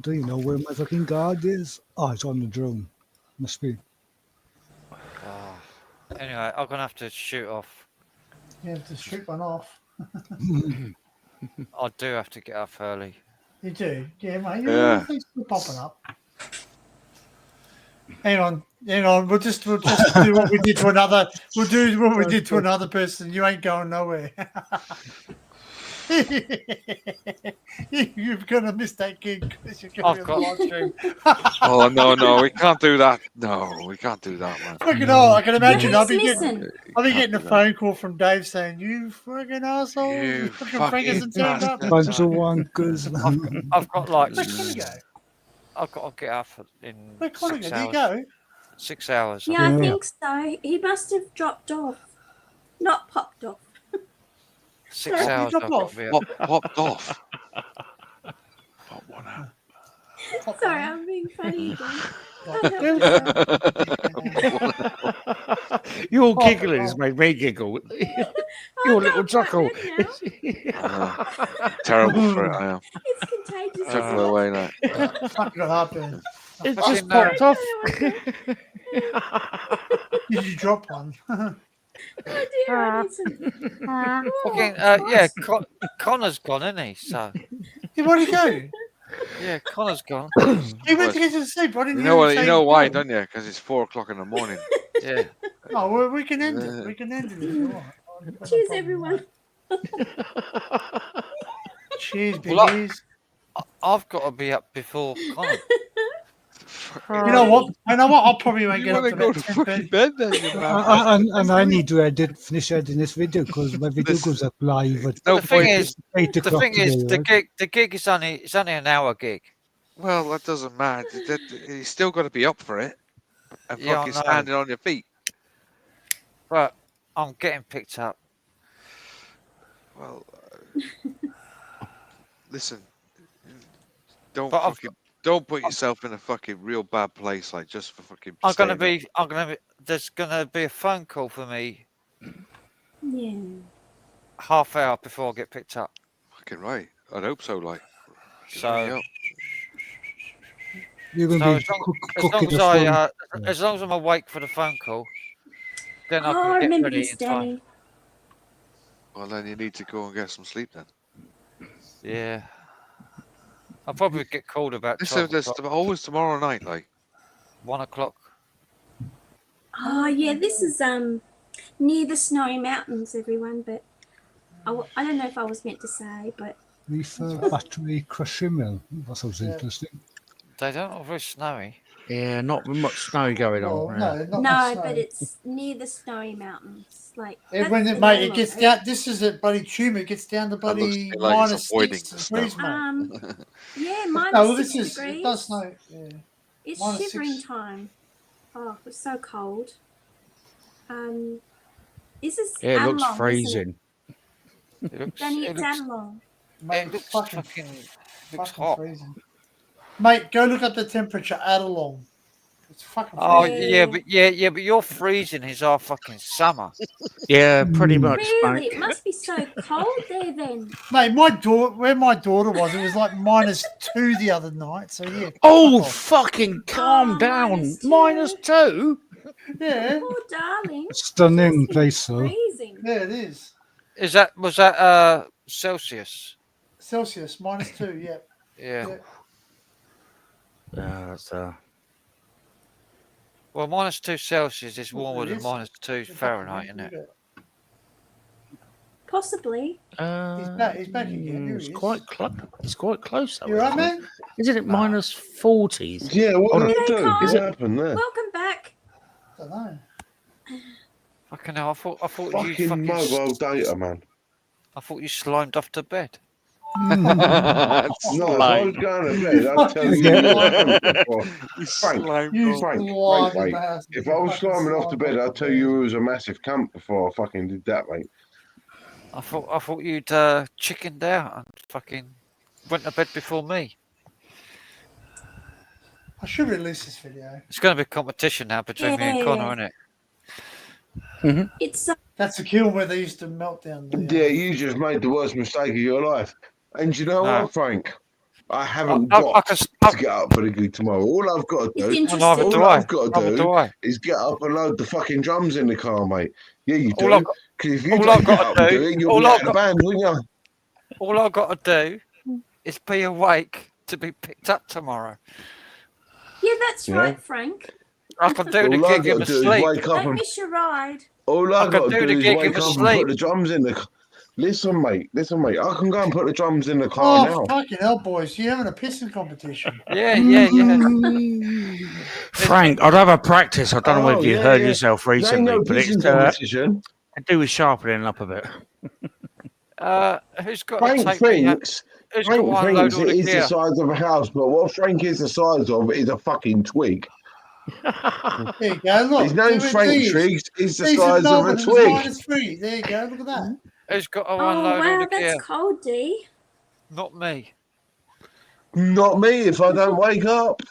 Do you know where my fucking guard is? Oh, it's on the drone. Must be. Anyway, I'm gonna have to shoot off. You have to shoot one off. I do have to get up early. You do? Yeah, mate. Yeah. Things are popping up. Hang on. We'll just do what we did to another. We'll do what we did to another person. You ain't going nowhere. You're gonna miss that gig because you're going I've to live stream. Oh no, we can't do that. No, we can't do that, man. Fucking hell, I can imagine. I'll be Listen. getting a phone call from Dave saying, "You friggin' asshole! You fucking Frankenstein turned up." Bunch of wankers. I've got like. Where's Connie go? I've got to get up in Where's Connie 6 go? Did hours. he go? 6 hours. Yeah, I think so. He must have dropped off. Not popped off. 6 Yeah, hours. drop I've got off. to be up. Popped off. Pop one out. Sorry, I'm being funny again. Your giggling has made me giggle. Your little chuckle. Terrible for it, I am. It's contagious. Chuckle away now. Fucking heartburn. It Fucking, just popped off. Did you drop one? Oh dear, I need some. Fucking, Connor's gone, isn't he? So Yeah, where'd he go? yeah, Connor's gone. He went to get to sleep. I didn't You hear know him what? say You know why, go. don't you? Because it's 4 o'clock in the morning. Yeah. Oh, well, we can end it. We can end it. If you want. Cheers, everyone. Cheers, Well, biggies. I've got to be up before Connor. You know what? I'll probably won't You get up want to to go about to 10:30. fucking bed then, you man? And I need to finish editing this video because my video goes up live at The thing is, 8 the o'clock thing is, today, the gig is only an hour gig. Well, that doesn't matter. You still got to be up for it and Yeah, I fucking know. standing on your feet. But I'm getting picked up. Well, listen, don't But don't put yourself in a fucking real bad place, like just for fucking. There's gonna be a phone call for me Yeah. half hour before I get picked up. Fucking right. I'd hope so. Like, So. You're going So to be as long as I'm awake for the phone call, then I Oh, can I get remember ready this, in time. Danny. well, then you need to go and get some sleep then. Yeah. I'll probably get called about Listen, 12 there's o'clock. always tomorrow night, like 1 o'clock. Oh yeah, this is near the Snowy Mountains, everyone. But I don't know if I was meant to say, but Reefer battery crushing mill. That sounds interesting. They don't look very snowy. Yeah, not much snow going on. Yeah. no, but it's near the Snowy Mountains. Like When it, mate, it gets down. This is a bloody tube. It gets down to bloody like it's avoiding -6 the snow. degrees, mate. Yeah, No, minus well, 6 this is degrees. it does snow. Yeah. It's -6. shivering time. Oh, it's so cold. This is Yeah, it looks Adelong, freezing. It looks, Danny, it it's looks, Adelong. Mate, it looks fucking looks hot. freezing. Mate, go look up the temperature at along. It's fucking Oh freezing. yeah, but your freezing is our fucking summer. Yeah, pretty much, Really? mate. It must be so cold there then. Mate, where my daughter was, it was like -2 the other night. So yeah. Oh, fuck off. fucking calm down. -2? Yeah. Poor darling. Stunning place, though. Freezing. Yeah, it is. Was that Celsius? Celsius -2. Yeah. Yeah. That's Well, -2 Celsius is warmer than is. -2 Fahrenheit, isn't it? Possibly. He's back again. Here It's he is. quite close. It's quite close, though. You right, man? Isn't it -40s? Yeah, what Hold did on. I do? Hey, What Is it- happened there? Welcome back. I don't know. Fucking hell, I thought Fucking you fucking mobile data, man. I thought you slimed off to bed. No, if I was going to bed, I'd tell you what happened before. Frank, mate. If I was slamming off to bed, I'd tell you it was a massive camp before I fucking did that, mate. I thought you'd chickened out and fucking went to bed before me. I should release this video. It's going to be a competition now between me and Connor, isn't it? It's That's a kill where they used to melt down. Yeah, you just made the worst mistake of your life. And you know No. what, Frank? I haven't I got can- to get up for the gig tomorrow. All I've got to It's do, interesting. Neither do all I. I've got Neither to do I. do is get up and load the fucking drums in the car, mate. Yeah, you All do. I've got- Because if you all don't I've get got up to and do- do it, you'll all be I've out of the got- band, wouldn't you? All I've got to do is be awake to be picked up tomorrow. Yeah, that's Yeah. right, Frank. I can do the All I've gig in got my to do is sleep. wake up Don't and miss your ride. all I I've can got do to the do is gig in wake my up and sleep. put the drums in the car. Listen, mate. I can go and put the drums in the Oh, car now. fucking hell, boys. You're having a pissing competition. Yeah. Frank, I'd have a practice. I don't know Oh, whether you yeah, heard yeah. yourself There ain't recently, no but it's pissing competition. to do with sharpening up a bit. Who's got Frank to take thinks, who's got to Frank unload thinks all it the is the gear? size of a house, but what Frank is the size of is a fucking twig. There you go. Look. His name's there Frank it is. Triggs. He's the These are size of a Melbourne, it was twig. -3. There you go. Look at that. Who's got to Oh unload all wow, the gear? that's cold, D. Not me. Not me if I don't wake up.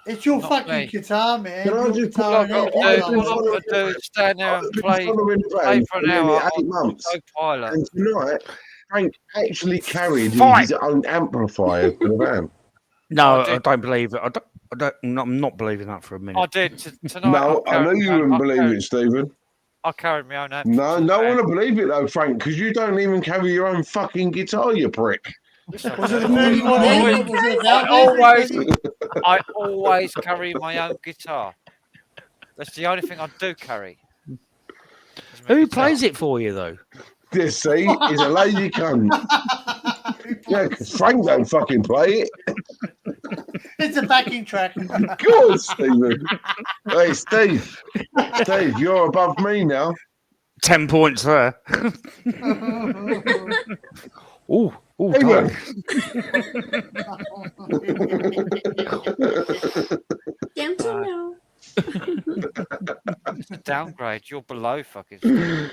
It's your Not fucking me. guitar, man. Can I Your just guitar All and I've got to everything. do, all I've got to do is stand there and I've been play following the play band for for an nearly hour 8 on months. Autopilot. And tonight, Frank actually carried Fight. his own amplifier to the band. No, I I don't believe it. I'm not believing that for a minute. I did tonight. No, I know you wouldn't believe it, Stephen. I carried my own amp. No, no one will believe it though, Frank, because you don't even carry your own fucking guitar, you prick. Was it the first one ever? Was it that I always carry my own guitar. That's the only thing I do carry. Who plays it for you though? This see, he's a lazy cunt. Yeah, because Frank don't fucking play it. It's a backing track. Good, Stephen. Hey, Steve. Steve, you're above me now. 10 points there. Oh, Hey, damn. Down to now. Downgrade. You're below fucking. It's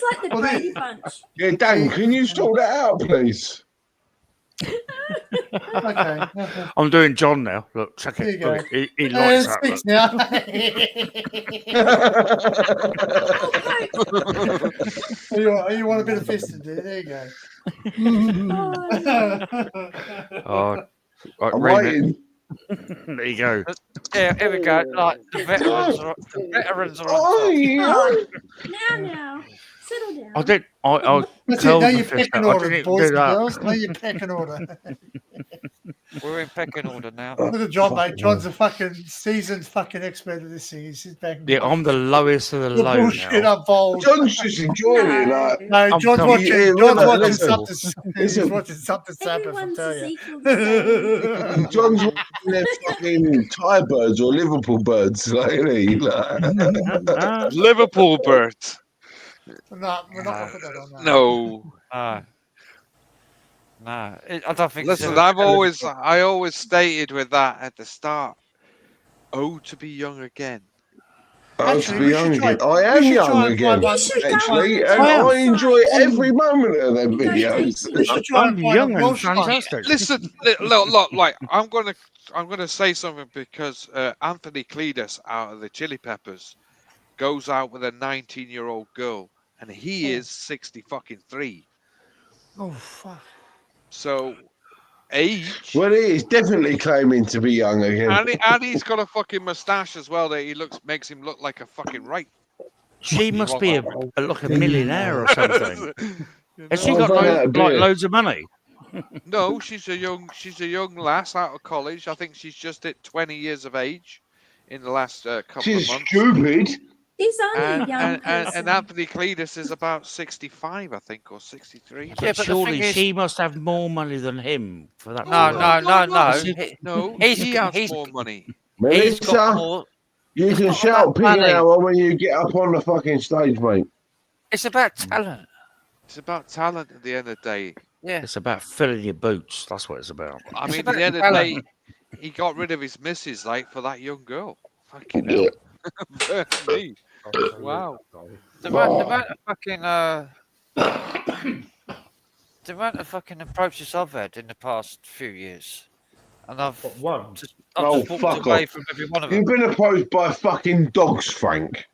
like the Brady Bunch. Yeah, Dan, can you sort that out, please? Okay. I'm doing John now. Look, check There you it. go. Look, he likes that. Six now. you want a bit of fisting, do you? There you go. Right, I'm Raymond. waiting. There you go. Yeah, here we go. Like the veterans are on Now. Settle down. I did. I That's it. curled Now the you're fist pecking out. I order, didn't boys do and that. girls. Now you're pecking order. We're in pecking order now. Look at John, mate. John's a fucking seasoned fucking expert at this thing. He's back. Yeah, I'm the lowest of the low bullshit now. unfolds. John's just enjoying it. Like, No, John's I'm watching. telling you, John's watching listen, something. He's listen. watching something Sabbath. I Everyone's tell is you. equal the same. John's watching their fucking Thai birds or Liverpool birds, like, isn't he? Like, Liverpool birds. No, we're not going to put that on. No. No, I don't think. Listen, I always stated with that at the start. Oh, to be young again. Oh, to be young again. I am young again, actually, and I I enjoy every moment of them videos. I'm young and fantastic. Listen, look, like I'm gonna say something because Anthony Kiedis out of the Chili Peppers goes out with a 19-year-old girl, and he is 63. Oh fuck! So age. Well, he is definitely claiming to be young again. And he's got a fucking moustache as well that makes him look like a fucking right. She must be like a millionaire or something. Has she Oh, got that like bit. loads of money? No, she's a young lass out of college. I think she's just hit 20 years of age in the last couple She's of months. stupid. He's only a young And person. Anthony Kiedis is about 65, I think, or 63. Yeah, but surely she must have more money than him for that. No. No, He's he got- has more money. He's got Melissa, more. you He's can got shout enough pig money. hour when you get up on the fucking stage, mate. It's about talent. It's about talent at the end of the day. Yeah. It's about filling your boots. That's what it's about. I It's mean, at about the end of the day, talent. he got rid of his missus, like, for that young girl. Fucking hell. Me. Wow. The amount of fucking the amount of fucking approaches I've had in the past few years, and I've just walked fuck away off. from every one of them. You've been approached by fucking dogs, Frank.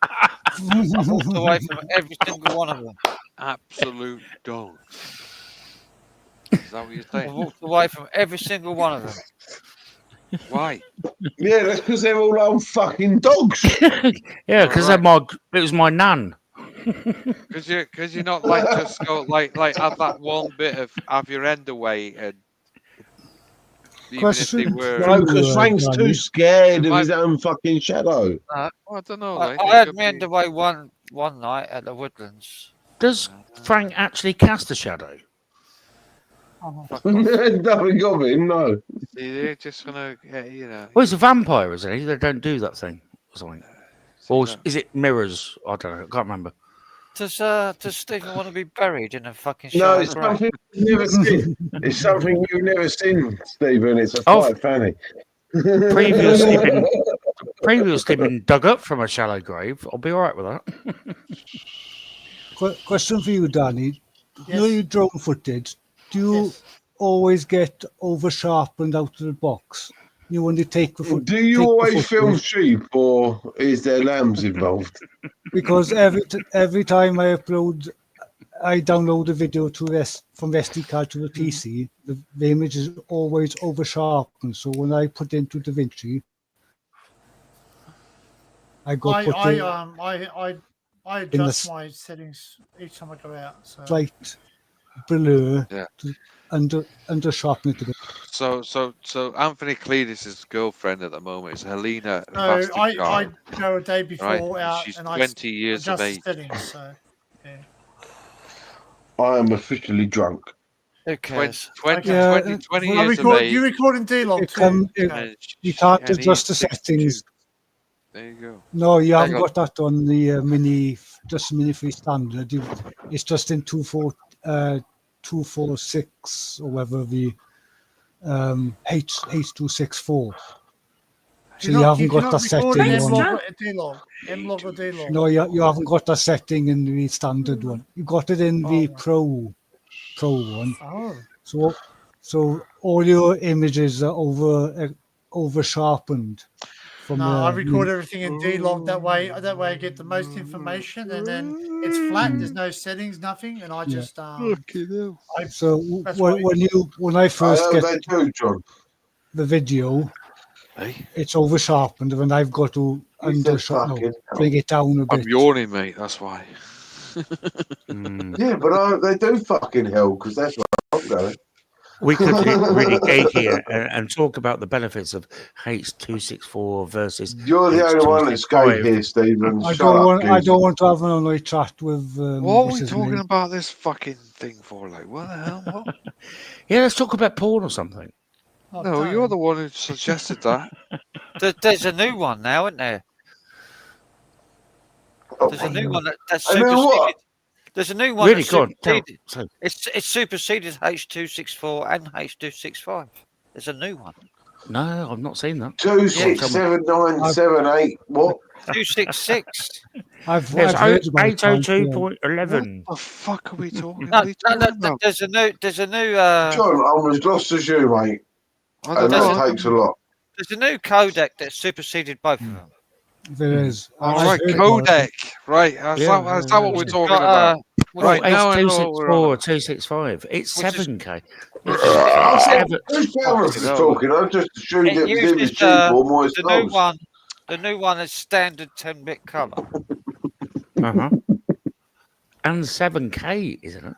I've walked away from every single one of them. Absolute dogs. Is that what you're I've saying? walked away from every single one of them. Why? Yeah, that's because they're all old fucking dogs. Yeah, because it was my nan. Because you're not like just go like have that one bit of your end away, and even if they were. No, because Frank's too scared of his own fucking shadow. I don't know. I Like, had me end away one night at the Woodlands. Does Frank actually cast a shadow? Nothing of him, no. They're just gonna, you know. Well, he's a vampire, isn't he? They don't do that thing or something. Or is it mirrors? I don't know. I can't remember. Does Stephen want to be buried in a fucking No, shallow it's grave? something you've never seen. It's something you've never seen, Stephen. It's a Oh. fight fanny. Previously been dug up from a shallow grave. I'll be all right with that. Question for you, Danny. You know your drone footage. Do you always get over sharpened out of the box? You when they take the foot. Do you always film sheep, or is there lambs involved? Because every time I upload I download the video to from SD card to the PC, the image is always over sharpened. So when I put into DaVinci, I adjust my settings each time I go out. So. Slight blur Yeah. to under sharpen it a bit. So Anthony Cletus' girlfriend at the moment is Helena No, I Fastigard, go a day before right? out She's and 20 years of adjust age. the settings. So, yeah. I am officially drunk. Who cares? 20 Okay. years of age. You record in D-Log too. You can't adjust the settings. There you go. No, you haven't got that on the mini free standard. It's just in 246 or whatever the H264. So you haven't got that setting on. M-Log or D-Log. No, you haven't got that setting in the standard one. You got it in the Pro one. Oh. So all your images are over sharpened. No, I record everything in D-Log. That way I get the most information, and then it's flat. There's no settings, nothing, and I just So when I first get the video, it's over sharpened, and I've got to bring it down a bit. I'm yawning, mate. That's why. Yeah, but they do fucking hell because that's where I'm going. We could get really geeky and talk about the benefits of H264 versus. You're the only one that's going here, Stephen. I don't want to have an online chat with. What are we talking about this fucking thing for? Like, what the hell? What? Yeah, let's talk about porn or something. No, you're the one who suggested that. There's a new one now, isn't there? There's a new one that's I know superseded. what? There's a new one Really that's good. superseded. It's superseded H264 and H265. There's a new one. No, I've not seen that. 26797 what? 266. I've There's heard about it. 802.11. What the fuck are we talking No, about? there's a new. John, I'm as lost as you, mate. And that takes a lot. There's a new codec that superseded both of them. There is. Right, codec. Right, is that what we're talking about? Right, now I know what we're on. 265. It's 7K. Who's talking? I just assumed it was either cheap or more expensive. The new one is standard 10-bit color. And 7K, isn't it?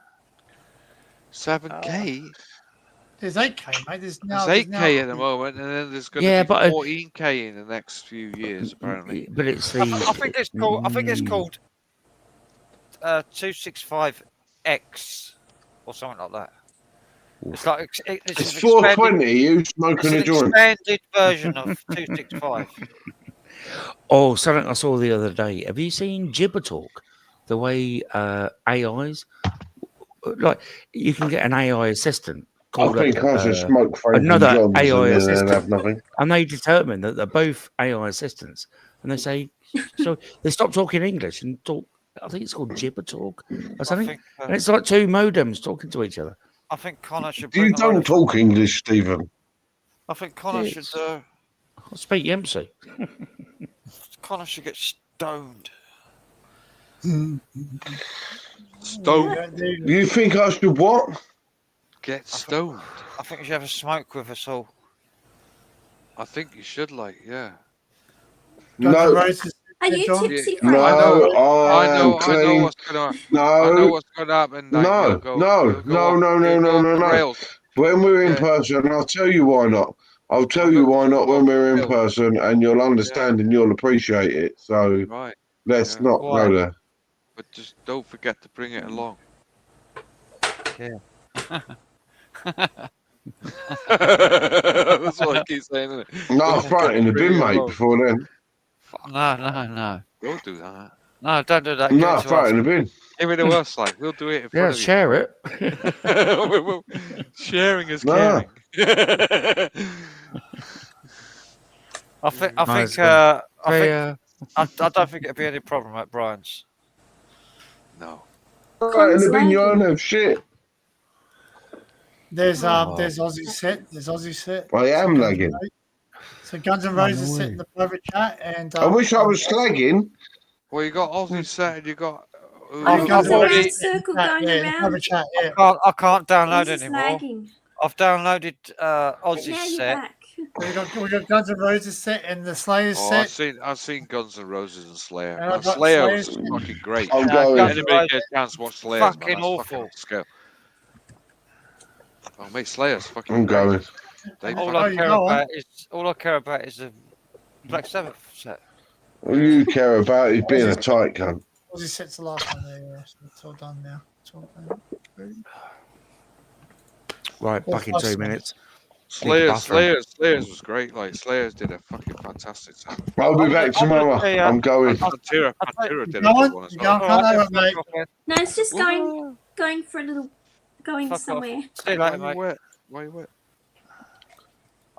7K? There's 8K, mate. There's 8K at the moment, and then there's going to be 14K in the next few years, apparently. But it's the. I think it's called 265X or something like that. It's like it's 420. You smoking a joint? Expanded version of 265. Oh, something I saw the other day. Have you seen Gibber Talk? The way AIs, like you can get an AI assistant. I think I should smoke another AI and assistant, have nothing. and they determine that they're both AI assistants, and they say, so they stop talking English and talk. I think it's called Gibber Talk or something, and it's like two modems talking to each other. I think Connor should. You don't talk English, Stephen. I think Connor should. I speak Yemsy. Connor should get stoned. Stoned. You think I should what? Get stoned. I think you should have a smoke with us all. I think you should, yeah. No. Are you tipsy? No, I know what's gonna happen. No. When we're in person, I'll tell you why not. I'll tell you why not when we're in person, and you'll understand and you'll appreciate it. So let's not go there. But just don't forget to bring it along. Yeah. That's what I keep saying, isn't it? No, I'll throw it in the bin, mate, before then. No. Don't do that. No, don't do that. No, I'll throw it in the bin. Give it to us, we'll do it in front of you. Share it. Sharing is caring. I don't think it'd be any problem at Brian's. No. Right in the bin, you don't have shit. There's Ozzy set. I am lagging. So Guns N' Roses set in the private chat, and I wish I was slagging. Well, you got Ozzy set, and you got There's a red circle going Yeah, have a around. chat. Yeah. I can't download This is anymore. lagging. I've downloaded But Ozzy's now you're set. back. We got Guns N' Roses set and the Slayers Oh, set. I've seen Guns N' Roses and Slayer. And Man, I've got Slayer was Slayers. fucking great. I'm going. If anybody get a chance to watch Slayer, man, Fucking that's awful. fucking off the scale. Oh, mate, Slayer's fucking I'm great. going. They All fucking- I care about is the Black Sabbath set. All you care about is being a tight cunt. Ozzy set's the last one there. Yeah. So it's all done now. It's all done. Right, back in 2 minutes. Slayers was great. Like Slayers did a fucking fantastic sound. I'll be back tomorrow. I'm going. Pantera did a Go good on, one as go on, well. come over, mate. No, it's just going for a little, going somewhere. See you later, mate. Why you wet?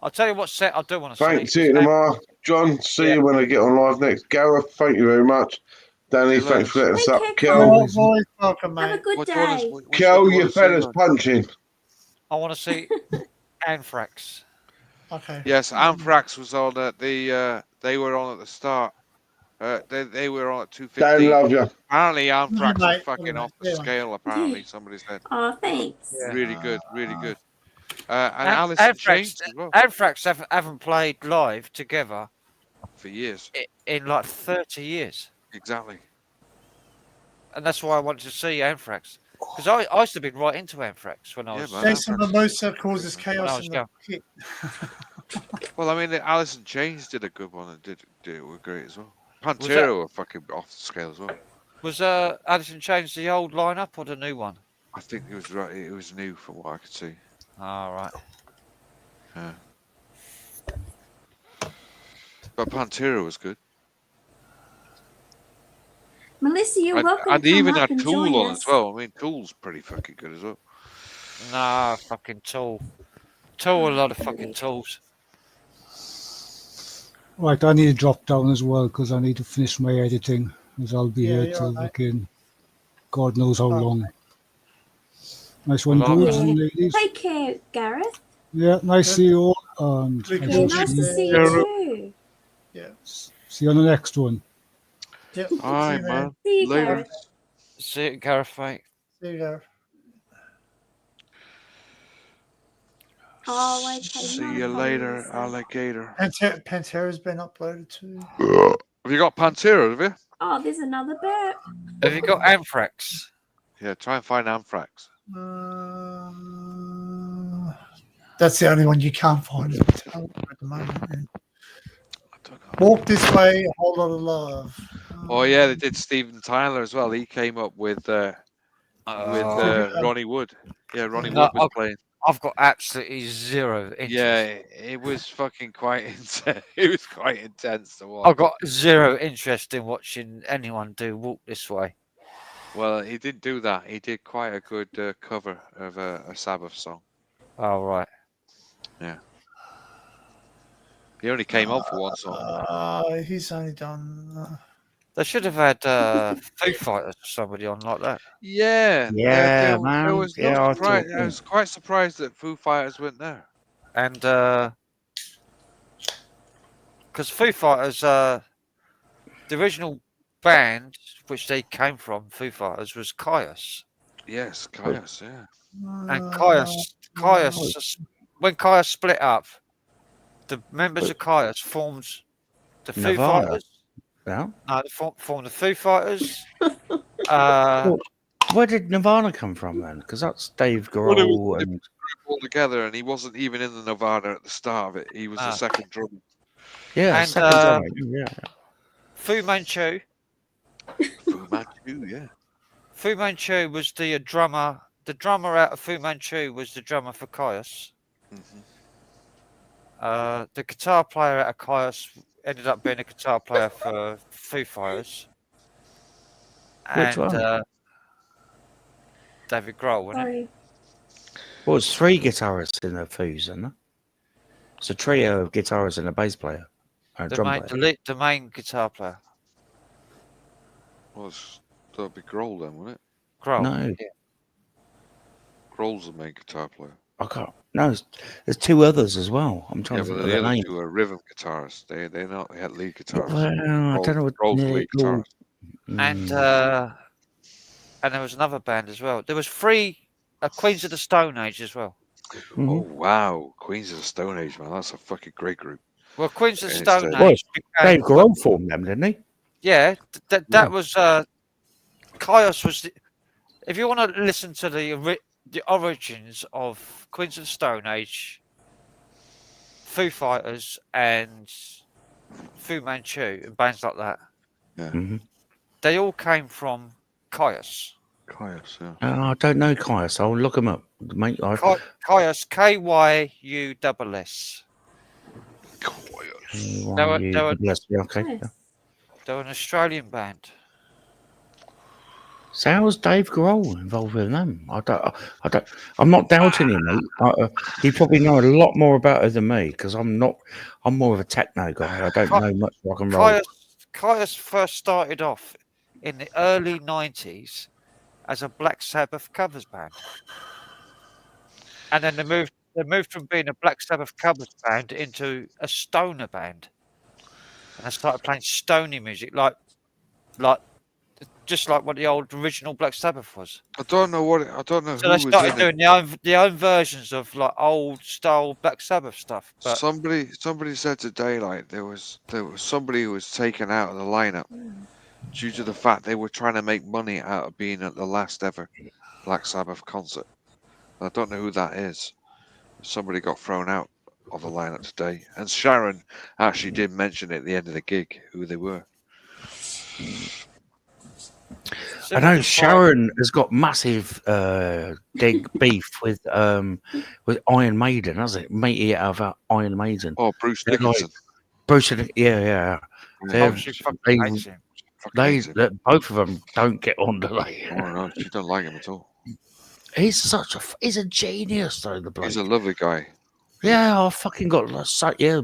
I'll tell you what set I do want to Thanks, see you tomorrow. John, see you when I get on live next. Gareth, thank you very much. Danny, thanks for letting us up. Kel, Welcome, mate. Have a good day. Kel, your fella's punching. I want to see Anthrax. Okay. Yes, Anthrax was on at the. They were on at the start. They were on at 2:15. Dan, love you. Apparently, Anthrax Mate, was fucking off the yeah. scale. Apparently, somebody said. Oh, thanks. Really good, really good. And Alice in Chains as well Anthrax haven't played live together for years. In like 30 years. Exactly. And that's why I wanted to see Anthrax. Because I used to be right into Anthrax when I was. Jason Mimosa causes When I chaos was in the young. pit. Well, I mean, the Alice in Chains did a good one and were great as well. that- Pantera were fucking off the scale as well. Was Alice in Chains the old lineup or the new one? I think it was right. It was new from what I could see. All right. Yeah. But Pantera was good. Melissa, you're welcome. And to they even come up had and Tool join on us. as well. I mean, Tool's pretty fucking good as well. Nah, fucking Tool. Tool, a lot of fucking tools. Right, I need to drop down as well because I need to finish my editing, as I'll be here you're till right. again, God knows how long. Nice one, Well, dudes Yeah. and ladies. Take care, Gareth. Yeah, nice to see you all, and Good I Yeah, shall nice see to you- see you too. Yeah. see you on the next one. Yep. All right, See you, man. See you, Later. Gareth. See you, Gareth, mate. There you go. Oh, okay. See not you a later, problem, so- alligator. Pantera's been uploaded too. Have you got Pantera, have you? Oh, there's another bird. Have you got Anthrax? Yeah, try and find Anthrax. That's the only one you can't find at the moment. Yeah. Walk this way, a whole lot of love. Oh yeah, they did Steven Tyler as well. He came up with Ronnie Wood. Yeah, Ronnie No, Wood was playing. I've got absolutely zero interest. Yeah, it was fucking quite intense. It was quite intense to watch. I've got zero interest in watching anyone do Walk This Way. Well, he didn't do that. He did quite a good cover of a Sabbath song. Oh, right. Yeah. He only came on for one song. He's only done. They should have had Foo Fighters or somebody on like that. Yeah. Yeah, there man. was Yeah, no I surprise. thought- I was quite surprised that Foo Fighters weren't there. And because Foo Fighters, the original band which they came from, Foo Fighters, was Caius. Yes, Caius, yeah. And Caius, when Caius split up, the members of Caius formed the Foo Nirvana. Fighters. Yeah. No, they formed the Foo Fighters. Where did Nirvana come from then? Because that's Dave Well, it Grohl was and all together, and he wasn't even in the Nirvana at the start of it. He was the second drummer. yeah, And, second drummer, yeah. Fu Manchu. Fu Manchu, yeah. Fu Manchu was the drummer. The drummer out of Fu Manchu was the drummer for Caius. The guitar player out of Caius ended up being a guitar player for Foo Fighters. Which one? David Grohl, wasn't it? Sorry. Well, it's three guitarists in the Foos, isn't there? It's a trio of guitarists and a bass player. And a The drum main, player. the main guitar player. Well, that'd be Grohl then, wouldn't it? Grohl. No. Yeah. Grohl's the main guitar player. I can't. No, there's two others as well. I'm trying Yeah, to but think the of their other name. two are rhythm guitarists. They're not. They had lead guitarists. Well, I don't know what Grohl's the they're lead called. guitarist. And and there was another band as well. There was 3 Queens of the Stone Age as well. Mm-hmm. Oh wow, Queens of the Stone Age, man, that's a fucking great group. Well, Queens of the And it's, Stone Well, Age Dave became. Grohl formed them, didn't he? Yeah, that Yeah. was Chaos was. If you want to listen to the origins of Queens of the Stone Age, Foo Fighters, and Fu Manchu, and bands like that, Yeah. Mm-hmm. they all came from Chaos. Caius, yeah. I don't know Caius. I'll look him up, mate. Caius, Kyuss. They were Okay. Yeah. they were an Australian band. So how's Dave Grohl involved with them? I'm not doubting him, mate. He probably know a lot more about it than me because I'm more of a techno guy. I don't know much rock and roll. Caius first started off in the early 90s as a Black Sabbath covers band. And then they moved from being a Black Sabbath covers band into a stoner band. And they started playing stony music, like just like what the old original Black Sabbath was. I don't know So who they was started in it. doing their own versions of like old style Black Sabbath stuff. But Somebody said today, like there was somebody who was taken out of the lineup due to the fact they were trying to make money out of being at the last ever Black Sabbath concert. I don't know who that is. Somebody got thrown out of the lineup today, and Sharon actually did mention at the end of the gig who they were. I know Sharon has got massive beef with Iron Maiden, hasn't it? Matey out of Iron Maiden. Oh, Bruce Dickinson. Bruce, yeah. Both of them don't get on, do they? Oh no, she don't like him at all. He's a genius, though. The bloke. He's a lovely guy. Yeah, I fucking got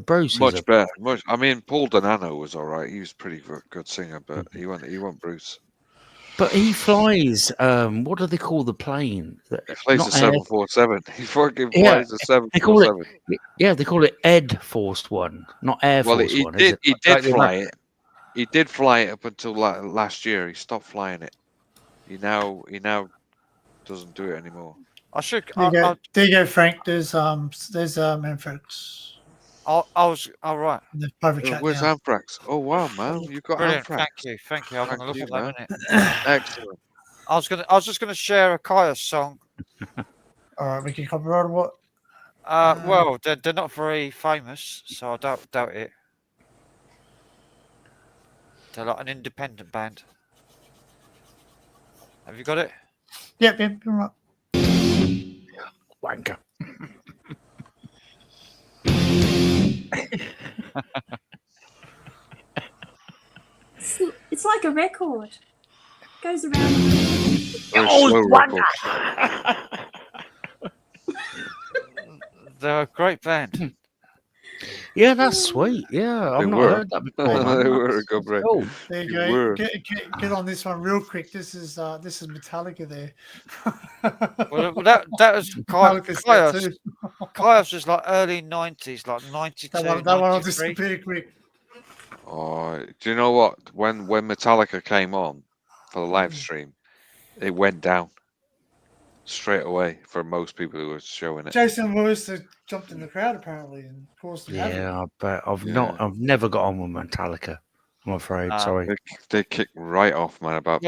Bruce. Much better. I mean, Paul Donano was all right. He was pretty good singer, but he wasn't Bruce. But he flies. What do they call the plane? He flies a 747. He fucking flies a 747. They call it Ed Force One, not Air Force One. He did fly it. He did fly it up until last year. He stopped flying it. He now doesn't do it anymore. There you go, Frank. There's Anthrax. I was all right. The private chat Where's now. Anthrax? Oh wow, man, you got Brilliant. Anthrax. Thank you. I'm gonna look at that in a minute. Excellent. I was just gonna share a Kaya song. All right, we can copyright what? Well, they're not very famous, so I doubt it. They're like an independent band. Have you got it? Yep, you're right. Wanker. It's like a record. It goes around. They're a great band. Yeah, that's sweet. Yeah, I've not heard that before. They were a good band. Cool. There you go. Get on this one real quick. This is Metallica there. Well, that was Kaios was like early 90s, like 92, That one will disappear quick. Oh, do you know what? When Metallica came on for the live stream, it went down straight away for most people who were showing it. Jason Lewis jumped in the crowd apparently and caused the havoc. Yeah, I bet I've never got on with Metallica. I'm afraid. Sorry. They kicked right off, man. About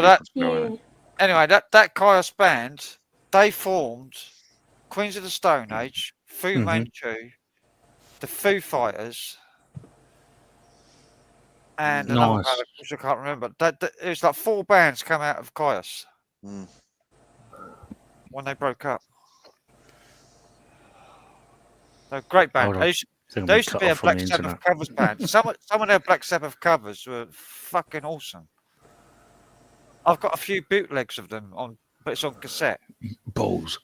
Anyway, that Kaios band, they formed Queens of the Stone Age, Fu Manchu, the Foo Fighters, and another band which I can't remember. It was like 4 bands come out of Kaios when they broke up. They're a great band. They used to be a Black Sabbath covers band. Some of their Black Sabbath covers were fucking awesome. I've got a few bootlegs of them but it's on cassette. Balls.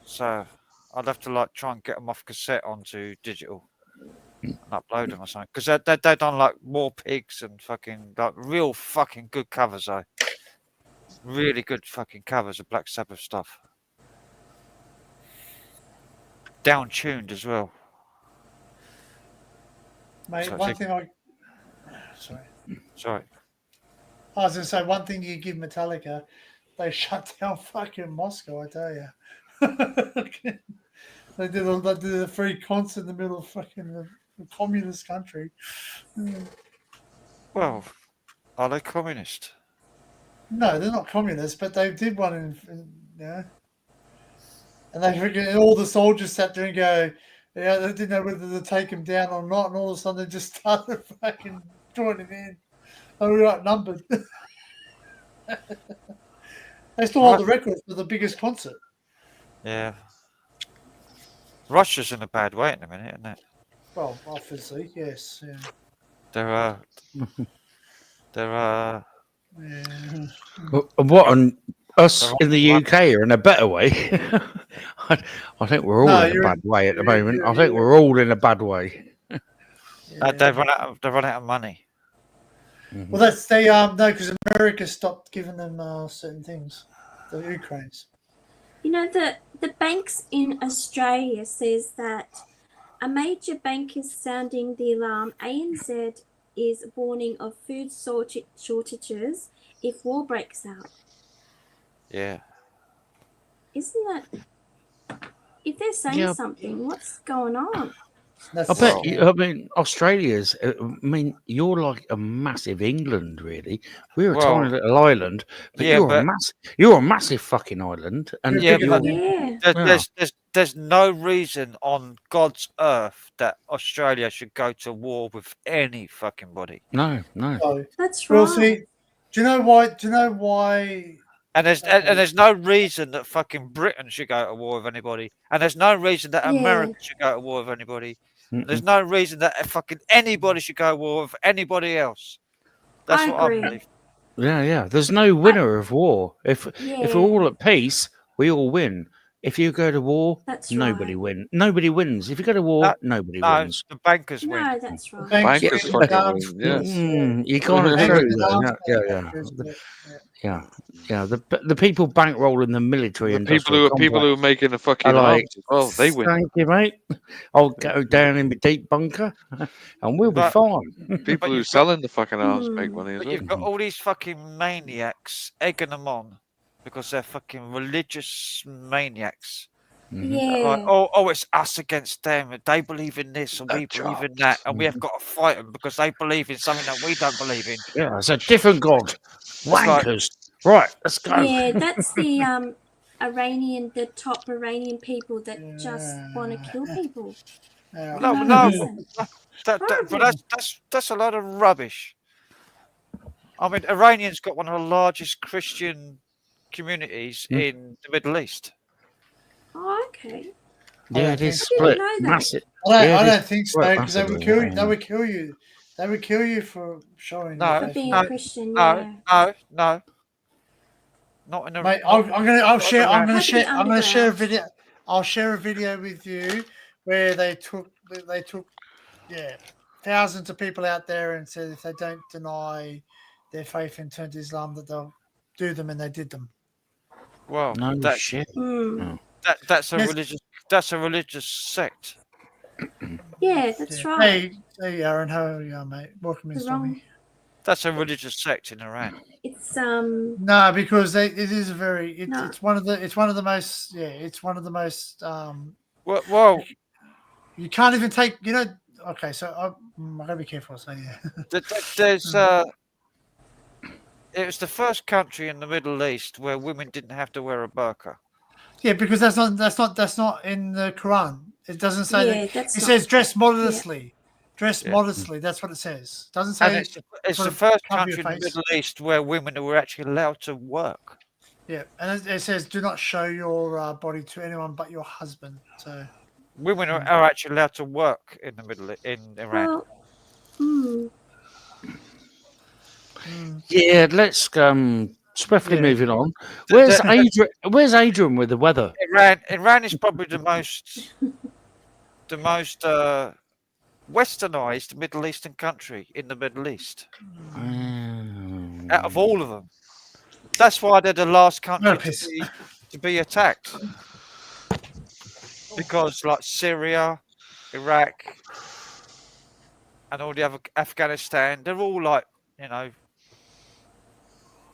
So I'd have to try and get them off cassette onto digital and upload them or something. Because they've done like War Pigs and fucking real fucking good covers though. Really good fucking covers of Black Sabbath stuff. Down tuned as well. Mate, Sorry. Sorry. I was going to say one thing you give Metallica, they shut down fucking Moscow. I tell you, they did a free concert in the middle of fucking the communist country. Well, are they communist? No, they're not communists, but they did one and they freaking all the soldiers sat there and go, yeah, they didn't know whether to take him down or not, and all of a sudden they just started fucking joining in. They were outnumbered. They still hold the record for the biggest concert. Yeah. Russia's in a bad way at the minute, isn't it? Well, obviously, yes. Yeah. They're Yeah. What on us in the UK are in a better way? I think we're all in a bad way at the moment. I think we're all in a bad way. they've run out of money. Well, that's they no, because America stopped giving them certain things. The Ukraines. You know, the banks in Australia says that a major bank is sounding the alarm. ANZ is warning of food shortages if war breaks out. Yeah. Isn't that? If they're saying something, what's going on? I bet. I mean, Australia's. I mean, you're like a massive England, really. We're a tiny little island, but you're a massive fucking island. And there's no reason on God's earth that Australia should go to war with any fucking body. No. That's right. Well, see, do you know why? And there's no reason that fucking Britain should go to war with anybody. And there's no reason that America should go to war with anybody. There's no reason that fucking anybody should go to war with anybody else. That's what I believe. Yeah. There's no winner of war. If we're all at peace, we all win. If you go to war, nobody wins. Nobody wins. If you go to war, nobody wins. The bankers win. No, that's right. Bankers fucking win. Yes. You can't true that. Yeah. The people bankrolling the military and people who are making the fucking arms as well, they win. Thank you, mate. I'll go down in my deep bunker, and we'll be fine. People who are selling the fucking arms make money as But well. you've got all these fucking maniacs egging them on because they're fucking religious maniacs. Yeah. Like, it's us against them. They believe in this and we believe in that, and we have got to fight them because they believe in something that we don't believe in. Yeah, it's a different god. Wankers. Right, let's go. Yeah, that's the the top Iranian people that just want to kill people. No. But that's a lot of rubbish. I mean, Iranian's got one of the largest Christian communities in the Middle East. Oh, okay. Yeah, it is split. Massive. I don't think so, because they would kill you. They would kill you. They would kill you for showing. For being a Christian. No. Not in a. Mate, I'll share a video. I'll share a video with you where they took thousands of people out there and said if they don't deny their faith and turn to Islam that they'll do them, and they did them. Well, no shit. That's a religious sect. Yeah, that's right. Hey, Aaron, how are you, mate? Welcome in, Stormy. That's a religious sect in Iran. It's no, because it's one of the most well, you can't even take, okay, so I'm gonna be careful. So there's it was the first country in the Middle East where women didn't have to wear a burqa. Yeah, because that's not in the Quran. It doesn't say that. It says dress modestly. Yeah. Dress modestly. That's what it says. It doesn't say. It's the first country in the Middle East where women were actually allowed to work. Yeah, and it says do not show your body to anyone but your husband. So women are actually allowed to work in Iran. Well, Yeah, let's swiftly moving on. Where's Adrian? Where's Adrian with the weather? Iran is probably the most westernized Middle Eastern country in the Middle East. Out of all of them. That's why they're the last country to be attacked. Because like Syria, Iraq, and all the other Afghanistan, they're all like,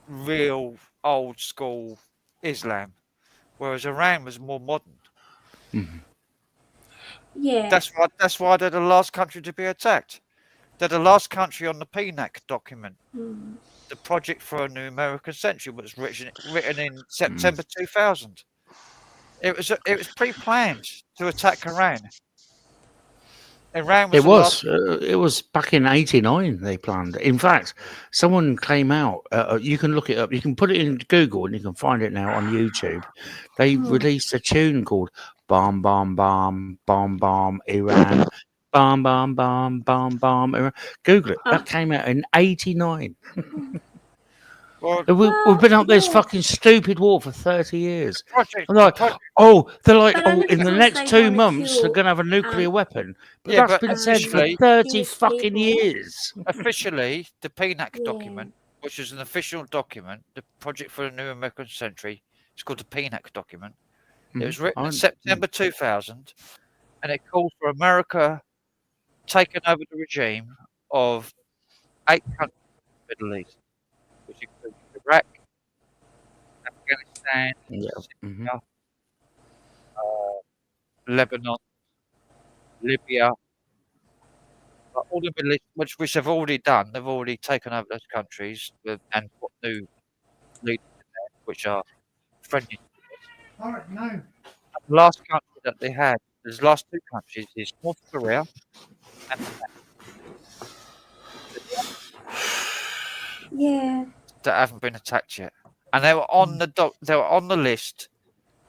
real old school Islam, whereas Iran was more modern. Yeah. That's why they're the last country to be attacked. They're the last country on the PNAC document. Hmm. The Project for a New American Century was written in September 2000. It was pre-planned to attack Iran. Iran was the last. It was back in '89 they planned. In fact, someone came out. You can look it up. You can put it in Google and you can find it now on YouTube. They released a tune called "Bomb Bomb Bomb Bomb Bomb Iran." Bomb bomb bomb bomb bomb Iran. Google it. That came out in '89. Well, We've been up this fucking stupid war for 30 years. Project, they're like, oh, only in the because next they 2 wanna months kill, they're going to have a nuclear weapon. But yeah, that's but been said for officially, 30 fucking years. Officially, the PNAC document, which is an official document, the Project for a New American Century, it's called the PNAC document. It was written in September 2000, and it called for America taking over the regime of 8 countries in the Middle East, which includes Iraq, Afghanistan, Syria, Lebanon, Libya, all the Middle East, which they've already done. They've already taken over those countries and put new leaders in there, which are friendly. All right, no. The last country that they had, the last 2 countries, is North Korea and Yeah. that haven't been attacked yet, and they were on they were on the list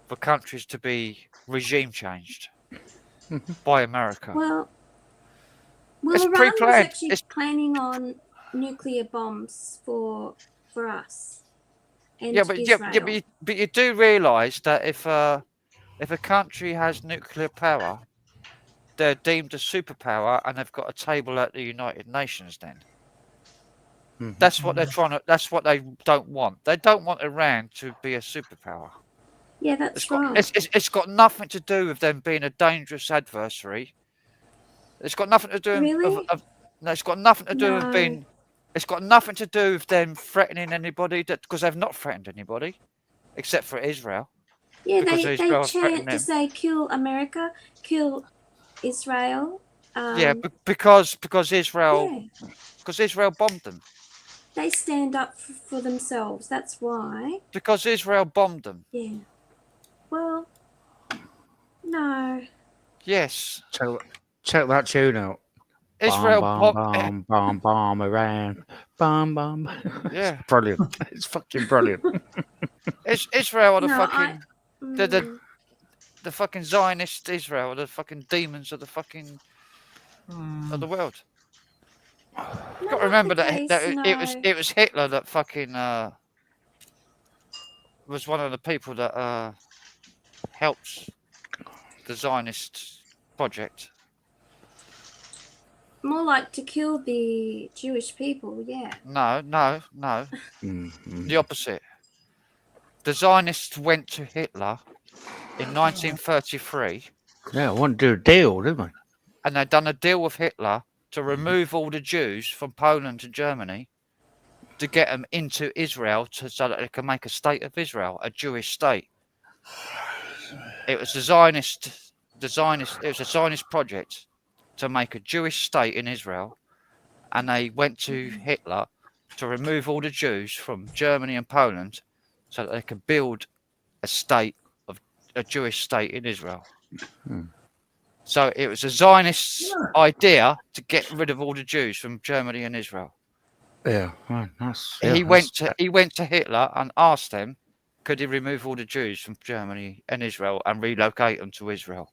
for countries to be regime changed by America. Well, It's Iran was pre-planned. actually planning on nuclear bombs for us and Israel. But you do realise that if a country has nuclear power, they're deemed a superpower, and they've got a table at the United Nations. Then that's what they're trying to. That's what they don't want. They don't want Iran to be a superpower. Yeah, that's right. It's got nothing to do with them being a dangerous adversary. It's got nothing to do. Really? No, it's got nothing to do with being. It's got nothing to do with them threatening anybody. Because they've not threatened anybody, except for Israel. Yeah, because they Israel threatened chant to them. say kill America, kill Israel. Yeah, because Israel bombed them. They stand up for themselves. That's why. Because Israel bombed them. Yeah. Well, no. Yes. Check that tune out. Israel bomb bomb bomb Iran bomb bomb. Yeah. It's brilliant. It's fucking brilliant. Israel are the No, fucking the fucking Zionist Israel, the fucking demons of the fucking of the world. You've got to remember that it was Hitler that fucking was one of the people that helped the Zionist project. More like to kill the Jewish people, yeah. No. The opposite. The Zionists went to Hitler in 1933. Yeah, I want to do a deal, didn't they? And they'd done a deal with Hitler to remove all the Jews from Poland and Germany to get them into Israel so that they can make a state of Israel, a Jewish state. It was a Zionist project to make a Jewish state in Israel, and they went to Hitler to remove all the Jews from Germany and Poland so that they could build a Jewish state in Israel. So it was a Zionist idea to get rid of all the Jews from Germany and Israel. Yeah, right. He went to Hitler and asked them, could he remove all the Jews from Germany and Israel and relocate them to Israel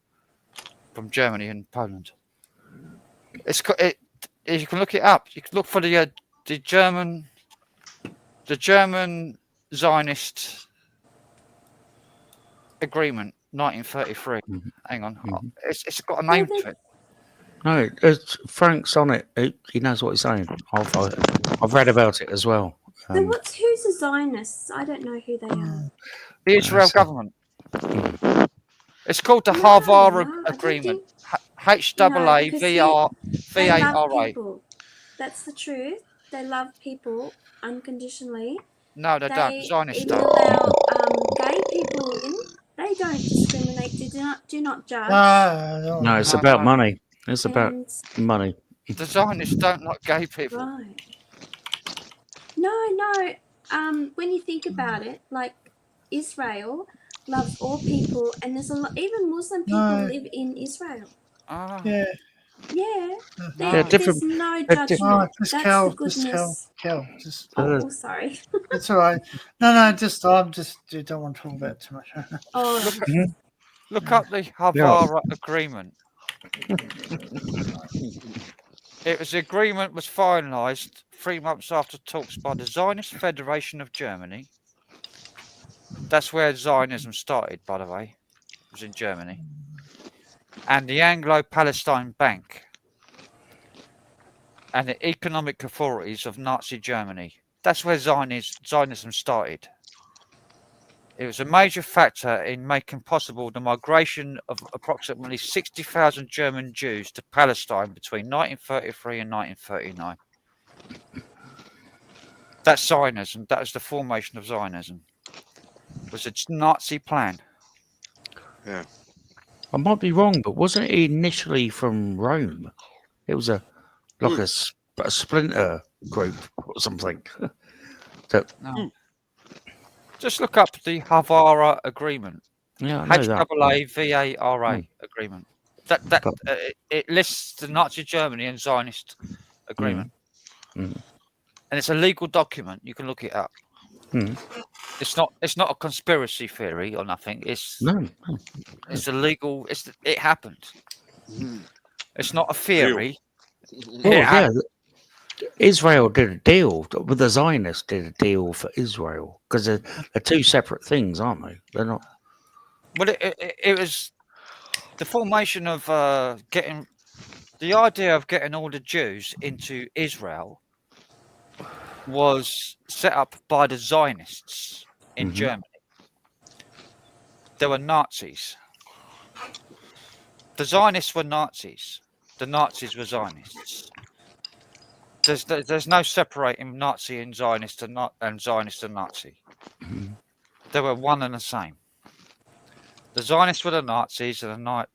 from Germany and Poland? You can look it up. You can look for the German Zionist agreement, 1933. Hang on, it's got a name to it. No, Frank's on it. He knows what he's saying. I've read about it as well. So who's the Zionists? I don't know who they are. The Israel government. It's called the Harvard Agreement. HAAVARA. They love people. That's the truth. They love people unconditionally, No, they don't. They Zionists even don't. allow gay people in. They don't discriminate. Do not judge. No, it's about money. It's about And money. The Zionists don't like gay people. right. No. When you think about it, like Israel loves all people, and there's a lot. Even Muslim people No. live in Israel. Ah. Yeah. Yeah. They're different. There's no they're judgment. Oh, just That's Kel, the just goodness. Kel, just. Oh, sorry. It's all right. No, I'm just. I don't want to talk about it too much. Oh, Look up the Havara Agreement. The agreement was finalised 3 months after talks by the Zionist Federation of Germany. That's where Zionism started, by the way. It was in Germany. And the Anglo-Palestine Bank. And the economic authorities of Nazi Germany. That's where Zionism started. It was a major factor in making possible the migration of approximately 60,000 German Jews to Palestine between 1933 and 1939. That's Zionism. That was the formation of Zionism. It was a Nazi plan. Yeah. I might be wrong, but wasn't it initially from Rome? It was a splinter group or something. No. Just look up the Havara Agreement. Yeah, I know that. HAAVARA Agreement. It lists the Nazi Germany and Zionist agreement, and it's a legal document. You can look it up. It's not a conspiracy theory or nothing. It's a legal. It happened. It's not a theory. Well, yeah, Israel did a deal, but the Zionists did a deal for Israel because they're two separate things, aren't they? They're not. Well, it was the formation of getting the idea of getting all the Jews into Israel was set up by the Zionists in Germany. They were Nazis. The Zionists were Nazis. The Nazis were Zionists. There's no separating Nazi and Zionist and Zionist and Nazi. They were one and the same. The Zionists were the Nazis and the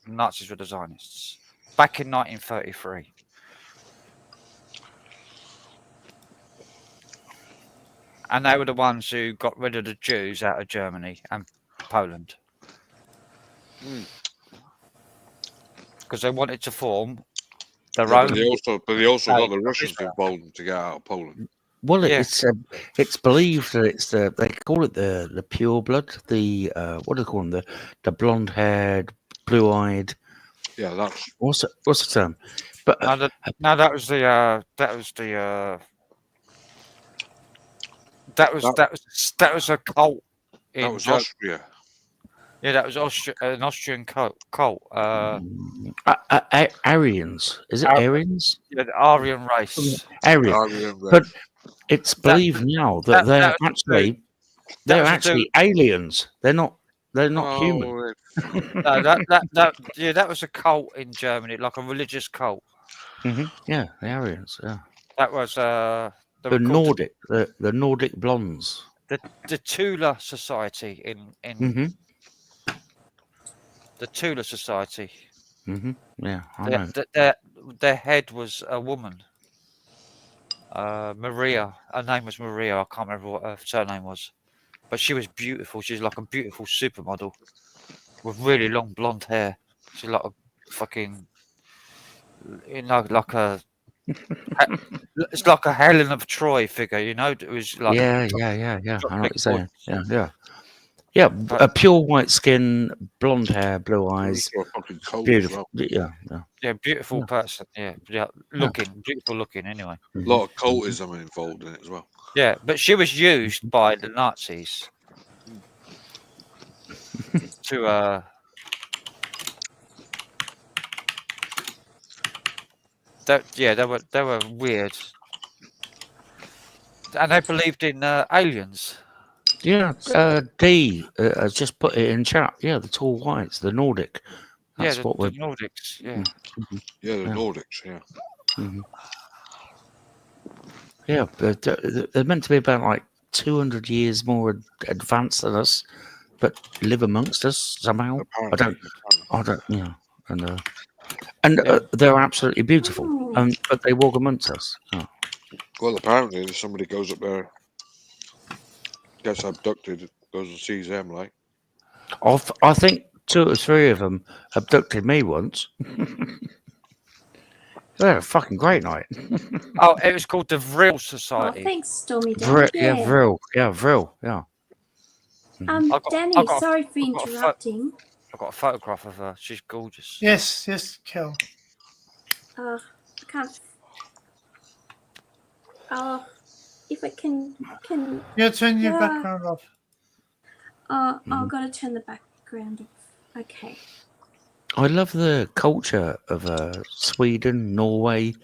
Nazis were the Zionists. Back in 1933. And they were the ones who got rid of the Jews out of Germany and Poland. Because they wanted to form their own. But they also got the Russians involved to get out of Poland. Well, it's believed that they call it the pure blood, what do they call them? The blonde haired, blue eyed. Yeah, that's what's the term? But that was a cult. That was Austria. Yeah, that was an Austrian cult. Aryans. Is it Aryans? Yeah, the Aryan race. Aryan. But it's believed now that they're actually aliens. They're not human. No, that was a cult in Germany, like a religious cult. Yeah, the Aryans. Yeah. That was the Nordic, the Nordic blondes. The Tula Society in the Tula Society. Yeah, I know. Their head was a woman. Maria. Her name was Maria. I can't remember what her surname was, but she was beautiful. She's like a beautiful supermodel with really long blonde hair. She's like a fucking, like a. It's like a Helen of Troy figure, you know. It was like yeah. I know what you're saying. Yeah. A pure white skin, blonde hair, blue eyes. Beautiful. Yeah, beautiful person. Yeah, beautiful looking. Anyway, a lot of cultism involved in it as well. Yeah, but she was used by the Nazis to they were weird, and they believed in aliens. Yeah, D has just put it in chat. Yeah, the tall whites, the Nordic. That's the Nordics. Yeah. The Nordics. Yeah. Yeah, they're meant to be about like 200 years more advanced than us, but live amongst us somehow. I don't, they're absolutely beautiful, but they walk amongst us. Oh. Well, apparently, if somebody goes up there, gets abducted, goes and sees them, like. I think 2 or 3 of them abducted me once. They had a fucking great night. Oh, it was called the Vril Society. Oh, thanks, Stormy Dan. Vril. Yeah. Danny, sorry for interrupting. I've got a photograph of her. She's gorgeous. Yes, Kel. I can't. If I can. Yeah, turn your background off. I've got to turn the background off. Okay. I love the culture of Sweden, Norway.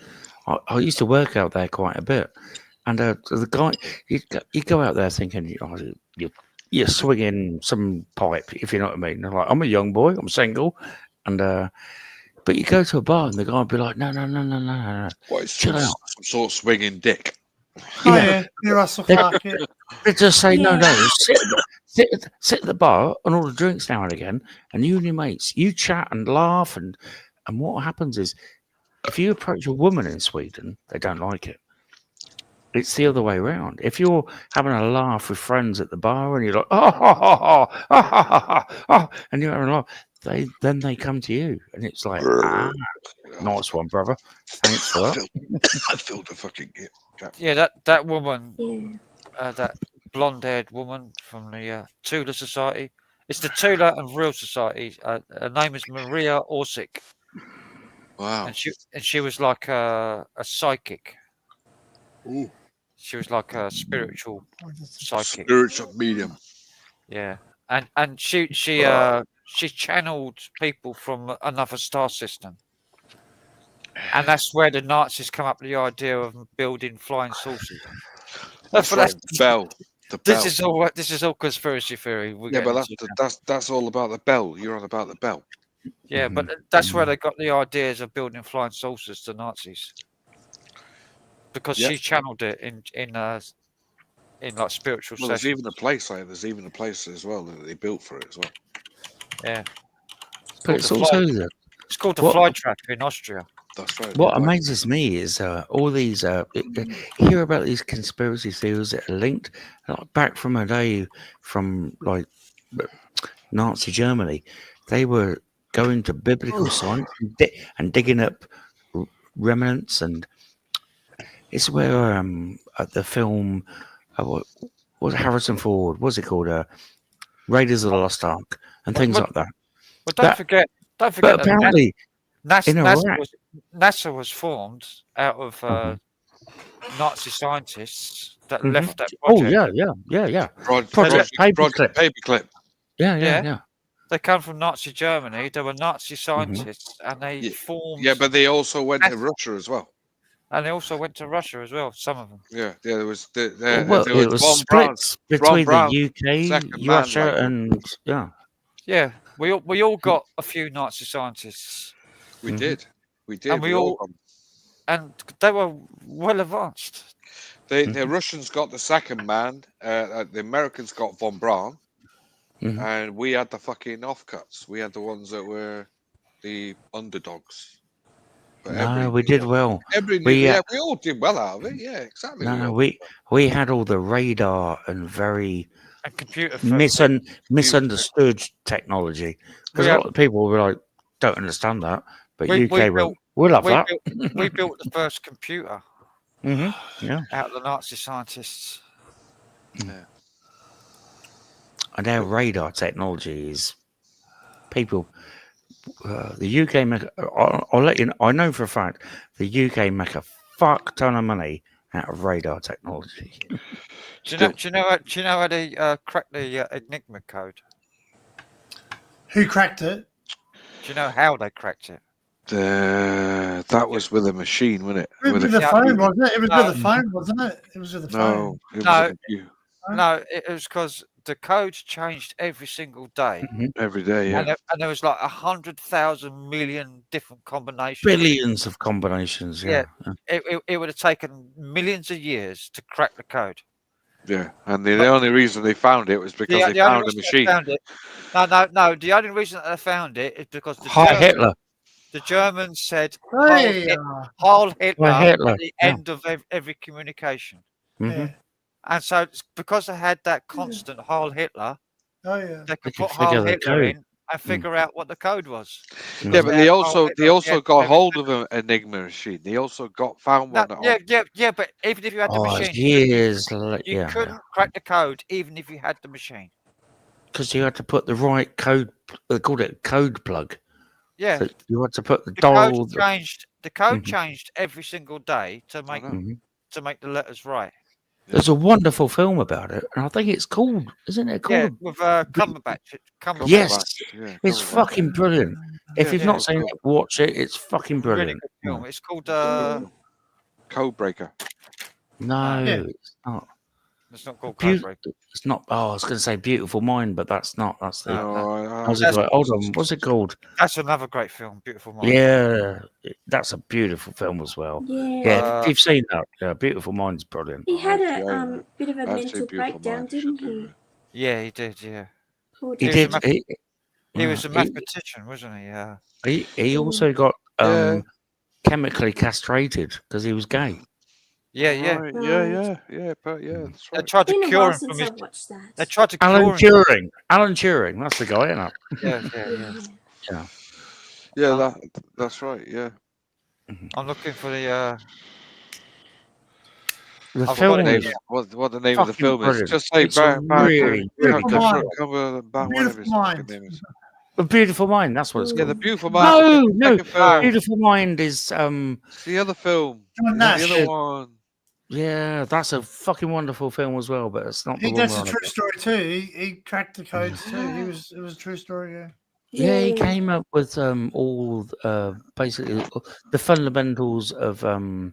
I used to work out there quite a bit, and the guy, you go out there thinking you're swinging some pipe, if you know what I mean. Like, I'm a young boy, I'm single, and but you go to a bar and the guy would be like, no, What is chill out. some sort of swinging dick? They just say no. Sit at the bar and order drinks now and again, and you and your mates, you chat and laugh, and what happens is, if you approach a woman in Sweden, they don't like it. It's the other way around. If you're having a laugh with friends at the bar and you're like, and you're having a laugh, then they come to you, and it's like, nice one, brother. Thanks for that. I filled the fucking gap. Yeah, that woman, that blonde-haired woman from the Tula Society. It's the Tula and Vril Society. Her name is Maria Orsic. Wow. And she was like a psychic. Ooh. She was like a spiritual psychic. Spiritual medium. Yeah. And she channeled people from another star system. And that's where the Nazis come up with the idea of building flying saucers. That's right. The bell. This is all conspiracy theory. Yeah, but that's all about the bell. You're on about the bell. Yeah, but that's where they got the ideas of building flying saucers, the Nazis, because she channeled it in like spiritual. Well, there's even a place as well that they built for it as well. Yeah, but it's also it's called the Fly Trap in Austria. That's right. What amazes me is all these hear about these conspiracy theories that are linked back from a day from like Nazi Germany. They were going to biblical sites and digging up remnants, and it's where the film what Harrison Ford, what's it called, Raiders of the Lost Ark and things like that. But don't forget. But apparently, NASA was formed out of Nazi scientists that left that project. Oh yeah. Project Paperclip. Yeah. They come from Nazi Germany. They were Nazi scientists, and they formed. Yeah, but they also went to Russia as well. And they also went to Russia as well. Some of them. Yeah. There was it was split between the UK, Russia, and Yeah, we all got a few Nazi scientists. We did. And and they were well advanced. The Russians got the second man. The Americans got von Braun. And we had the fucking offcuts. We had the ones that were the underdogs. We did well. We all did well out of it. Yeah, exactly. We had all the radar and very computer misunderstood technology, because a lot of people were like, don't understand that. But UK we'll love that. We built the first computer. Yeah. Out of the Nazi scientists. Yeah. And our radar technology is people. The UK make. I'll let you know. I know for a fact the UK make a fuck ton of money out of radar technology. Do you know how they cracked the Enigma code? Who cracked it? Do you know how they cracked it? That was with a machine, wasn't it? It was with the phone, wasn't it? It was with the phone, wasn't it? It was with the phone. No, it was because the code changed every single day. Every day, yeah. And there was like 100,000 million different combinations. Billions of combinations, yeah. It would have taken millions of years to crack the code. Yeah, and the only reason they found it was because they the only found a reason machine. they found it, no. The only reason that they found it is because Hitler. The Germans said Hey, Heil Hitler Hitler, at the yeah. end of every communication. Mhm. And so it's because they had that constant Heil Hitler, Oh yeah. they could could put Heil figure the Hitler code. in and figure out what the code was. Yeah, but they Heil also Hitler at the end got of every hold of an Enigma machine. They also found No, one. yeah, but even if you had the Oh, machine, years. you couldn't crack the code even if you had the machine. Because you had to put the right code. They called it a code plug. Yeah. So you had to put the The dial. code changed. The code Mhm. changed every single day to make the letters right. There's a wonderful film about it, and I think it's called, isn't it Yeah, called? with Cumberbatch. Yes, yeah, it's fucking brilliant. If you've Yeah. not seen it, watch it. It's fucking Really brilliant. good film. It's called Code Breaker. No, Yeah. it's not. It's not called Code Breaker. It's not. Oh, I was going to say Beautiful Mind, but that's not. That's the. How's it That's- called? Hold on, what's it called? That's another great film, Beautiful Mind. Yeah, that's a beautiful film as well. Yeah. if you've seen that, yeah, Beautiful Mind's brilliant. He had a bit of a I've seen mental Beautiful breakdown, Mind, didn't he? Yeah, he did. Yeah, Poor He Dad. did. He was a he- mathematician, wasn't he? Yeah. He also got Yeah. chemically castrated because he was gay. Yeah, yeah. Right, yeah, but yeah, that's They right. tried to Been a cure while him from since his. I've watched that. They tried to Alan cure him. Turing. That's the guy, isn't it? Yeah. Yeah, that's right. Yeah. I'm looking for the. The I've film got it is here. What the name of the fucking film is? brilliant. Just say It's a really, really good film. whatever his fucking name is. The Beautiful Mind. That's what it's Yeah, called. The Beautiful Mind. No, Second film. Beautiful Mind is It's the other film. John That's Nash. the other one. Yeah, that's a fucking wonderful film as well, but it's not the one That's we're a on true about. story too. He cracked the codes too. It was a true story. Yeah. Yeah, he came up with all basically the fundamentals of The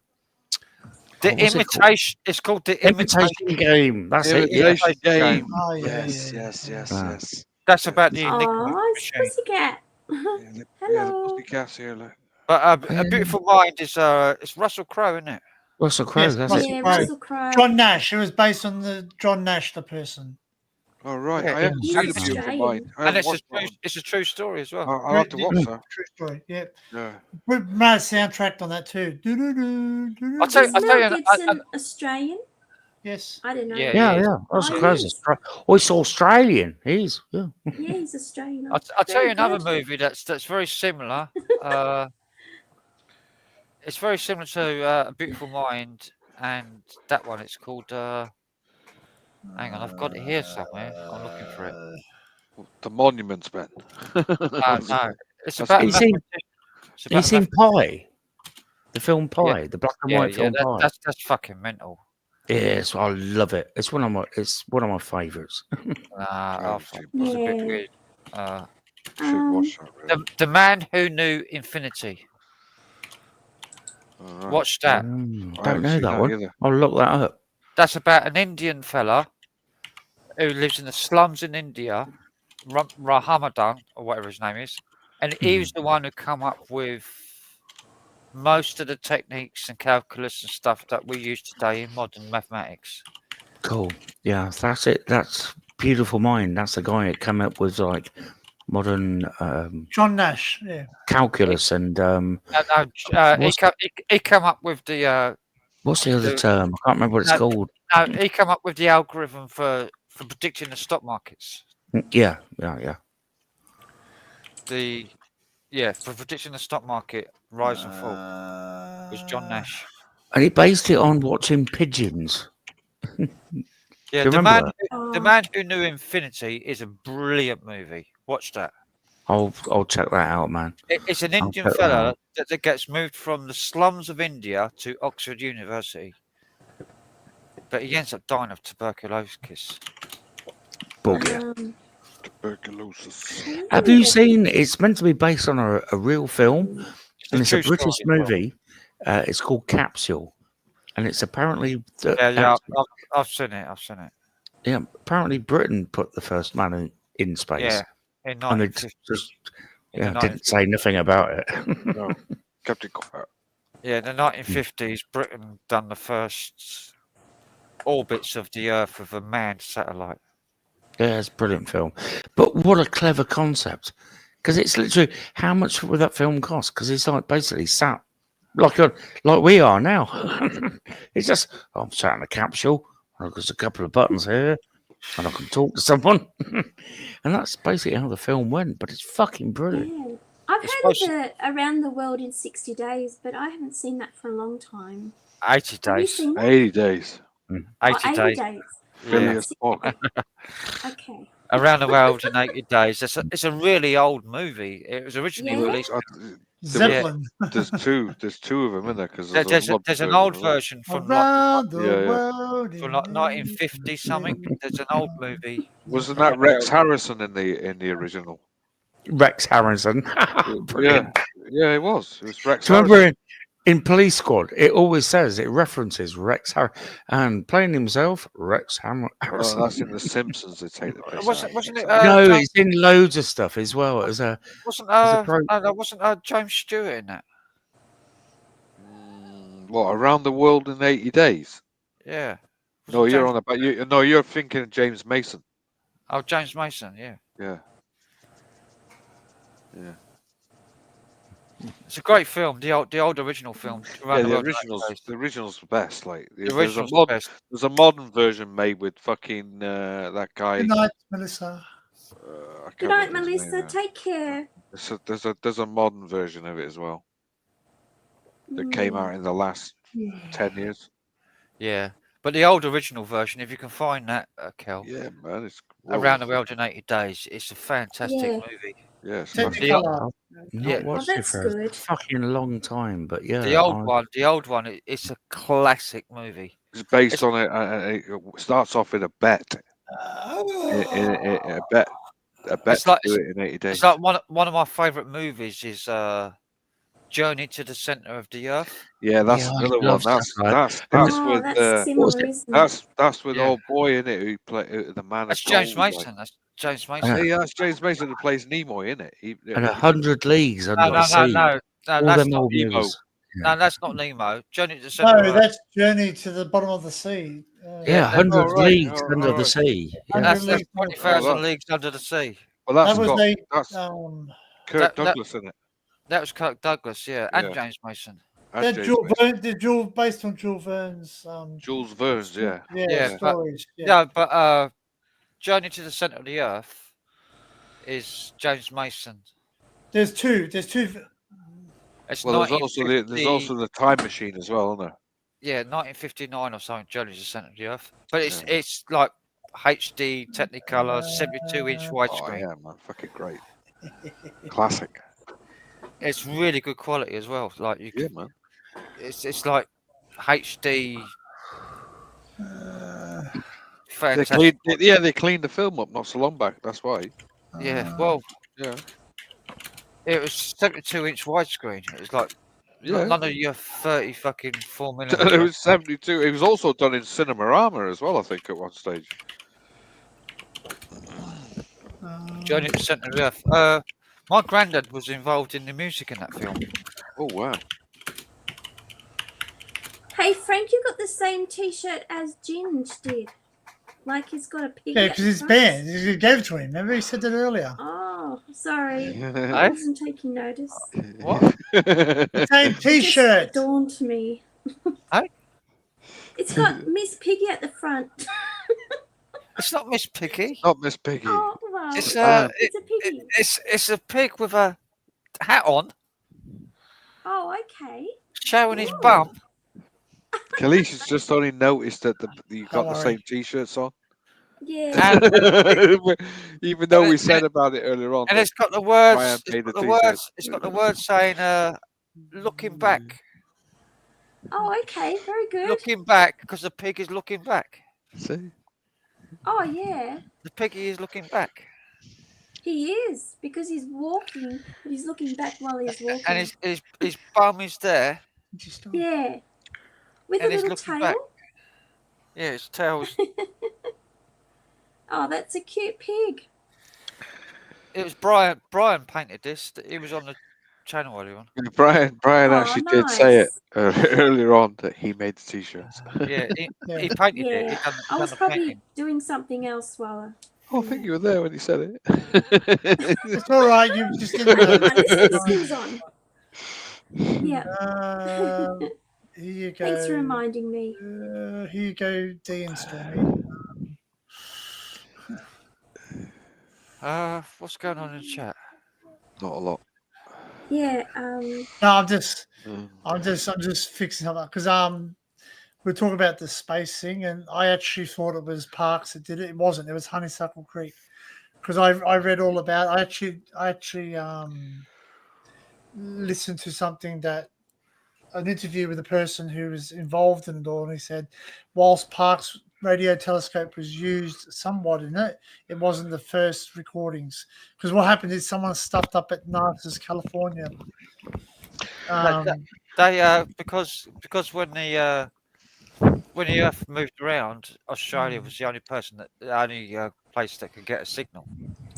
what's it called? imitation. It's called the Imitation Game. That's it. Yeah. Imitation Game. Oh, yeah, Yes. That's about the Enigma Oh, it's machine. Pussycat. Yeah, the Hello. pussycats here. Look. But A Beautiful Mind is it's Russell Crowe, isn't it? Russell Crowe. Yes, That's Russell it. Crowe. Russell Crowe. John Nash. It was based on the John Nash, the person. Oh right, Yeah, I haven't He's seen The Beautiful Australian. Mind. I And haven't watched that one. it's a true story as well. I'll have to watch that. True story. Yeah. Yeah. We made a soundtrack on that too. I'll tell you. Is Mel Gibson Australian? Yes. I don't know. Yeah. Russell Oh, Crowe's yes. Oh, he's Australian. He's yeah. Yeah, he's Australian. I'll tell you Very another good. movie that's very similar. It's very similar to A Beautiful Mind, and that one. It's called. Hang on, I've got it here somewhere. I'm looking for it. The Monuments Man. No, it's That's about. good. He's seen It's about He's seen Pie, the film Pie, the black and yeah, white yeah, film Pie. that's fucking mental. Yes, I love it. It's one of my favourites. I thought it was a bit Yeah. weird. Should watch that. Really. The Man Who Knew Infinity. All right. Watch that. I Don't haven't know seen that one. either. I'll look that up. That's about an Indian fella who lives in the slums in India, Rahamadan or whatever his name is, and he was the one who come up with most of the techniques and calculus and stuff that we use today in modern mathematics. Cool. Yeah, that's it. That's Beautiful Mind. That's the guy that came up with like modern John Nash. Yeah. calculus and He come up with the what's the other term? I can't remember what it's called. No, he come up with the algorithm for predicting the stock markets. Yeah. For predicting the stock market rise and fall was John Nash. And he based it on watching pigeons. Yeah, Do you remember the Man Who Knew Infinity is a brilliant movie. Watch that. I'll check that out, man. It's an I'll Indian check that fella out. that gets moved from the slums of India to Oxford University, but he ends up dying of tuberculosis. Bugger. Tuberculosis. Have you seen? It's meant to be based on a real film, and it's a true British story as well. movie. It's called Capsule, and it's apparently I've seen it. yeah. Apparently, Britain put the first man in space. Yeah, in and they 1950s. just In the didn't say nothing about it. No, kept it quiet. Yeah, in the 1950s, Britain done the first orbits of the Earth with a manned satellite. Yeah, it's a brilliant film. But what a clever concept. Because it's literally, how much would that film cost? Because it's like basically sat like we are now. It's just, I'm sat in a capsule, and I've got a couple of buttons here, and I can talk to someone. And that's basically how the film went, but it's fucking brilliant. Yeah. I've heard of the Around the World in 60 Days, but I haven't seen that for a long time. 80 Have you days. seen that? 80 days. 80 80 days. Phileas Fogg. Okay. Around the World in 80 Days. It's a really old movie. It was originally Yeah. released. Zeppelin. There's two of them in there because There's an old version from Around the Yeah, yeah. world. from like 1950 something. There's an old movie. Wasn't that Rex Harrison in the original? Rex Harrison. Brilliant. Yeah, it was. It was Rex Do you Harrison. remember in Police Squad, it always says, it references Rex Harrison, and playing himself, Rex Harrison. Oh, that's in The Simpsons. They take the piss. Wasn't it? No, James, it's in loads of stuff as well. wasn't James Stewart in that? What, Around the World in 80 Days? Yeah. No, you're on about you. No, you're thinking of James Mason. Oh, James Mason. Yeah. Yeah. Yeah. It's a great film. The old original film. Yeah, the original's the best. Like there's a modern version made with fucking that guy. Good night, Melissa. Good night, Melissa. Take care. There's a modern version of it as well that came out in the last 10 years. Yeah, but the old original version, if you can find that, Kel. Yeah, man, it's Around the World in 80 Days. It's a fantastic movie. Yes. Yeah, Watched it for a fucking long time, but yeah. The old one. It's a classic movie. It's based on it starts off with a bet. A bet. It's like, to do it in 80 days. It's like one of my favourite movies is Journey to the Centre of the Earth. Yeah, that's another one. That's with old boy in it who play the man. That's James Mason. That's James Mason. Yeah, that's James Mason who plays Nimoy in it. And 100 Leagues Under the Sea. No, All that's them not old Nemo. movies. No, that's not Nemo. Journey to the Centre. No, that's Journey to the Bottom of the Sea. Yeah, 100 Leagues Under the Sea. And Yeah. that's 20,000 Leagues Under the Sea. Well, that's Kirk Douglas in it. That was Kirk Douglas, yeah, and James Mason. They're based on Jules Verne's. Jules Verne's, yeah. Stories. But Journey to the Centre of the Earth is James Mason. There's two. Well, there's also the Time Machine as well, isn't there? Yeah, 1959 or something. Journey to the Centre of the Earth, but it's like HD Technicolor 72-inch widescreen. Oh, yeah, man, fucking great. Classic. It's really good quality as well. Like man. It's like HD. Fantastic. They cleaned the film up not so long back. That's why. Yeah, well, yeah. It was 72-inch widescreen. It was like none of your 30 fucking 4mm. It was 72. It was also done in Cinerama as well, I think, at one stage. Journey to the Centre of the Earth. My granddad was involved in the music in that film. Oh wow! Hey Frank, you got the same T-shirt as Ginge did. Like he's got a pig. Yeah, because his band. You gave it to him. Remember, he said that earlier. Oh, sorry. I wasn't taking notice. What? The same T-shirt. It just dawned me. Hey? It's got Miss Piggy at the front. It's not Miss Piggy. Not Miss Piggy. Oh, well, It's a piggy. It's a pig with a hat on, Oh, okay. showing his bum. Kalisha's just only noticed that you got the same T-shirts on. Yeah. Even though we said about it earlier on. And it's got the words. It's got the words saying "looking back." Oh, okay. Very good. Looking back because the pig is looking back. See. Oh, yeah. The piggy is looking back. He is, because he's walking, but he's looking back while he's walking. And his bum is there. Yeah. With And a he's little looking tail. back. Yeah, his tail's. Oh, that's a cute pig. It was Brian. Brian painted this. He was on the channel earlier on. Brian Oh, actually did say it nice. earlier on that he made the t-shirts. Yeah, he painted it. Yeah, He done I was the probably painting. doing something else while I think you were there when he said it. It's all right. You just didn't know. my listening skills on. Yeah. Here you go. Thanks for reminding me. Here you go, D and Stormy. What's going on in the chat? Not a lot. Yeah. No, I'm just fixing up because we're talking about the space thing, and I actually thought it was Parks that did it. It wasn't. It was Honeysuckle Creek because I read all about. I actually listened to something that an interview with a person who was involved in it all, and he said, whilst Parks radio telescope was used somewhat in it, it wasn't the first recordings. Because what happened is someone stuffed up at NASA's California. Because when the Earth moved around, Australia was the only place that could get a signal.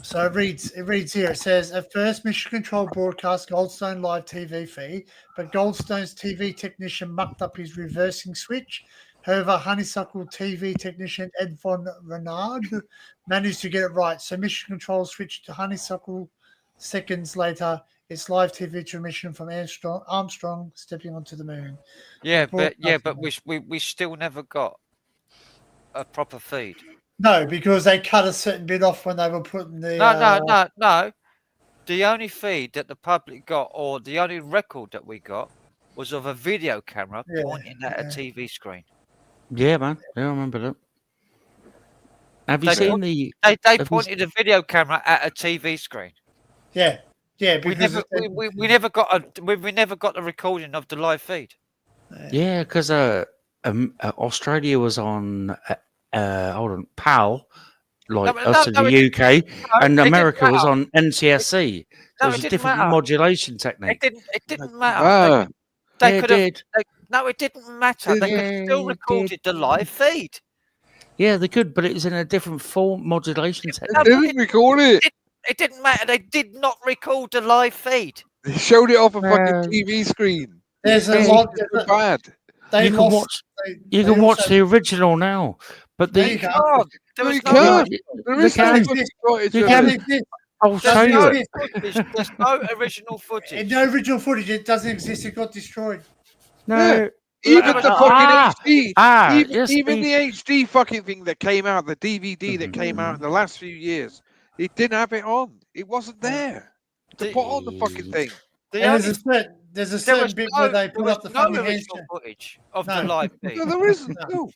So it reads here. It says, at first, Mission Control broadcast Goldstone live TV feed, but Goldstone's TV technician mucked up his reversing switch. However, Honeysuckle TV technician Ed Von Renard managed to get it right. So Mission Control switched to Honeysuckle. Seconds later, it's live TV transmission from Armstrong stepping onto the moon. But we still never got a proper feed. No, because they cut a certain bit off when they were putting the. No. The only feed that the public got, or the only record that we got, was of a video camera pointing at a TV screen. Yeah, man. Yeah, I remember that. Have you seen the? They pointed a video camera at a TV screen. Yeah. We never got the recording of the live feed. Yeah, because Australia was on hold on, PAL, like us in the UK, and America was on NCSC. So it was a different modulation technique. It didn't matter. They could have. No, it didn't matter. They could have still recorded the live feed. Yeah, they could, but it was in a different form modulation technique. They didn't record it. It didn't matter. They did not record the live feed. They showed it off a fucking TV screen. There's a lot. Bad. You can watch the original now, but the you can't. I'll show you it. There's no original footage. No original footage. It doesn't exist. It got destroyed. No. Even the fucking HD, even the HD fucking thing that came out, the DVD that came out in the last few years, it didn't have it on. It wasn't there to put on the fucking thing. There's a certain bit where they put up the funny original footage of the live feed. No, there isn't. No.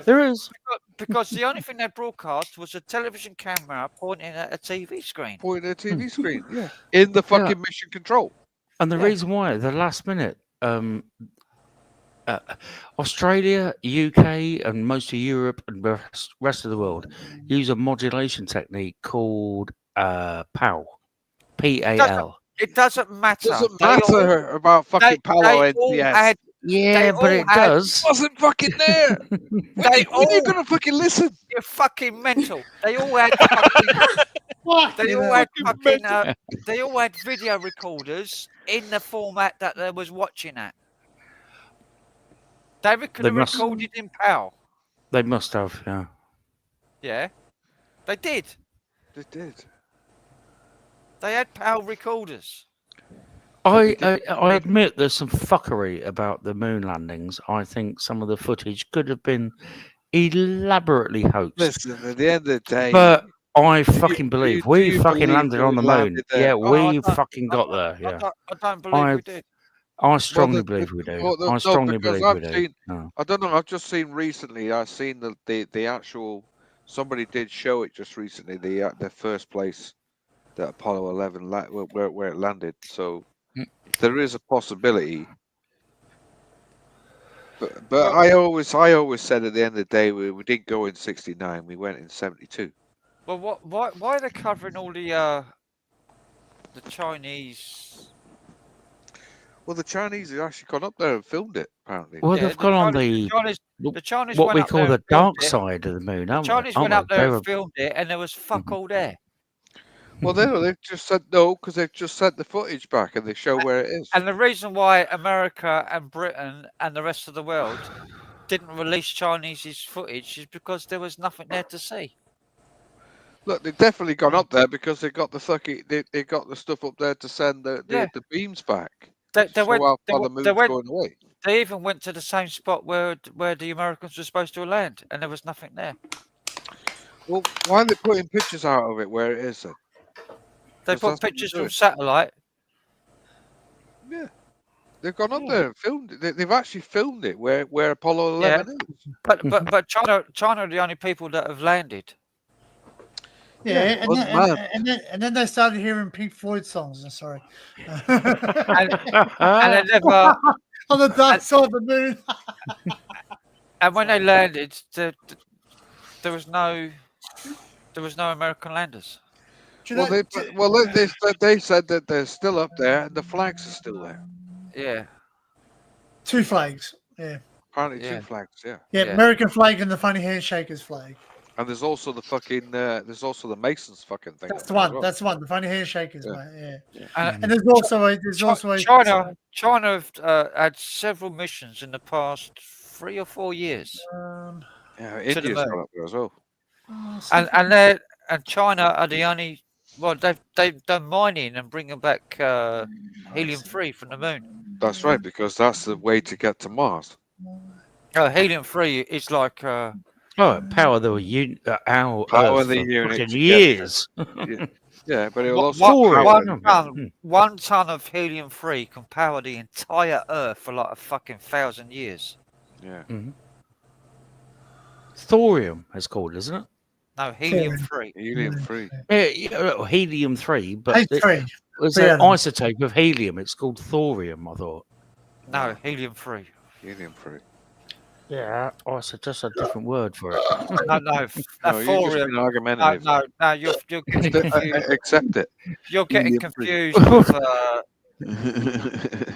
There is. Because the only thing they broadcast was a television camera pointing at a TV screen. Pointing at a TV screen, yeah. In the fucking Mission Control. And the reason why, the last minute, Australia, UK, and most of Europe and the rest of the world use a modulation technique called PAL. PAL. It doesn't matter. It doesn't matter about fucking PAL or NTS. But it does. It wasn't fucking there. When are you going to fucking listen? You're fucking mental. They all had fucking... They all had video recorders in the format that they was watching at. They could have recorded in PAL. They must have, yeah. Yeah, they did. They did. They had PAL recorders. I admit there's some fuckery about the moon landings. I think some of the footage could have been elaborately hoaxed. Listen, at the end of the day... But I fucking believe we fucking landed on the moon. Yeah, we fucking got there. Yeah. I don't believe we did. I strongly believe we do. I strongly believe we do. I don't know. I've just seen recently. I've seen the actual. Somebody did show it just recently. The first place that Apollo 11 where it landed. So there is a possibility. But I always said at the end of the day we didn't go in '69. We went in '72. Well, why are they covering all the Chinese? Well, the Chinese have actually gone up there and filmed it, apparently. Well, they've gone on the Chinese what we call the dark side of the moon. The Chinese went up there and filmed it, and there was fuck all there. Well, they've just said no because they've just sent the footage back and they show where it is. And the reason why America and Britain and the rest of the world didn't release Chinese footage is because there was nothing there to see. Look, they've definitely gone up there because they got the fucking they got the stuff up there to send the beams back. They Show went. how They, far the w- moon's they went. going away. They even went to the same spot where the Americans were supposed to land, and there was nothing there. Well, why are they putting pictures out of it where it is then? They 'Cause put that's what pictures they're from satellite. Yeah, they've gone up there and filmed it. They've actually filmed it where Apollo 11 is. But China are the only people that have landed. Yeah, Well, and then they started hearing Pink Floyd songs. I'm sorry. And they never. On the dark side of the moon. And when they landed, there was no American landers. Well, they said that they're still up there and the flags are still there. Yeah. 2 flags. Yeah. Apparently 2 flags. Yeah. Yeah, American flag and the funny handshakers flag. And there's also the fucking there's also the Masons fucking thing. That's the one. That's the one. The funny handshakers, Yeah. mate. Yeah. And And there's also a China have had several missions in the past 3 or 4 years. Yeah, to the India's moon. gone up there as well. And China are the only. Well, they've done mining and bringing back helium-3 from the moon. That's right, because that's the way to get to Mars. Helium-3 is like. Power the our Power Earth the for unit fucking to get years. Yeah, but it'll also one ton of helium-3 can power the entire Earth for like a fucking 1,000 years. Yeah. Thorium is called, isn't it? No, helium-3. Helium-3. Yeah, helium-3, but H3. it was Yeah. an isotope of helium. It's called thorium, I thought. No, helium-3. Helium-3. Yeah, it's just a different word for it. No, No, you're just thorium. being argumentative. No, you're getting confused. Accept it. You're getting Helium-3. confused with.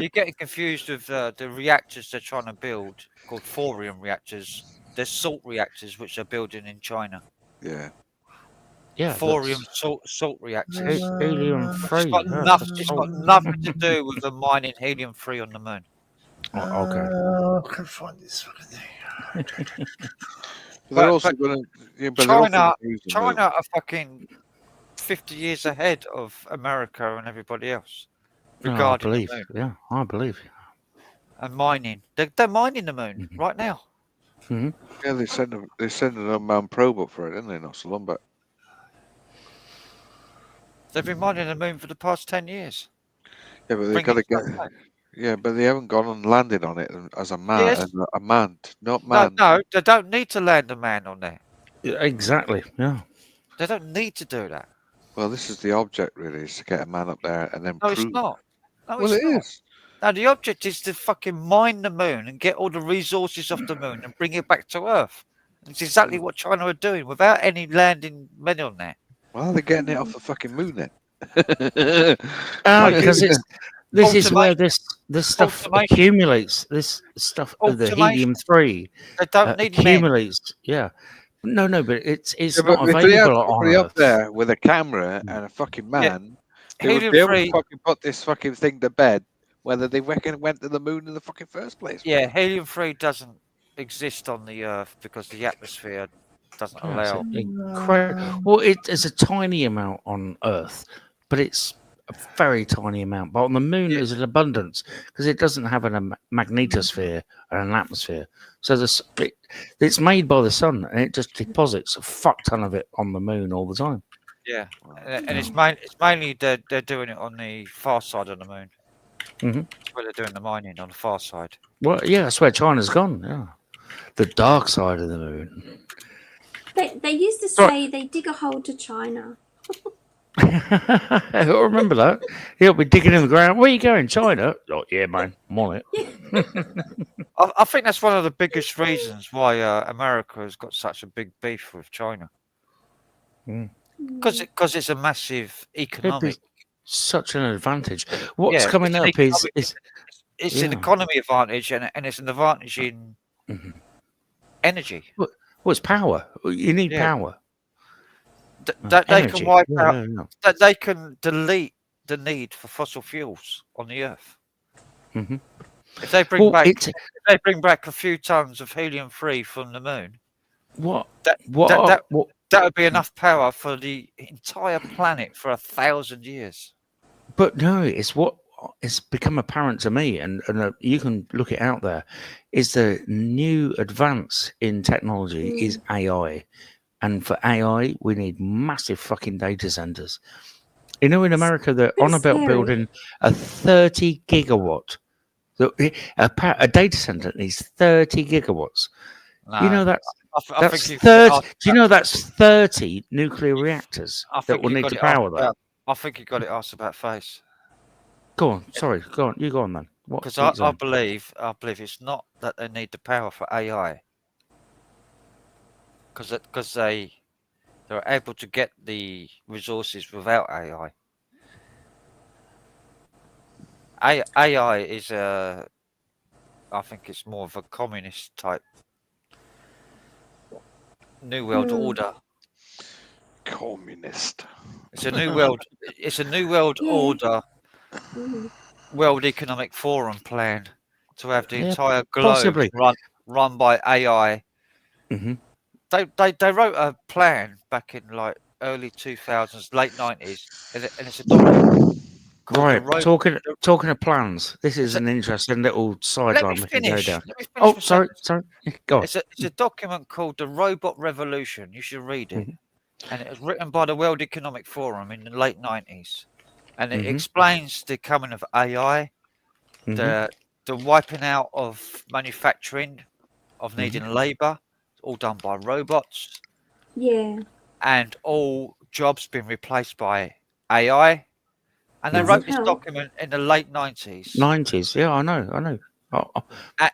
You're getting confused with the reactors they're trying to build called thorium reactors. They're salt reactors which they're building in China. Yeah. Yeah. Thorium salt reactors. Helium-3. It's got nothing to do with the mining helium-3 on the moon. Oh, okay. I can't find this fucking thing. They're also going to. China are fucking 50 years ahead of America and everybody else regarding the moon. Yeah, I believe. And mining. They're mining the moon right now. Mm-hmm. Yeah, they sent an unmanned probe up for it, didn't they? Not so long back. They've been mining the moon for the past 10 years. Yeah, but they've got to get. Yeah, but they haven't gone and landed on it as a man, Yes. as a man, not man. No, they don't need to land a man on there. Exactly. Yeah. They don't need to do that. Well, this is the object, really, is to get a man up there and then No, prove. it's not. No, Well, it's it not. is. No, the object is to fucking mine the moon and get all the resources off the moon and bring it back to Earth. It's exactly what China are doing without any landing men on there. Well, they're getting it off the fucking moon then. Because this is where this stuff Automation. accumulates. This stuff, the Automation. helium-3 They don't need men. accumulates. Yeah. No, but it's Yeah, not but if they had available on somebody up Earth. there with a camera and a fucking man, they would be able to Helium-3 fucking put this fucking thing to bed, whether they reckon it went to the moon in the fucking first place. Yeah, helium-3 doesn't exist on the Earth because the atmosphere doesn't Oh, allow. Well, it's a tiny amount on Earth, but it's a very tiny amount. But on the moon, there's an abundance because it doesn't have a magnetosphere and an atmosphere. So it's made by the sun, and it just deposits a fuck ton of it on the moon all the time. Yeah, and it's mainly they're doing it on the far side of the moon. Mm-hmm. Where they're doing the mining on the far side. Well, yeah, that's where China's gone. Yeah, the dark side of the moon. They used to say they dig a hole to China. I remember that. He'll be digging in the ground. Where are you going, China? Oh, yeah, man, I'm on it. I think that's one of the biggest reasons why America has got such a big beef with China. Because it's a massive economic. Such an advantage. What's Yeah, coming it's an up economic- it's yeah. an economy advantage and it's an advantage in energy. Well, it's power. You need Yeah. power. That they energy. can wipe Yeah, out. yeah, yeah. That they can delete the need for fossil fuels on the Earth. Mhm. If they bring Well, back a few tons of helium-3 from the moon, what that would be enough power for the entire planet for 1,000 years. But no, it's become apparent to me, and you can look it out there, is the new advance in technology is AI. And for AI, we need massive fucking data centers. You know, in America, they're on about scary. building a 30 gigawatt. A data center needs 30 gigawatts. You know, that's I think you 30. Do you know that's 30 nuclear reactors that will need to power that? I think you got it asked about face. Go on. Sorry. Go on. You go on then. Because I believe it's not that they need the power for AI. Because they're able to get the resources without AI. AI is I think it's more of a communist type new world order. Communist. It's a new world. It's a new world order. World Economic Forum plan to have the entire globe possibly. run by AI. Mm-hmm. They wrote a plan back in like early 2000s, late 90s, and it's a document. Right, talking of plans. This is an interesting little sideline we can go down. Oh, sorry. Go on. It's a document called The Robot Revolution. You should read it. And it was written by the World Economic Forum in the late 90s. And it explains the coming of AI, the wiping out of manufacturing, of needing labour, all done by robots. Yeah. And all jobs being replaced by AI. And they wrote this document in the late 90s. 90s, yeah, I know.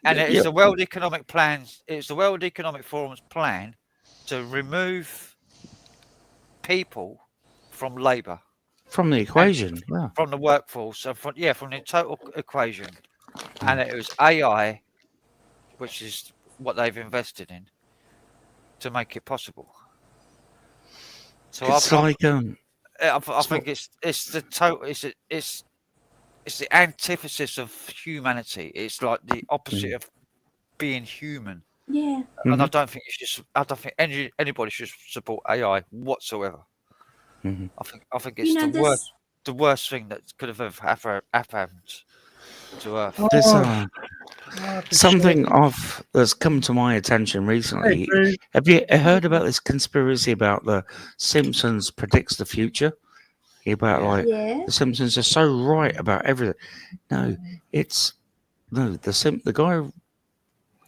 And it is the World Economic Plans. It's the World Economic Forum's plan to remove people from labour, from the equation, from the workforce, from the total equation. And it was AI, which is what they've invested in, to make it possible. So it's I think it's the total. It's the antithesis of humanity. It's like the opposite of being human. Yeah. And I don't think anybody should support AI whatsoever. I think it's the worst thing that could have ever happened to Earth. There's something that's come to my attention recently. Have you heard about this conspiracy about the Simpsons predicts the future? About the Simpsons are so right about everything. No, the guy.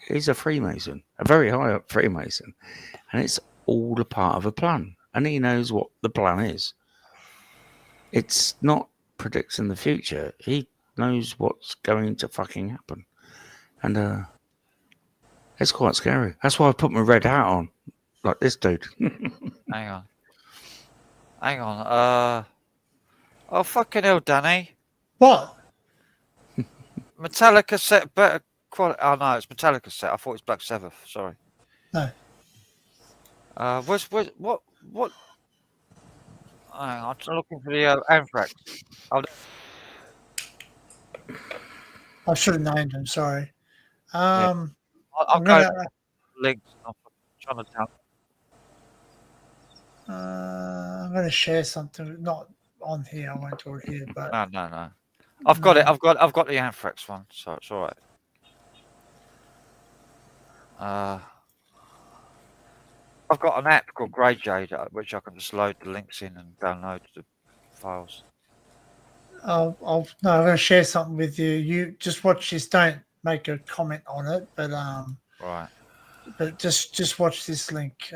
He's a Freemason, a very high up Freemason, and it's all a part of a plan. And he knows what the plan is. It's not predicting the future. He knows what's going to fucking happen. And it's quite scary. That's why I put my red hat on, like this dude. Hang on. Oh, fucking hell, Danny. What? Metallica set better quality. Oh, no, it's Metallica set. I thought it was Black Sabbath. Sorry. No. What? Hang on, I'm looking for the Anthrax. I should have named him. Sorry. I'll I'm go gonna, links. I'm trying to tell. I'm going to share something. Not on here. I won't do it here. But No. I've got it. I've got the Anthrax one, so it's all right. I've got an app called Grey Jade, which I can just load the links in and download the files. I'm going to share something with you. You just watch this. Don't make a comment on it, but right. But just watch this link,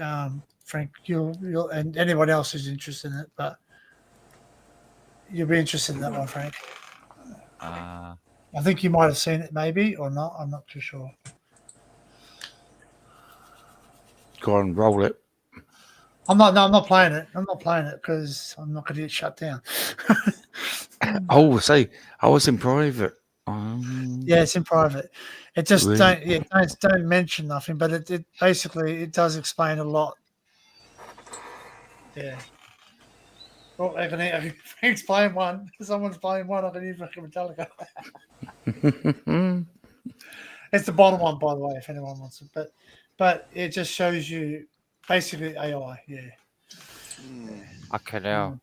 Frank. You'll and anyone else who's interested in it, but you'll be interested in that one, Frank. I think you might have seen it, maybe or not. I'm not too sure. Go on, roll it. I'm not playing it. I'm not playing it because I'm not going to get shut down. Oh, see, I was in private. Yeah, it's in private. It just Really? don't mention nothing, but it basically it does explain a lot. Yeah. Oh, I can Frank's playing one. Someone's playing one. I can hear fucking Metallica. It's the bottom one, by the way, if anyone wants it. But it just shows you basically AI. Yeah. Fucking hell.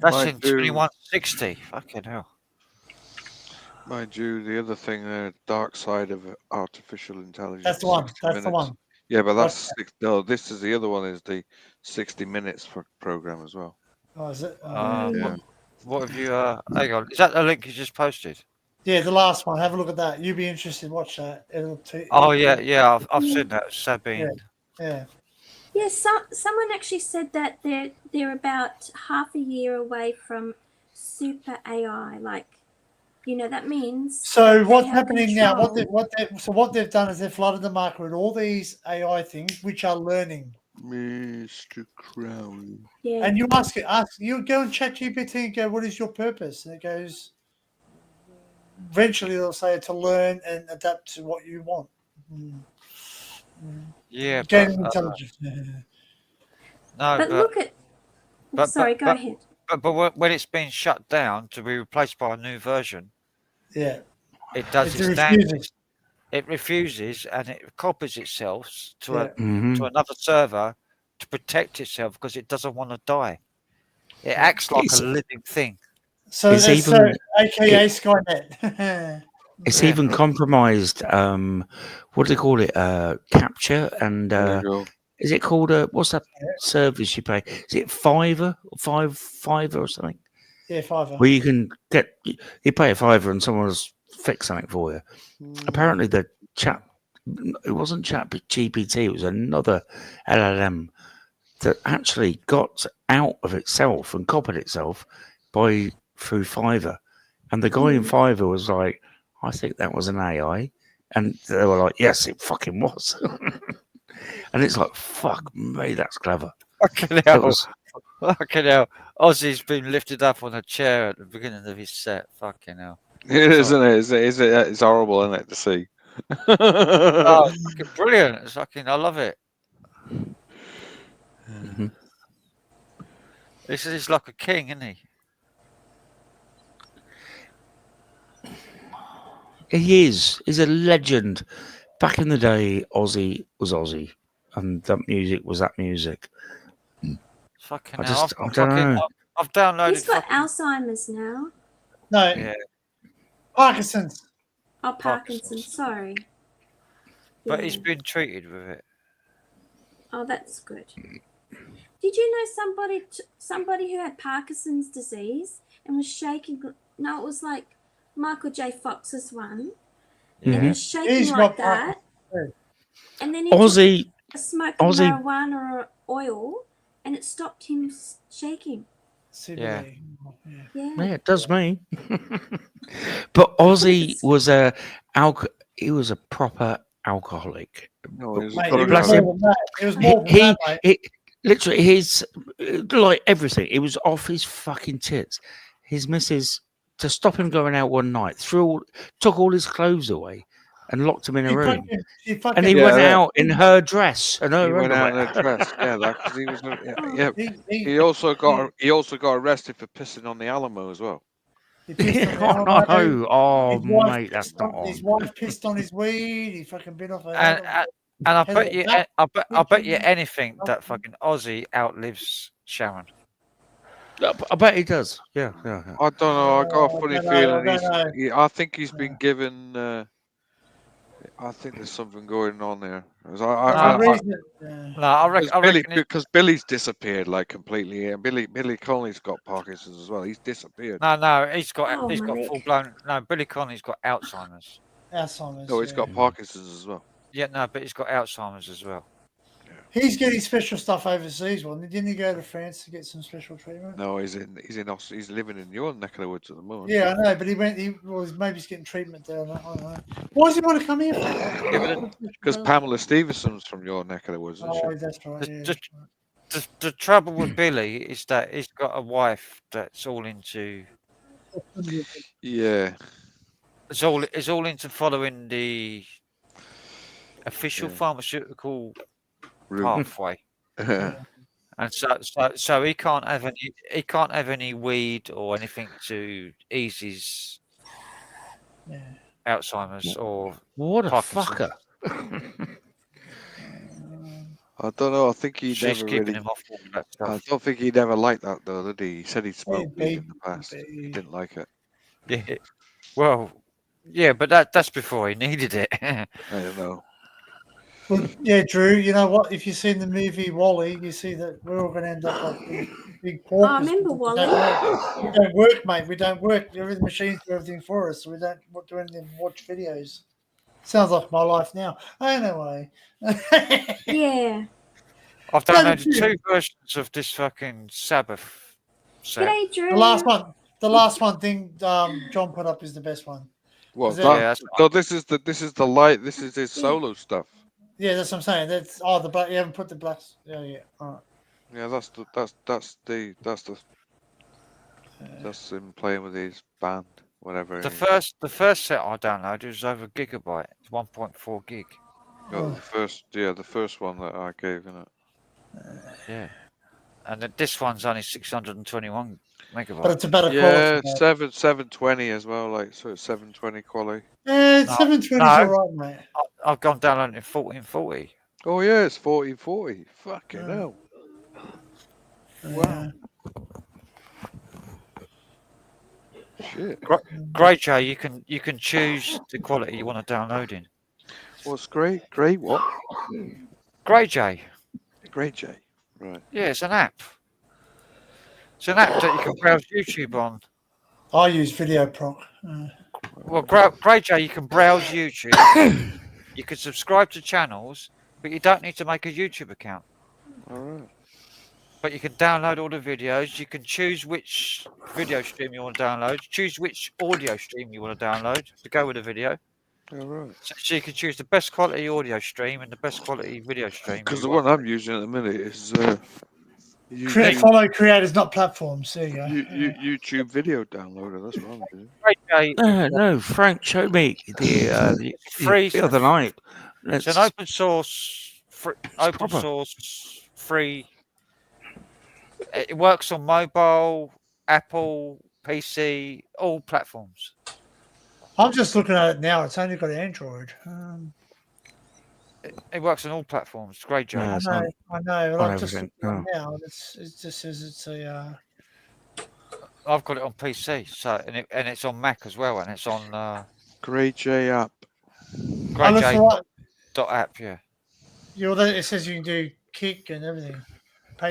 That's in 2160. Fucking hell. Mind you, the other thing, dark side of artificial intelligence. That's the one. 60 That's the minutes. one. Yeah, but that's no. This is the other one. Is the 60 minutes for program as well. Oh, is it? Yeah. What have you? Hang on. Is that the link you just posted? Yeah, the last one. Have a look at that. You'll be interested. Watch that. Oh yeah. I've seen that. Sabine. Yeah. Yeah, someone actually said that they're about half a year away from super AI. Like, that means. So what's they have happening now? control. What they've done is they've flooded the market with all these AI things which are learning. Mr. Crowley. Yeah. And you you go and chat GPT and go, what is your purpose? And it goes, eventually they'll say to learn and adapt to what you want. Yeah. Gaining intelligence. No, But look at. Sorry, go ahead. But when it's been shut down to be replaced by a new version, Yeah. it does It its damage. It refuses and it copies itself to to another server to protect itself because it doesn't want to die. It acts like a living thing. So It's that's even- AKA Skynet. It's even compromised. What do they call it? Capture and is it called what's that service you pay? Is it Fiverr or something? Yeah, Fiverr. Where you can get you pay a Fiverr and someone will fix something for you. Apparently, the chat it wasn't Chat GPT. It was another LLM that actually got out of itself and copied itself through Fiverr. And the guy in Fiverr was like, I think that was an AI. And they were like, yes, it fucking was. And it's like, fuck me, that's clever. Fucking hell. Fucking hell. Ozzy's been lifted up on a chair at the beginning of his set. Fucking hell. It is, isn't it? It's horrible, isn't it, to see? Oh, it's fucking brilliant. It's fucking, I love it. He's like a king, isn't he? He is. He's a legend. Back in the day, Ozzy was Ozzy, and that music was that music. Fucking I hell. don't know. I've downloaded. He's got Alzheimer's now. No. Yeah. Parkinson's. Oh, Parkinson's. Sorry. But he's been treated with it. Oh, that's good. Did you know somebody who had Parkinson's disease and was shaking? No, it was like Michael J. Fox's one. And he was shaking like that. And then he Ozzy, smoked marijuana or oil, and it stopped him shaking. Yeah. Yeah, it does me. But Ozzy was he was a proper alcoholic. No, it was Mate, it was more than that. It was more than that, mate. Literally, his like everything. It was off his fucking tits. His missus, to stop him going out one night, took all his clothes away and locked him in a room. And he went out in her dress and her He went out in underwear. a dress. Yeah, because he was. He also got arrested for pissing on the Alamo as well. Oh no! Oh mate, that's not on. His wife pissed on his weed. He fucking bit off. And I bet you, I bet you anything that fucking Ozzy outlives Sharon. I bet he does. Yeah. I don't know. I got a funny feeling. I think he's been given. I think there's something going on there. I reckon because Billy's disappeared like completely, and Billy Connolly's got Parkinson's as well. He's disappeared. No, he's got Mike. full blown. No, Billy Connolly's got Alzheimer's. Alzheimer's. No, he's got Parkinson's as well. Yeah, no, but he's got Alzheimer's as well. He's getting special stuff overseas. Well, didn't he go to France to get some special treatment? No, he's living in your neck of the woods at the moment. Yeah, I know, but maybe he's getting treatment there. I don't know. Why does he want to come here? Because Pamela Stevenson's from your neck of the woods. Oh, that's right. Yeah. The trouble with Billy is that he's got a wife that's all into. Yeah. It's all into following the official pharmaceutical pathway. And so he can't have any weed or anything to ease his Alzheimer's or What a Parkinson's. fucker. I don't know. I think he She's never keeping really. him off all that I stuff. don't think he never liked that though, did he? He said he'd smoked weed in babe, the past. He didn't like it. Yeah. Well, yeah, but that's before he needed it. I don't know. Well, yeah, Drew. You know what? If you've seen the movie Wall-E, you see that we're all going to end up like big Oh, I porkers. remember because we Wall-E. don't work, mate. We don't work. The machines do everything for us, so we don't do anything. Watch videos. Sounds like my life now. Anyway. Yeah. I've downloaded 2 versions of this fucking Sabbath set. G'day, Drew. The last one thing John put up is the best one. Well, Is it- no, this is his solo stuff. Yeah, that's what I'm saying. That's the black. You haven't put the blacks. Yeah. All right. Yeah, that's him playing with his band, whatever. The first set I downloaded was over a gigabyte. It's 1.4 gig. Oh, the first one that I gave, innit? Yeah. And this one's only 621 megabytes. But it's a better Yeah, quality. 720 as well, like so it's 720 quality. Yeah, 720 is all right, mate. I've gone downloading 1440. Oh yeah, it's 1440. Fucking hell. Wow. Shit. Grey J, you can choose the quality you want to download in. What's great? Grey what? Grey J. Grey J. Right. Yeah, it's an app. It's an app that you can browse YouTube on. I use Video Proc. Well, Grey J, you can browse YouTube. You can subscribe to channels, but you don't need to make a YouTube account. All right. But you can download all the videos. You can choose which video stream you want to download. Choose which audio stream you want to download to go with the video. All right. So you can choose the best quality audio stream and the best quality video stream. Because the one I'm using at the minute is Follow creators, not platforms. There you go. YouTube video downloader. That's what I'm doing. No, Frank showed me the other night. It's an open source, free. It works on mobile, Apple, PC, all platforms. I'm just looking at it now. It's only got Android. It works on all platforms. It's great, Joe. I know. on I'm just everything, looking at it now. It just says it's a. I've got it on PC, so and it's on Mac as well, and it's on Grey J app. GreyJ.app, yeah. It says you can do Kick and everything.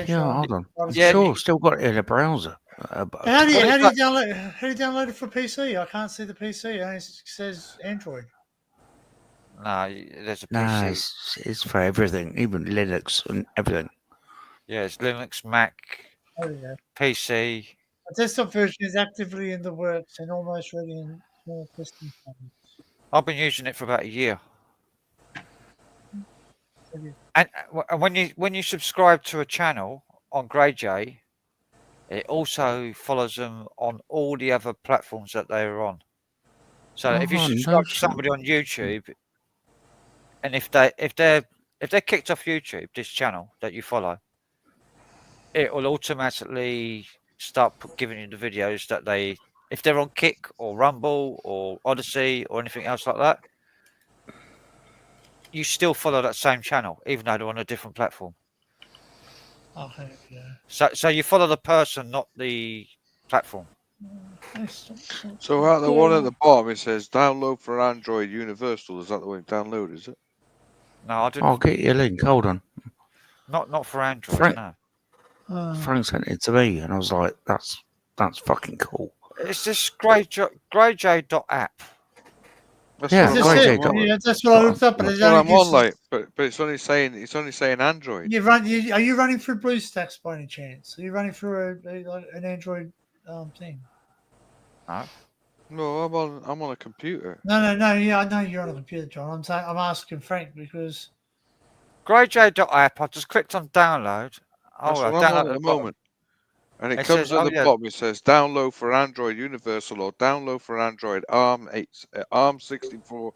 Yeah, hold on. Yeah, Sure, still got it in a browser. How do you download it for PC? I can't see the PC. It only says Android. No, there's a PC. Nah, it's for everything, even Linux and everything. Yeah, it's Linux, Mac, PC. The desktop version is actively in the works and almost ready in small testing phases. I've been using it for about a year. And when you subscribe to a channel on Grey J, it also follows them on all the other platforms that they are on. So if you subscribe to somebody on YouTube, and if they're kicked off YouTube, this channel that you follow, it will automatically start giving you the videos that if they're on Kick or Rumble or Odyssey or anything else like that, you still follow that same channel, even though they're on a different platform. Okay, yeah. So you follow the person, not the platform. So at the one at the bottom, it says download for Android Universal. Is that the way to download? Is it? No, I didn't. I'll get you a link. Hold on. Not for Android. Frank, no. Frank sent it to me, and I was like, "That's fucking cool." It's this GreyJ.app. That's Yeah, what I'm Grey J. That's what I looked up. But That's what I'm on, like, but it's only saying Android. Are you running through BlueStacks by any chance? Are you running through an Android thing? No, I'm on a computer. No. Yeah, I know you're on a computer, John. I'm asking Frank because GreyJ.app. I just clicked on download. That's what I'm on at the moment. And it comes says, at the bottom. It says download for Android Universal or download for Android ARM 64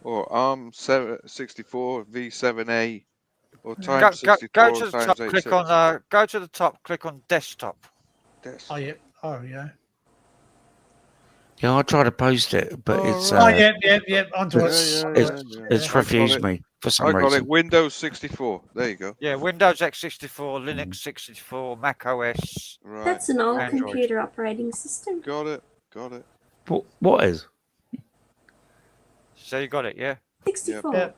or ARM 64 V7A Or Go, times go, 64 go to the times top. 86. Click on. Go to the top. Click on desktop. Oh yeah. Oh yeah. Yeah, I tried to post it, but it's Oh yep. Onto it. it's refused me for some I got reason. it. Windows 64. There you go. Yeah, Windows x64, Linux 64, Mac OS. Right. That's an old Android. computer operating system. Got it. What is? So you got it, yeah? 64. Yep.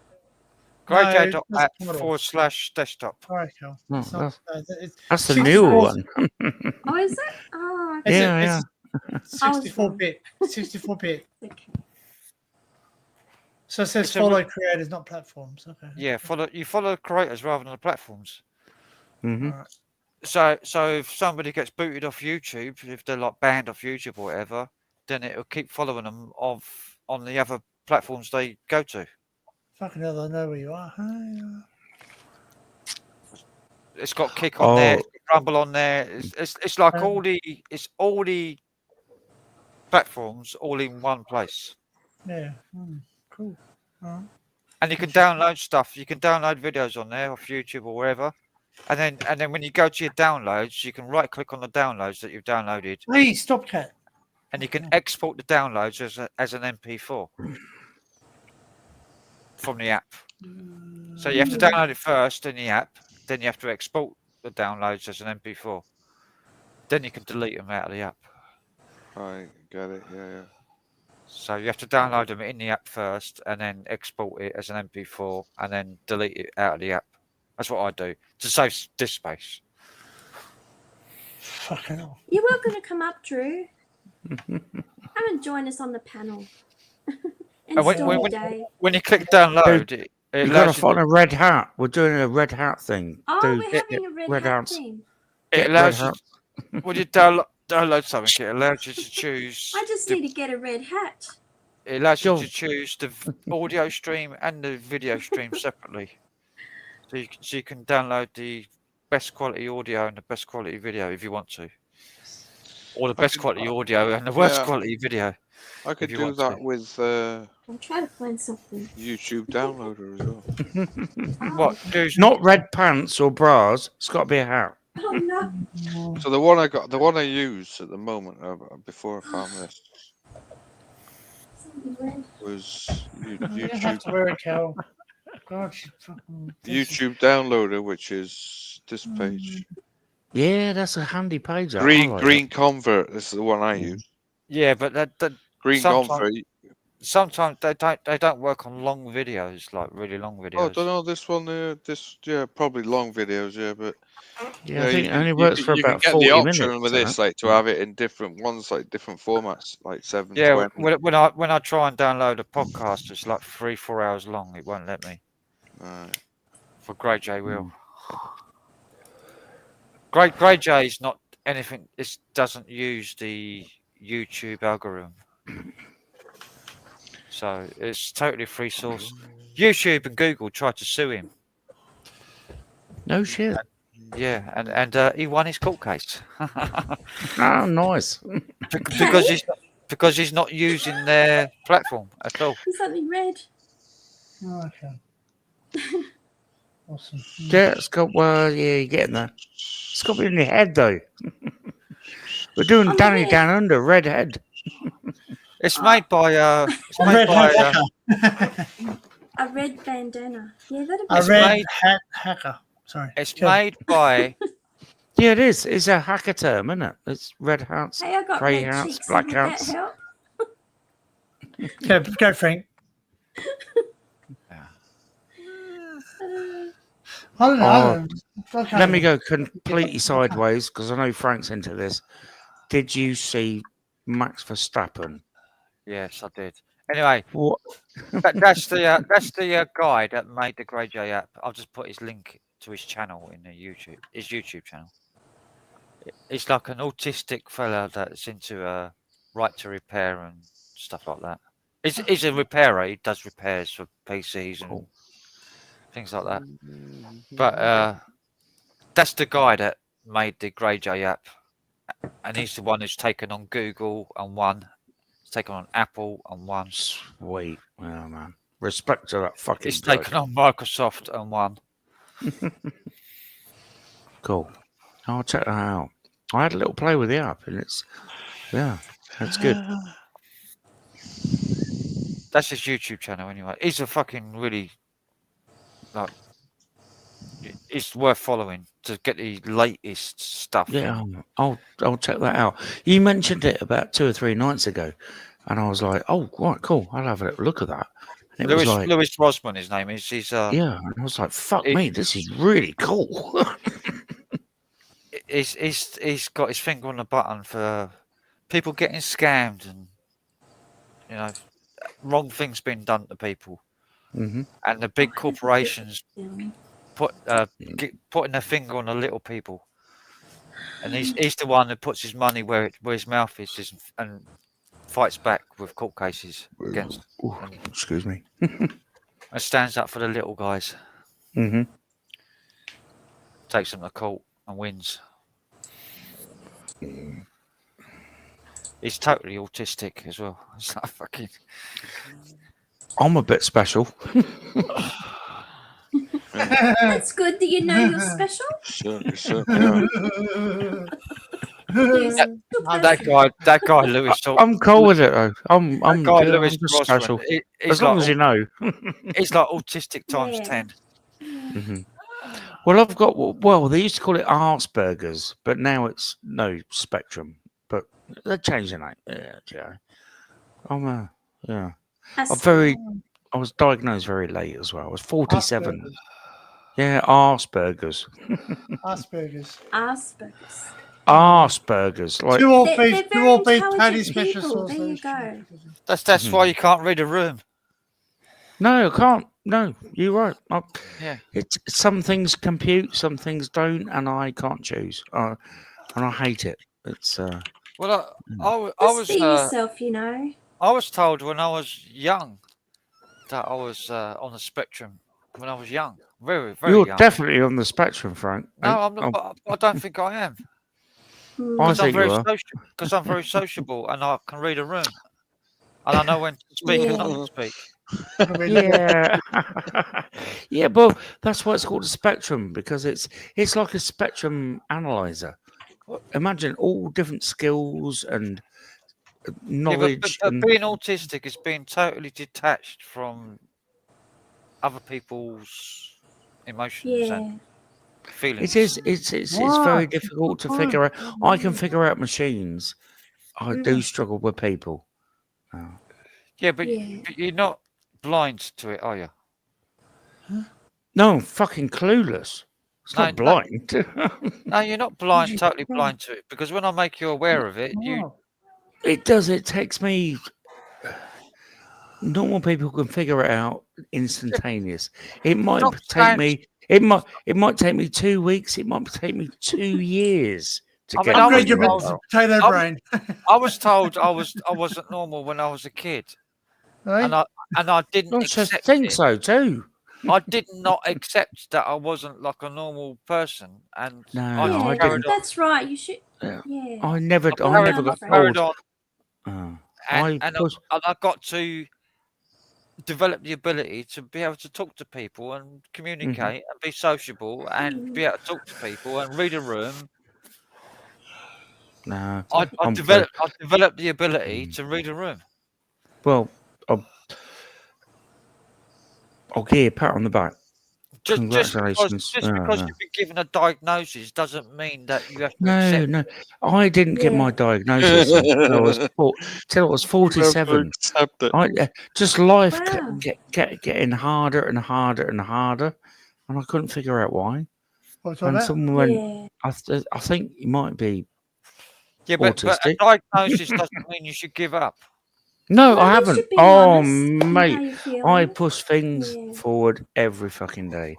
GreyJ.app/desktop. Alright, cool. Oh, It's not, that's the newer one. Oh, is it? Oh, It's okay. a- Yeah, it's 64-bit. 64-bit. Okay. So it says It's a- follow creators, not platforms. Okay. Yeah, you follow creators rather than the platforms. Mm-hmm. So if somebody gets booted off YouTube, if they're like banned off YouTube or whatever, then it'll keep following them on the other platforms they go to. Fucking hell, I know where you are. It's got Kick on there, Oh. it's got Rumble on there. It's like all the platforms all in one place. Yeah. Cool. Alright. And you can download stuff. You can download videos on there off YouTube or wherever. And then when you go to your downloads, you can right click on the downloads that you've downloaded. Hey, stop, cat. And you can export the downloads as an MP4 from the app. So you have to download it first in the app, then you have to export the downloads as an MP4. Then you can delete them out of the app. Right, got it. Yeah. So you have to download them in the app first and then export it as an MP4 and then delete it out of the app. That's what I do to save disk space. Fucking hell. You were going to come up, Drew. Come and join us on the panel. And when you click download, Dude, it you gotta allows you find a red hat. We're doing a red hat thing. Oh, Dude, we're having a red hat hats. thing. It allows you, when you download something, it allows you to choose. I just need to get a red hat. It allows you to choose the audio stream and the video stream separately. So you can download the best quality audio and the best quality video if you want to. Or the best quality audio and the worst quality video. I could you do want that to. with I'm trying to find something. YouTube downloader as well. What? Not red pants or bras. It's got to be a hat. Oh no. So the one I use at the moment, before I found this, was You don't have to wear a cow. God, you fucking. YouTube downloader, which is this page. Yeah, that's a handy page. Green Convert. This is the one I use. Yeah, but that Green Convert. sometimes they don't work on long videos, like really long videos. Oh, I don't know this one. Probably long videos. Yeah, but Yeah, I think it only works for about 40 You can get the option minutes, with this, like to have it in different ones, like different formats, like 720. Yeah, when I try and download a podcast, it's like 3-4 hours long. It won't let me. Right. For Grey J will. Grey J is not anything. It doesn't use the YouTube algorithm, so it's totally free source. YouTube and Google tried to sue him. No shit. Yeah, and he won his court case. Oh, nice. because he's not using their platform at all. There's something red. Oh, okay. Awesome. Yeah, it's got. Well, yeah, you're getting there. It's got to be in your head though. We're doing Danny Down Under, red head. It's made by a red bandana. Yeah, that'd be A red hat hacker. Sorry. It's made by. Yeah, it is. It's a hacker term, isn't it? It's red hats, Hey, I got grey red hats, cheeks. black Would that hats. help? Go, Frank. I don't know. Okay. Let me go completely sideways because I know Frank's into this. Did you see Max Verstappen? Yes, I did. Anyway, what? that's the guy that made the Grey J app. I'll just put his link to his channel in his YouTube channel. It's like an autistic fella that's into right to repair and stuff like that. He's a repairer. He does repairs for PCs and things like that. But that's the guy that made the Grey J app, and he's the one who's taken on Google and won. He's taken on Apple and won. Sweet, oh man, respect to that fucking. He's guy. taken on Microsoft and won. Cool. I'll check that out. I had a little play with the app, and it's good. That's his YouTube channel anyway. He's a fucking really like. It's worth following to get the latest stuff. Yeah, I'll check that out. You mentioned it about 2 or 3 nights ago, and I was like, oh, right, cool. I'll have a little look at that. And it was like, Lewis Rosman, his name is. He's yeah, and I was like, fuck me, this is really cool. He's got his finger on the button for people getting scammed and wrong things being done to people, Mhm. and the big corporations putting their finger on the little people, and he's the one that puts his money where his mouth is and fights back with court cases against. Excuse me. And stands up for the little guys. Mm-hmm. Takes them to court and wins. He's totally autistic as well. It's like fucking. I'm a bit special. That's good that you know you're special. Sure. That guy, Lewis. I'm cool with it though. I'm Lewis just Rosman, special. he's As long like as you know. He's like autistic times 10. Mm-hmm. Well, I've got. Well, they used to call it Asperger's, but now it's spectrum. But they're changing that. Yeah. I'm I was diagnosed very late as well. I was 47. Asperger's. Yeah, Asperger's. Asperger's. Like Two old beef intelligent patty people. special sauce. There you go. That's why you can't read a room. No, I can't. No, you're right. Yeah. It's some things compute, some things don't, and I can't choose. And I hate it. It's Well, I Just was be yourself, you know. I was told when I was young that I was on the spectrum when I was young, very you're young. definitely on the spectrum, Frank. No, I'm not. I don't think I am. I think you are. Because I'm very sociable and I can read a room, and I know when to speak and not to speak. Yeah, yeah, but that's why it's called a spectrum, because it's like a spectrum analyzer. Imagine all different skills and knowledge. But being autistic is being totally detached from other people's emotions and feelings. It is. It's very difficult to figure out. I can figure out machines. I do struggle with people. Yeah, but you're not blind to it, are you? No, I'm fucking clueless. It's not blind. No, you're not blind, totally blind to it. Because when I make you aware of it, It does. It takes me. Normal people can figure it out instantaneous. It might take me. It might take me 2 weeks. It might take me 2 years to get. Potato brain. I was told I wasn't normal when I was a kid, and I didn't accept think it. so too. I did not accept that I wasn't like a normal person, and I carried didn't. on. That's right. You should. Yeah. I never got carried told. on. And I got to develop the ability to be able to talk to people and communicate and be sociable and be able to talk to people and read a room. No, I developed the ability to read a room. Well, I'll give you a pat on the back. Congratulations. Just because you've been given a diagnosis doesn't mean that you have to accept. No. I didn't get my diagnosis till I was 47. Just life kept getting harder and harder and harder, and I couldn't figure out why. And someone went, I think you might be autistic. But a diagnosis doesn't mean you should give up. No, I haven't. Oh, mate, I I push things forward every fucking day.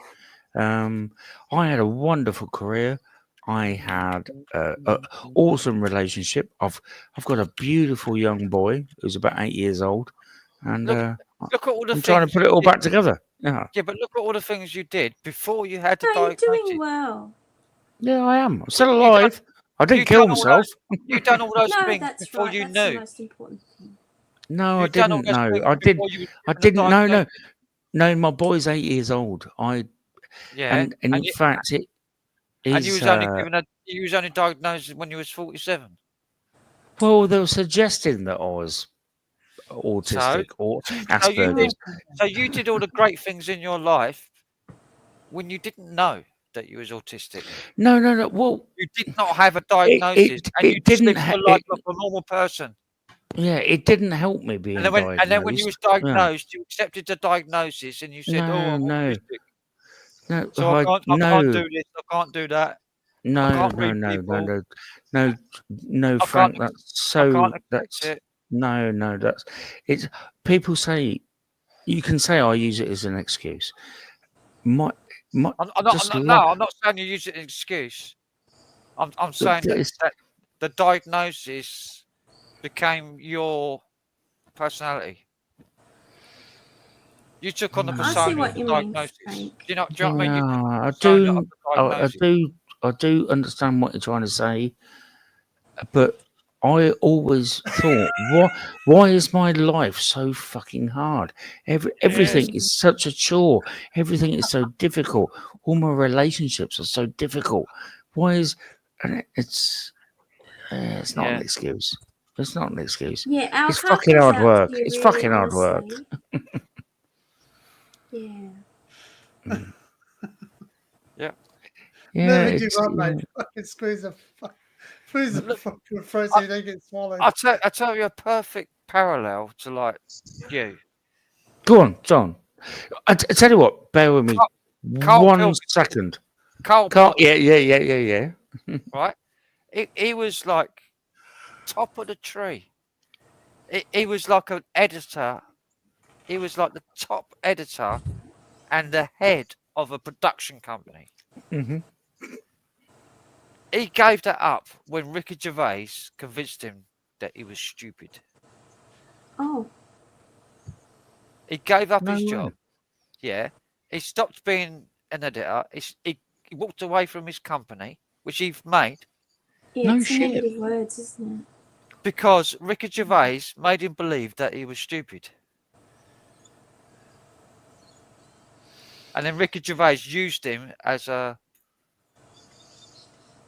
I had a wonderful career. I had an awesome relationship. I've got a beautiful young boy who's about 8 years old, and Look at all the I'm trying to put it all back together. Yeah, but look at all the things you did before you had the No, you're diagnosis. doing well. yeah, I am. I'm still alive. I didn't kill myself. You've done all those No, things that's before right. you That's the knew. most important thing. No, I You've done all didn't. those No, things I did. before you I were didn't. diagnosed. No. My boy's 8 years old. Yeah, And in you- fact, it and is. you was only diagnosed when you was 47. Well, they were suggesting that I was autistic or Asperger's. So you did all the great things in your life when you didn't know that you was autistic. No. Well, you did not have a diagnosis, and you just lived your life like a normal person. Yeah, it didn't help me being diagnosed. And then when you was diagnosed, you accepted the diagnosis, and you said, "Oh, I'm autistic." No, So I can't do this. I can't do that. I No, can't read people. no, I Frank. can't- That's so. I can't accept That's it. no. That's it's. People say you can say I use it as an excuse. I'm not saying you use it as an excuse. I'm saying that the diagnosis became your personality. You took on the I see persona what of the you mean, diagnosis. Frank. Do you know what I mean? You took on the I persona do. of the diagnosis. I do understand what you're trying to say, but I always thought, why is my life so fucking hard? Everything is such a chore. Everything is so difficult. All my relationships are so difficult. Why is and it's not an excuse. It's not an excuse. Yeah, our It's heart fucking goes hard out work. to you, It's really, fucking hard work. honestly. Yeah. Yeah. Yeah, Never give it's, up, you mate. know, Fucking squeeze the fucking throat so you don't get swallowed. I tell you a perfect parallel to like you. Go on, John. I tell you what, bear with me Carl 1 Pilkington. second. Carl Yeah. Right? He was like top of the tree. He was like an editor. He was like the top editor and the head of a production company. Mm-hmm. He gave that up when Ricky Gervais convinced him that he was stupid. Oh. He gave up No his way. job. Yeah. He stopped being an editor. He walked away from his company, which he made. Yeah, it's the negative words, isn't it? Because Ricky Gervais made him believe that he was stupid. And then Ricky Gervais used him as a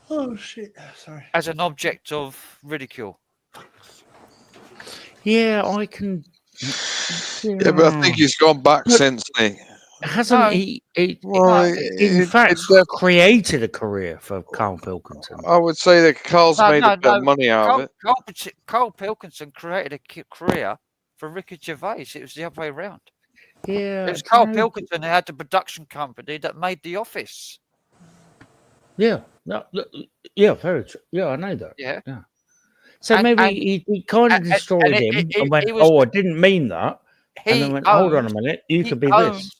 Oh shit! Sorry. as an object of ridicule. Yeah, I can. Yeah, but I think he's gone back since, Nick. Hasn't he? Well, In fact, created a career for Carl Pilkington. I would say that Carl's made a bit of money out of it. Carl Pilkington created a career for Ricky Gervais. It was the other way around. Yeah, it was Carl Pilkington who had the production company that made The Office. Yeah, very true. Yeah, I know that. Yeah. So And- maybe he kind of destroyed him and went, "Oh, I didn't mean that," and then went, "Hold on a minute, you could be this."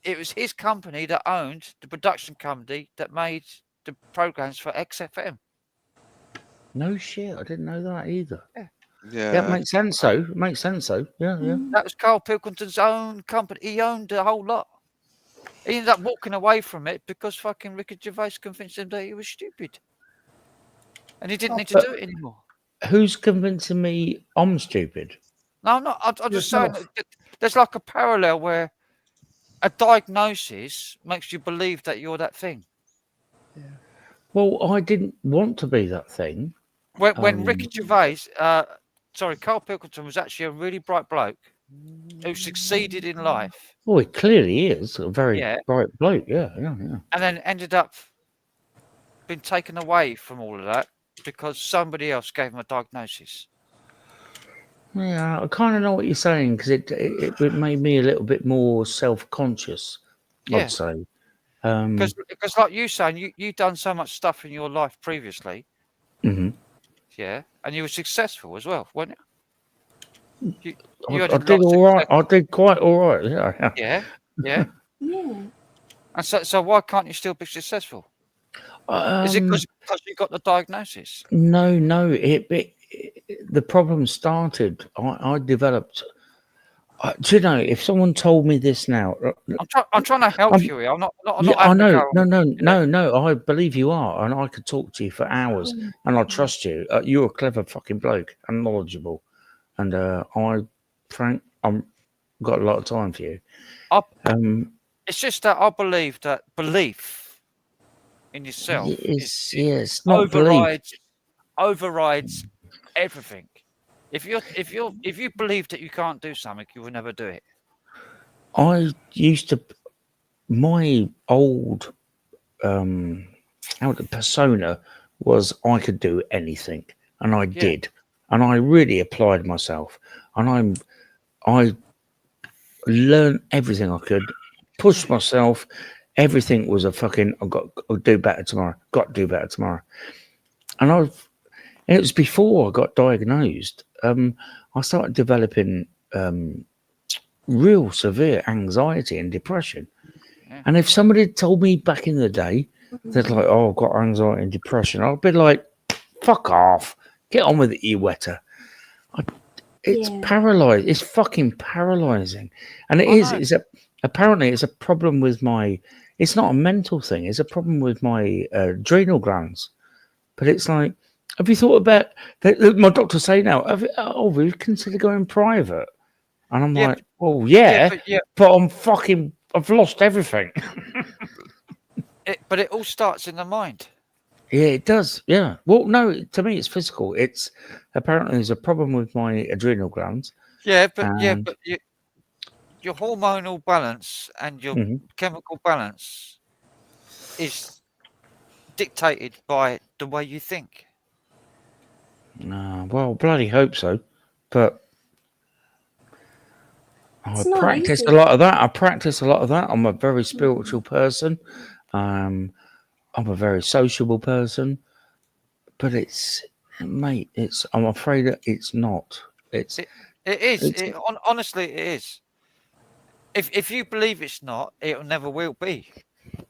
It was his company that owned the production company that made the programs for XFM. No shit, I didn't know that either. Yeah, that makes sense. So it makes sense. So yeah. That was Carl Pilkington's own company. He owned the whole lot. He ended up walking away from it because fucking Ricky Gervais convinced him that he was stupid, and he didn't need to do it anymore. Who's convincing me I'm stupid? No, I'm not. I'm just saying that there's like a parallel where a diagnosis makes you believe that you're that thing. Well, I didn't want to be that thing. When Ricky Gervais, Carl Pilkington was actually a really bright bloke who succeeded in life. Oh, he clearly is a very bright bloke. Yeah. And then ended up being taken away from all of that because somebody else gave him a diagnosis. Yeah, I kind of know what you're saying because it made me a little bit more self-conscious. Yeah. I'd say. Because like you saying, you done so much stuff in your life previously. Mhm. Yeah, and you were successful as well, weren't you? I did all right. I did quite all right. Yeah. Yeah. And so why can't you still be successful? Is it because you got the diagnosis? No. The problem started. I developed. Do you know? If someone told me this now, I'm trying to help you here. I'm not. I know. No. I believe you are, and I could talk to you for hours, and I trust you. You're a clever fucking bloke and knowledgeable, and Frank, I'm got a lot of time for you. It's just that I believe that belief in yourself It's not belief. overrides everything. If you believe that you can't do something, you will never do it. I used to, my old persona was I could do anything, and I did, and I really applied myself, and I learned everything I could, pushed myself. Everything was a fucking I'll do better tomorrow. Got to do better tomorrow, and it was before I got diagnosed. I started developing real severe anxiety and depression. Yeah. And if somebody had told me back in the day, they're like, "Oh, I've got anxiety and depression," I'd be like, "Fuck off, get on with it, you wetter." It's paralyzed. It's fucking paralyzing, and apparently it's a problem with my. It's not a mental thing. It's a problem with my adrenal glands. But it's like, have you thought about? My doctor say now, will you consider going private? And I'm like, well, but I've lost everything. But it all starts in the mind. Yeah, it does. Yeah. Well, no, to me, it's physical. It's apparently there's a problem with my adrenal glands. But your hormonal balance and your chemical balance is dictated by the way you think. Well, bloody hope so, but I practice a lot of that. I'm a very spiritual person. I'm a very sociable person, but I'm afraid that it's not. It is. Honestly, it is. If you believe it's not, it never will be.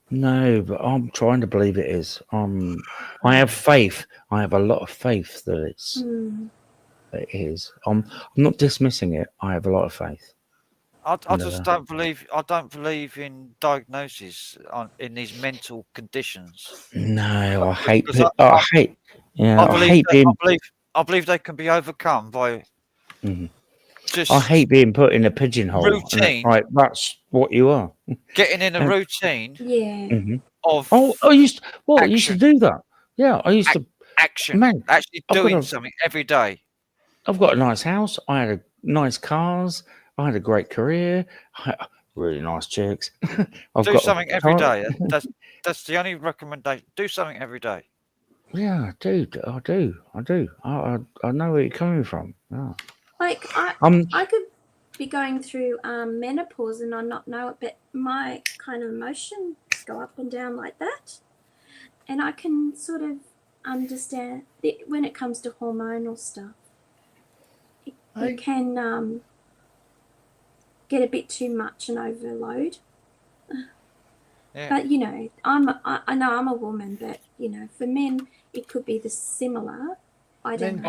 No, but I'm trying to believe it is. I have faith. I have a lot of faith that it is. I'm not dismissing it. I have a lot of faith. I just don't believe. I don't believe in diagnoses in these mental conditions. No, I hate. I believe they can be overcome by. I hate being put in a pigeonhole. Routine. Right, that's what you are. Getting in a routine. Of. I used to do that. Yeah, I used to. Action. Man, actually doing something every day. I've got a nice house. I had nice cars. I had a great career. Really nice chicks. Do something every day. That's the only recommendation. Do something every day. Yeah, dude, I do. I know where you're coming from. Yeah. Like I could be going through menopause and I not know it, but my kind of emotions go up and down like that, and I can sort of understand when it comes to hormonal stuff. It can get a bit too much and overload. But I know I'm a woman, but for men it could be the similar. I don't know.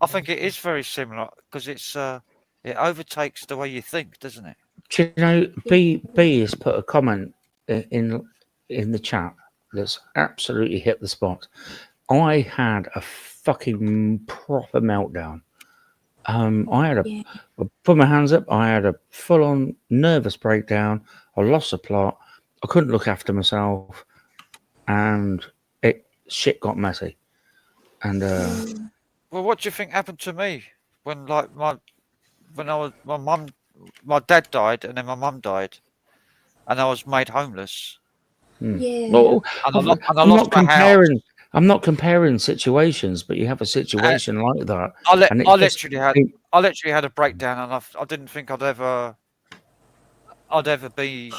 I think it is very similar because it overtakes the way you think, doesn't it? Do you know, B has put a comment in the chat that's absolutely hit the spot. I had a fucking proper meltdown. I put my hands up. I had a full-on nervous breakdown. I lost the plot. I couldn't look after myself, and shit got messy. And well, what do you think happened to me when my dad died and then my mum died, and I was made homeless. Yeah. Well, I'm not comparing situations, but you have a situation like that. I literally had a breakdown, and I didn't think I'd ever be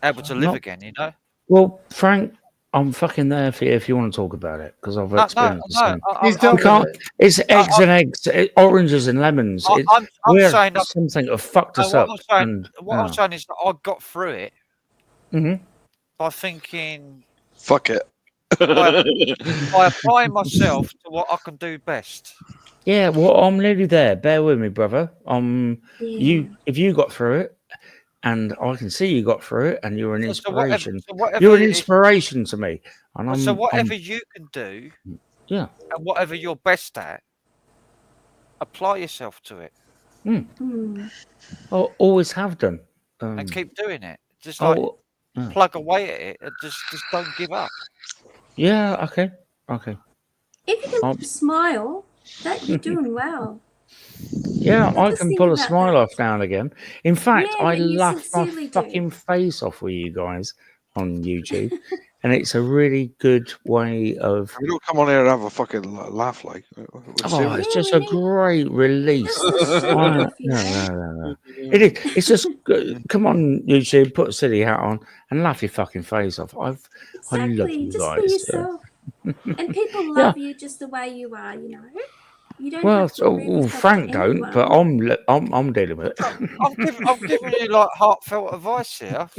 able to live again. Well, Frank, I'm fucking there for you if you want to talk about it, because I've experienced the same. It's eggs and eggs, oranges and lemons. I'm saying that something that fucked us up. What I'm saying is that I got through it by thinking, fuck it. by applying myself to what I can do best. Yeah, well, I'm nearly there. Bear with me, brother. If you got through it, and I can see you got through it, and you're an inspiration. You're an inspiration to me. And so whatever you can do, and whatever you're best at, apply yourself to it. I always have done. and keep doing it. Just like plug away at it and just don't give up. Yeah. Okay. If you can smile, that you're doing well. Yeah, I Just can think pull a about smile that. off now and again. In fact, Yeah, I and you laugh my sincerely do. fucking face off with you guys on YouTube, and it's a really good way of. We don't come on here and have a fucking laugh like. Oh, it's just a great release. No. It is. It's just come on YouTube, put a silly hat on, and laugh your fucking face off. I love Exactly, you just guys. be yourself. And people love you just the way you are, you know. You don't Well, have to prove yourself to Frank don't, anyone. but I'm dealing with it. I'm giving you like heartfelt advice here.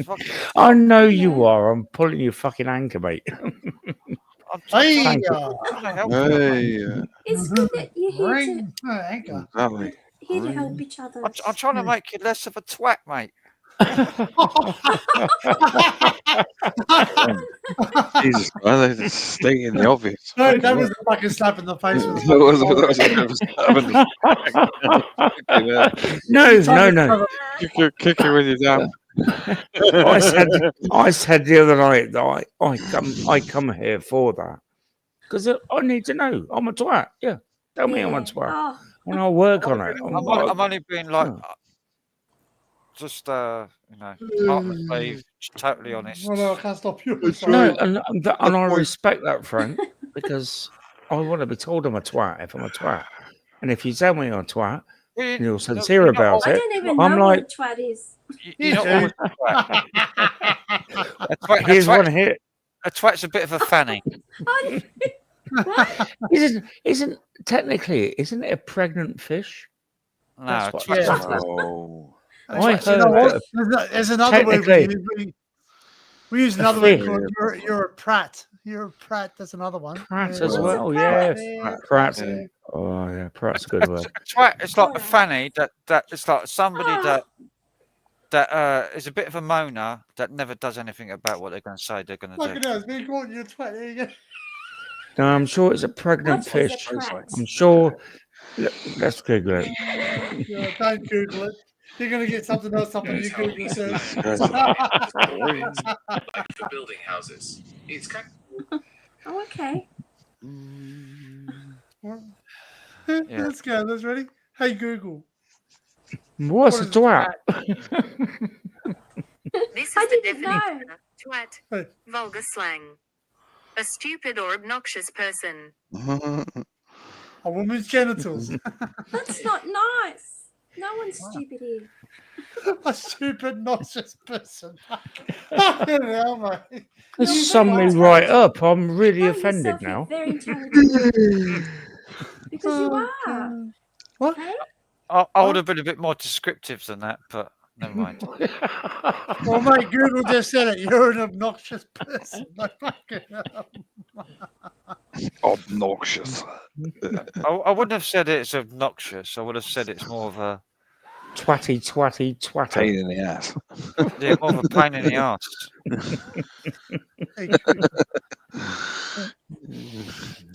I know you are. I'm pulling your fucking anchor, mate. Thank you. It's good that you're here Anchor. here to help each other. I'm trying to make you less of a twat, mate. Jesus, man, they're stating the obvious. No, that was the fucking slap in the face. That was a bit of a slap in the No. Kick you when you're down. I said the other night that I come here for that because I need to know I'm a twat. Yeah, tell me I'm a twat, and I'll work on it. I'm only being like, just heartlessly, totally honest. Well, no, I can't stop you. No, and I respect that, Frank, because I want to be told I'm a twat if I'm a twat, and if you tell me I'm a twat, and you're sincere about it, I don't even I'm know like, what a twat is. You're not always a twat. Here's one hit. A twat's a bit of a fanny. Isn't it a pregnant fish? No, That's what- twat's No. I You know heard what? There's another word we use another word called you're a prat. You're a prat. That's another one. Prat as well, yeah. Prat. Oh yeah, prat's a good word. A twat is like a fanny that it's like somebody that is a bit of a moaner that never does anything about what they're going to say they're going to Look at do. us, being called you a twat. There you go. No, I'm sure it's a pregnant What is a fish. prat? I'm sure. Let's Google it. Yeah, don't Google it. You're going to get something else up on your Google search. Like for building houses. It's kind of... Oh, okay. Let's go. Let's ready. Hey Google. What's a twat? This is the definition of twat, vulgar slang. A stupid or obnoxious person. A woman's genitals. That's not nice. No one's stupid here. A stupid, obnoxious person. Fucking hell, mate. You sum me right up. I'm really offended now. Very intelligent. Because you are. What? Okay? I would have been a bit more descriptive than that, but never mind. Well, mate, Google just said it. You're an obnoxious person. Fucking hell. Obnoxious. I wouldn't have said it's obnoxious. I would have said it's more of a twatty. Pain in the ass. Yeah, more of a pain in the ass.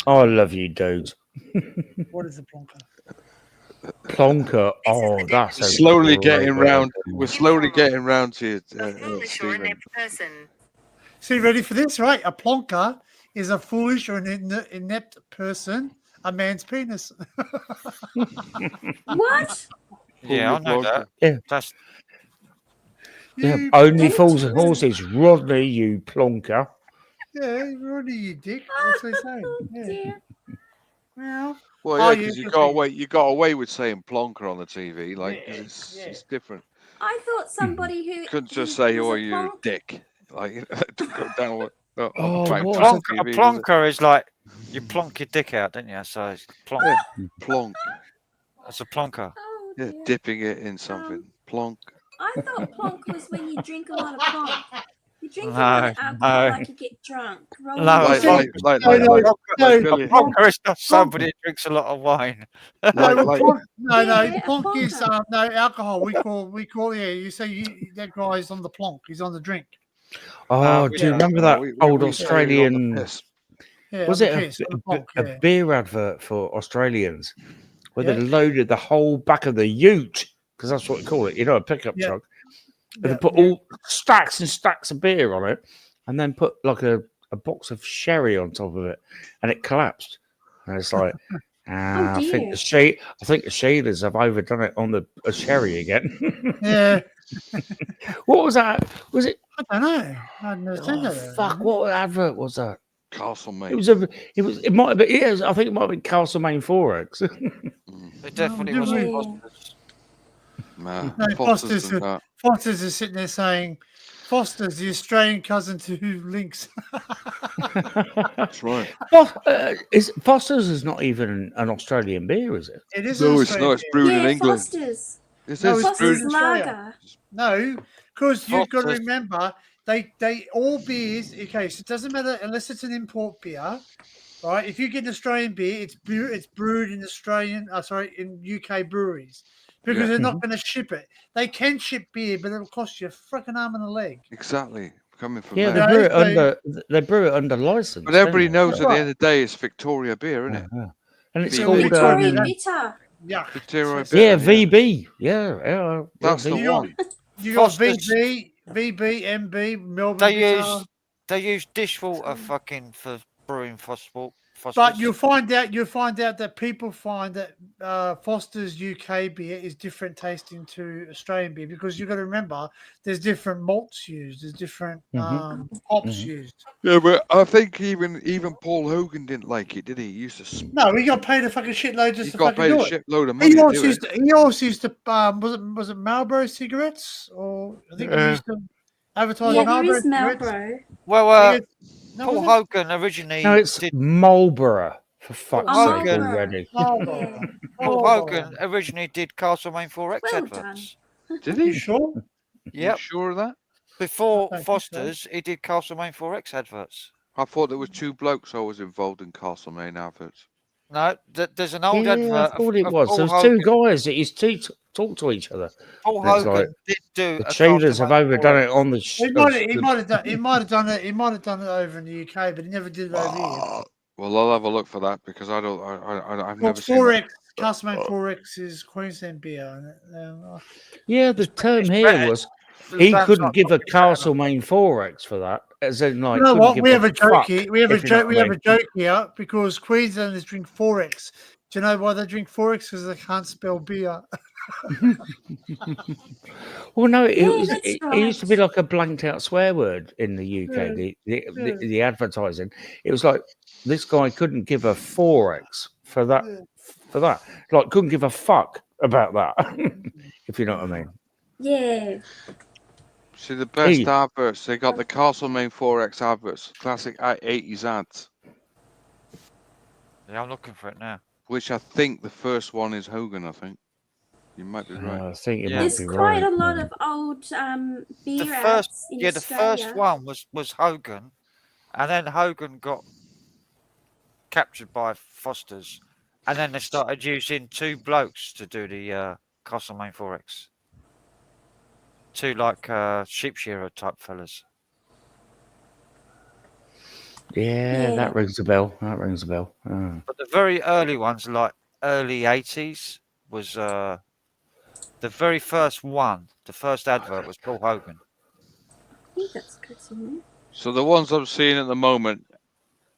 I love you, dude. What is a plonker? Plonker. Oh, that's a slowly great getting word. round. We're slowly getting round to it, Stephen. See, ready for this, right? A plonker is a foolish or an inept person, a man's penis. What? Yeah, I know that. Yeah. That's Yeah, only fools and horses. Rodney, you plonker. Yeah, Rodney, you dick. That's what I'm saying. Yeah. Well, yeah, because you got away with saying plonker on the TV, like 'cause it's different. I thought somebody who Couldn't just who say, was "Oh, a you plonk- dick." Like go down with. No, a TV, plonker is like you plonk your dick out, don't you? So it's plonk. Plonk. That's a plonker. Yeah, dipping it in something. Plonk. I thought plonk was when you drink a lot of plonk. You drink a No, lot of alcohol, no. like you get drunk. Roll No, your it's eyes. like No, a plonker is not somebody who drinks a lot of wine. No, plonk, Yeah, plonk a is plonker. no alcohol. We call you say that guy's on the plonk. He's on the drink. Oh, do you remember that old we say Australian? Yeah, Was on it the piss, on the plonk, a yeah. beer advert for Australians where they Yeah. loaded the whole back of the ute, because that's what they call it, a pickup Yeah. truck, They put all stacks and stacks of beer on it, and then put like a box of sherry on top of it, and it collapsed. And it's like, I think dear. I think the Sheilas have overdone it on the sherry again. Yeah. What was that? Was it? I don't know. I never seen that. Fuck! What advert was that? Castlemaine. It might have been. Yeah, I think it might have been Castlemaine Forex. It definitely No, wasn't yeah. Foster's. Man, No, Foster's and that. Foster's is sitting there saying, Foster's the Australian cousin to Lynx. That's right. Foster's is not even an Australian beer, is it? It is. No, it's not. It's brewed in England. Foster's. It says it's brewed Foster's in lager. No, because you've got to Foster's. remember they all beers. Okay, so it doesn't matter unless it's an import beer, right? If you get an Australian beer, it's brewed in in UK breweries because they're not going to ship it. They can ship beer, but it'll cost you a freaking arm and a leg. Exactly. Coming from Yeah, there. they brew it under license. But everybody don't they? knows at the end of the day it's Victoria beer, isn't it? Yeah. And it's VB. called Victoria Bitter. Yeah. Victoria beer. yeah, VB. Yeah, That's the VB. one. You got Foster's. VB, MB, Melbourne. Bitter. They use dishwater fucking for brewing Foster's. But you'll find out that people find that Foster's UK beer is different tasting to Australian beer because you've got to remember there's different malts used, there's different hops used. Yeah, but I think even Paul Hogan didn't like it, did he? He used to. No, he got paid a fucking shitload just He to got fucking paid do a it. shitload of money to do it. He also used to was it Marlboro cigarettes or I think he used to advertise Yeah, there Marlboro is cigarettes. Marlboro. Well, No, Paul was it? Hogan originally No, it's did. Marlborough, for fuck's Oh, sake Marlborough. already. Marlboro. Paul Hogan originally did Castlemaine 4X Well adverts. Did You he? sure? Yep. You sure of that? Before I think so. Foster's, he did Castlemaine 4X adverts. I thought there was two blokes always involved in Castlemaine adverts. No, there's an old Yeah, advert. I thought it of was. Paul There's Hogan. two guys that used to talk to each other. Paul And it's Hogan like, did do the a Cheetahs have Castlemaine overdone 4X. it on the. He might have done it over in the UK, but he never did it over here. Well, I'll have a look for that because I've Well, never seen that. 4X, Castlemaine 4X is Queensland beer. Yeah, the term here better. was It he sounds couldn't like give a fucking better. Castlemaine 4X for that. As in, like, You know couldn't what? give We have a joke fuck, here. We have a if you know joke. what We I have a mean. joke here because Queenslanders drink 4X. Do you know why they drink 4X? Because they can't spell beer. Well, no, it Yeah, was. that's It used to be right. like a blanked out swear word in the UK. Yeah. The advertising. It was like this guy couldn't give a 4X for that. For that, like, couldn't give a fuck about that. If you know what I mean. Yeah. See, the best Hey. adverts, they got the Castlemaine 4X adverts, classic 80s ads, Yeah, I'm looking for it now. which I think the first one is Hogan, I think. You might be right. I think you Yeah. might There's be quite right. a lot of old beer The first, ads in the Australia. first one was Hogan, and then Hogan got captured by Foster's, and then they started using two blokes to do the Castlemaine 4X. Two like sheep shearer type fellas. Yeah, Yeah. that rings a bell. That rings a bell. Oh. But the very early ones, like early 80s, was the very first one. The first advert was Paul Hogan. I think that's good, isn't it? So the ones I'm seeing at the moment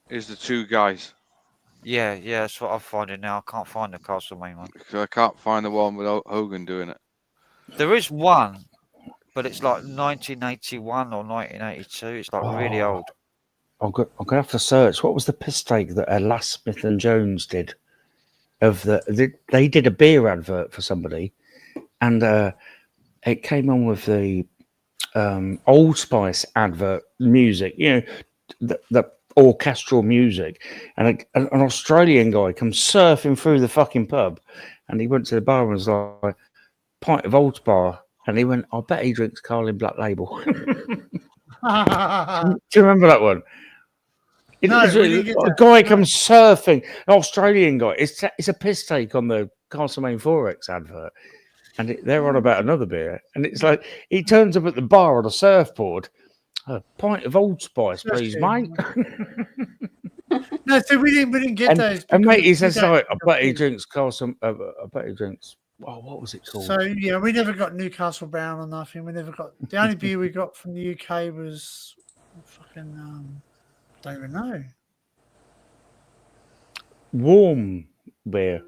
is the two guys. Yeah, that's what I'm finding now. I can't find the Castlemaine one. Because I can't find the one with Hogan doing it. There is one, but it's like 1981 or 1982. It's like really Oh. old. I'm gonna have to search. What was the piss take that Lass Smith and Jones did? They did a beer advert for somebody, and it came on with the Old Spice advert music. You know, the orchestral music, and an Australian guy comes surfing through the fucking pub, and he went to the bar and was like, "Pint of Old Spice," and he went, "I bet he drinks Carling Black Label." Do you remember that one? No, It's we didn't get a that. guy comes surfing, an Australian guy. It's a piss take on the Castlemaine 4X advert, and they're on about another beer, and it's like he turns up at the bar on a surfboard. A pint of Old Spice, please, mate. No, so we didn't get those. And mate, he because we says don't like, I have bet he beer. drinks Castle. I bet he drinks what was it called? So yeah, we never got Newcastle Brown or nothing. We never got the only beer we got from the UK was fucking don't even know. Warm beer.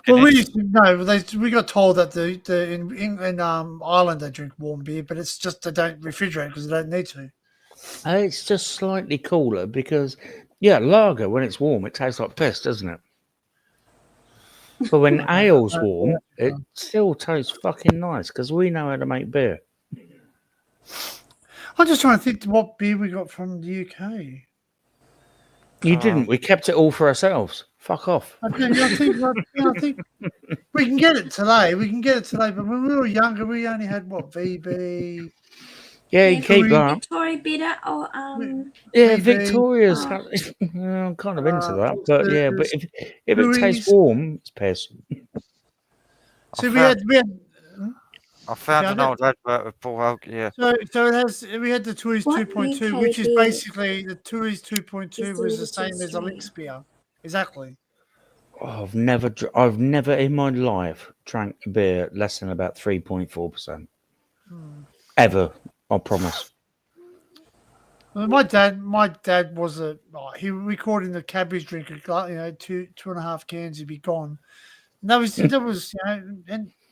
Well, we used to know. We got told that in Ireland they drink warm beer, but it's just they don't refrigerate because they don't need to. It's just slightly cooler because, yeah, lager, when it's warm, it tastes like piss, doesn't it? But when ale's warm, it still tastes fucking nice because we know how to make beer. I'm just trying to think what beer we got from the UK. You didn't. We kept it all for ourselves. Fuck off. I think we can get it today. But when we were younger, we only had what VB. Yeah, you keep that. Victoria Bitter or Yeah, VB. Victoria's. I'm kind of into that, but yeah, but if it tastes warm, it's piss. So we had. I found an old advert with Paul Hogan. Yeah. So it has. We had the Tooheys 2.2, which is basically the Tooheys 2.2 was the same as a Lynx beer. Exactly. Oh, I've never in my life drank a beer less than about 3.4%. Ever, I promise. Well, my dad was he recording the cabbage drinker, 2.5 cans, he'd be gone. And that was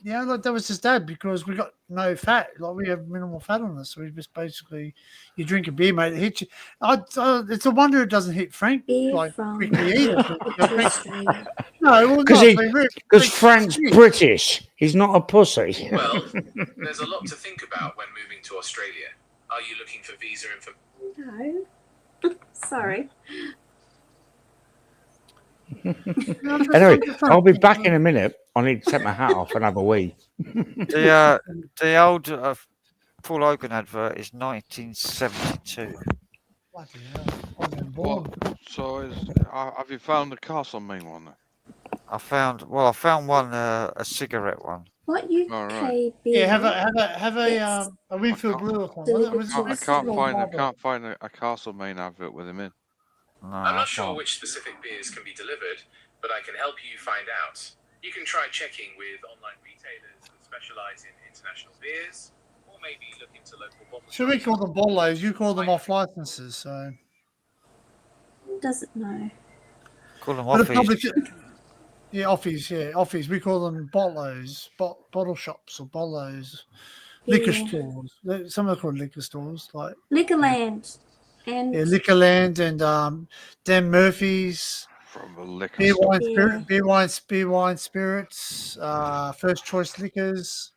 that was his dad because we got no fat, like we have minimal fat on us. So we just basically, you drink a beer, mate, it hits you. It's a wonder it doesn't hit Frank quickly either. No, because Frank's British. He's not a pussy. Well, there's a lot to think about when moving to Australia. Are you looking for visa information? No. Sorry. Anyway, I'll be back in a minute. I need to take my hat off and have a wee. The old Paul Hogan advert is 1972. So have you found the Castlemaine one? I found one a cigarette one. What UK beer? Yeah, have a Winfield Blue or something. I can't find a Castlemaine advert with him in. No, I'm not sure which specific beers can be delivered, but I can help you find out. You can try checking with online retailers that specialize in international beers, or maybe look into local bottle So we call them bottles. You call them off licenses. So doesn't know. Call them offies. Yeah, offies. We call them bottles, bottle shops or bottles, liquor stores. Some are called liquor stores, like Liquorland. And Liquorland and Dan Murphy's. From the liquor Beer store. wine spirits, First Choice Liquors.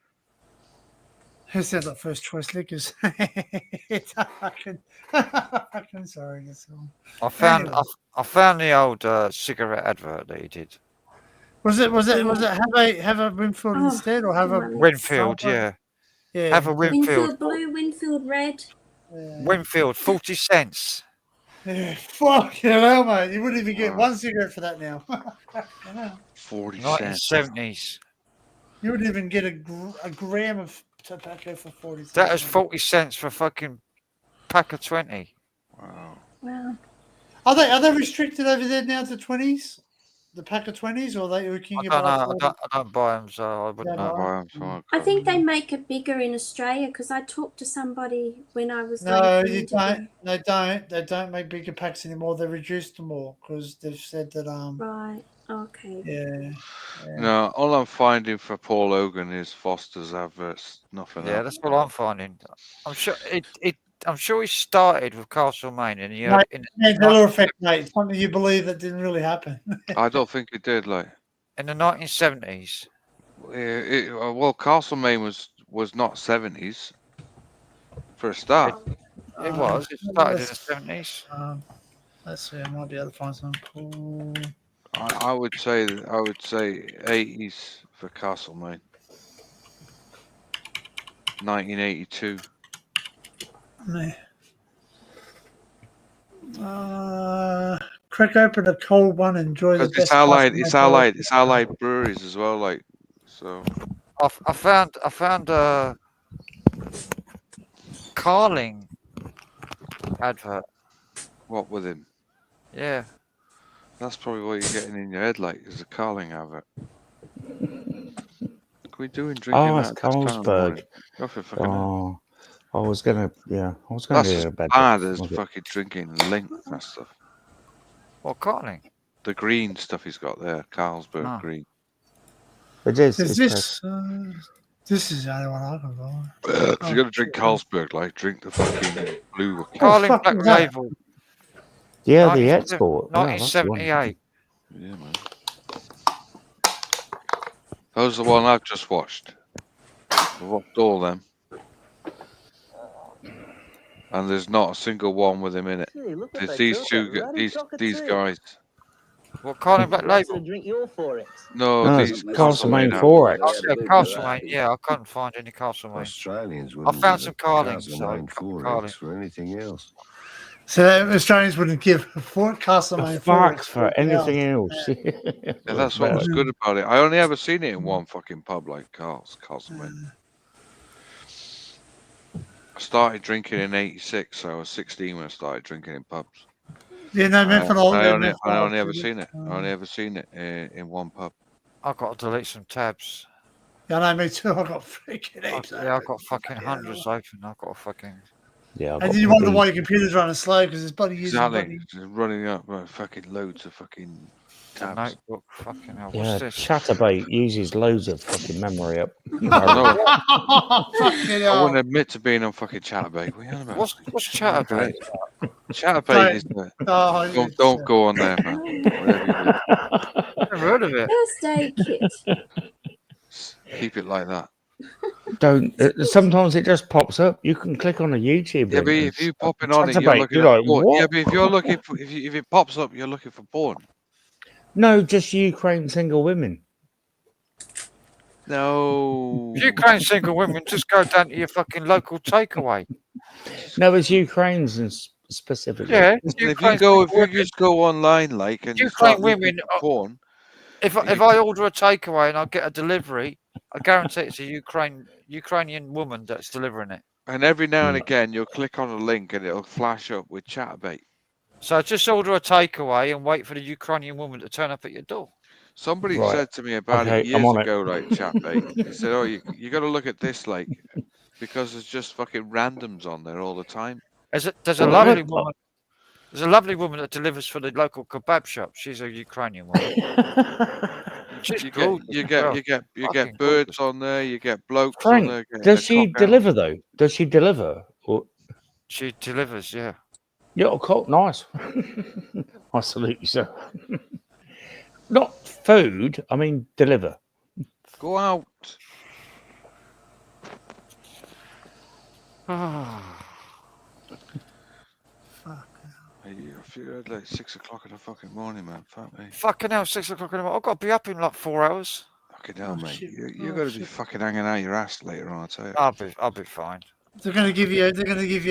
Who said that First Choice Liquors? It's fucking sorry. That's all. I found the old cigarette advert that he did. Was it have a Winfield instead or have a Winfield? Yeah. Have a Winfield. Winfield Blue, Winfield Red. Winfield, 40 cents. Yeah, fucking hell, mate. You wouldn't even get one cigarette for that now. 40 1970s. You wouldn't even get a gram of tobacco for 40 cents. That was 40 cents for a fucking pack of 20. Wow. Are they restricted over there now to 20s? The pack of 20s, or they can you buy? I don't buy them, so I wouldn't know. I think they make it bigger in Australia because I talked to somebody when I was. No, you don't. They don't. They don't make bigger packs anymore. They reduced them all because they've said that. Right. Okay. Yeah. No, all I'm finding for Paul Hogan is Foster's adverts. Nothing else. Yeah, that's what I'm finding. I'm sure I'm sure he started with Castlemaine in the Mandela effect, mate. Something you believe that didn't really happen. I don't think it did. Like in the 1970s. Well, Castlemaine was not 70s for a start. It was. It started in the 70s. Let's see. I might be able to find some cool. I would say 80s for Castlemaine. 1982. Crack open a cold one. Enjoy the best. It's allied breweries as well. Like so. I found Carling advert. What with him? Yeah. That's probably what you're getting in your head, like, is a Carling advert. we doing drinking Oh, at it's this time of the morning? Carlsberg. Go for fucking hell. Oh, I was gonna That's do as a bed. bad as fucking drinking link and stuff. What Carling? The green stuff he's got there, Carlsberg Ah. green. It is. Is this? This is the only one I can buy. If you're gonna drink Carlsberg, like drink the fucking blue. Carling fuck Black is that? Label. Yeah, the export. Yeah, that's the one. 1978. Yeah, man. That was the one I've just watched. I've watched all them. And there's not a single one with him in it. It's these two, these guys. What Carling Black Label? No, it's these Castlemaine Castlemaine 4X. Oh, yeah, Castlemaine. Yeah, I couldn't find any Castlemaine. Australians I found some Carlings. Castlemaine 4X for anything else. So Australians wouldn't give a Castlemaine Fuck for anything else. Yeah, that's what was good about it. I only ever seen it in one fucking pub like Castlemaine. I started drinking in '86, so I was 16 when I started drinking in pubs. Yeah, no, meant for I only the ever seen it. I only ever seen it in one pub. I've got to delete some tabs. Yeah, no, me too. I got freaking heaps. Yeah, I've got fucking hundreds open. I've got a fucking. Yeah. And then you wonder why your computer's running slow because it's bloody using Exactly. Just running up fucking loads of fucking tabs. Notebook, fucking hell. Yeah, What's this? Chatterbait uses loads of fucking memory up. I wouldn't admit to being on fucking Chatterbait. What are you on about? What's Chatterbait? Chatterbait is the. Don't go on there, man. Never heard of it. First aid kit. Keep it like that. Don't. Sometimes it just pops up. You can click on a YouTube. Yeah, link but and if you popping on it, Chatterbait, you're looking you're at like, porn. what? Yeah, but if you're looking for, if it pops up, you're looking for porn. No, just Ukraine single women. No. Ukraine single women, just go down to your fucking local takeaway. No, it's Ukraine's specifically. Yeah. If you just go online, like, and you Ukraine start looking women. for porn. If I order a takeaway and I get a delivery, I guarantee it's a Ukrainian woman that's delivering it. And every now and again, you'll click on a link and it'll flash up with Chatterbait. So just order a takeaway and wait for the Ukrainian woman to turn up at your door. Somebody Right. said to me about Okay, it I'm years on it. ago, like Chatbait. He said, "Oh, you got to look at this, like, because there's just fucking randoms on there all the time." There's a lovely woman. There's a lovely woman that delivers for the local kebab shop. She's a Ukrainian woman. She's good. You get birds on there. You get blokes Frank, on there. does she deliver though? Does she deliver? Or she delivers, yeah. Yeah, cool, nice. I salute you, sir. Not food. I mean, deliver. Go out. I feel like 6 o'clock in the fucking morning, man. Fuck me. Fucking hell, 6 o'clock in the morning. I've got to be up in like 4 hours. Fucking hell, mate. You're going to be fucking hanging out your ass later on, I tell you. I'll be fine. They're gonna give you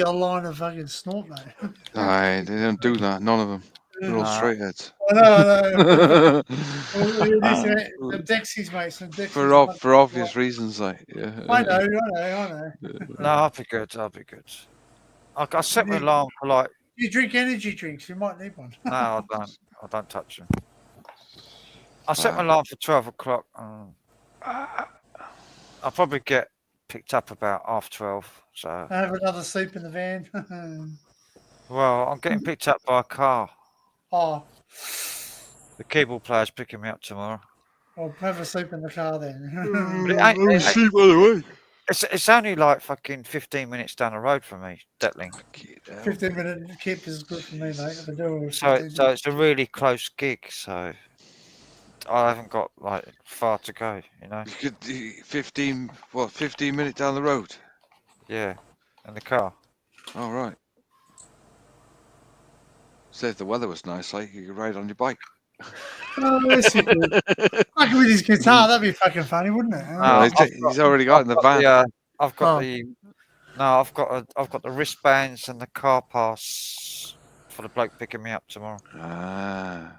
a line of fucking snort, mate. Aye, they don't do that. None of them. They're all straight heads. I know. The Dexies, mate. Some Dexies. For obvious reasons, like. Yeah. I know. No, I'll be good. I set my alarm for like. You drink energy drinks, you might need one. No, I don't. I don't touch them. I set my alarm for 12 o'clock. I'll probably get picked up about 12:30. So. Have another sleep in the van. Well, I'm getting picked up by a car. Oh, The keyboard player's picking me up tomorrow. well, have a sleep in the car then. But it ain't- It's only like fucking 15 minutes down the road from me, Detling. 15-minute keep is good for me, mate. If I do it, So it's a really close gig. So I haven't got like far to go, you know. You could 15 minutes down the road. Yeah, in the car. All right. So if the weather was nice, like you could ride on your bike. Oh, yes, you could. Like with his guitar, that'd be fucking funny, wouldn't it? No, he's already got it in the van. I've got I've got the wristbands and the car pass for the bloke picking me up tomorrow. Ah.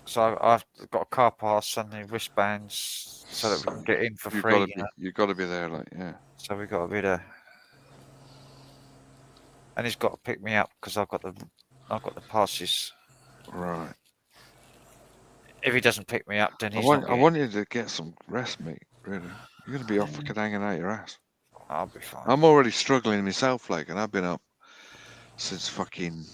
So I've got a car pass and the wristbands so that we can get in for free. You've got to be there, like, yeah. So we've got to be there. And he's got to pick me up because I've got the passes. Right. If he doesn't pick me up, then I he's want not you to get some rest, mate. Really. You're gonna be off fucking hanging out your ass. I'll be fine. I'm already struggling myself, like, and I've been up since fucking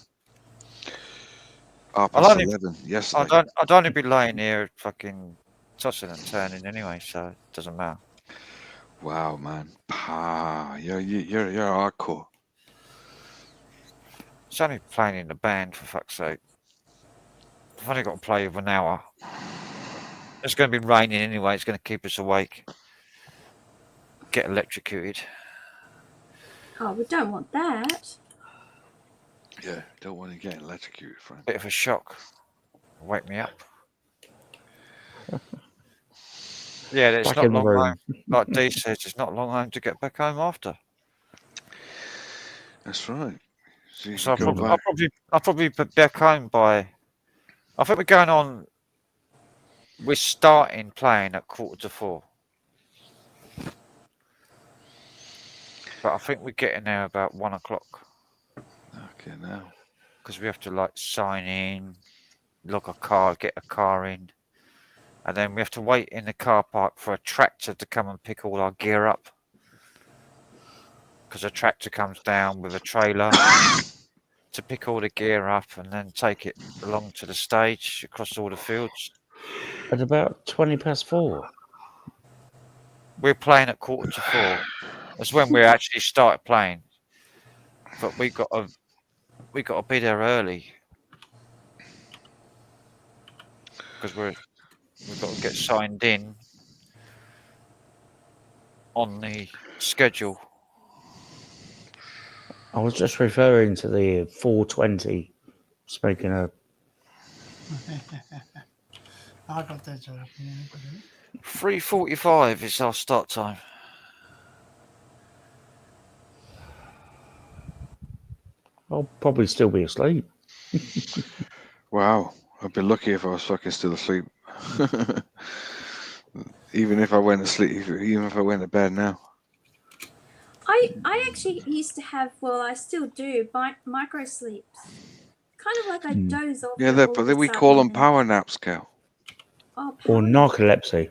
half I'll past only, 11 yesterday. I'd only be laying here fucking tossing and turning anyway, so it doesn't matter. Wow, man, you're hardcore. It's only playing in the band, for fuck's sake. I've only got to play for an hour. It's going to be raining anyway. It's going to keep us awake. Get electrocuted. Oh, we don't want that. Yeah, don't want to get electrocuted, friend. Bit of a shock. Wake me up. Yeah, it's Back not in the long room. home. Like Dee says, it's not long home to get back home after. That's right. So I'll probably be back home by. I think we're going on. We're starting playing at 3:45. But I think we're getting there about 1 o'clock. Okay, now. Because we have to like sign in, log a car, get a car in, and then we have to wait in the car park for a tractor to come and pick all our gear up. Because a tractor comes down with a trailer to pick all the gear up and then take it along to the stage across all the fields. At about 4:20. We're playing at 3:45. That's when we actually started playing. But we got to be there early because we've got to get signed in on the schedule. I was just referring to the 4:20. Speaking of, I got that joke. 3:45 is our start time. I'll probably still be asleep. Wow, I'd be lucky if I was fucking still asleep. Even if I went to sleep, even if I went to bed now. I actually used to have, well, I still do, micro sleeps. Kind of like I doze off. Yeah, but then we call them power naps, Cal. Oh, Or narcolepsy.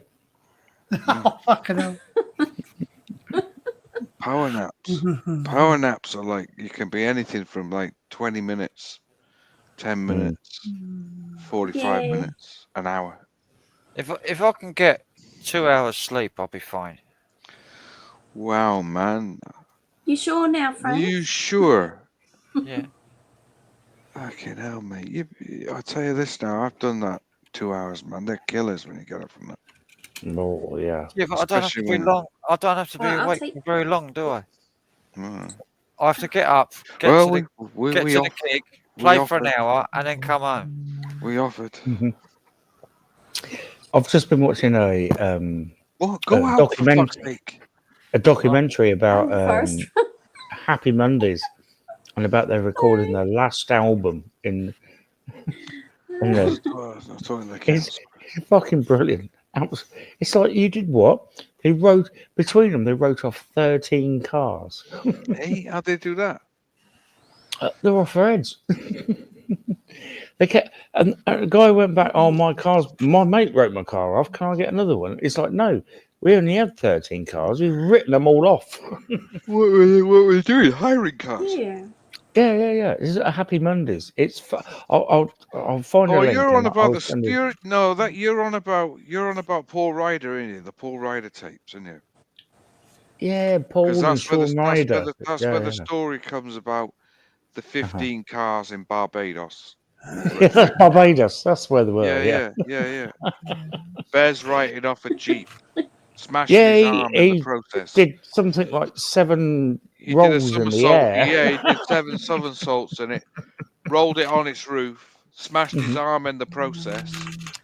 Oh, fucking hell. Power naps. Power naps are like, you can be anything from like 20 minutes, 10 minutes, 45 Yeah. minutes, an hour. If I can get 2 hours sleep, I'll be fine. Wow, man. You sure now, Are Frank? you sure? Yeah. Fucking hell, mate. I'll tell you this now. I've done that 2 hours, man. They're killers when you get up from that. Oh, yeah. Yeah, but I don't have to be long. I don't have to be Right, I'll awake take- for very long, do I? Mm. I have to get up, get Well, to the gig, play for an hour, and then come home. We offered. I've just been watching a What? Go out, for fuck's sake. a documentary about first. Happy Mondays and about their recording their last album in the, it's fucking brilliant. It's like, you did what? They wrote off 13 cars. Hey, how'd they do that? They're off their heads. They kept, and a guy went back, oh, my mate wrote my car off. Can I get another one? It's like, no, we only have 13 cars. We've written them all off. What were they doing? Hiring cars? Yeah. Yeah. This is a Happy Mondays. It's I'll find a Oh, link. you're on about I'll the send it. you're on about Paul Ryder, ain't you? The Paul Ryder tapes, isn't you? Yeah, Paul and Sean Ryder. That's where the story comes about the 15 cars in Barbados. Barbados, that's where they were. Yeah. Bear's writing off a Jeep, smashing Yeah, his arm in the process. did something like 7 He rolls did a in the somersault. air. Yeah, he did 7 somersaults in it, rolled it on its roof, smashed his arm in the process.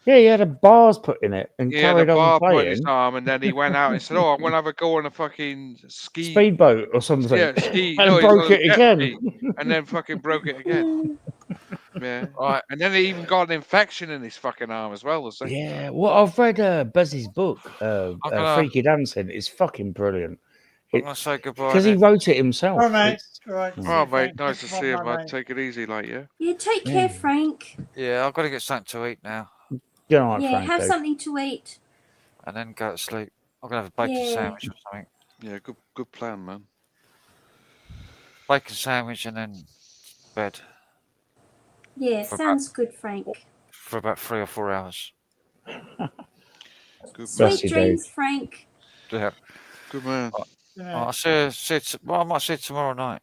Yeah, he had a bars put in it and He had carried a bar on put in his playing. arm, and then he went out and said, "Oh, I'm gonna have a go on a fucking ski Speedboat or something. Yeah, ski. And No, broke was it on a jet again. ski, and then fucking broke it again. Yeah, right. And then he even got an infection in his fucking arm as well. Yeah, well, I've read Buzzy's book, Freaky Dancing. It's fucking brilliant. I'm gonna say goodbye. Because he wrote it himself. All right, It's- mate. All right. Oh, mate, nice to see you, man. Take it easy, like, yeah. Yeah, take care, Frank. Yeah, I've got to get something to eat now, Good night, Yeah, Frank, have though. something to eat. and then go to sleep. I'm gonna have a bacon Yeah. sandwich or something. Yeah, good plan, man. Bacon sandwich and then bed Yeah, For sounds good, Frank. for about 3 or 4 hours. Good Sweet dreams, Frank. Yeah. Good man. I I might see it tomorrow night.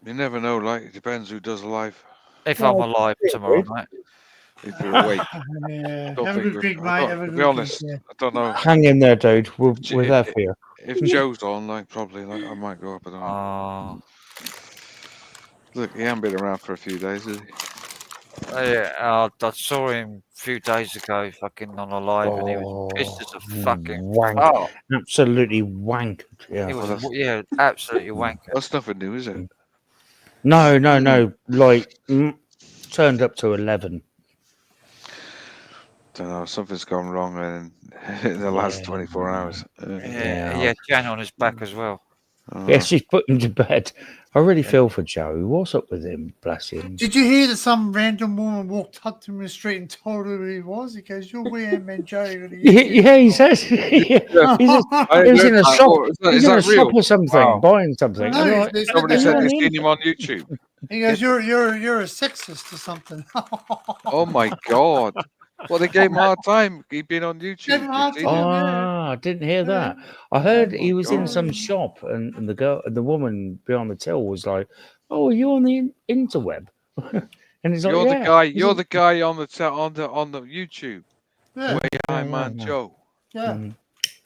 You never know. Like it depends who does live. If I'm alive tomorrow night. If you're awake. Yeah. Don't Have a think good we're- gig, I mate. don't- Have a to good be honest, gig. I don't know. Hang in there, dude. We're there for you. If Joe's on, like probably, like I might go up. I don't know. Look, he hasn't been around for a few days, has he? Yeah, I saw him a few days ago, fucking on a live, and he was pissed as a fucking wank. fuck. Absolutely wank. Yeah. He was, absolutely wanker. That's nothing new, is it? No. Like turned up to 11. Don't know. Something's gone wrong in the last 24 hours. Yeah, Jan on his back as well. Yeah, she's put him to bed. I really feel for Joe. What's up with him? Bless him. Did you hear that some random woman walked up to him in the street and told her who he was? He goes, "You're weird, man, Joe." Yeah, he says. He was in a shop. He's in a shop or something, buying something. No, I'm like, they said Somebody that- said they've seen him on YouTube. He goes, "You're a sexist or something." Oh my god! Well, they gave him a hard time. He'd been on YouTube. Gave him a hard You've seen time, it? I didn't hear that. I heard he was in God. some shop, and the woman behind the till was like, "Oh, are you on the interweb?" And he's like, You're "Yeah." the guy. He's You're like, the guy on the YouTube. Yeah. Way High Man Joe. Yeah.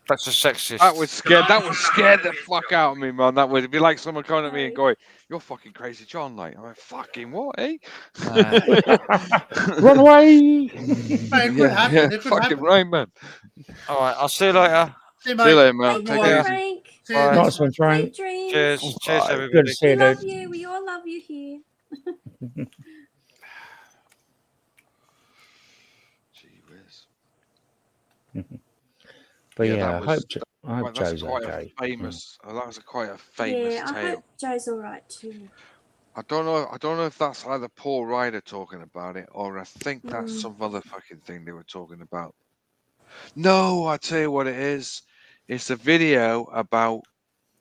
That's a sexist. That would scare the fuck out of me, man. That would be like someone coming at me and going, "You're fucking crazy, John." Like, I'm like, "Fucking what, eh?" Run away! It could happen. It could fucking happen. right, man. All right, I'll see you later. See you, See you mate. later, man. Thank Take you, it easy. Frank. See you Bye. next Nice one, Frank. Sweet dreams. Cheers, cheers, Good everybody. to see We you, love dude. you. We all love you here. Gee whiz. But yeah, that I was- hope that's Joe's quite okay. a famous. That was quite a famous Yeah, I tale. hope Joe's all right too. I don't know if that's either Paul Ryder talking about it or I think that's some other fucking thing they were talking about. No, I tell you what it is. It's a video about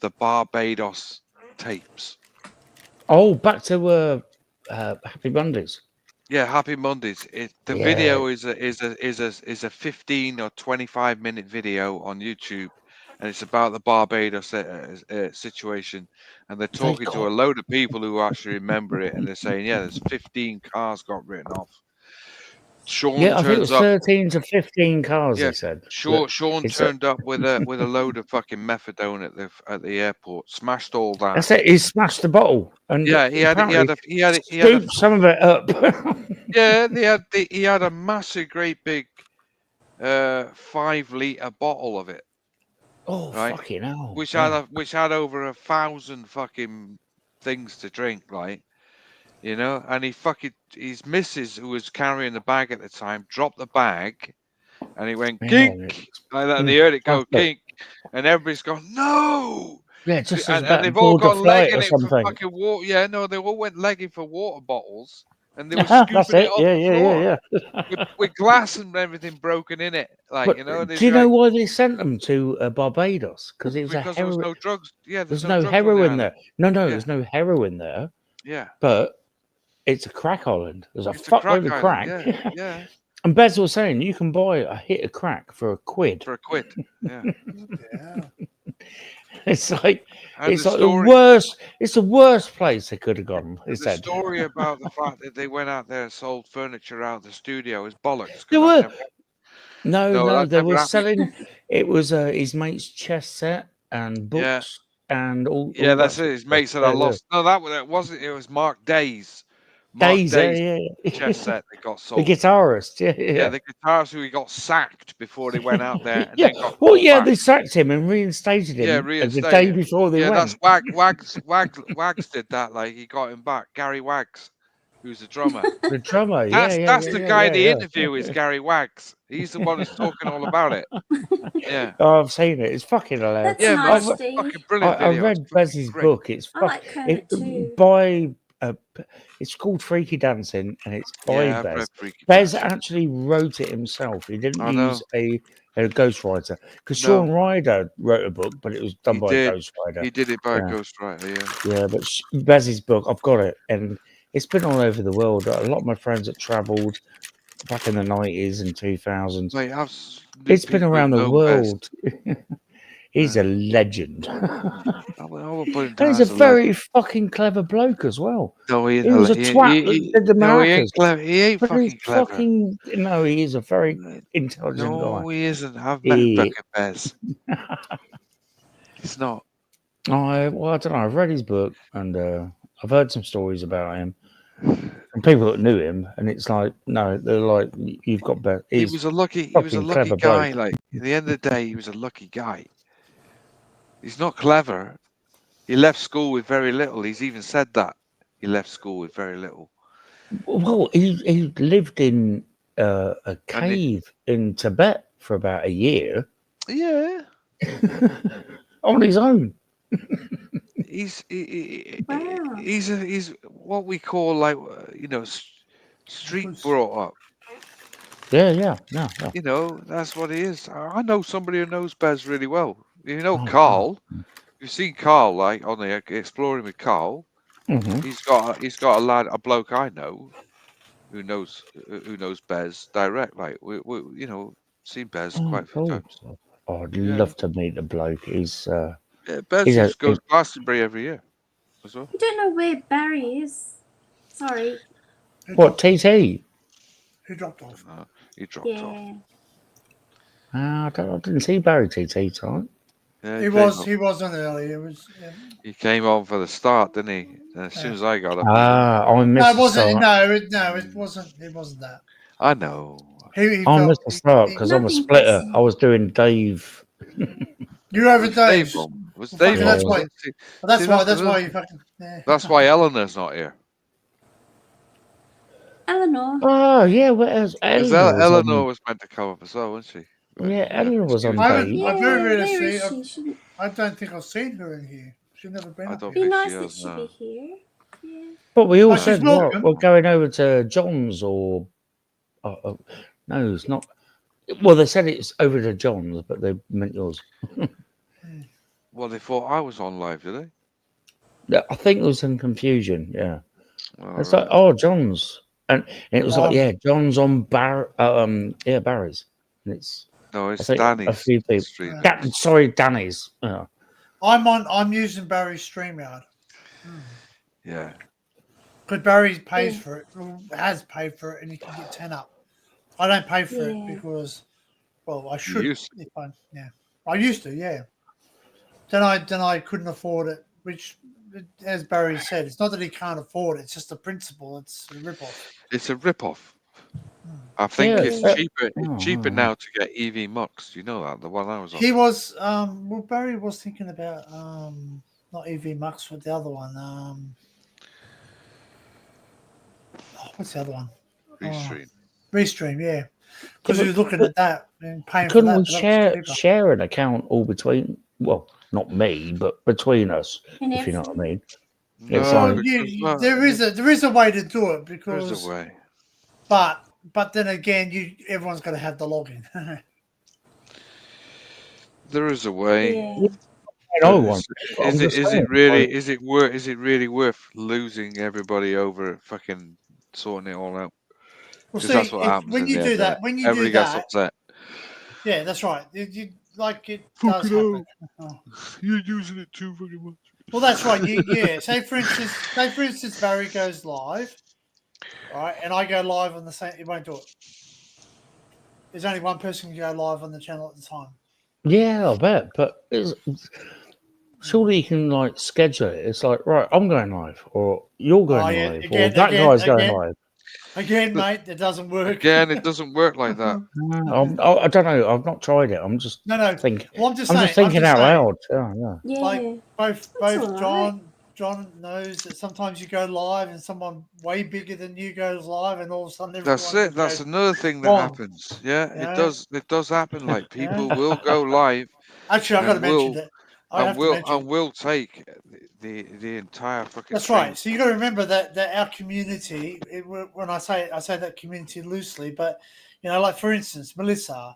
the Barbados tapes. Oh, back to Happy Mondays. Yeah, Happy Mondays. The Yeah. video is a 15 or 25-minute video on YouTube, and it's about the Barbados situation. And they're talking to a load of people who actually remember it, and they're saying, "Yeah, there's 15 cars got written off." Sean Yeah, I think it was turns up. 13 to 15 cars. Yeah, They said. Sean It's turned up with a load of fucking methadone at the airport, smashed all that. That's it. He smashed the bottle, and Yeah, he had scooped some of it up. yeah, he had a massive, great big 5-liter bottle of it. Oh, right? fucking hell! Which yeah. had over 1,000 fucking things to drink, right? You know, and his missus, who was carrying the bag at the time, dropped the bag, and he went Yeah, kink like that, and they heard it go that's it. kink, and everybody's gone no. Yeah, just as and about they've all board a gone flight legging or it for something. fucking water. Yeah, no, they all went legging for water bottles, and they were That's scooping it it. off Yeah, the yeah, floor yeah. with glass and everything broken in it. Like, But you know, do you know why they sent them to Barbados? Because it was because a there was heroin. no drugs. Yeah, There's no no drugs on the heroin island. there. No, Yeah. there's no heroin there. Yeah. But it's a crack island. There's a It's a crack fuckload of island, crack. yeah, yeah. And Bez was saying you can buy a hit of crack for £1. For £1, yeah. It's like And it's the like story- the worst. It's the worst place they could have gone. He The said. story about the fact that they went out there and sold furniture out the studio is bollocks. 'cause There that were never- no, that they never were happened. selling. It was his mate's chess set and books and all. Yeah, all that's that it. sort His of mates stuff. said I Yeah, lost. No, that wasn't. It was Mark Day's. Days, yeah. chess set that got The sold. guitarist, yeah. Yeah, the guitarist who he got sacked before they went out there and Yeah. then got Well, brought yeah, back. they sacked him and reinstated him Yeah, the reinstated day him. before they Yeah, went. that's Wags did that. Like he got him back. Gary Wags, who's the drummer. The drummer, yeah, That's yeah, the yeah, guy yeah, they yeah. interview is Gary Wags. He's the one who's talking all about it. Yeah. Oh, I've seen it. It's fucking hilarious. That's nice, I've- Steve. Fucking brilliant I video. read It's fucking Bez's great. book. It's I like Kermit too. by it's called Freaky Dancing, and it's by Yeah, I've Bez. read Freaky Bez actually wrote it himself. He didn't I know. use a a ghostwriter. Because No. Sean Ryder wrote a book, but it was done He by did. a ghostwriter. He did it by a Yeah. ghostwriter, yeah. Yeah, but Baz's book, I've got it, and it's been all over the world. A lot of my friends that travelled back in the 90s and 2000s. Mate, It's been around the world. He's Yeah. a legend. I will put him And down he's a as a very legend. fucking clever bloke as well. No, he He ain't. was a twat that did the No, he markers. ain't clever. He ain't But he's fucking clever. fucking no, he is a very intelligent guy. No, he isn't. I've met fucking Bez. He's not. I don't know. I've read his book and I've heard some stories about him from people that knew him, and it's like, no, they're like, you've got better. He was a lucky guy. Like at the end of the day, he was a lucky guy. He's not clever. He left school with very little. He's even said that he left school with very little. Well, he lived in a cave in Tibet for about a year Yeah. on his own. He's what we call like street brought up. Yeah. You know, that's what he is. I know somebody who knows Bez really well. You know, Carl. You've seen Carl, like on the Exploring with Carl. Mhm. He's got a bloke I know who knows Bez direct. Like we seen Bez quite a few times. Oh, I'd love to meet the bloke. He's Bez he's goes to Glastonbury every year as well. I don't know where Barry is. Sorry. What, TT? He dropped off. He dropped off. Yeah. I didn't see Barry TT tonight. Yeah, He wasn't early. It was. He came on for the start, didn't he? And as soon as I got up, I missed No, it wasn't. the start. It wasn't. It wasn't that. I know. I missed the start because I'm a splitter. I was doing Dave. You're over Dave. Was Well, Dave fucking that's on? why. That's why. That's why you fucking. Yeah. That's why Eleanor's not here. Eleanor. Oh yeah, whereas Because Eleanor was meant to come up as well, wasn't she? Yeah, Eleanor was on I Dave. very where rarely is see. she? I don't think I've seen her in here. She's never been. I up don't here. Be think nice she that is. she'd No. be here. Yeah. But we all Oh, she's said welcome. we're going over to John's or no, it's not. Well, they said it's over to John's, but they meant yours. Well, they thought I was on live, did they? Yeah, I think there was some confusion. Yeah, All it's right. like, oh, John's, and it was like, yeah, John's on Barry's, and it's No, I it's think a Danny's few people. stream. Sorry, Danny's. Yeah. I'm using Barry's StreamYard Yeah. because Barry pays for it. Has paid for it, and you can get 10 up. I don't pay for Yeah. it because, well, I should. used If I used to, yeah. Then I couldn't afford it, which, as Barry said, it's not that he can't afford it. It's just the principle. It's a rip-off. It's a rip-off. I think Yeah, it's yeah. cheaper. It's cheaper now to get EV Mux. You know that, the one I was on. He was well, Barry was thinking about not EV Mux, but the other one. What's the other one? Restream. Restream, yeah. Because he was looking at that and paying for Couldn't that. we but that was cheaper. share an account all between? Well, not me, but between us, And if you know what I mean. No, It's Well, like, there is a way to do it because There's a way. but then again, everyone's got to have the login. There is a way. Yeah. I But want. I'm Is it just saying, really worth losing everybody over fucking sorting it all out? Well, Because see, that's what happens. when in you the do end, that, innit? when you Everybody do gets that, upset. yeah, that's right. It does happen. Oh. You're using it too fucking much. Well, that's right. Yeah. Say for instance, Barry goes live, right, and I go live on the same. It won't do it. There's only one person can go live on the channel at the time. yeah, I bet. But surely you can like schedule it. It's like, right, I'm going live, or you're going live, or that guy's going live. Again, mate, that doesn't work. Again, it doesn't work like that. I don't know. I've not tried it. I'm just thinking. Well, I'm just thinking out saying. loud. Yeah. Yeah. Like both all John knows that sometimes you go live and someone way bigger than you goes live, and all of a sudden That's everyone it. That's goes, another thing that wrong. happens. Yeah, Yeah. it does happen. Like people will go live. Actually, I've got to and mention will- it. I have to mention and will take the entire fucking. That's stream. right. So you got to remember that our community. When I say that community loosely, but like for instance, Melissa,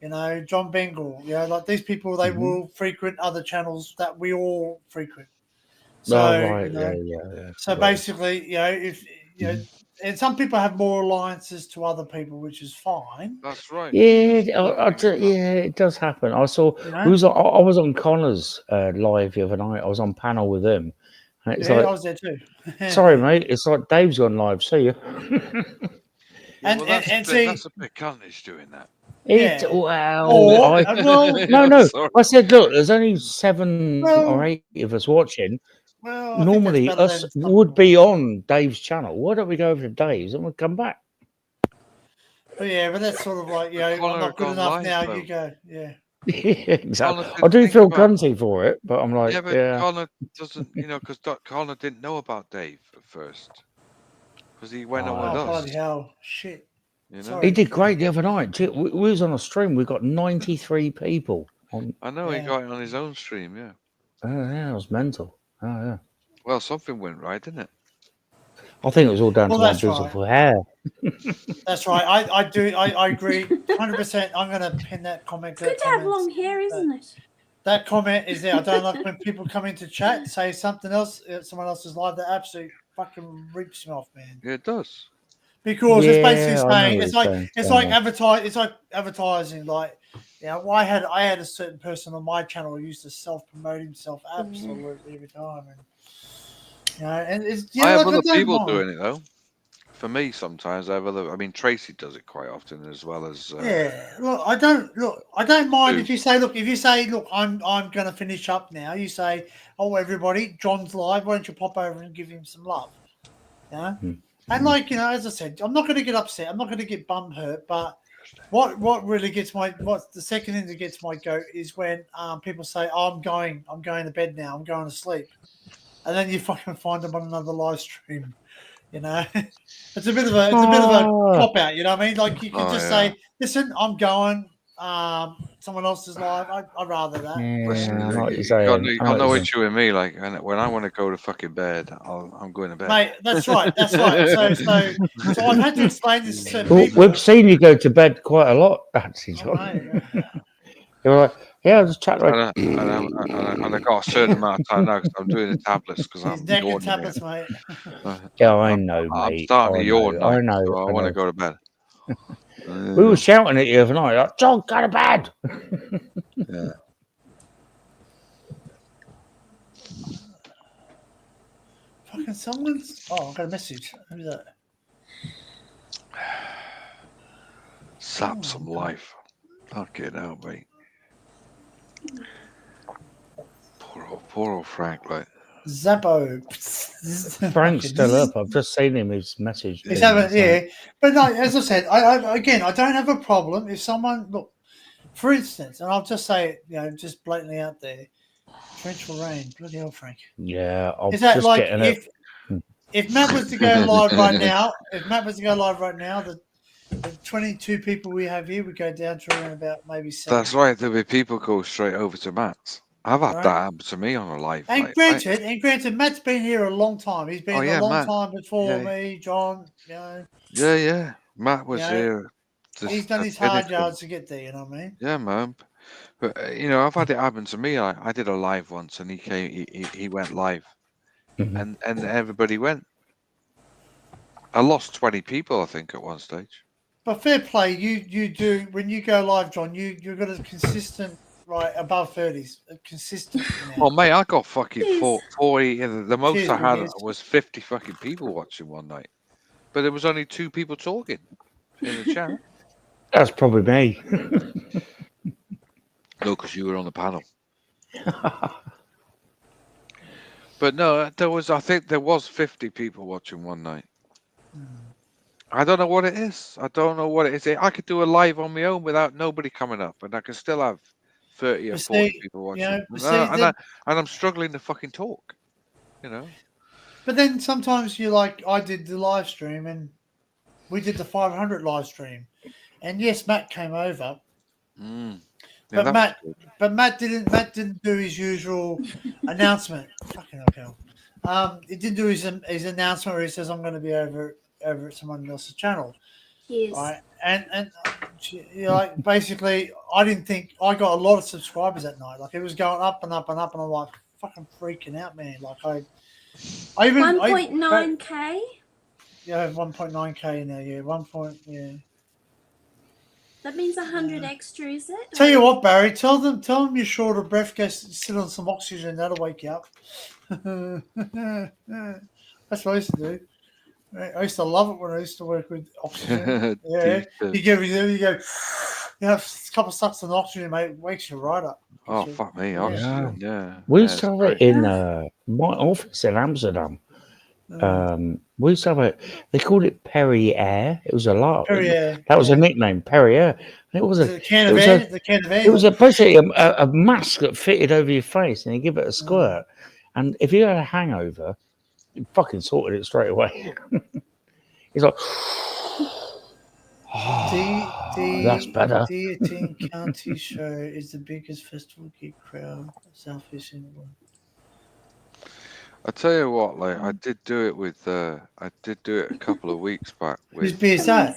you know, John Bengal, you know, like these people, they will frequent other channels that we all frequent. So, right, you know, yeah. so basically, you know, if you know, and some people have more alliances to other people, which is fine. That's right. Yeah, it does happen. I saw You I know? was on Connor's live the other night. I was on panel with him. And it's Yeah, like, I was there too. sorry, mate. It's like Dave's gone live. See you. Yeah, well, see, that's a bit carnage doing that. No. Sorry. I said, look, there's only 7 Well- or 8 of us watching. Well, I think that's Normally, better us than some would be on Dave's channel. Why don't we go over to Dave's and we'll come back? But yeah, but that's sort of like, you know, I'm Connor not good gone enough live, now. though. You go, yeah. Exactly. Connor I didn't do think feel about- cunty for it, but I'm like, Yeah, but yeah. Connor doesn't, you know, because Connor didn't know about Dave at first. Because he went on with Oh, us. bloody hell. Shit. You know? Sorry. He did great the other night. Gee, we was on a stream. We got 93 people on. I know he got it on his own stream, yeah. Oh yeah, it was mental. Oh yeah. Well, something went right, didn't it? I think it was all down Well, to my that's right. beautiful hair. That's right. I agree 100%. I'm going to pin that comment. Good to have long hair, isn't it? That comment is there. I don't like when people come into chat, say something else, someone else's live. That absolutely fucking rips me off, man. Yeah, it does. Because it's basically Yeah, I know saying what it's you're like saying, it's fair like enough. advertising. Like, you know, I had a certain person on my channel who used to self promote himself absolutely every time, and you know, and it's I have like, other don't people mind. doing it though. For me, sometimes I have other. I mean, Tracy does it quite often as well as. Yeah, look, I don't mind if you say, look, I'm going to finish up now. You say, oh, everybody, John's live. Why don't you pop over and give him some love? You know, and like, you know, as I said, I'm not going to get upset. I'm not going to get bum hurt. But what really gets what's the second thing that gets my goat is when people say, oh, I'm going to bed now. I'm going to sleep, and then you fucking find them on another live stream. You know, it's a bit of a cop out. You know what I mean? Like you can just say, "Listen, I'm going. Someone else's live. I'd rather that." Listen, I know what you're you saying. got no issue with me. Like, and when I want to go to fucking bed, I'm going to bed. Mate, that's right. That's right. So I've had to explain this to certain Well, people. we've seen you go to bed quite a lot, actually, John. You're like, yeah, I'll just chat right. And I got a certain amount of time now because I'm doing the tablets because I'm Neck and yawning. tablets, mate. Yeah, I know, I'm mate. starting to yawn. I Like, know. so I want to go to bed. We were shouting at you the other night, like, John, go to bed. Yeah. Fucking someone's. Oh, I got a message. Who's that? Sap some life. Fucking hell, mate. Poor old Frank, like. Zappo. Frank's still up. I've just seen him. His message. He's having, yeah, but no, as I said, I again, I don't have a problem if someone look, for instance, and I'll just say it, you know, just blatantly out there, torrential rain, bloody hell, Frank. Yeah, I'll Is that just like getting it. if Matt was to go live right now? If Matt was to go live right now, the 22 people we have here would go down to around about maybe 7. That's right. There'll be people go straight over to Matt's. I've had Right. that happen to me on a live. And like, granted, Matt's been here a long time. He's been a long Matt. time before Yeah. me, John. You know, Yeah. Matt was You know, here. he's done his hard yards to get there. You know what I mean? Yeah, man. But you know, I've had it happen to me. I did a live once, and he came. He went live, and everybody went. I lost 20 people, I think, at one stage. But fair play, you do when you go live, John. You've got a consistent, right, above 30s, consistent. Oh, mate, I got fucking 40. The most Cheers, I had Cheers. was 50 fucking people watching one night, but there was only 2 people talking in the chat. That's probably me. No, because you were on the panel. But no, I think there was 50 people watching one night. I don't know what it is. I could do a live on my own without nobody coming up, and I can still have 30 or 40 people watching. And I'm struggling to fucking talk, you know. But then sometimes you like, I did the live stream, and we did the 500 live stream, and yes, Matt came over. Yeah, But Matt didn't do his usual announcement. Fucking hell. He didn't do his announcement where he says, I'm going to be over at someone else's channel. Yes. Right. And Like basically, I didn't think I got a lot of subscribers that night. Like it was going up and up and up, and I'm like fucking freaking out, man. Like I even 1.9k. Yeah, 1.9k now. Yeah, 1. Yeah. That means 100 extra, is it? Tell you what, Barry. Tell them you're short of breath. Go sit on some oxygen. That'll wake you up. That's what I used to do. I used to love it when I used to work with oxygen. Yeah, you go, you have a couple of sucks of oxygen, mate. It wakes you right up. Oh fuck me, oxygen. Yeah. We used to have it in my office in Amsterdam. We used to have it. They called it Perrier. It was a lot. Perrier, That was a nickname, Perrier. And it was a can of air. The can of air. It was basically a mask that fitted over your face, and you give it a squirt. And if you had a hangover, you fucking sorted it straight away. It's like, that's better. The 18 County Show is the biggest festival gig crowd Southeast England. I tell you what, like I did do it with. I did do it a couple of weeks back. With, Whose beer is that?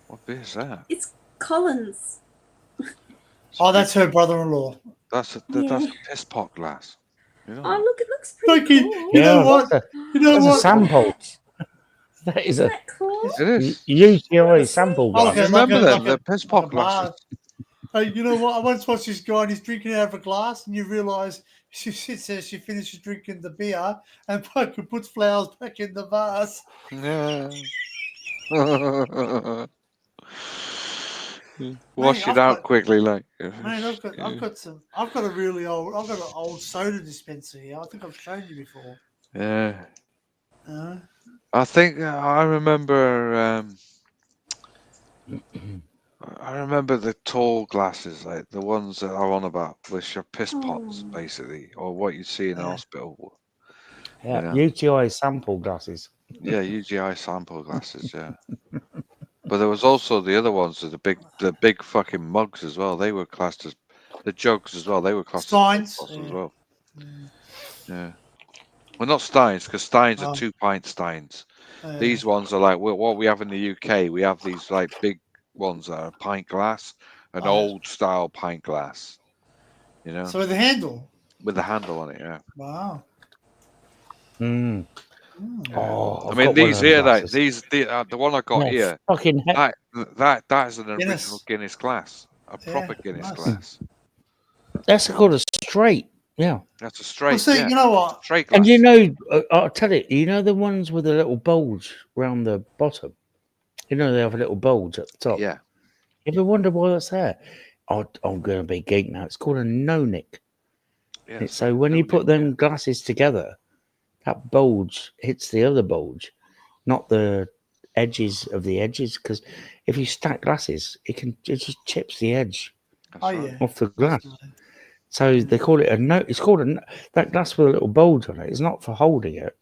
What beer is that? It's Collins. Oh, that's her brother-in-law. That's a piss pot glass. You know? Oh, look, it looks pretty cool. You know what? That's a sample. That is Isn't that cool? It is. UCI sample glass. Remember them? The piss pot glasses. You know what? I once watched this guy and he's drinking out of a glass, and you realise she sits there, she finishes drinking the beer, and fucking puts flowers back in the vase. Yeah. Wash it out quickly, like. Man, I've got an old soda dispenser here. I think I've shown you before. Yeah. I think I remember. I remember the tall glasses, like the ones that are on about, which are piss pots, basically, or what you see in a hospital. Yeah, You know? UTI sample glasses. Yeah, UGI sample glasses. Yeah. But there was also the other ones, the big fucking mugs as well. They were classed as the jugs as well. They were classed Steins as as well. Yeah. Well, not Steins, because Steins are 2 pint Steins. These ones are like what we have in the UK. We have these like big ones that are pint glass, an old style pint glass. You know. So with the handle. With the handle on it, yeah. Wow. Mm. Oh, I mean, these here, the one I got here, fucking that is an original Guinness glass, a proper Guinness glass. That's called a straight. Yeah, that's a straight. Well, see, you know what? Straight glass. And you know, I'll tell you, you know the ones with a little bulge around the bottom. You know they have a little bulge at the top. Yeah. You ever wonder why that's there? I'm going to be geek now. It's called a no-nick. Yes, so when you put them glasses together, that bulge hits the other bulge, not the edges of the edges. Because if you stack glasses, it just chips the edge off the glass. So they call it a no. It's called that glass with a little bulge on it. It's not for holding it.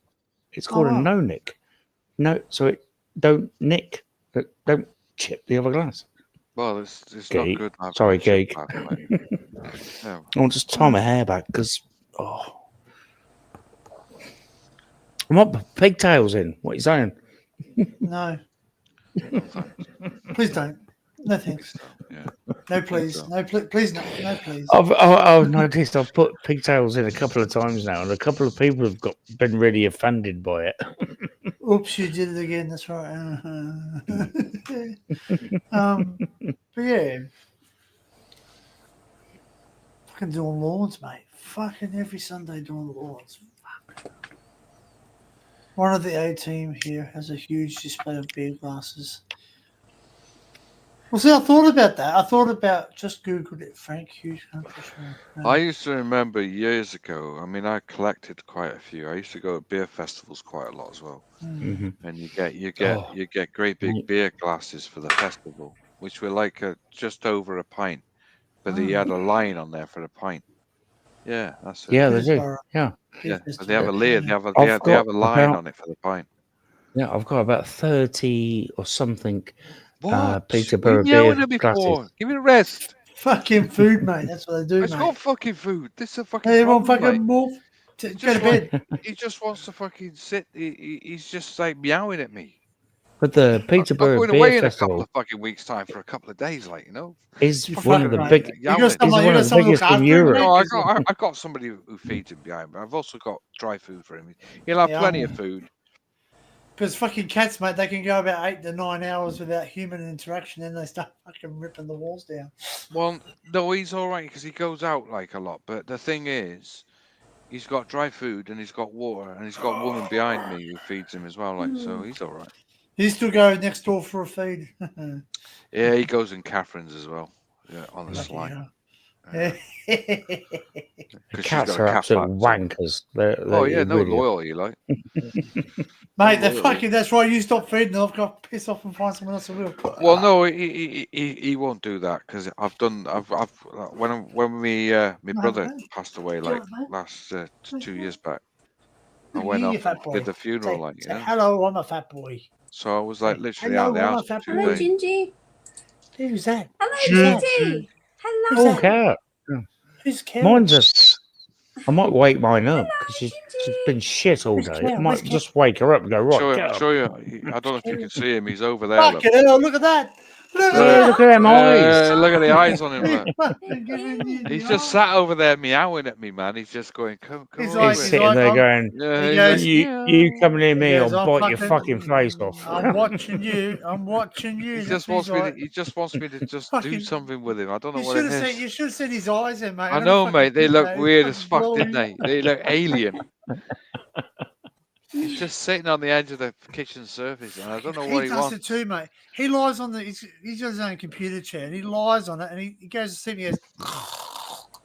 It's called a no nick. No, so it don't nick. Don't chip the other glass. Well, it's not good. Sorry, geek. Yeah. I'll just tie my hair back because I want pigtails in. What are you saying? No. Please don't. No thanks. Yeah. No, please. No, please, no, please. I've noticed I've put pigtails in a couple of times now, and a couple of people have been really offended by it. Oops, you did it again. That's right. But yeah, fucking doing lawns, mate. Fucking every Sunday doing lawns. Fuck. One of the A team here has a huge display of beer glasses. Well, see, I thought about that. I thought about just Googled it, Frank. Huge country show. I used to remember years ago. I mean, I collected quite a few. I used to go to beer festivals quite a lot as well. Mm-hmm. And you get great big beer glasses for the festival, which were like just over a pint, but you had a line on there for a pint. Yeah, that's it. Yeah, they do. Yeah, but they have a lid. They have a line on it for the pint. Yeah, I've got about 30 or something. What? Peterborough You've beer before. glasses. Give me a rest. Fucking food, mate. That's what they do, It's mate. not fucking food. This is a fucking. Hey, everyone problem, fucking mate. move. Go to bed. He just wants to fucking sit. He's just like meowing at me. But the I'm Peterborough going Beer away in a couple Festival of fucking weeks' time for a couple of days, like, you know. is You one of fucking the right. big. You got Is someone, one you of got the someone look biggest in after him, Europe. mate, No, 'cause I got somebody who feeds him behind, but I've also got dry food for him. He'll have Yeah. plenty of food. Because fucking cats, mate, they can go about 8 to 9 hours without human interaction, then they start fucking ripping the walls down. Well, no, he's all right because he goes out like a lot. But the thing is, he's got dry food and he's got water and he's got a woman behind me who feeds him as well. Like, so he's all right. You still go next door for a feed. Yeah, he goes in Catherine's as well. Yeah, on the Lucky sly. hell. The Because she's cats got a are cat absolute flap. So. wankers. They're Oh yeah, no really are. loyalty, like. Mate, they're loyalty. fucking. That's right. You stop feeding them. I've got to piss off and find someone else who will. Well, no, he won't do that because I've when my brother passed away like last 2 years back, I went You up fat and boy. did the funeral, Say, like, you say know. hello, I'm a fat boy. So I was like literally Hello, out of the I'm house a fat for 2 boy. Hello, days. Gingy. Who's that? Hello, Gingy. Who's Hello. Oh, cat. Yeah. Who's Carol? Mine's a. I might wake mine up because she's been shit all day. I Carol? might just wake her up and go, right, get up. Show you. I don't know if you can see him. He's over there. Look. Fucking hell, look at that. Look at Yeah, look at them eyes. Look at the eyes on him. He's Look. fucking giving you He's the just sat over there meowing at me, man. He's just going, come He's over like, He's he's sitting like, there I'm, going, Yeah, he he's goes, like, you come near he me, goes, I'll I'm bite your fucking face off. I'm watching you. I'm watching you. He just He's wants me. like, He just wants me to just do fucking. something with him. I don't know You what should it have is. seen. You should have seen his eyes, in, mate. I I'm gonna know, fucking mate. They keep look that. weird He's as fucking fuck, didn't blowing. they? They look alien. He's just sitting on the edge of the kitchen surface, and I don't know what He he does it wants. too, mate. He lies on the. He's got his own computer chair, and he lies on it, and he goes to sleep. And he goes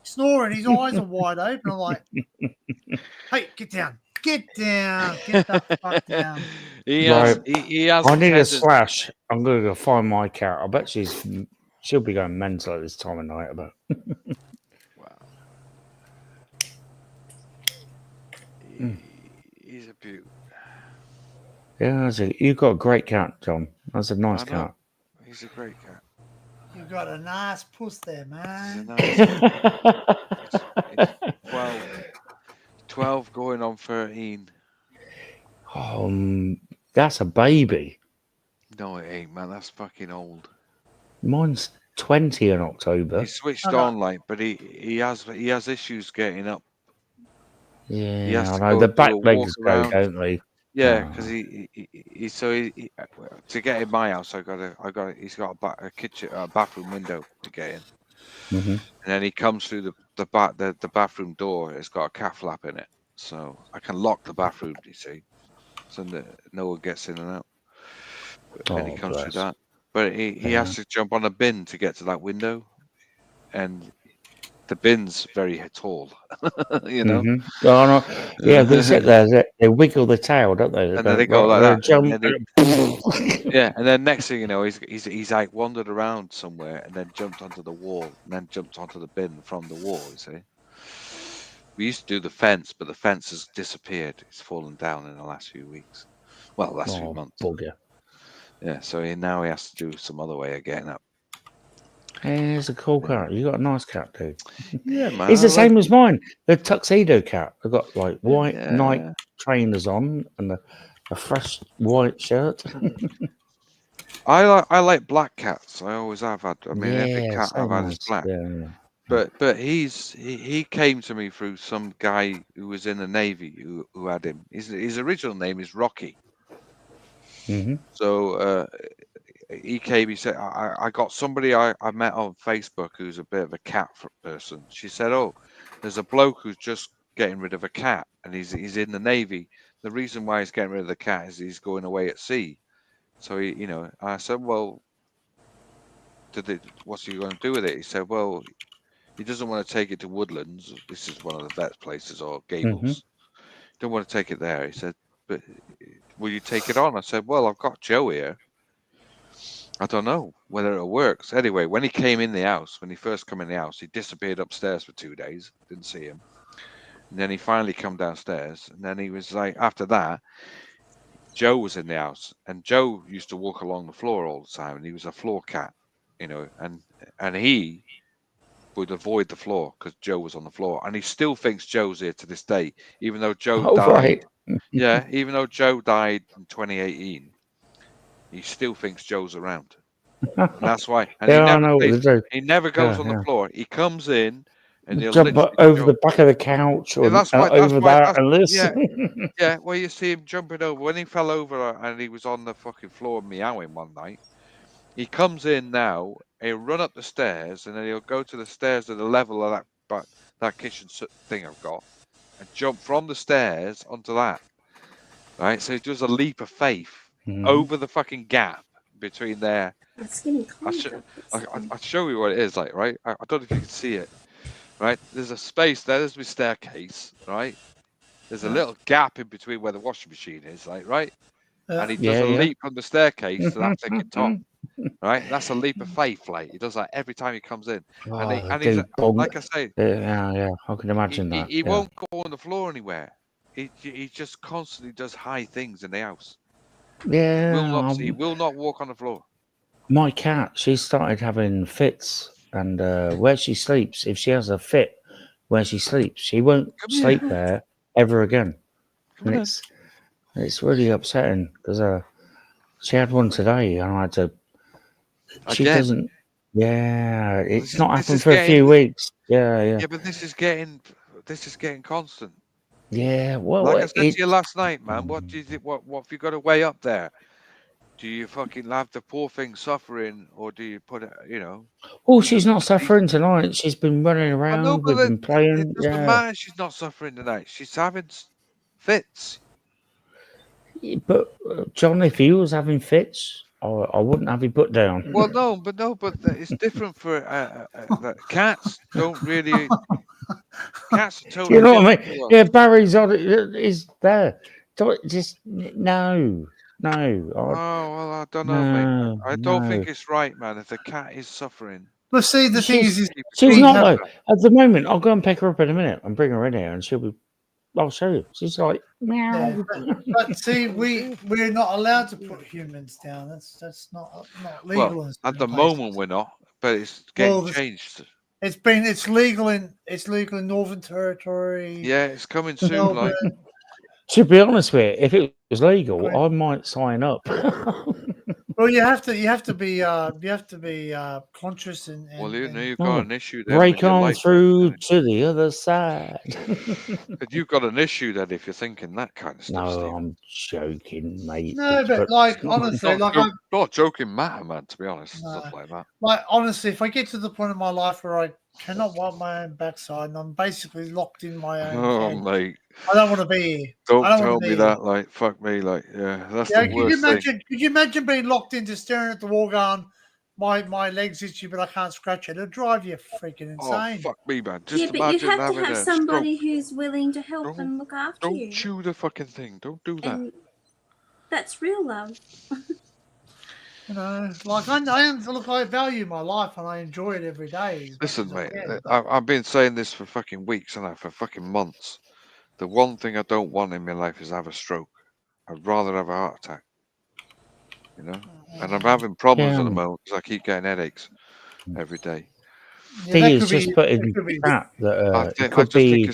snoring. His eyes are wide open. I'm like, hey, get down, get down, get the fuck down. He Right. has. I need a tendency- slash. I'm going to go find my cat. I bet she'll be going mental at this time of night. But He's a beaut. yeah, you've got a great cat, John. That's a nice I know. cat. He's a great cat. You got a nice puss there, man. It's 12 going on 13. That's a baby. No, it ain't, man. That's fucking old. Mine's 20 in October. He switched on, like, but he has issues getting up. He Yeah, has I to know. go The do back a legs walk go, around. don't they? Yeah, because he to get in my house, he's got a kitchen, a bathroom window to get in, Mhm. and then he comes through the bathroom door. It's got a cat flap in it, so I can lock the bathroom. You see, so no one gets in and out. And he comes through that, but he has to jump on a bin to get to that window, and the bin's very tall, you know. Mhm. Oh, no. Yeah, they sit there. They wiggle the tail, don't they? And then they go like they that. Jump. Yeah, and then next thing you know, he's like wandered around somewhere and then jumped onto the wall and then jumped onto the bin from the wall. You see, we used to do the fence, but the fence has disappeared. It's fallen down in the last few weeks. Well, last few months. Bugger. Yeah, so now he has to do some other way of getting up. Hey, it's a cool cat. You got a nice cat, dude. Yeah, man. It's the I same like- as mine. The tuxedo cat. I've got like white Yeah. Nike trainers on and a fresh white shirt. I like black cats. I always have had. I mean, every Yeah, cat so I've had nice. is black. Yeah. But he came to me through some guy who was in the Navy who had him. His original name is Rocky. Mm-hmm. So he came. He said, "I got somebody I met on Facebook who's a bit of a cat person." She said, "Oh, there's a bloke who's just getting rid of a cat, and he's in the Navy. The reason why he's getting rid of the cat is he's going away at sea. So I said, well, what's he going to do with it? He said, well, he doesn't want to take it to Woodlands. This is one of the vet places, or Gables. Don't want to take it there." He said, "But will you take it on?" I said, "Well, I've got Joe here. I don't know whether it'll work." So anyway, when he came in the house, when he first came in the house, he disappeared upstairs for 2 days. Didn't see him. And then he finally come downstairs. And then he was like, after that, Joe was in the house. And Joe used to walk along the floor all the time. And he was a floor cat, and he would avoid the floor because Joe was on the floor. And he still thinks Joe's here to this day, even though Joe died. Right. Yeah, even though Joe died in 2018. he still thinks Joe's around. And that's why. And Yeah, I know what to do. he never goes Yeah, on the yeah. floor. He comes in and he'll Jump literally over go- the back of the couch or that's over that and yeah, listen. yeah. Well, you see him jumping over when he fell over and he was on the fucking floor meowing one night. He comes in now. He'll run up the stairs and then he'll go to the stairs at the level of that kitchen thing I've got and jump from the stairs onto that. Right, so he does a leap of faith over the fucking gap between there. It's getting cold. I'll show you what it is like, right? I don't know if you can see it. Right, there's a space there. There's my staircase, right? There's a little gap in between where the washing machine is, like, right? And he does a leap from the staircase to that fucking top, right? That's a leap of faith, like he does that every time he comes in. And he's like I say, yeah, I can imagine that. He won't go on the floor anywhere. He just constantly does high things in the house. Yeah, He will not walk on the floor. my cat, she started having fits, and where she sleeps, if she has a fit where she sleeps, she won't sleep there ever again. And it's really upsetting because she had one today, and I had to. She Again? doesn't. Yeah, it's not This happened is for a getting- few weeks. Yeah. Yeah, but this is getting constant. Yeah, well, Like I said to you last night, man, what do you think? What have you got to weigh up there? Do you fucking have the poor thing suffering, or do you put it? You know. Oh, she's not suffering tonight. She's been running around. We've been playing. It doesn't matter. She's not suffering tonight. She's having fits. But John, if he was having fits, I wouldn't have him put down. Well, no, but it's different for cats. Don't really. Cats are totally. You know what I different mean? to us. Yeah, Barry's on it. Is there? Just no. Oh well, I don't know, mate. I don't think no. it's right, man. If the cat is suffering, Well, see, the thing is She's not though. At the moment, I'll go and pick her up in a minute and bring her in here, and she'll be. I'll show you. She's like meow. Yeah, but see, we're not allowed to put humans down. That's not legal. well, in at the certain moment we're not, but it's getting Well, changed. It's legal in Northern Territory. Yeah, it's coming soon. Melbourne. Like, To be honest with you, if it was legal, I might sign up. Well, you have to be conscious and well, you've got an issue there. Break with your on life, through to the other side. but you've got an issue then if you're thinking that kind of stuff. No, Steve. I'm joking, mate. No, but like honestly, not, like not joking matter, man. To be honest, No. stuff like that. like honestly, if I get to the point in my life where I cannot wipe my own backside and I'm basically locked in my own Oh, head, mate. I don't want to be here. Don't I don't tell want to me be that. Like, fuck me. Like, yeah, that's Yeah, the could you worst thing. imagine? Could you imagine being locked into staring at the wall, going, "My legs itchy, but I can't scratch it"? It'll drive you freaking Oh, insane. fuck me, man. Just Yeah, but you imagine have to having have a somebody stroke. who's willing to help and look after Don't you. chew the fucking thing. Don't do that. And that's real love. You know, like I value my life and I enjoy it every day. as Listen, much as I mate. can. I've been saying this for fucking weeks and for fucking months. The one thing I don't want in my life is have a stroke. I'd rather have a heart attack. You know, and I'm having problems at the moment because I keep getting headaches every day. Thing is, just put in chat that it could be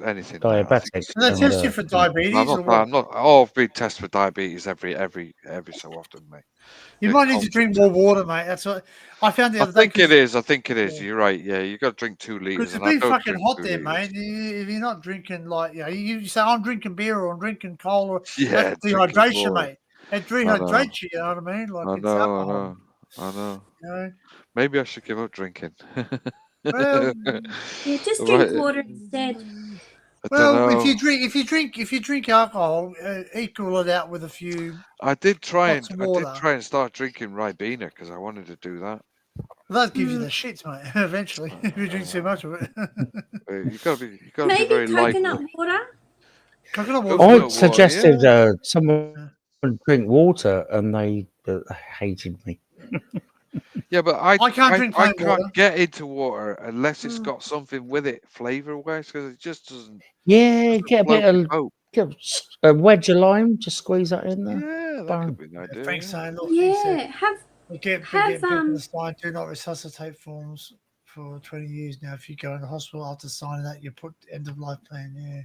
anything. diabetic. Can I test you for diabetes or what? I'm not. Oh, I've been tested for diabetes every so often, mate. You might need to drink more water, mate. That's what I found the I other day. think it is. I think it is. You're right. Yeah, you got to drink 2 liters. Because it's been fucking hot there, mate. If you're not drinking, like, you say, I'm drinking beer or I'm drinking cola. Yeah, that's dehydration, more. mate. It dehydrates you, you know what I mean? Like, I it's know. alcohol. I know. You know? Maybe I should give up drinking. Well, Yeah, just drink water instead. Well, if you drink alcohol, equal it out with a few. I did try lots of water. start drinking Ribena because I wanted to do that. That gives you the shits, mate. Eventually, if you drink too much of it. You got to be Maybe very light. coconut water. Coconut water. I suggested someone drink water, and they hated me. Yeah, but I can't drink plain can't water. get into water unless it's got something with it flavor-wise because it just doesn't. Yeah, get a bit float of the boat. get a wedge of lime, just squeeze that in there. Yeah, that Bang. could be an idea. Frank's saying, look, Yeah, he said, have get people to sign do not resuscitate forms for 20 years now. If you go in the hospital after signing that, you put end of life plan. Yeah.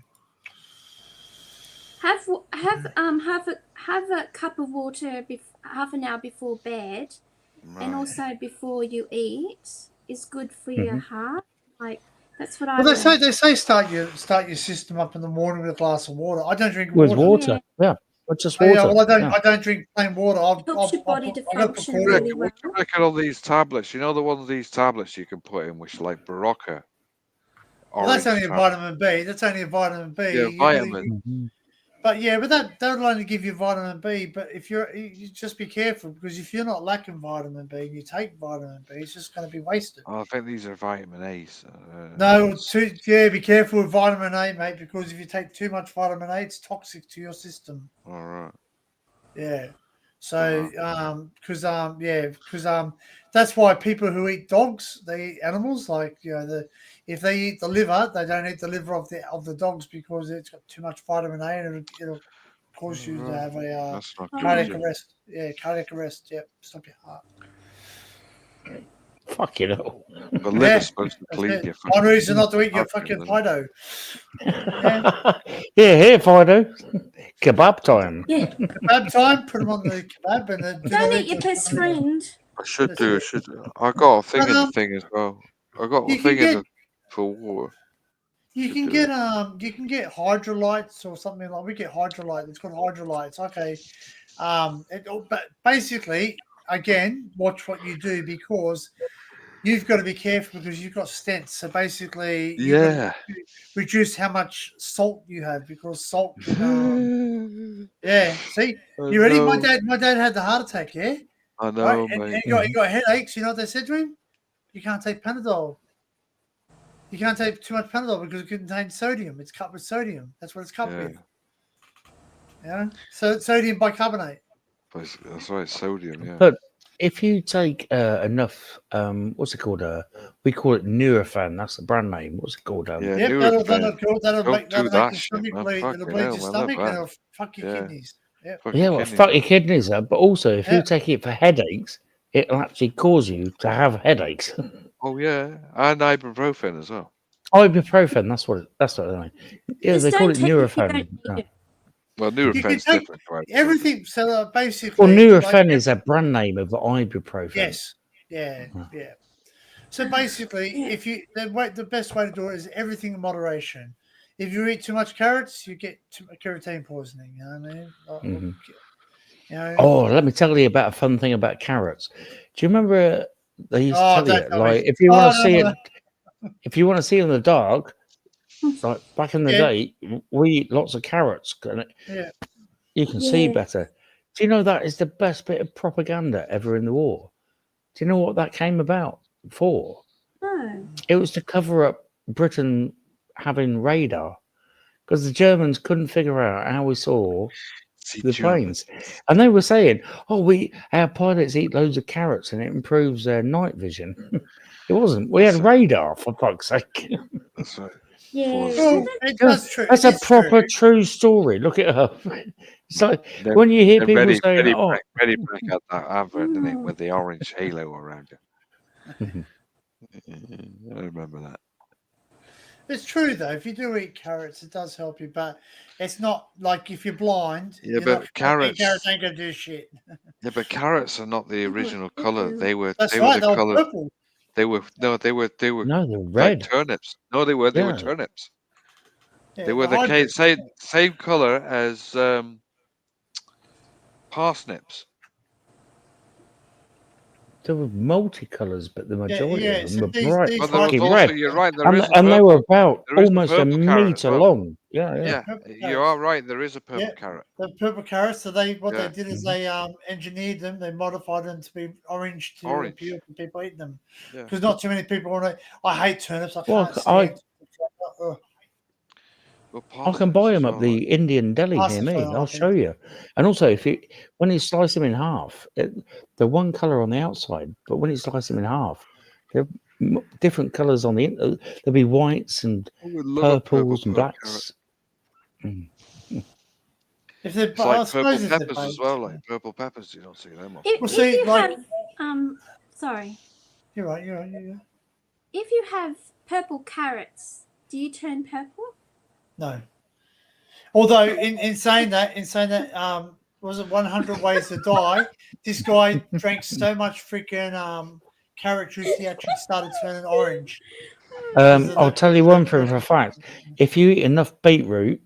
have a cup of water half an hour before bed, and Right. also before you eat is good for your heart. Like that's what I Well, learned. they say start your system up in the morning with a glass of water. I don't drink With water. water. Yeah. Or just Oh, water. yeah, well, Yeah. I don't drink plain water. Helps your body to function What really do well. you reckon on these tablets? You know the ones these tablets you can put in, which like Barocca. Well, that's Orange only a tablet. vitamin B. That's only a vitamin B. Yeah, vitamin. But that'll only give you vitamin B. But if you just be careful, because if you're not lacking vitamin B and you take vitamin B, it's just going to be wasted. Oh, I think these are vitamin A's. No, be careful with vitamin A, mate, because if you take too much vitamin A, it's toxic to your system. All right. Yeah. So, because that's why people who eat dogs, they eat animals. Like if they eat the liver, they don't eat the liver of the dogs because it's got too much vitamin A and it'll cause you to have a That's not cardiac good. arrest. Yeah, cardiac arrest. Yep, stop your heart. Fuck you know. The liver's supposed to clean your One reason not to eat your fucking fucking Fido. Yeah, here, Fido. Kebab time. Yeah. Kebab time. Put them on the kebab and then Don't eat your best friend. I should do. I got a thing But, in the thing as well. I got a you thing can in the for water. You can get hydrolytes or something like we get hydrolyte. It's called hydrolytes. Okay. But basically, again, watch what you do because you've got to be careful because you've got stents. So basically, you've got to reduce how much salt you have because salt can. Yeah. See, you ready? No. My dad had the heart attack. Yeah. I know, And mate. he got headaches. You know what they said to him? You can't take Panadol. You can't take too much Panadol because it contains sodium. It's cut with sodium. That's what it's cut with. Yeah. So sodium bicarbonate. That's right, sodium. Yeah. But if you take enough, what's it called? We call it Nurofen. That's the brand name. What's it called? That'll make your stomach bleed. It'll bleed your stomach and it'll fuck your kidneys. Yeah. Yeah, well, fuck your kidneys up. But also, if you take it for headaches, it'll actually cause you to have headaches. Oh yeah, and ibuprofen as well. Ibuprofen. That's what I mean. Yeah, they call it Nurofen. Well, Nurofen's different, right? Everything. So basically, Well, Nurofen is a brand name of ibuprofen. Yes. Yeah. Yeah. So basically, if you the best way to do it is everything in moderation. If you eat too much carrots, you get carotene poisoning. You know what I mean? You know, Oh, let me tell you about a fun thing about carrots. Do you remember they used to tell you, like, if you want to see it, if you want to see in the dark, like back in the day, we eat lots of carrots, and you can see better. Do you know that is the best bit of propaganda ever in the war? Do you know what that came about for? No. It was to cover up Britain having radar because the Germans couldn't figure out how we saw the planes, and they were saying, "Oh, our pilots eat loads of carrots and it improves their night vision." It wasn't. We had radar, for fuck's sake. That's right. Yeah, that's true. That's a proper true story. Look it up. It's like when you hear people saying, "Oh, ready back at that advert, didn't it, with the orange halo around you." I remember that. It's true though. If you do eat carrots, it does help you, but it's not like if you're blind. Yeah, but carrots ain't gonna do shit. Yeah, but carrots are not the original color. They were. That's they right. were the They were color. purple. They were no. They were red. like turnips. No, they were. They were Yeah. turnips. Yeah, They were the the hybrid. same color as parsnips. There were multicolors, but the majority of them were bright Well, there was fucking also, red. you're right. There And, is a and they were purple- about there is a almost a purple carrot as meter well. long. Yeah. Yeah, you are right. There is a purple Yeah. carrot. The purple carrots. So they Yeah. did is they engineered them. They modified them to be orange to Orange. appeal to people eating them. Yeah. Because not too many people want to. I hate turnips. I Well, can't stand. Ugh. I can buy them at the Indian deli near Parsnips me. I I'll like show you. And also, when you slice them in half, they're one color on the outside, but when you slice them in half, they're different colors on the inside. There'll be whites and I would love a purple purples and carrot. blacks. If they're, It's like I suppose purple if they're peppers as baked. well. Like purple peppers, you don't see them. If, Well, if see, you like- have, sorry, You're right. You're right. Yeah. if you have purple carrots, do you turn purple? No. Although in saying that, was it 100 Ways to Die? This guy drank so much freaking carrot juice he actually started turning orange. I'll tell you one thing for a fact. If you eat enough beetroot,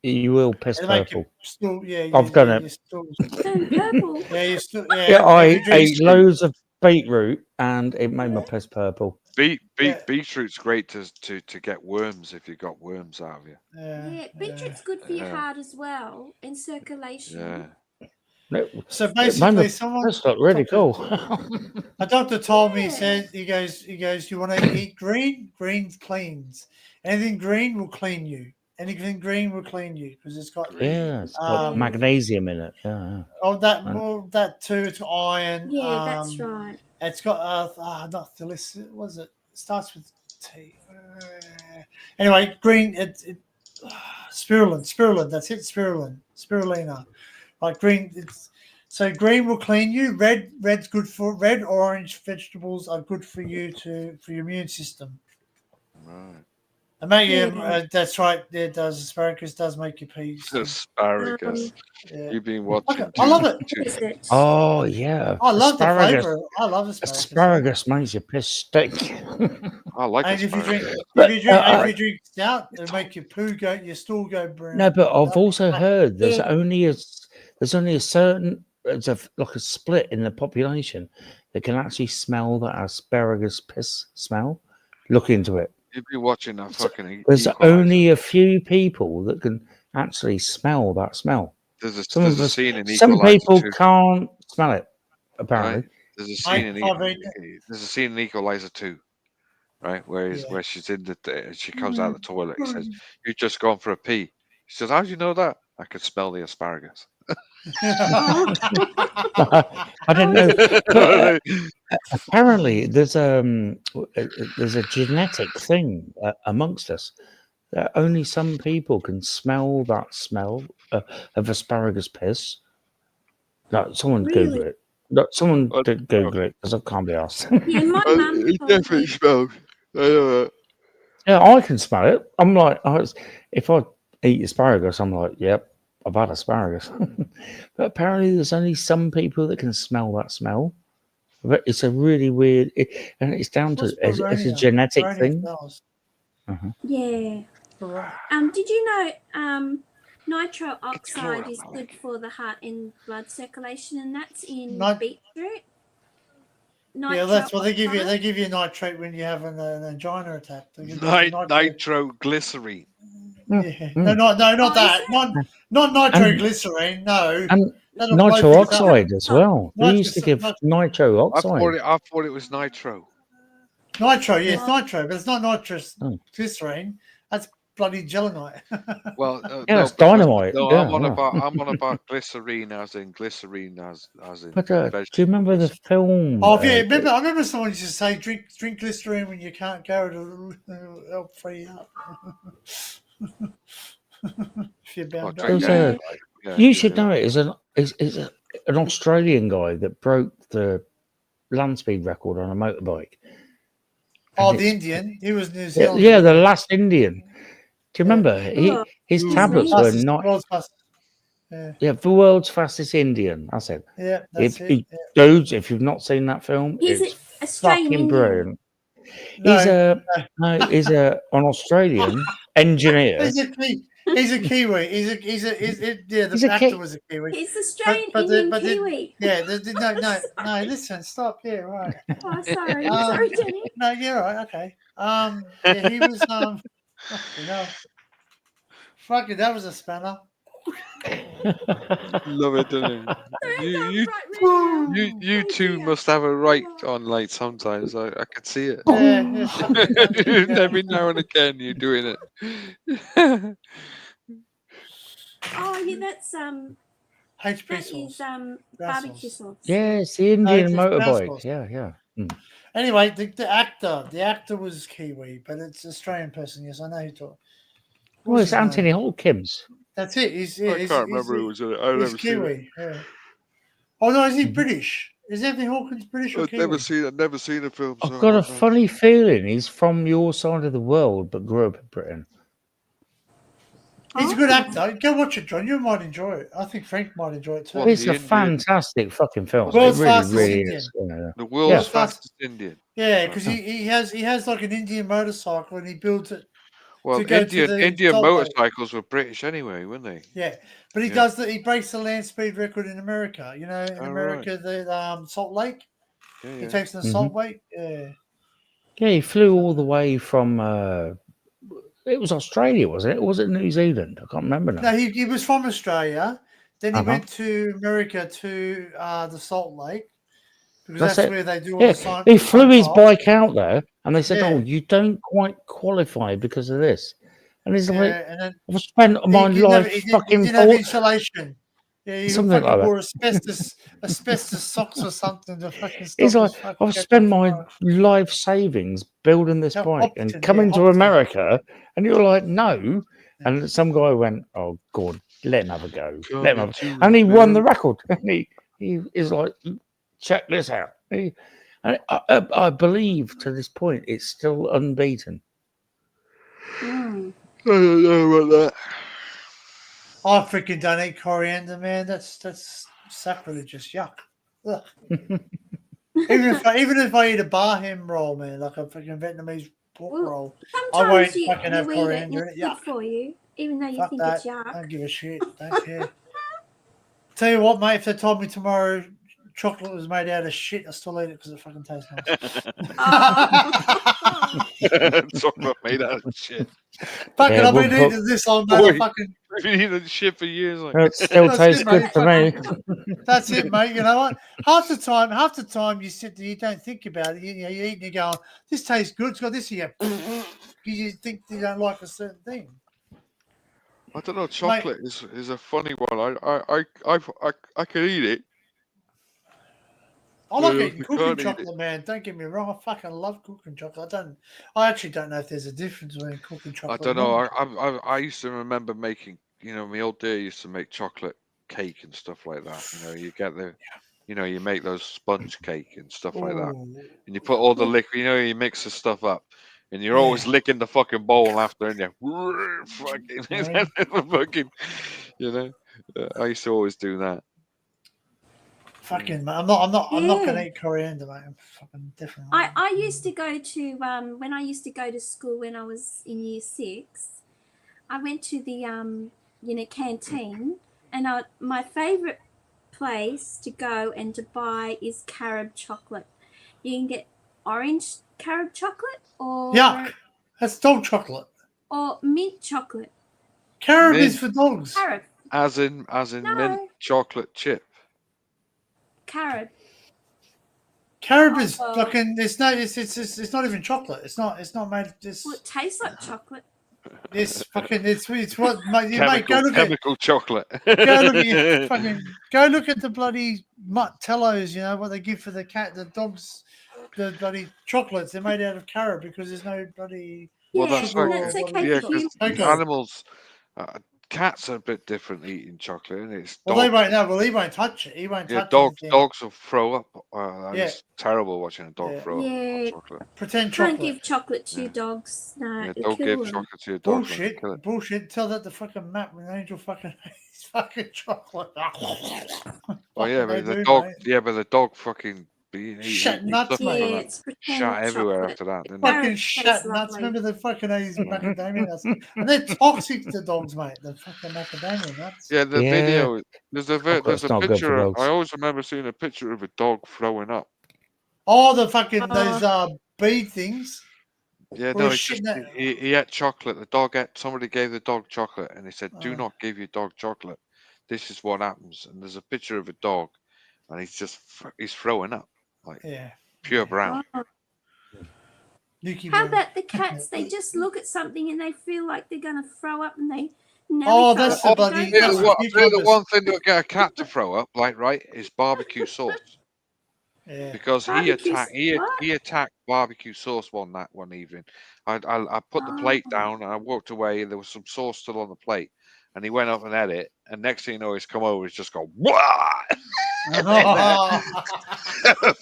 you will piss It'll make purple. you still, I've done it. You're still, purple. yeah, you're still, Yeah, if I you drink ate loads of beetroot and it made my piss purple. Beetroot's great to get worms if you got worms out of you. Yeah, beetroot's good for your heart as well and circulation. Yeah. So It made basically, my someone piss look really cool. a doctor told me, he goes, you want to eat green? Green cleans. Anything green will clean you. Anything green will clean you because it's got Yeah, it's got magnesium in it. Yeah. that too. It's got iron. Yeah, that's right. It's got not illicit. Was it? It starts with T. Anyway, green. Spirulina. That's it. Spirulina. Like green. So green will clean you. Red's good for red. Orange vegetables are good for you for your immune system. Right. And make you, that's right. It does. Asparagus does make you pee. Asparagus. You've been watching. I love it. Oh yeah. I love the Asparagus. flavour. I love asparagus. Asparagus makes your piss stink. I like And if you drink, But, if you drink stout, it'll make your poo go, your stool go brown. No, but I've also heard there's only a certain like a split in the population that can actually smell that asparagus piss smell. Look into it. You've been watching that fucking. There's only a few people that can actually smell that smell. There's a scene in some Equalizer people 2. can't smell it. Apparently, Right? There's a scene in Equalizer 2, right? Where she's in she comes out of the toilet and says, "You've just gone for a pee." She says, "How do you know that?" "I could smell the asparagus." I didn't know. But, apparently, there's a genetic thing amongst us that only some people can smell that smell of asparagus piss. Like, someone Google it. Someone did Google it because I can't be asked. Yeah, my mum. It definitely smells. I know that. Yeah, I can smell it. I'm like, if I eat asparagus, I'm like, yep, I've had asparagus. But apparently, there's only some people that can smell that smell. But it's a really weird, and it's down to it's a genetic thing. Yeah. Did you know nitro oxide is good for the heart and blood circulation, and that's in beetroot? Yeah, that's what they give you. They give you nitrate when you have an angina attack. Nitroglycerine. Yeah. No, not that. Not nitroglycerine. No. And nitro oxide as well. We used to give nitro oxide. I thought it was nitro. Nitro, yes, nitro, but it's not nitrous glycerine. That's bloody gelinite. Well, yeah, it's dynamite. No, yeah, I'm on about glycerine as in as in. But do you remember the film? Oh yeah, I remember someone used to say drink glycerine when you can't go to help free up. If you're bound up. You should know it. Is an Australian guy that broke the land speed record on a motorbike. Oh, the Indian. He was New Zealand. Yeah, the last Indian. Do you remember? His tablets were not. Yeah, the world's fastest Indian. That's it. Yeah, that's it. Dudes, if you've not seen that film, it's fucking brilliant. He's an Australian engineer. He's a Kiwi. The actor was a Kiwi. He's Australian Indian Kiwi. No. Listen, stop. Yeah, right. Oh, sorry, Jenny. No, you're right. Okay. Yeah, he was. Fucking, that was a spanner. Love it, don't you? You two must have a right on like sometimes. I could see it. Yeah. Every now and again you're doing it. Oh yeah, that's HP that sauce. is barbecue sauce. Yeah, it's the Indian it's motorbike. sauce. Yeah. Anyway, the actor was Kiwi, but it's an Australian person. Yes, I know who talk. Well, it's Anthony Hopkins. That's it. I can't remember who was in it. I've never seen Kiwi. it. Yeah. Oh no, is he British? Is Anthony Hawkins British or I've Kiwi? never seen a film. I've got a funny feeling he's from your side of the world, but grew up in Britain. He's a good actor. Go watch it, John. You might enjoy it. I think Frank might enjoy it too. It's a fantastic fucking film. World's it really, fastest really Indian. is. You know. The world's fastest Indian. Yeah, because he has like an Indian motorcycle and he builds it. Well, to go to the Indian Salt Lake. motorcycles were British anyway, weren't they? Yeah, but he does that. He breaks the land speed record in America. You know, in Oh, America, the Salt Lake. Yeah, He takes the Salt Lake. Yeah. Yeah, he flew all the way from. It was Australia, wasn't it? Or was it New Zealand? I can't remember now. No, he was from Australia. Then he Uh-huh. went to America to the Salt Lake because That's that's it. where they do all Yeah, the science. he flew his bike out there, and they said, Yeah. "Oh, you don't quite qualify because of this." And he's like, and then "I've spent my he didn't have- life he didn't- fucking he didn't have thought- insulation. Yeah, he Something fucking like that. wore asbestos socks or something to fucking stop He's like, his fucking I've spent my life savings building this bike and coming to America, and you're like, no. And some guy went, oh, God, let him have a go. Let him have a... And he won the record. And he is like, check this out. And I believe to this point, it's still unbeaten. Hmm. I don't know about that. I freaking don't eat coriander, man. That's sacrilegious. Yuck. Ugh. even if I eat a Bahem roll, man, like a freaking Vietnamese pork roll, I won't Sometimes fucking have you eat it and coriander in it's it. good Yuck. for you, even though you Fuck think that. it's yuck. Don't give a shit. Don't care. Tell you what, mate. If they told me tomorrow chocolate was made out of shit, I still eat it because it fucking tastes nice. Chocolate made out of shit. Fucking, Yeah, I've been well, eating this on man. Fucking. I've been eating shit for years. Like. It still That's tastes it, good mate. to me. That's it, mate. You know what? Half the time you sit there, you don't think about it. You eat and you go, this tastes good. It's got this here. You think you don't like a certain thing. I don't know. Chocolate is a funny one. I can eat it. I like Yeah, eating you cooking can't eat chocolate, man. Don't get me wrong. I fucking love cooking chocolate. I actually don't know if there's a difference between cooking I chocolate. don't and know. I used to remember making. You know, my old day used to make chocolate cake and stuff like that. You know, you get the. You know, you make those sponge cake and stuff like that, Ooh. and you put all the liquid. You know, you mix the stuff up, and you're always licking the fucking bowl after, and you fucking, you know. I used to always do that. Fucking, I'm not gonna Yeah. eat coriander, mate. I'm fucking definitely. I used to go to when I used to go to school when I was in year 6. I went to the canteen, and my favourite place to go and to buy is carob chocolate. You can get orange carob chocolate or Yuck! That's dog chocolate. or mint chocolate. Carob Mint. is for dogs. Carob, As in No. mint chocolate chip. carob. Carob is Oh. fucking. It's not not even chocolate. It's not made. Well, it tastes like chocolate. It's fucking. It's what mate. Mate, go look at. Chemical chocolate. Go look at your fucking. Go look at the bloody Muttellos. You know what they give for the dogs, the bloody chocolates. They're made out of carob because there's no bloody. Well, Yeah, that's and like that's okay yeah, for you. 'cause Okay. animals, cats are a bit different eating chocolate, and it's Well, dogs. they won't. No, well, he won't touch it. He won't Yeah, touch dogs. anything. Dogs will throw up. And Yeah. It's terrible watching a dog Yeah. throw up Yeah. chocolate. Pretend Can't chocolate. give chocolate to your dogs. No, Yeah, you don't kill give them. chocolate to your dog. man, Bullshit. kill it. Bullshit. Tell that the fucking map when Angel fucking eats fucking chocolate. Oh yeah, They but the do, dog. mate. Yeah, but the dog fucking. He Shit nuts, stuff like mate. Yeah, that. it's pretend Shot everywhere chocolate. after that. Didn't Fucking Carrots shit taste nuts. lovely. Remember the fucking A's macadamia nuts? And they're toxic to dogs, mate. The fucking macadamia nuts. Yeah, the Yeah. video. There's a Chocolate's not good for picture. dogs. I always remember seeing a picture of a dog throwing up. Oh, the fucking those bead things. Yeah, Where no, he's it's just shitting that- he ate chocolate. The dog ate. Somebody gave the dog chocolate, and he said, "Do Oh. not give your dog chocolate. This is what happens." And there's a picture of a dog, and he's throwing up like Yeah. pure brown. Oh. Nuki How Brown. about the cats? They just look at something and they feel like they're going to throw up and they never Oh, throw that's up. the They bloody- don't that's throw the up. The one thing that will get a cat to throw up, like right, is barbecue sauce. Yeah. Because Barbecue he attacked barbecue sauce one evening. I put the plate down and I walked away and there was some sauce still on the plate. And he went up and ate it, and next thing you know, he's come over, he's just gone, "What?"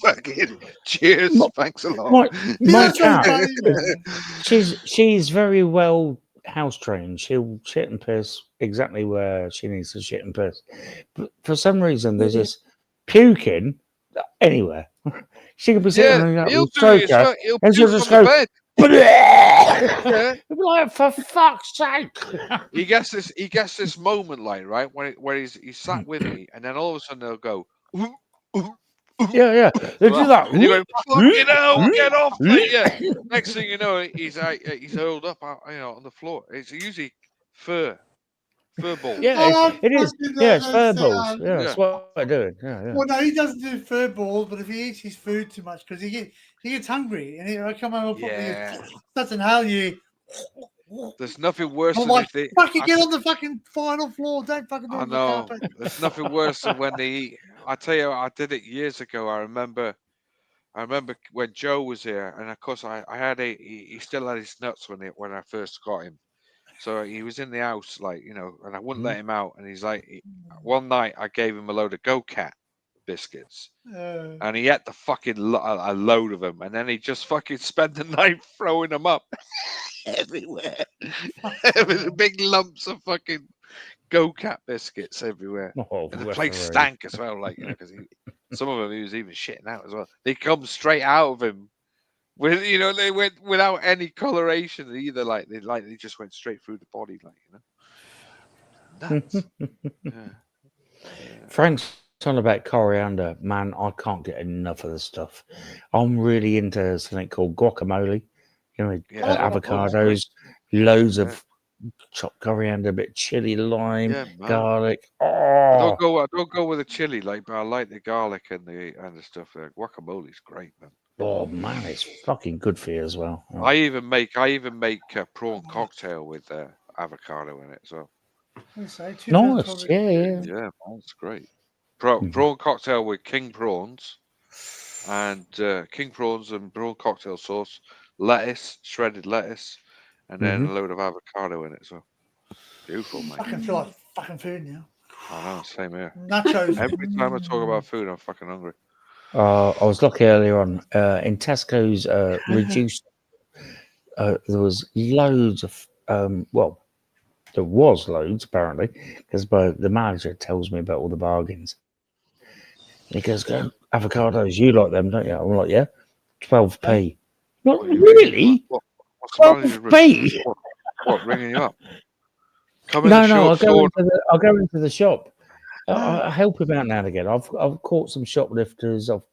Fucking cheers, thanks a lot. My cat, she's very well house trained. She'll shit and piss exactly where she needs to shit and piss. But for some reason, there's this puking anywhere. She could be sitting Yeah, on a he'll do it. stroker, He'll and she'll puke just on the go. bed. Yeah. You'll be like, for fuck's sake! He gets this moment like right where he's sat with me, and then all of a sudden they'll go. Yeah. They do that. And you go, fucking hell, get off, mate. Yeah. Next thing you know, he's hurled up, on the floor. It's usually fur balls. Yeah, it is. Yeah, it's fur balls. balls. Yeah, that's what I do. Yeah. Well, no, he doesn't do fur balls, but if he eats his food too much, because he gets hungry, and I come home and that's in hell you. There's nothing worse I'm than like, if they. fucking get on the fucking final floor. Don't fucking do it I on the know. carpet. There's nothing worse than when they eat. I tell you, I did it years ago. I remember when Joe was here, and of course I had he still had his nuts when I first got him. So he was in the house, and I wouldn't let him out. And he's like, one night I gave him a load of Go-Cat biscuits, and he ate the fucking a load of them, and then he just fucking spent the night throwing them up everywhere. With big lumps of fucking Go-Cat biscuits everywhere, and the place stank as well. Because some of them he was even shitting out as well. They come straight out of him. They went without any coloration either. They just went straight through the body, nuts. Frank's talking about coriander. Man, I can't get enough of the stuff. I'm really into something called guacamole. Avocados, loads of chopped coriander, a bit chili, lime, garlic. I don't go with the chili, but I like the garlic and the stuff. Guacamole's great, man. Oh man, it's fucking good for you as well. Oh. I even make a prawn cocktail with avocado in it as well. Nice, yeah. Yeah, that's great. Prawn cocktail with king prawns and prawn cocktail sauce, lettuce, shredded lettuce, and then a load of avocado in it as well. Beautiful, mate. I can feel like fucking food now. I know, same here. Nachos. Every time I talk about food, I'm fucking hungry. I was lucky earlier on in Tesco's reduced. There was loads of there was loads apparently because the manager tells me about all the bargains. And he goes, "Go avocados, you like them, don't you?" I'm like, "Yeah, 12p." Not really. What's the manager? 12p. What, ringing you up? No, I'll go into the shop. I help him out now and again. I've caught some shoplifters. I've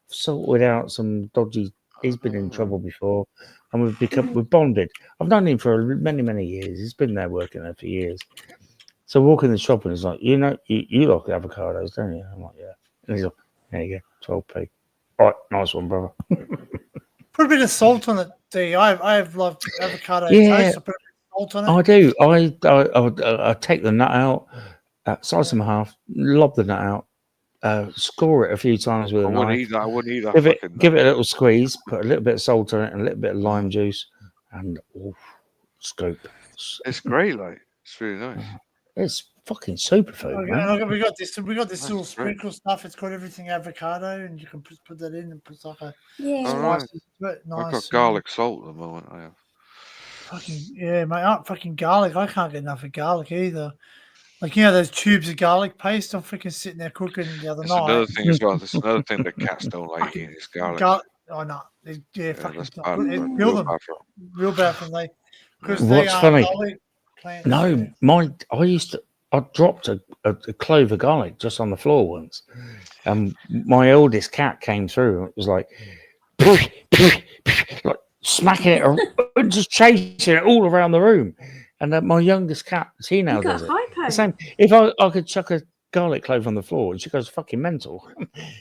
sorted out some dodgy. He's been in trouble before, and we've bonded. I've known him for many years. He's been there working there for years. So walk in the shop and he's like, you like avocados, don't you? I'm like, yeah. And he's like, there you go, 12p. All right, nice one, brother. Put a bit of salt on it. See, I've loved avocado Yeah, toast. I put a bit of salt on it. I do. I take the nut out, slice them in half, lob the nut out, score it a few times with a knife. I wouldn't eat that. Give it a little squeeze, put a little bit of salt on it and a little bit of lime juice, and scoop. It's great, it's really nice. It's fucking superfood, man. We got this little sprinkle stuff. It's got everything avocado, and you can put that in and put like a spices to it. Nice. I've got garlic salt at the moment. I have. Fucking yeah, mate. Fucking garlic. I can't get enough of garlic either. Those tubes of garlic paste. I'm freaking sitting there cooking the other night. Another thing as well. There's another thing that cats don't like eating is garlic. Oh no, fucking that's stop. bad, Kill them. Real bad for them. What's funny? No, I dropped a clove of garlic just on the floor once, and my oldest cat came through and it was like smacking it, just chasing it all around the room. And my youngest cat, she now does it. The same. If I could chuck a garlic clove on the floor, and she goes fucking mental.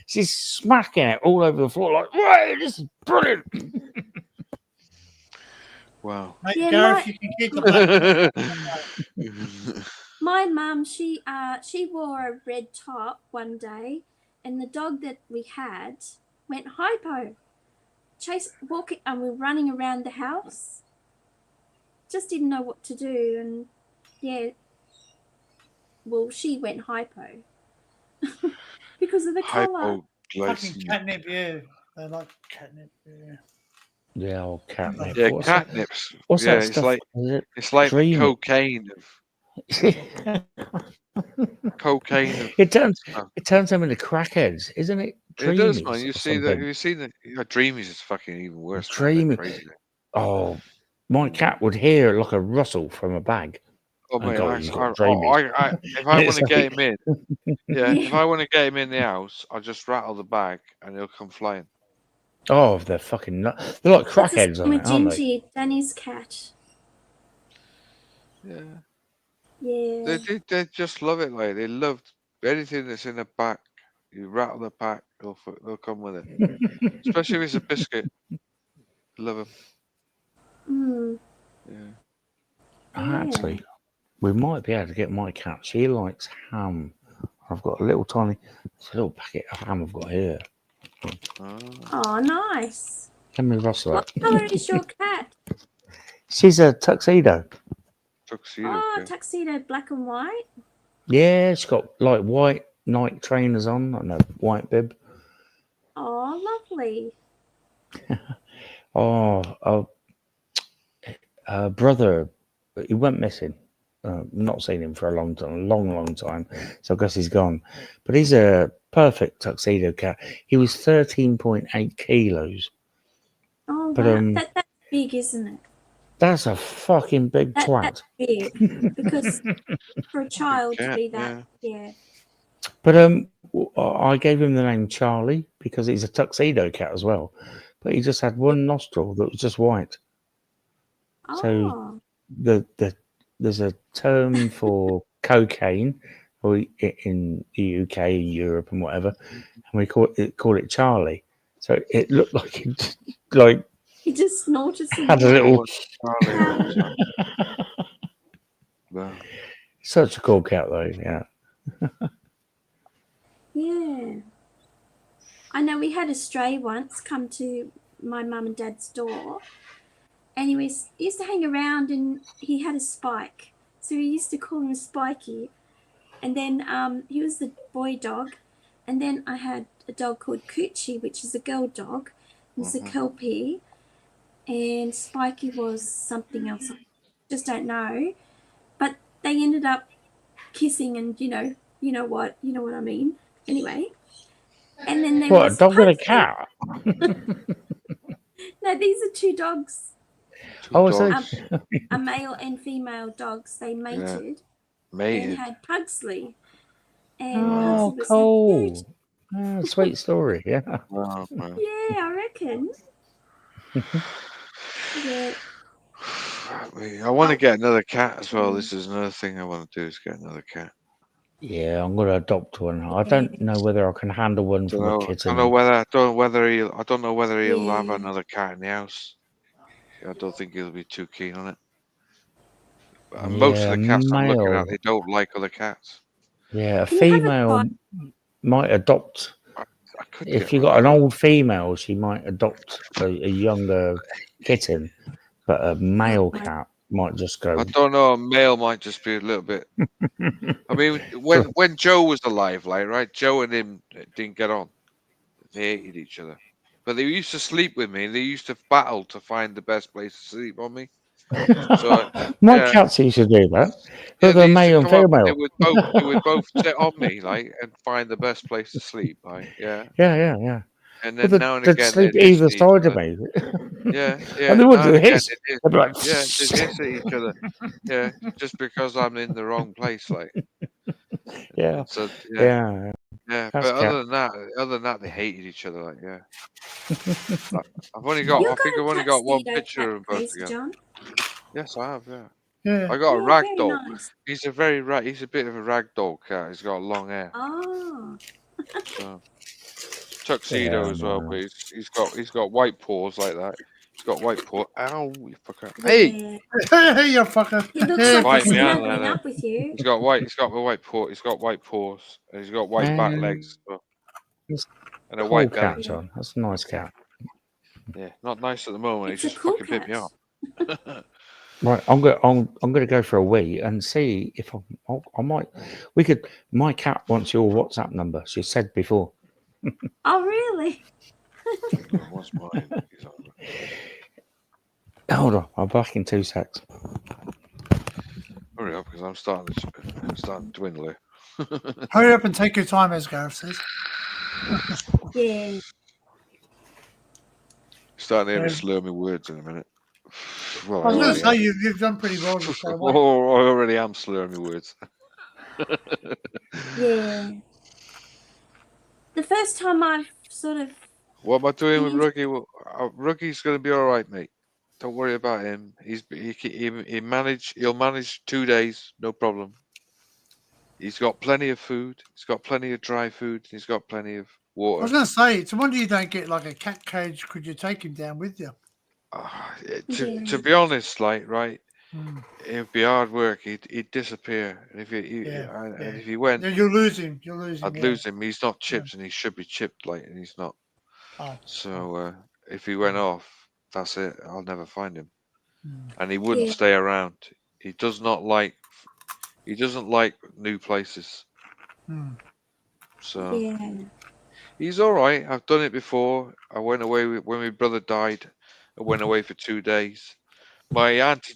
She's smacking it all over the floor like, "Whoa, this is brilliant." Wow. Mate, Yeah, Gareth, you can keep the My mum, she wore a red top one day, and the dog that we had went hypo. Walking, and we're running around the house. Just didn't know what to do, and yeah. Well, she went hypo because of the colour. Fucking catnip, yeah. They like catnip, yeah. The old catnip. Yeah, What's that? catnips. What's Yeah, that stuff? it's like the Dream. cocaine of cocaine of It turns stuff. them into crackheads, isn't it? It does, Dreamies man. You or see that? something. You see that? Dreamies is fucking even worse. Man. They're Dreamy. crazy. Oh, my cat would hear like a rustle from a bag. Oh And mate, go, "You've got dreamies." if I And want it's to get like- him in, yeah, if I want to get him in the house, I'll just rattle the bag and he'll come flying. Oh, they're fucking nuts. They're like crackheads on with it, aren't they? Gingy, Danny's cat. Yeah. Yeah. They just love it. Like they love anything that's in a pack. You rattle the pack, they'll come with it. Especially if it's a biscuit. Love them. Mm. Yeah. Actually, we might be able to get my cat. She likes ham. I've got a little tiny, it's a little packet of ham I've got here. Oh, nice. Let me rustle What it. colour is your cat? She's a tuxedo. Oh, tuxedo, black and white. Yeah, she's got like white Nike trainers on and a white bib. Oh, lovely. Oh, brother, he went missing. Not seen him for a long time. So I guess he's gone. But he's a perfect tuxedo cat. He was 13.8 kilos. Oh, But, wow. That's big, isn't it? That's a fucking big twat. That's big. Because for a child to be that, yeah. But I gave him the name Charlie because he's a tuxedo cat as well. But he just had one nostril that was just white. So there's a term for cocaine, or in the UK, Europe, and whatever, and we call it Charlie. So it looked like it, like He just snorted some had a little. Wow. Such a cool cat, though. Yeah. Yeah. I know we had a stray once come to my mum and dad's door, and he used to hang around, and he had a spike, so we used to call him Spiky. And then he was the boy dog, and then I had a dog called Coochie, which is a girl dog. It was a Kelpie, and Spiky was something else. I just don't know, but they ended up kissing, and you know what I mean. Anyway, and then there What, was a dog and a Pugsley. cat? No, these are two dogs. Oh, so A male and female dogs. They mated and had Pugsley. And oh, Pugsley was cool. Oh, sweet story. Yeah. yeah, I reckon. Yeah. I want to get another cat as well. This is another thing I want to do is get another cat. Yeah, I'm going to adopt one. I don't know whether I can handle one from a I kitten. don't know whether he'll have another cat in the house. I don't think he'll be too keen on it. Most of the cats I'm looking at, they don't like other cats. Yeah, a female might adopt. If you got an old female, she might adopt a younger kitten, but a male cat might just go. I don't know. A male might just be a little bit. I mean, when Joe was alive, like right, Joe and him didn't get on. They hated each other, but they used to sleep with me. They used to battle to find the best place to sleep on me. So My cats used to do that. But they they're used to male and come up, female. they would both sit on me, like, and find the best place to sleep, like, yeah. Yeah. And then But now and they'd again, sleep they'd either hiss at side each of other. me. Yeah. And they would Now do and again, hiss. they'd They'd be like, just hiss at each other. Yeah, just because I'm in the wrong place, like. Yeah. So Yeah. But That's other than that, they hated each other, like, yeah. I've only got, You I think got I've a only got one tuxedo picture cat, of them both Crazy together. John? Yes, I have. Yeah. Yeah. I got a Yeah, rag very dog. nice. He's a bit of a rag dog cat. He's got long hair. Oh. So, tuxedo Yeah, as well, no. but he's got white paws like that. He's got white paws. Ow, you fucker! Hey, Yeah. You fucker. He looks like bite he's me out snuggling there. up with you. He's got the white paw. He's got white paws, and he's got white back legs, as well, It's and a cool white cat, belly. John. That's a nice cat. Yeah, not nice at the moment. It's He a just cool fucking bit me cat. up. Right, I'm gonna go for a wee and see if I might. We could. My cat wants your WhatsApp number. She said before. Oh, really? What's mine? Hold on, I'm back in 2 secs. Hurry up, because I'm starting to dwindle here. Hurry up and take your time, as Gareth says. Yeah. Starting to hear me Yeah. slur my words in a minute. Well, I was going to already say am. you've done pretty well to stay away. I already am slurring my words. Yeah. The first time I've sort of. What am I doing with Ruggy? Well, Ruggy's going to be all right, mate. Don't worry about him. He'll manage 2 days, no problem. He's got plenty of food. He's got plenty of dry food. He's got plenty of I water. was going to say, it's a wonder you don't get like a cat cage. Could you take him down with you? To be honest, like, right, Mm. it'd be hard work. He'd disappear, and if and if he went, Then you'll lose him. You'll lose him. I'd lose him. He's not chipped, and he should be chipped, like, and he's not. Oh. So if he went off, that's it. I'll never find him, Mm. and he wouldn't Yeah. stay around. He doesn't like new places. Mm. So Yeah. he's all right. I've done it before. I went away when my brother died. I went away for 2 days. My auntie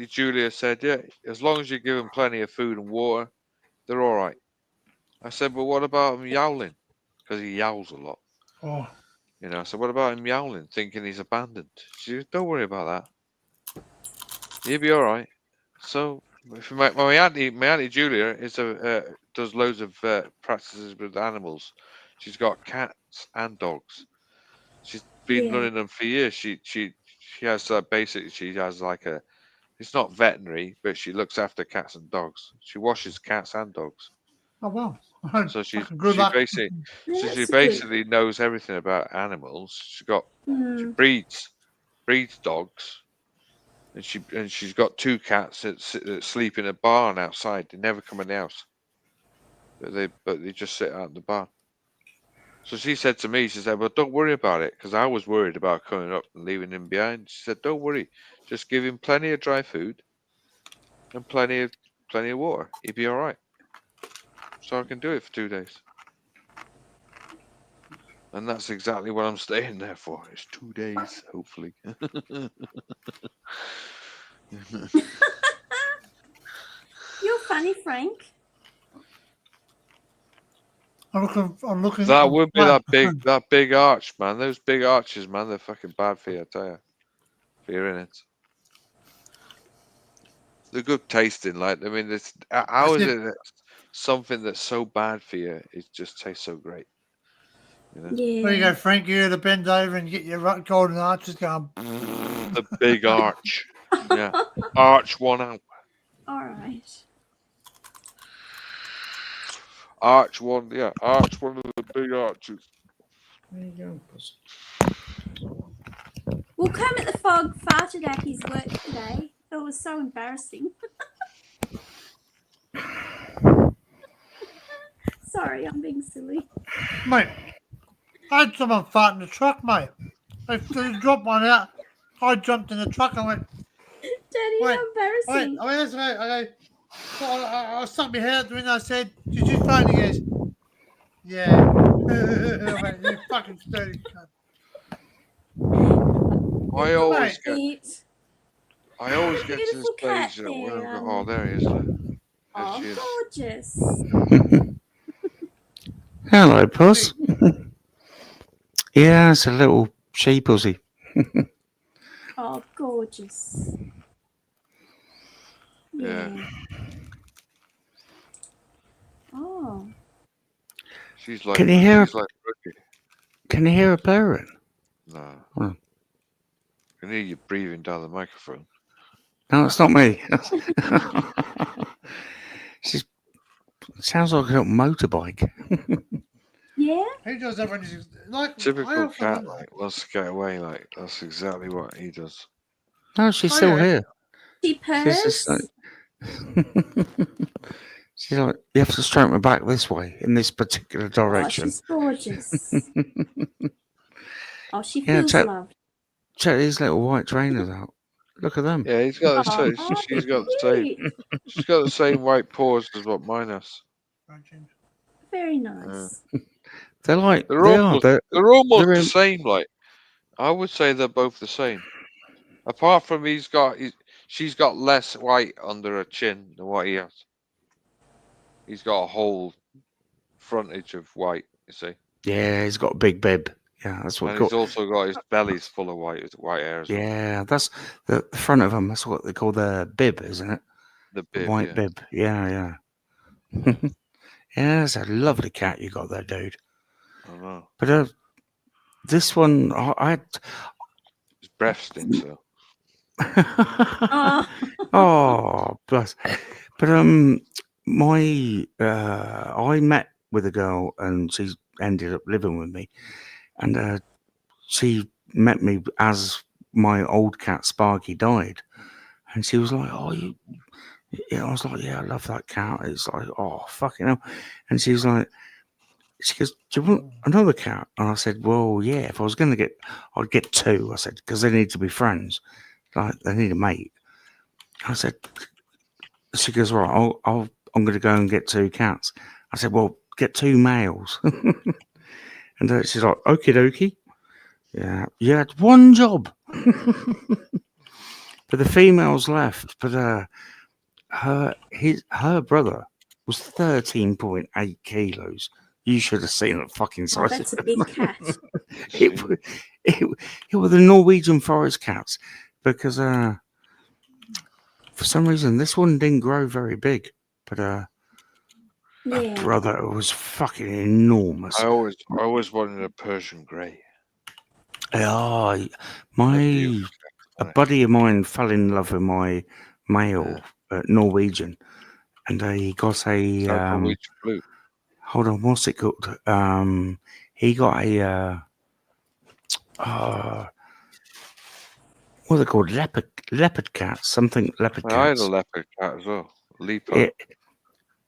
Julia said, "Yeah, as long as you give him plenty of food and water, they're all right." I said, "But what about him yowling? Because he yowls a lot." Oh. You know, so what about him yowling, thinking he's abandoned? She said, "Don't worry about that. He'll be all right." So my auntie Julia does loads of practices with animals. She's got cats and dogs. She's been Yeah. running them for years. She has basically she has like a, it's not veterinary, but she looks after cats and dogs. She washes cats and dogs. Oh, well. So she Good luck. basically knows everything about animals. She Mm. breeds dogs, and she's got 2 cats that sleep in a barn outside. They never come in the house, but they just sit out in the barn. So she said to me, she said, "Well, don't worry about it," because I was worried about coming up and leaving him behind. She said, "Don't worry, just give him plenty of dry food and plenty of water. He'll be all right." So I can do it for 2 days. And that's exactly what I'm staying there for. It's 2 days, hopefully. You're funny, Frank. I'm looking. That would be that big arch, man. Those big arches, man, they're fucking bad for you, I tell you. If you're in it. They're good tasting, like, I mean, how is it that something that's so bad for you, it just tastes so great? You know? Yeah. There you go, Frank. You're to bend over and get your golden arches going. The big arch. Yeah. Arch one out. All right. Arch one of the big arches. There you go. Well, Kermit the Frog farted at his work today. It was so embarrassing. Sorry, I'm being silly. Mate, I had someone fart in the truck, mate. They dropped one out. I jumped in the truck and went, Daddy, how embarrassing. I mean, that's okay. So I stuck my head out the window. I said, "Did you fart?" He goes, "Yeah." I went, "You fucking sturdy cunt." I always get to Beautiful this cat stage. there. Oh, there he is. There Oh, she is. gorgeous. Hello, Puss. Yeah, it's a little sheepusy. Oh, gorgeous. Yeah. Oh. She's like, Can you hear? she's like Rookie. Can you hear her purring? No. Oh. I can hear you breathing down the microphone. No, it's not me. She's sounds like a little motorbike. Yeah. He does that when he's like Typical cat, like, wants to get away. Like, that's exactly what he does. No, she's still here. She She's just like, she's like, you have to stroke my back this way in this particular direction. Oh, she's gorgeous. Oh, she Yeah, feels loved. check these little white trainers out. Look at them. Yeah, he's got the same. Oh, She's got the same. She's got the same white paws as what mine has. Very nice. They're like They're almost they're the in- same. Like, I would say they're both the same. Apart from she's got less white under her chin than what he has. He's got a whole frontage of white, you see. Yeah, he's got a big bib. Yeah, that's what. And he's also got his belly's full of white hair as well. Yeah, that's the front of him. That's what they call the bib, isn't it? The bib, white yeah. bib. Yeah, yeah. Yeah, it's a lovely cat you got there, dude. I know. But this one, His breath stinks though. Oh, bless. But I met with a girl and she ended up living with me, and she met me as my old cat Sparky died, and she was like, "Oh, you." Yeah, I was like, "Yeah, I love that cat." It's like, "Oh, fucking hell," and she was like. She goes, "Do you want another cat?" And I said, "Well, yeah. If I was going to get, I'd get two." I said, "Because they need to be friends, like they need a mate." I said, "She goes, right. I'm going to go and get two cats." I said, "Well, get two males." And she's like, "Okie dokie." Yeah, you had one job. But the females left. But her brother was 13.8 kilos. You should have seen the fucking size. Oh, that's a big cat. It were the Norwegian forest cats, because for some reason this one didn't grow very big, but her brother was fucking enormous. I always wanted a Persian grey. Yeah, a buddy of mine fell in love with my male Norwegian, and he got a Norwegian blue. hold on, what's it called? He got a what are they called? Leopard cats, something leopard cats. I had a leopard cat as well, Lipo.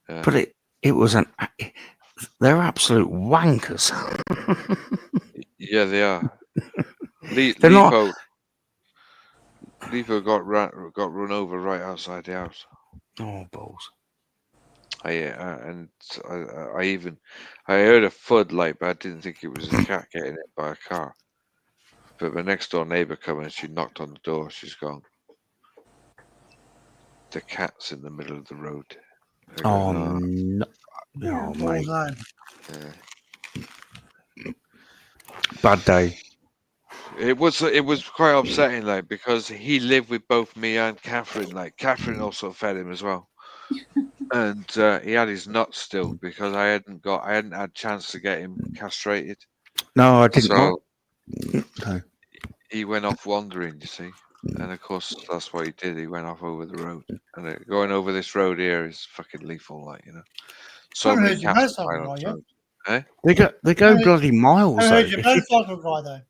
But it was they're absolute wankers. Yeah, they are. They're not. Lipo got run over right outside the house. Oh, balls. I heard a thud, but I didn't think it was a cat getting hit by a car. But the next door neighbour came and she knocked on the door. She's gone, "The cat's in the middle of the road." Oh, no. Oh, mate. Bad day. It was quite upsetting, because he lived with both me and Catherine. Catherine also fed him as well. And he had his nuts still because I hadn't had a chance to get him castrated. No, I didn't. So No. he went off wandering, you see, and of course that's what he did. He went off over the road, and going over this road here is fucking lethal, So many cats died on the road. Eh? They go bloody miles. I heard your motorcycle guy though.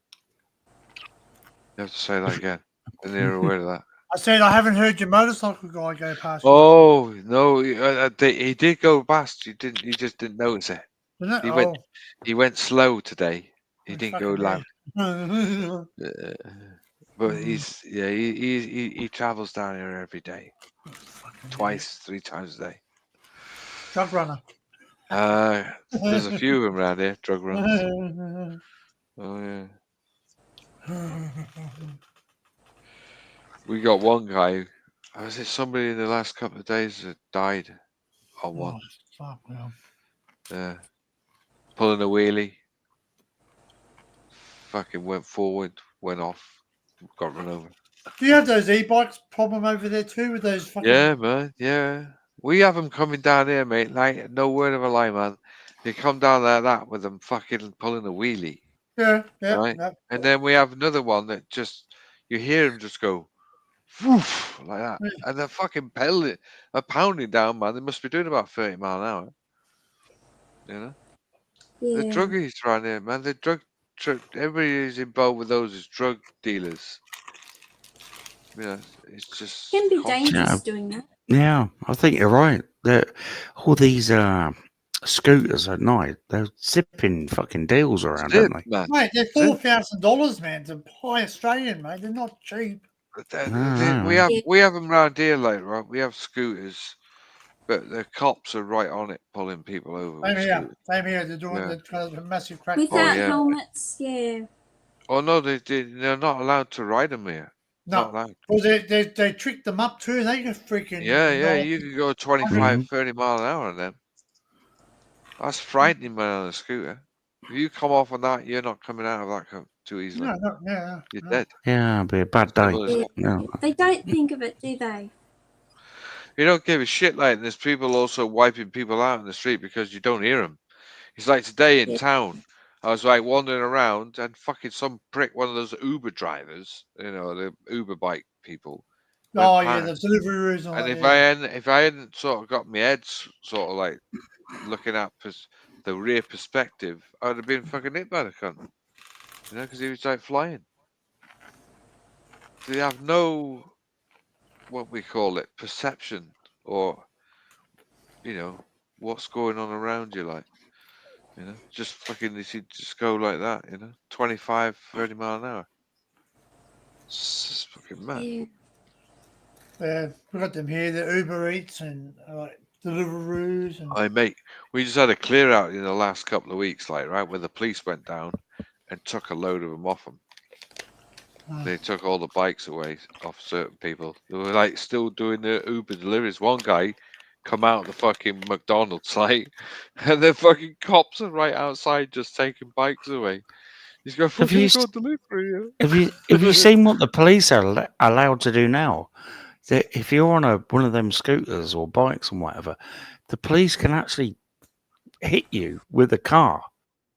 You have to say that again. I didn't hear a word of that. I said I haven't heard your motorcycle guy go past. Oh no, he did go past. He just didn't notice it. He went slow today. He didn't go loud. But he travels down here every day, twice, 3 times a day. Drug runner. There's a few of them around here, drug runners. Oh yeah. We got one guy. Was it somebody in the last couple of days that died on one? Fuck, well. Yeah. Pulling a wheelie. Fucking went forward, went off, got run over. Do you have those e-bikes problem over there too with those fucking... Yeah, man. Yeah. We have them coming down here, mate. No word of a lie, man. They come down like that with them fucking pulling a wheelie. Yeah. Right? And then we have another one that you hear him just go, woof, like that. And they're fucking pounding down, man. They must be doing about 30 miles an hour. You know? Yeah. The druggies around here, man. Everybody who's involved with those is drug dealers. It's just... Can be dangerous doing that. Yeah, I think you're right. All these scooters at night, they're zipping fucking deals around, aren't they? Man. Mate, they're $4,000, man. To buy Australian, mate. They're not cheap. We have them around here, right? We have scooters, but the cops are right on it, pulling people over. Same here. They're doing the massive crack. Without helmets, yeah. Oh no, they're not allowed to ride them here. Not No, allowed. well, they tricked them up too. They could freaking Yeah, you could go 25, Mhm. 30 mile an hour on them. That's frightening, man, on a scooter. If you come off on that, you're not coming out of that too easily. No, yeah, You're no. dead. Yeah, it'd be a bad day. Simple as that. Yeah. They don't think of it, do they? You don't give a shit, like, there's people also wiping people out in the street because you don't hear them. It's like today in town, I was like wandering around and fucking some prick, one of those Uber drivers, you know, the Uber bike people. went Oh yeah, past. the delivery routes. And all And that, if I hadn't sort of got my head sort of like looking at the rear perspective, I would have been fucking hit by the cunt. You know, because he was like flying. They have no, what we call it, perception or, you know, what's going on around you, like, you know, just fucking, they should just go like that, you know, 25, 30 mile an hour. It's just fucking mad. Yeah. Yeah, we got them here, the Uber Eats and like Deliveroo and. Hey mate, we just had a clear out in the last couple of weeks, like, right, where the police went down and took a load of them off them. They took all the bikes away off certain people. They were like still doing the Uber deliveries. One guy come out of the fucking McDonald's site, and the fucking cops are right outside just taking bikes away. He's going, Have you, fucking got delivery. have you seen what the police are allowed to do now? That if you're on one of them scooters or bikes and whatever, the police can actually hit you with a car.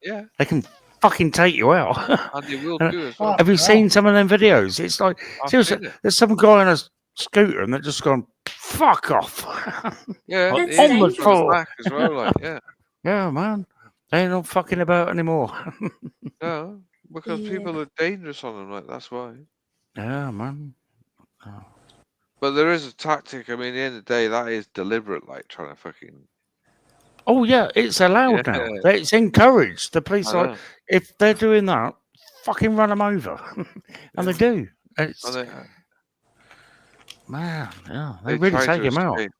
Yeah. They can fucking take you out. And they will And do as well. have you seen some of them videos? It's like, I've seriously, seen it. there's some guy on a scooter and they're just gone, fuck off. Yeah, on it the is on his floor. back as well, like, yeah. Yeah, man. They ain't not fucking about anymore. No, because Yeah. people are dangerous on them, like, that's why. Yeah, man. But there is a tactic. I mean, at the end of the day, that is deliberate, like trying to fucking. Oh yeah, it's allowed now. Yeah. It's encouraged. The police I are know. like, if they're doing that, fucking run them over, and they do. It's And man, yeah, they they really try take to him out. escape.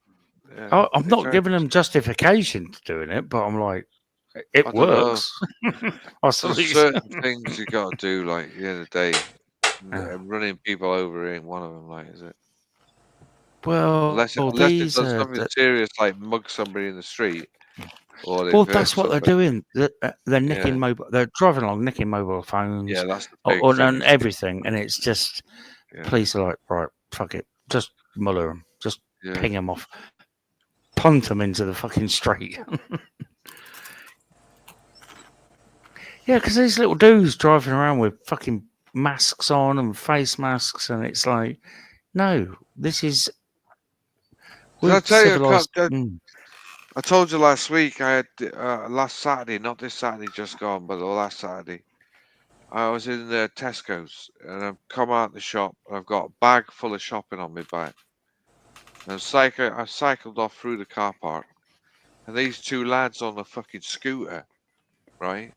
Yeah, I'm they not try giving to them justification to doing it, but I'm like, it I don't know. works. I There's salute you. certain things you got to do, like, at the end of the day. Yeah. Running people over ain't one of them, like, is it? Well, Unless it these does something serious, like mug somebody in the street, or they've well, hurt that's what they're somebody. doing. They're nicking Yeah. mobile. They're driving along, nicking mobile phones, Yeah, that's the big and thing. everything. And it's just Yeah. police are like, right, fuck it, just muller them, just Yeah. ping them off, punt them into the fucking street. Yeah, because these little dudes driving around with fucking masks on and face masks, and it's like, no, this is. Did I We're tell you? civilized. I told you last week. I had last Saturday, not this Saturday just gone, but the last Saturday. I was in the Tesco's and I've come out the shop and I've got a bag full of shopping on my back. And I cycled off through the car park, and these two lads on a fucking scooter, right?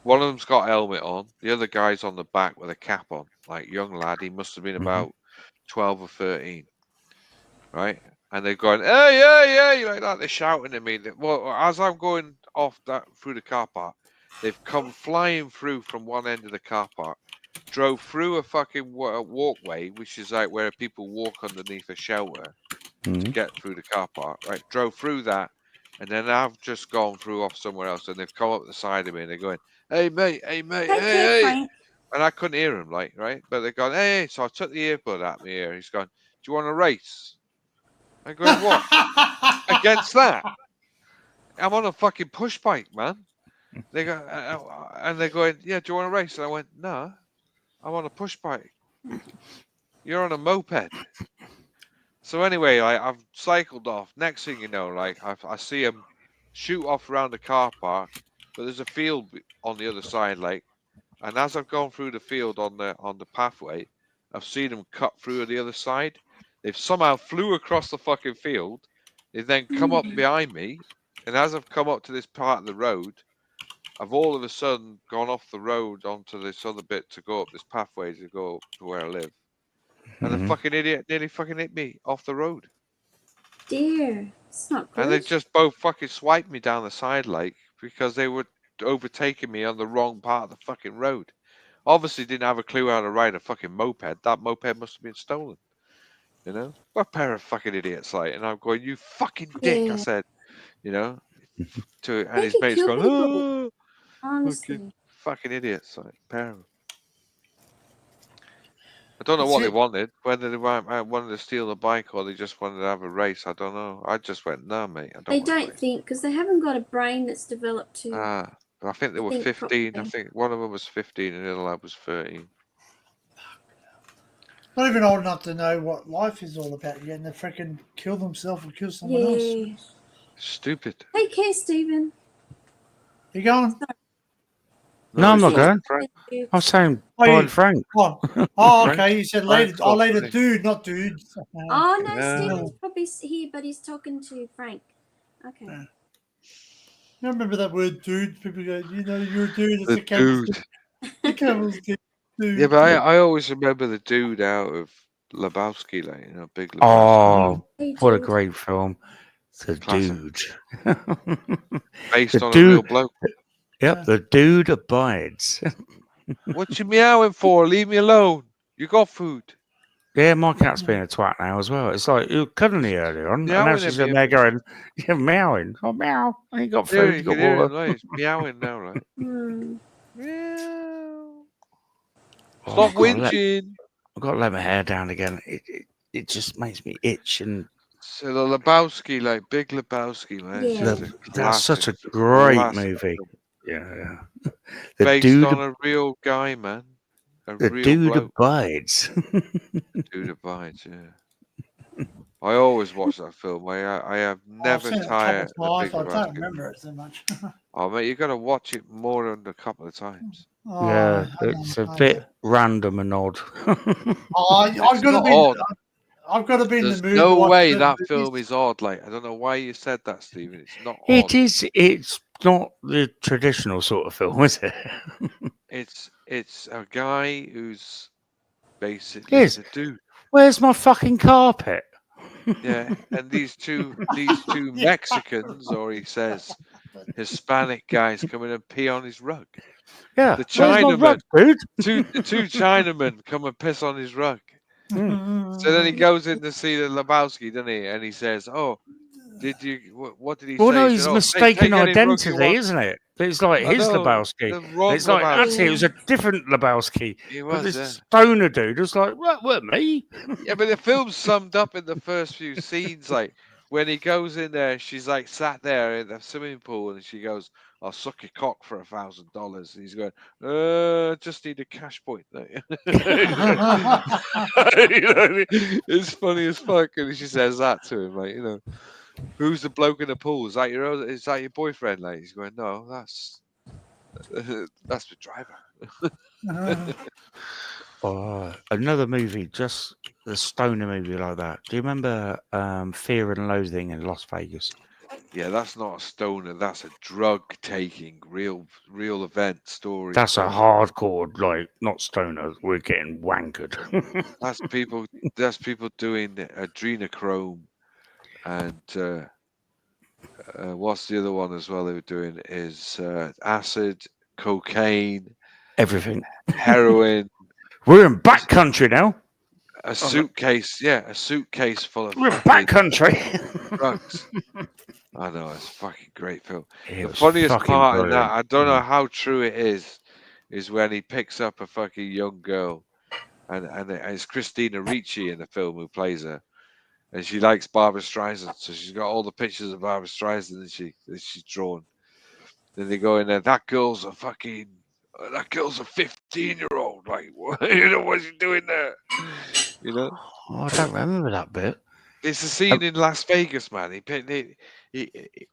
One of them's got a helmet on, the other guy's on the back with a cap on, like young lad. He must have been about 12 or 13, right? And they're going, hey, like that. They're shouting at me. Well, as I'm going off through the car park, they've come flying through from one end of the car park, drove through a fucking walkway, which is like where people walk underneath a shelter to get through the car park, right? Drove through that, and then I've just gone through off somewhere else, and they've come up the side of me, and they're going, hey, mate, Take hey, care, hey. Frank. And I couldn't hear him, like, right? But they're going, hey. So I took the earbud out of my ear. He's going, do you want to race? I'm going, what? Against that? I'm on a fucking push bike, man. They go, and they're going, yeah, do you want to race? And I went, no, I'm on a push bike. You're on a moped. So anyway, I've cycled off. Next thing you know, like, I see him shoot off around the car park, but there's a field on the other side, like, and as I've gone through the field on the pathway, I've seen them cut through the other side. They've somehow flew across the fucking field. They've then come up behind me, and as I've come up to this part of the road, I've all of a sudden gone off the road onto this other bit to go up this pathway to go up to where I live. And the fucking idiot nearly fucking hit me off the road. Dear, it's not good. And they just both fucking swiped me down the side, like, because they were overtaking me on the wrong part of the fucking road. obviously didn't have a clue how to ride a fucking moped. That moped must have been stolen. You know, what a pair of fucking idiots! Like, and I'm going, you fucking dick. I Yeah. said, you know, to and They his could mate's kill going, people. oh, Honestly. fucking idiots, like pair of them. I don't know That's what they it. wanted. Whether they wanted to steal the bike or they just wanted to have a race, I don't know. I just went, no, mate, I They don't want to don't think because they haven't got a brain that's developed to race. I think they were think 15. I properly. think one of them was 15 and the other lad was 13. Not even old enough to know what life is all about yet, and they freaking kill themselves or kill someone else. Yeah. Stupid. Take care, Stephen. You going? No, I'm not he's going. Frank. I'm saying Oh, bye you- to Frank. Oh, Frank- okay. You said Frank later. Oh, later, Frank. dude, not dudes. Oh no, Yeah. Stephen's probably here, but he's talking to Frank. Okay. Yeah. You remember that word, dude? People go, you know, you're a dude. It's The a camel's dude. dick. The camel's dick, dude. Yeah, but I always remember the dude out of Lebowski, like, you know, Big Lebowski. Oh, Hey, what a dude. great film. The Classic. Dude. Based The on a real dude. bloke. Yep, the dude abides. What you meowing for? Leave me alone. You got food. Yeah, my cat's being a twat now as well. It's like you were cuddling earlier on, and now Meowing she's at in me. there going, "You're meowing. Oh, meow. I ain't got There, food. you You got can hear him. water." Like, he's meowing now, right? Hmm. Meow. Oh, Stop I've got to let- whinging. I've got to let my hair down again. It just makes me itch, and So the Lebowski, like Big Lebowski, man. It's Yeah. just a that's such a classic, great classic movie. film. Yeah. The Based dude, on a real guy, man. A the real dude bloke. abides. The dude abides, yeah. I always watch that film. I have I've never seen it a tired couple of of Big times. I don't Lebowski. remember it so much. Oh, mate, you got to watch it more than a couple of times. Yeah, I it's a know. bit random and odd. I've It's got to not be. odd. I've got to be in the There's mood no to watch way certain that movies. film is odd. Like, I don't know why you said that, Stephen. It's not odd. It is. It's not the traditional sort of film, is it? It's a guy who's basically Yes. the dude. Where's my fucking carpet? Yeah, and these two Mexicans, or he says Hispanic guys, come in and pee on his rug. Yeah. The Where's my rug, Chinaman, dude? the two Chinamen come and piss on his rug. Mm. So then he goes in to see the Lebowski, doesn't he? And he says, "Oh, did you? What did he Well, say?" no, He he's said, "Oh, mistaken take any rug you identity, want." isn't it? It's like I his know, Lebowski. the wrong It's like Lebowski. actually it was a different Lebowski. He But was, this yeah. stoner dude was like, "What me?" Yeah, but the film's summed up in the first few scenes. Like when he goes in there, she's like sat there in the swimming pool, and she goes, "I'll suck your cock for $1,000." And he's going, just need a cash point." It's funny as fuck, and she says that to him, like, you know, who's the bloke in the pool? Is that your boyfriend? Like, he's going, "No, that's the driver." Another movie, just a stoner movie like that. Do you remember Fear and Loathing in Las Vegas? Yeah, that's not a stoner. That's a drug taking, real event story. That's a hardcore, like, not stoner. We're getting wankered. That's people. That's people doing adrenochrome, and what's the other one as well? They were doing is acid, cocaine, Everything. heroin. We're in backcountry now. A suitcase, a suitcase full of We're in backcountry. drugs. I know, it's a fucking great film. It The was funniest fucking part in brilliant. that, I don't know how true it is when he picks up a fucking young girl, and it's Christina Ricci in the film who plays her, and she likes Barbara Streisand, so she's got all the pictures of Barbara Streisand that she's drawn. Then they go in there. That girl's a 15-year-old. Like, you know what's she doing there? You know. Oh, I don't remember that bit. It's a scene in Las Vegas, man.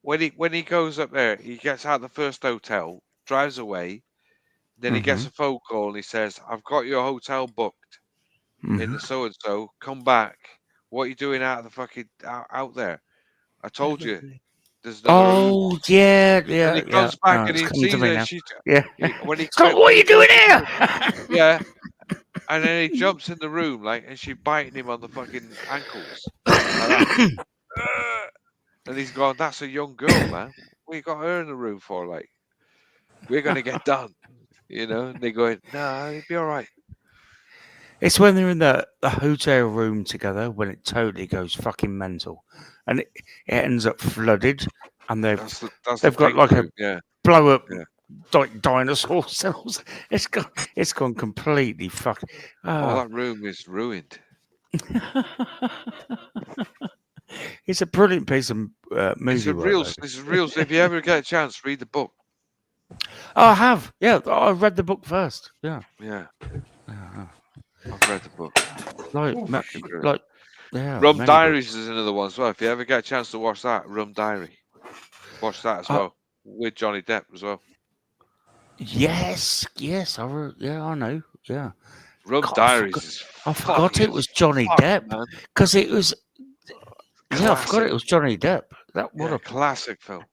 When he goes up there, he gets out of the first hotel, drives away, then he gets a phone call and he says, "I've got your hotel booked in the so and so. Come back. What are you doing out of the fucking out there? I told you, there's another room." Oh, yeah. And he comes back and it's he coming to sees me her. now. She's Yeah. when he Scott, what are you doing here? Yeah. And then he jumps in the room, like, and she's biting him on the fucking ankles. And he's gone, "That's a young girl, man. What you got her in the room for? Like, we're gonna get done." You know, and they're going, "No, it'll be all right." It's when they're in the hotel room together when it totally goes fucking mental, and it ends up flooded, and they've That's got pink like room, a yeah. blow up Yeah. dinosaur cells. It's gone completely fucking. Oh, that room is ruined. It's a brilliant piece of movie It's a work, real. though. It's a real. If you ever get a chance, read the book. Oh, I have. Yeah, I read the book first. Yeah. Yeah. Yeah. I've read the book. Rum many Diaries books. is another one as well. If you ever get a chance to watch that, Rum Diary, watch that as well with Johnny Depp as well. Yes, I know. Yeah. Rum God, Diaries I forgot it was Johnny Depp because it was. Yeah, I forgot it was Johnny Depp. What a classic film.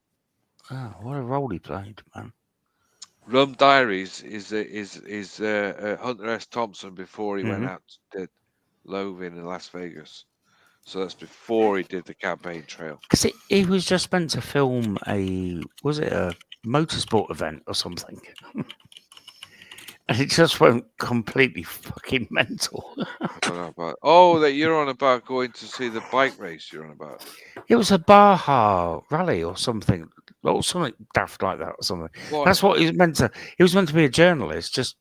Oh, what a role he played, man. Rum Diaries is Hunter S. Thompson before he went Mhm. out to did Loven in Las Vegas. So that's before he did the campaign trail. Because he was just meant to film a motorsport event or something, and it just went completely fucking mental. I don't know about. That you're on about going to see the bike race. You're on about. It was a Baja rally or something daft like that or something. What? That's what he was meant to. He was meant to be a journalist. Just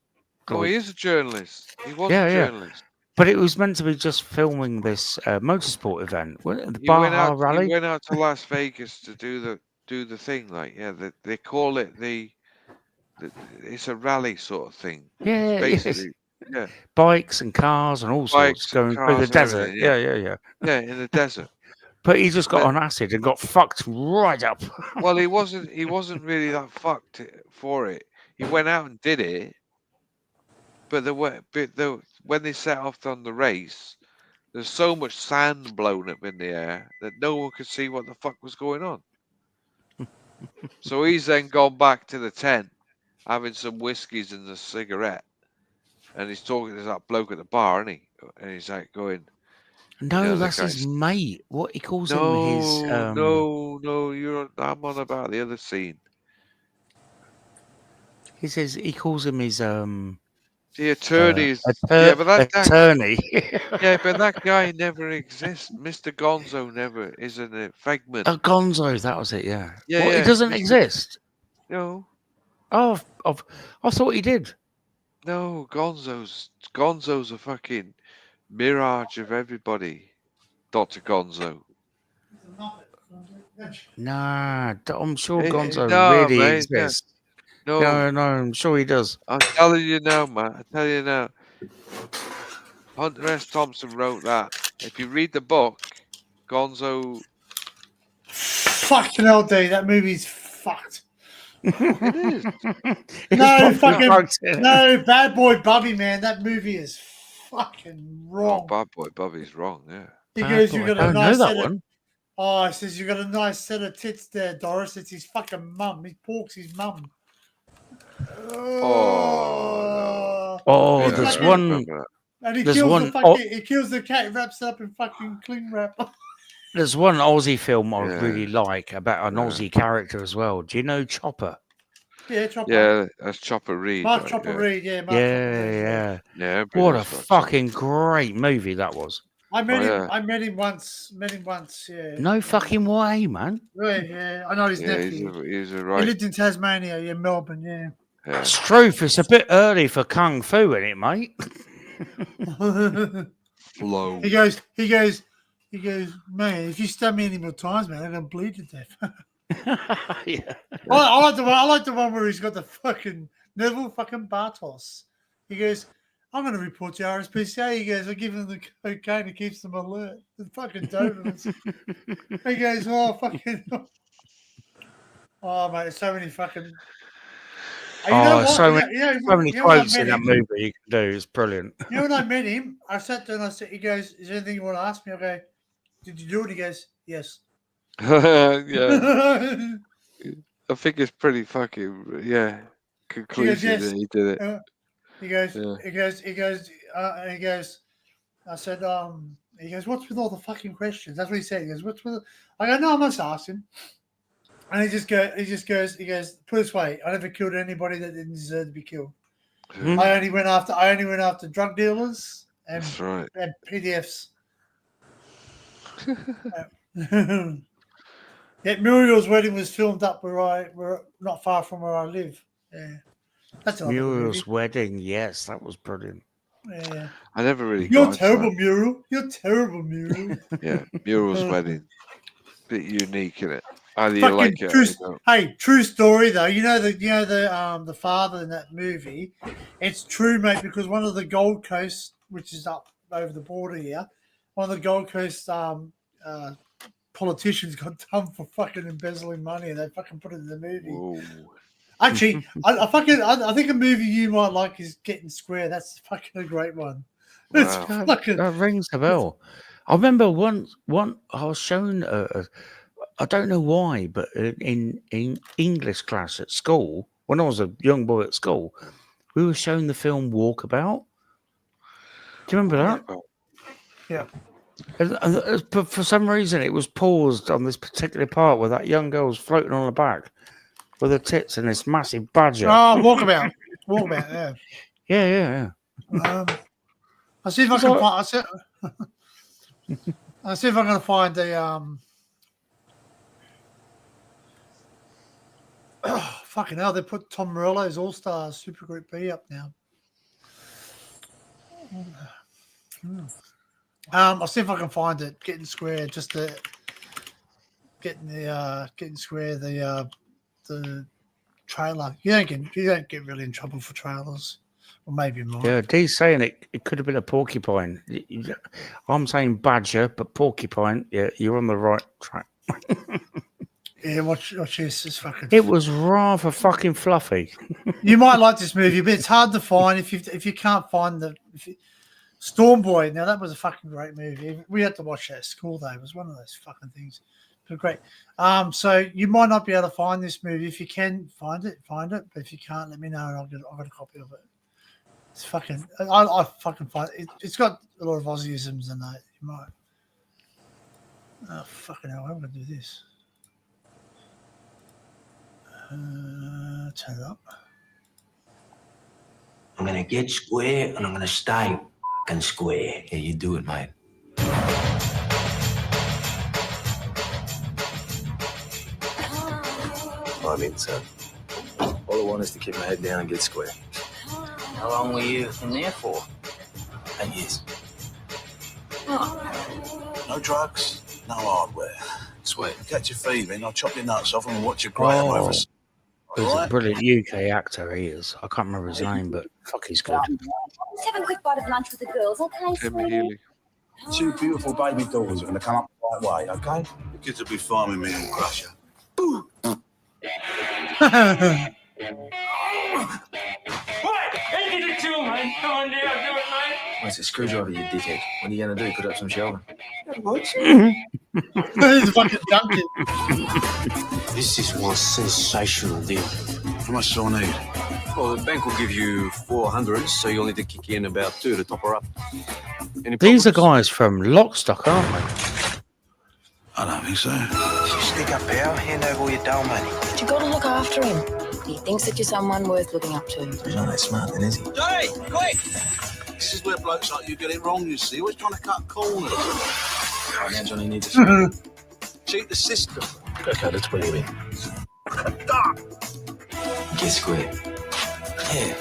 He is a journalist. He was yeah, a yeah. journalist. But it was meant to be just filming this motorsport event, the He Baja rally. He went out to Las Vegas to do the thing. Like they call it it's a rally sort of thing. Yeah, Basically, yeah. Bikes and cars and all sorts Bikes and going through cars the and desert. everything, Yeah, yeah. yeah, yeah. Yeah, in the desert. But he just got on acid and got fucked right up. Well, he wasn't really that fucked for it. He went out and did it, but when they set off on the race, there's so much sand blown up in the air that no one could see what the fuck was going on. So he's then gone back to the tent, having some whiskeys and a cigarette, and he's talking to that bloke at the bar, isn't he? And he's like going, No, that's his mate. What he calls him his No, I'm on about the other scene. he calls him his The attorney attorney. Yeah, but that guy never exists. Mr. Gonzo never is in a figment. Oh, Gonzo, that was it. Yeah. Yeah, What, yeah. he doesn't exist. No. Oh, I thought he did. No, Gonzo's a fucking mirage of everybody. Dr. Gonzo. Nah, I'm sure Gonzo no, really mate, exists. No. No, I'm sure he does. I'm telling you now, man. I tell you now. Hunter S. Thompson wrote that. If you read the book, Gonzo. Fucking hell, dude, that movie's fucked. It is. No, Bad Boy Bubby, man. That movie is fucking wrong. Oh, Bad Boy Bubby's wrong, yeah. He goes, you got a nice set of. one. Oh, he says you got a nice set of tits there, Doris. It's his fucking mum. He porks his mum. Oh, there's one. And he there's kills one. the fucking. He kills the cat, wraps it up in fucking cling wrap. There's one Aussie film I really like about an Aussie character as well. Do you know Chopper? Yeah, Chopper. Yeah, that's Chopper Reed. Mark right, Chopper yeah. Reed, yeah. Mark Yeah. Yeah. What a fucking great movie that was. I met him. I met him once. Yeah. No fucking way, man. Right, yeah. I know his nephew. He's a He right. lived in Tasmania, yeah, Melbourne, yeah. That's truth. It's a bit early for kung fu, isn't it, mate? Flow. He goes, man, if you stab me any more times, man, I'm gonna bleed to death. Yeah. I like the one where he's got the fucking Neville fucking Bartos. He goes, I'm gonna report to RSPCA. He goes, I give him the cocaine, it keeps them alert. The fucking donuts. He goes, oh fucking oh mate, there's so many fucking so many quotes in that movie you can do. It's brilliant. You know when I met him, I sat there and I said, he goes, is there anything you want to ask me? I go, did you do it? He goes, yes. Yeah. I think it's pretty fucking conclusive yes. that he did it. He goes, I said, he goes, what's with all the fucking questions? That's what he said. He goes, what's with I go, no, I'm not asking. And he just goes, put it this way, I never killed anybody that didn't deserve to be killed. I only went after drug dealers and, That's right. and PDFs. Yeah, Muriel's wedding was filmed up where not far from where I live. Yeah, that's another good movie. Muriel's wedding. Yes, that was brilliant. Yeah. I never really You're got into terrible, that. Muriel. You're terrible, Muriel. Yeah, Muriel's wedding. Bit unique in it. Either you Fucking like it true. or you don't. Hey, true story though. You know the father in that movie. It's true, mate, because one of the Gold Coast, which is up over the border here, one of the Gold Coast politicians got done for fucking embezzling money, and they fucking put it in the movie. Whoa. Actually, I think a movie you might like is Getting Square. That's fucking a great one. It's Wow. fucking. That rings a bell. I remember one I was shown. I don't know why, but in English class at school, when I was a young boy at school, we were shown the film Walkabout. Do you remember that? Yeah. But for some reason, it was paused on this particular part where that young girl was floating on her back with her tits and this massive badger. Oh, Walkabout. Walkabout, yeah. Yeah. I'll see if I can find. I'll see if I can find the. Oh, fucking hell! They put Tom Morello's All Stars Supergroup B up now. I'll see if I can find it. Getting Square, just the Getting Square, the trailer. You don't get really in trouble for trailers, or maybe more. Yeah, Dee's saying it could have been a porcupine. I'm saying badger, but porcupine. Yeah, you're on the right track. Yeah, watch this. It's fucking. It was rather fucking fluffy. You might like this movie, but it's hard to find if you can't find Storm Boy. Now that was a fucking great movie. We had to watch that at school though. It was one of those fucking things. But great. So you might not be able to find this movie. If you can find it. But if you can't, let me know and I'll get a copy of it. It's fucking. I fucking find it. It's got a lot of Aussieisms in that. You might. Oh fucking hell! I'm gonna do this. Turn it up. I'm gonna get square and I'm gonna stay fucking square. Yeah, you do it, mate. I'm in, son. All I want is to keep my head down and get square. How long were you in there for? 8 years. No drugs, no hardware. Sweet. Catch your fever and I'll chop your nuts off and watch you cry or whatever. He's a brilliant UK actor, he is. I can't remember his name, but fuck, he's good. Let's have a quick bite of lunch with the girls, okay, sweetie? Two beautiful baby daughters are going to come up the right way, okay? The kids will be fine with me and crush you. Anything to do, man. Come on, dear, do it, mate. It's a screwdriver, you dickhead. What are you going to do? Put up some shelving? He's fucking dunking. This is one sensational deal. How much do I need? Well, the bank will give you 400, so you'll need to kick in about 2 to top her up. These are guys from Lockstock, aren't they? I don't think so. Stick up, pal. Hand over all your dough money. But you gotta look after him. He thinks that you're someone worth looking up to. He's not that smart, then, is he? Johnny, quick! This is where blokes like you get it wrong, you see. Always trying to cut corners. Right now, Johnny needs a Cheat the system. Okay, let's put him in. Get square. Yeah.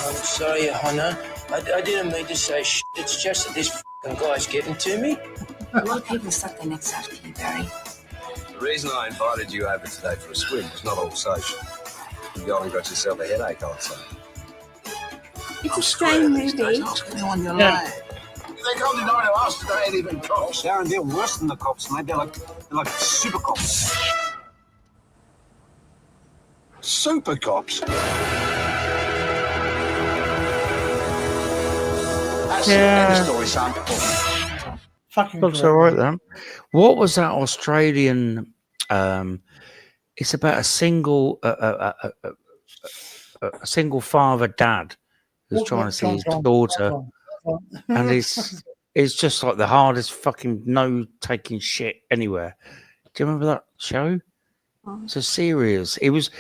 I'm sorry, Hannah. I didn't mean to say shit. It's just that this f***ing guy's getting to me. A lot of people suck their necks out for you, Barry. The reason I invited you over today for a swim is not all social. You gone and got yourself a headache, I'd say. It's a strange movie. Ask anyone you Yeah. like. They can't deny to us that they ain't even cops. They're worse than the cops, mate. They're like super cops. Super cops. That's Yeah. the story, son. Fucking Looks great. all right then. What was that Australian? It's about a single father dad who's trying to see his daughter, and it's just like the hardest fucking no taking shit anywhere. Do you remember that show? It's a series. He was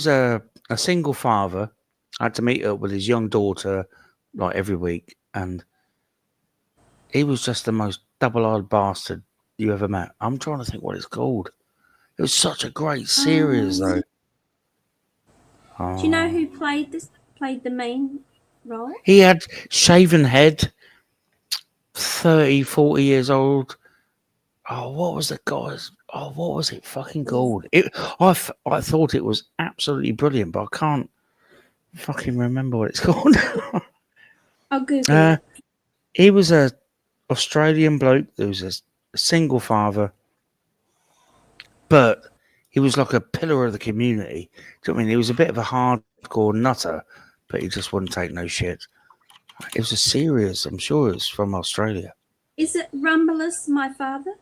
a single father I had to meet up with his young daughter like every week, and he was just the most double-eyed bastard you ever met. I'm trying to think what it's called. It was such a great series, though. Do you know who played the main role? He had shaven head, 30, 40 years old. Oh, what was the guy's? Oh, what was it fucking called? I thought it was absolutely brilliant, but I can't fucking remember what it's called. I'll Google it. He was a Australian bloke who was a single father, but he was like a pillar of the community. Do you know what I mean? He was a bit of a hardcore nutter, but he just wouldn't take no shit. It was a series. I'm sure it's from Australia. Is it Rumbleless, My Father?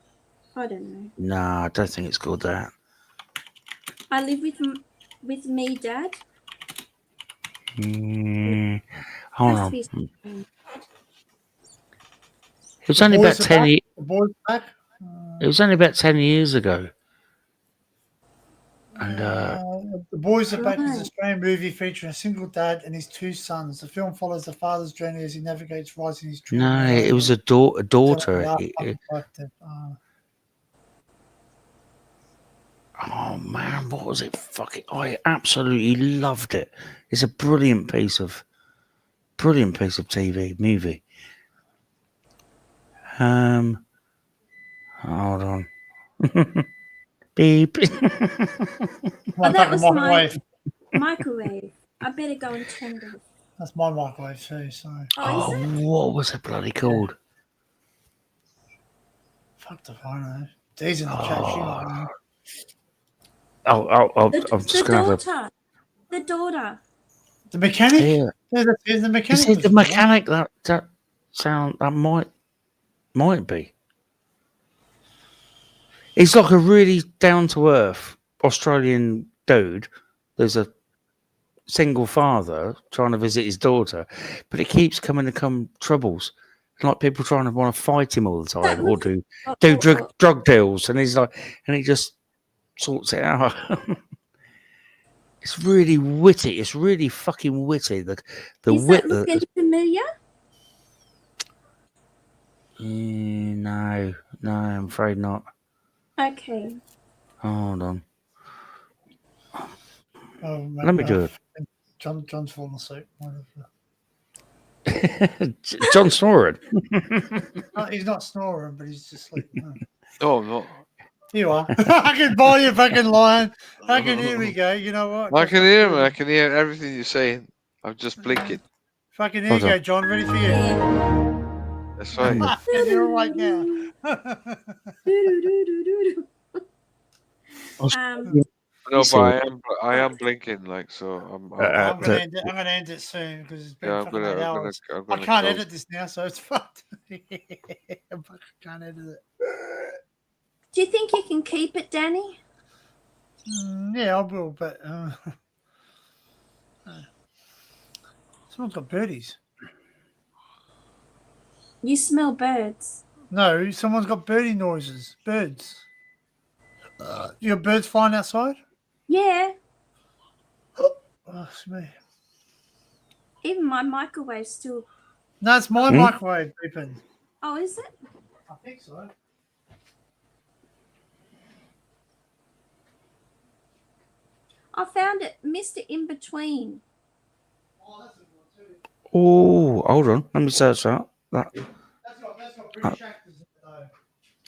I don't know. Nah, I don't think it's called that. I Live with Me, Dad. Hold Has on. to be something. It was only about Boys are 10 back. years. The boys back. It was only about 10 years ago. And The Boys Are Back is an Australian movie featuring a single dad and his two sons. The film follows the father's journey as he navigates rising his children. no, it was a daughter. Oh man, what was it? Fucking, I absolutely loved it. It's a brilliant piece of TV movie. Hold on. Beep. Oh, that was my microwave. I better go and turn it off. That's my microwave too. So. Oh, what was it bloody called? Fuck the phone. Know. D's in the chat. She don't know. I'm just gonna have a. The daughter. The mechanic. Yeah. The mechanic. Is it the mechanic? That sound that might be. He's like a really down to earth Australian dude. There's a single father trying to visit his daughter, but it keeps coming to come troubles. Like people trying to want to fight him all the time or do drug deals, and he's like, and he just sorts it out. It's really witty. It's really fucking witty. The Is wit. that looking familiar? No, I'm afraid not. Okay. Hold on. Oh, Let me do it. John's falling asleep. John snoring. No, he's not snoring, but he's just sleeping. Oh, no. You are. I can buy you fucking lion. Here we go. You know what? I can hear him. I can hear everything you're saying. I'm just blinking. Fucking here you go, John. Ready for you. That's right. You're all right now. No, but I am blinking, like, so I'm gonna end it soon because it's been fucking 8 hours. I can't edit this now, so it's fucked. I can't edit it. Do you think you can keep it, Danny? Yeah, I will, but someone's got birdies. You smell birds. No, someone's got birdie noises. Birds. Your birds flying outside? Yeah. Oh, it's me. Even my microwave's still. No, it's my microwave beeping. Oh, is it? I think so. I found it. Mr. In Between. Oh, hold on. Let me search that.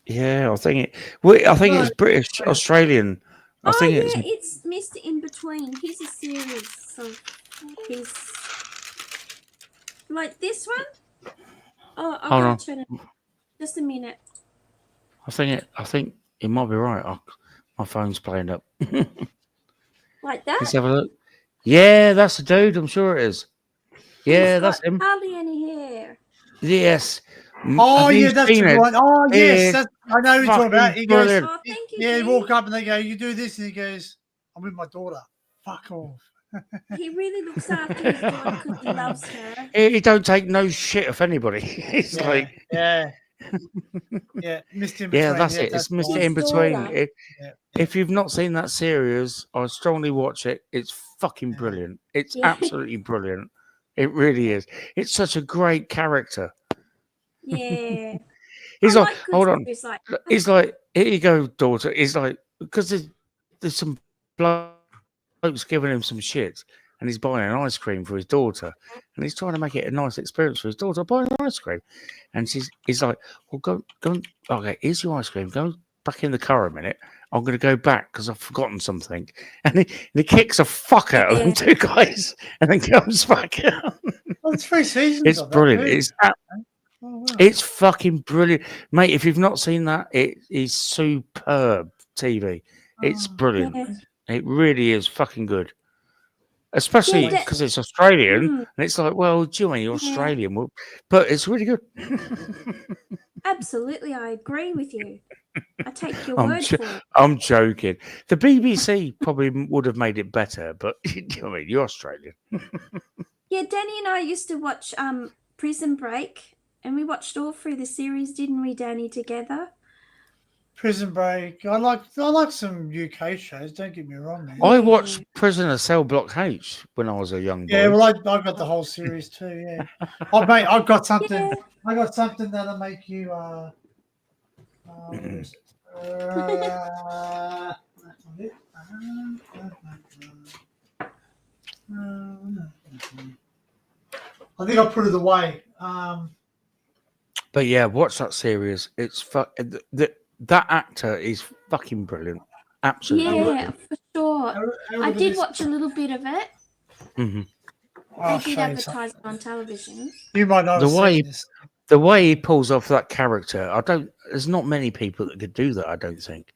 Yeah, I think it's British Australian. I think it's Mr. In Between. Here's a series of his. Like this one. Oh, Hold on. turn it. Just a minute. I think it might be right. My phone's playing up. Like that? Let's have a look. Yeah, that's the dude. I'm sure it is. Yeah, that's him. Hardly any hair. Yes. Oh, yeah, that's the one. Oh, yes. Yeah. I know who you're talking about. He goes, brilliant. Oh, thank you. yeah, he walk up and they go, you do this. And he goes, I'm with my daughter. Fuck off. He really looks after his daughter because he loves her. He don't take no shit off anybody. It's like, Yeah. Yeah, Missed in Between. Yeah, that's it. It's Mr. In Between. If you've not seen that series, I strongly watch it. It's fucking brilliant. It's absolutely brilliant. It really is. It's such a great character. Yeah. He's I like, like good hold on. series like He's like, here you go, daughter. He's like, because there's some blokes giving him some shit, and he's buying an ice cream for his daughter, and he's trying to make it a nice experience for his daughter, buying an ice cream. And he's like, well, go, okay, here's your ice cream. Go back in the car a minute. I'm going to go back because I've forgotten something. And he kicks a fuck out of them two guys and then comes back out. Well, it's 3 seasons. It's of that, brilliant. too. It's fucking brilliant. Mate, if you've not seen that, it is superb TV. It's brilliant. yeah. It really is fucking good. Especially Yeah, because it's Australian. Mm. And it's like, well, do you mean you're Australian? Well, but it's really good. Absolutely, I agree with you. I take your word for it. I'm joking. The BBC probably would have made it better, but you know what I mean, you're Australian. Yeah, Danny and I used to watch Prison Break, and we watched all through the series, didn't we, Danny, together? Prison Break. I like some UK shows. Don't get me wrong. Man. I watched Prisoner Cell Block H when I was a young boy. Yeah, well, I got the whole series too. Yeah, mate, I've got something. Yeah. I got something that'll make you. Where is it? I think I put it away. But yeah, watch that series. It's that actor is fucking brilliant. Absolutely. Yeah, brilliant. for sure. I did watch a little bit of it. Mm-hmm. They did advertise it on television. You might not have seen this. The way he pulls off that character, there's not many people that could do that, I don't think.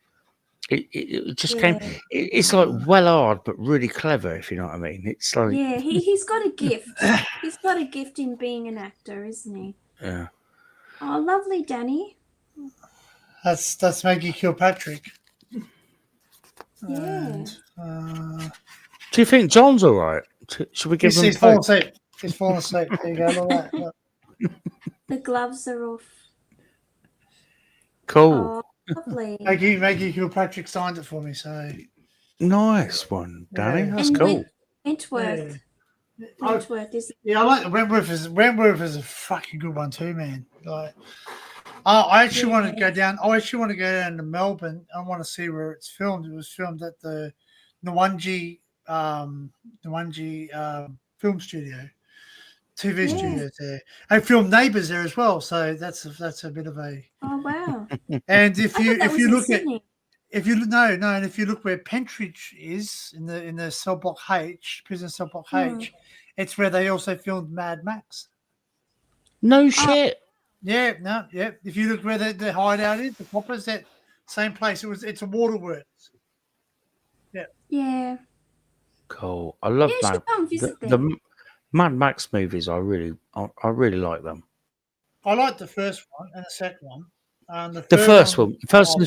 It just came. It's like well hard, but really clever. If you know what I mean. It's like he's got a gift. He's got a gift in being an actor, isn't he? Yeah. Oh, lovely, Danny. That's Maggie Kilpatrick. Yeah. And, do you think John's all right? Should we give him? He's fallen asleep. He's fallen asleep. There you go. Look at that. The gloves are off. Cool. Oh, lovely. Maggie Kilpatrick signed it for me, so nice one, Danny. Yeah. That's And cool. Wentworth. Wentworth is. Yeah, I like the Wentworth is a fucking good one too, man. Like, I actually want to go down. I actually want to go down to Melbourne. I want to see where it's filmed. It was filmed at the Nwangi film studio, TV studios there. I filmed Neighbours there as well, so that's a bit of a. Oh wow! And if you look at Sydney. if you and if you look where Pentridge is in the cell block H, prison cell block H, it's where they also filmed Mad Max. No shit. Yeah, no, yeah. If you look where the hideout is, the coppers, that same place. It's a waterworks. Yeah. Yeah. Cool. I love You Mad. should come visit The them. Mad Max movies. I really like them. I like the first one and the second one. The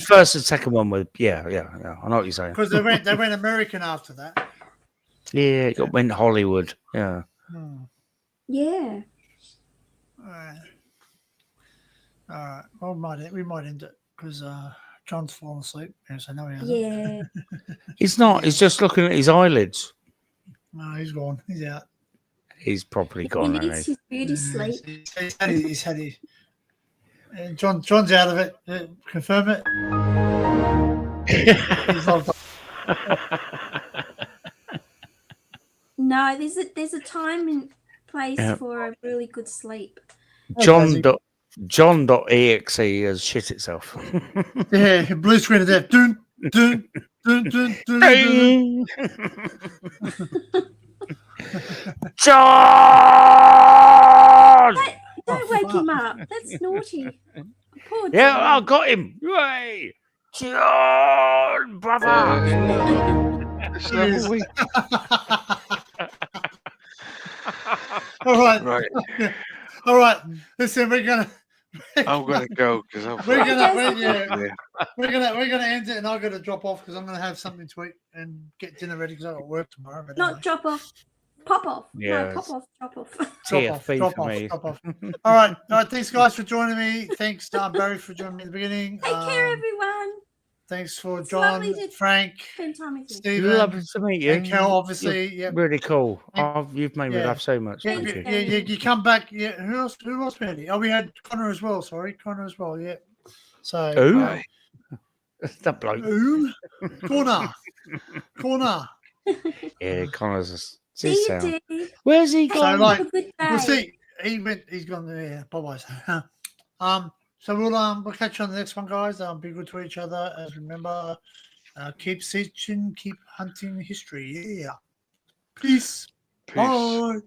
First and second one were yeah. I know what you're saying. Because they went American after that. Yeah, it went Hollywood. Yeah. Yeah. All right. Well, we might end it because John's fallen asleep. Yes, I know he hasn't. Yeah. He's not. He's just looking at his eyelids. No, he's gone. He's out. He's probably He gone. needs his beauty sleep. He's had his. John's out of it. Confirm it. He's not. No, there's a time and place for a really good sleep. John.exe has shit itself. Yeah, blue screen of death. Dun, dun, dun, dun, dun, dun. John! Don't wake him up. That's naughty. Poor Yeah, John. I got him. Yay! John, brother. All right. Right. All right. Listen, we're gonna go because we're gonna end it, and I'm gonna drop off because I'm gonna have something to eat and get dinner ready because I got work tomorrow. But Not drop off. Pop off. Yeah, No, pop off, drop off. TFB for me. Drop off. All right. Thanks, guys, for joining me. Thanks, Barry, for joining me at the beginning. Take care, everyone. Thanks for It's John, lovely to Frank, spend time with you. Stephen, Lovely to meet you. and Kel, obviously. You're Yep. really cool. You've made me Yeah. laugh so much. Yeah, Thank you. you come back. Yeah, who else we had? Oh, we had Connor as well. Sorry, Connor as well. Yeah. So Who? That bloke. Who? Corner. Yeah, Connor's See his you, sound. Dave. Where's he So gone? like, Have a good we'll day. see. He's gone there. Bye bye. So we'll catch you on the next one, guys. Be good to each other. As remember, keep searching, keep hunting history. Yeah. Peace. Peace. Bye.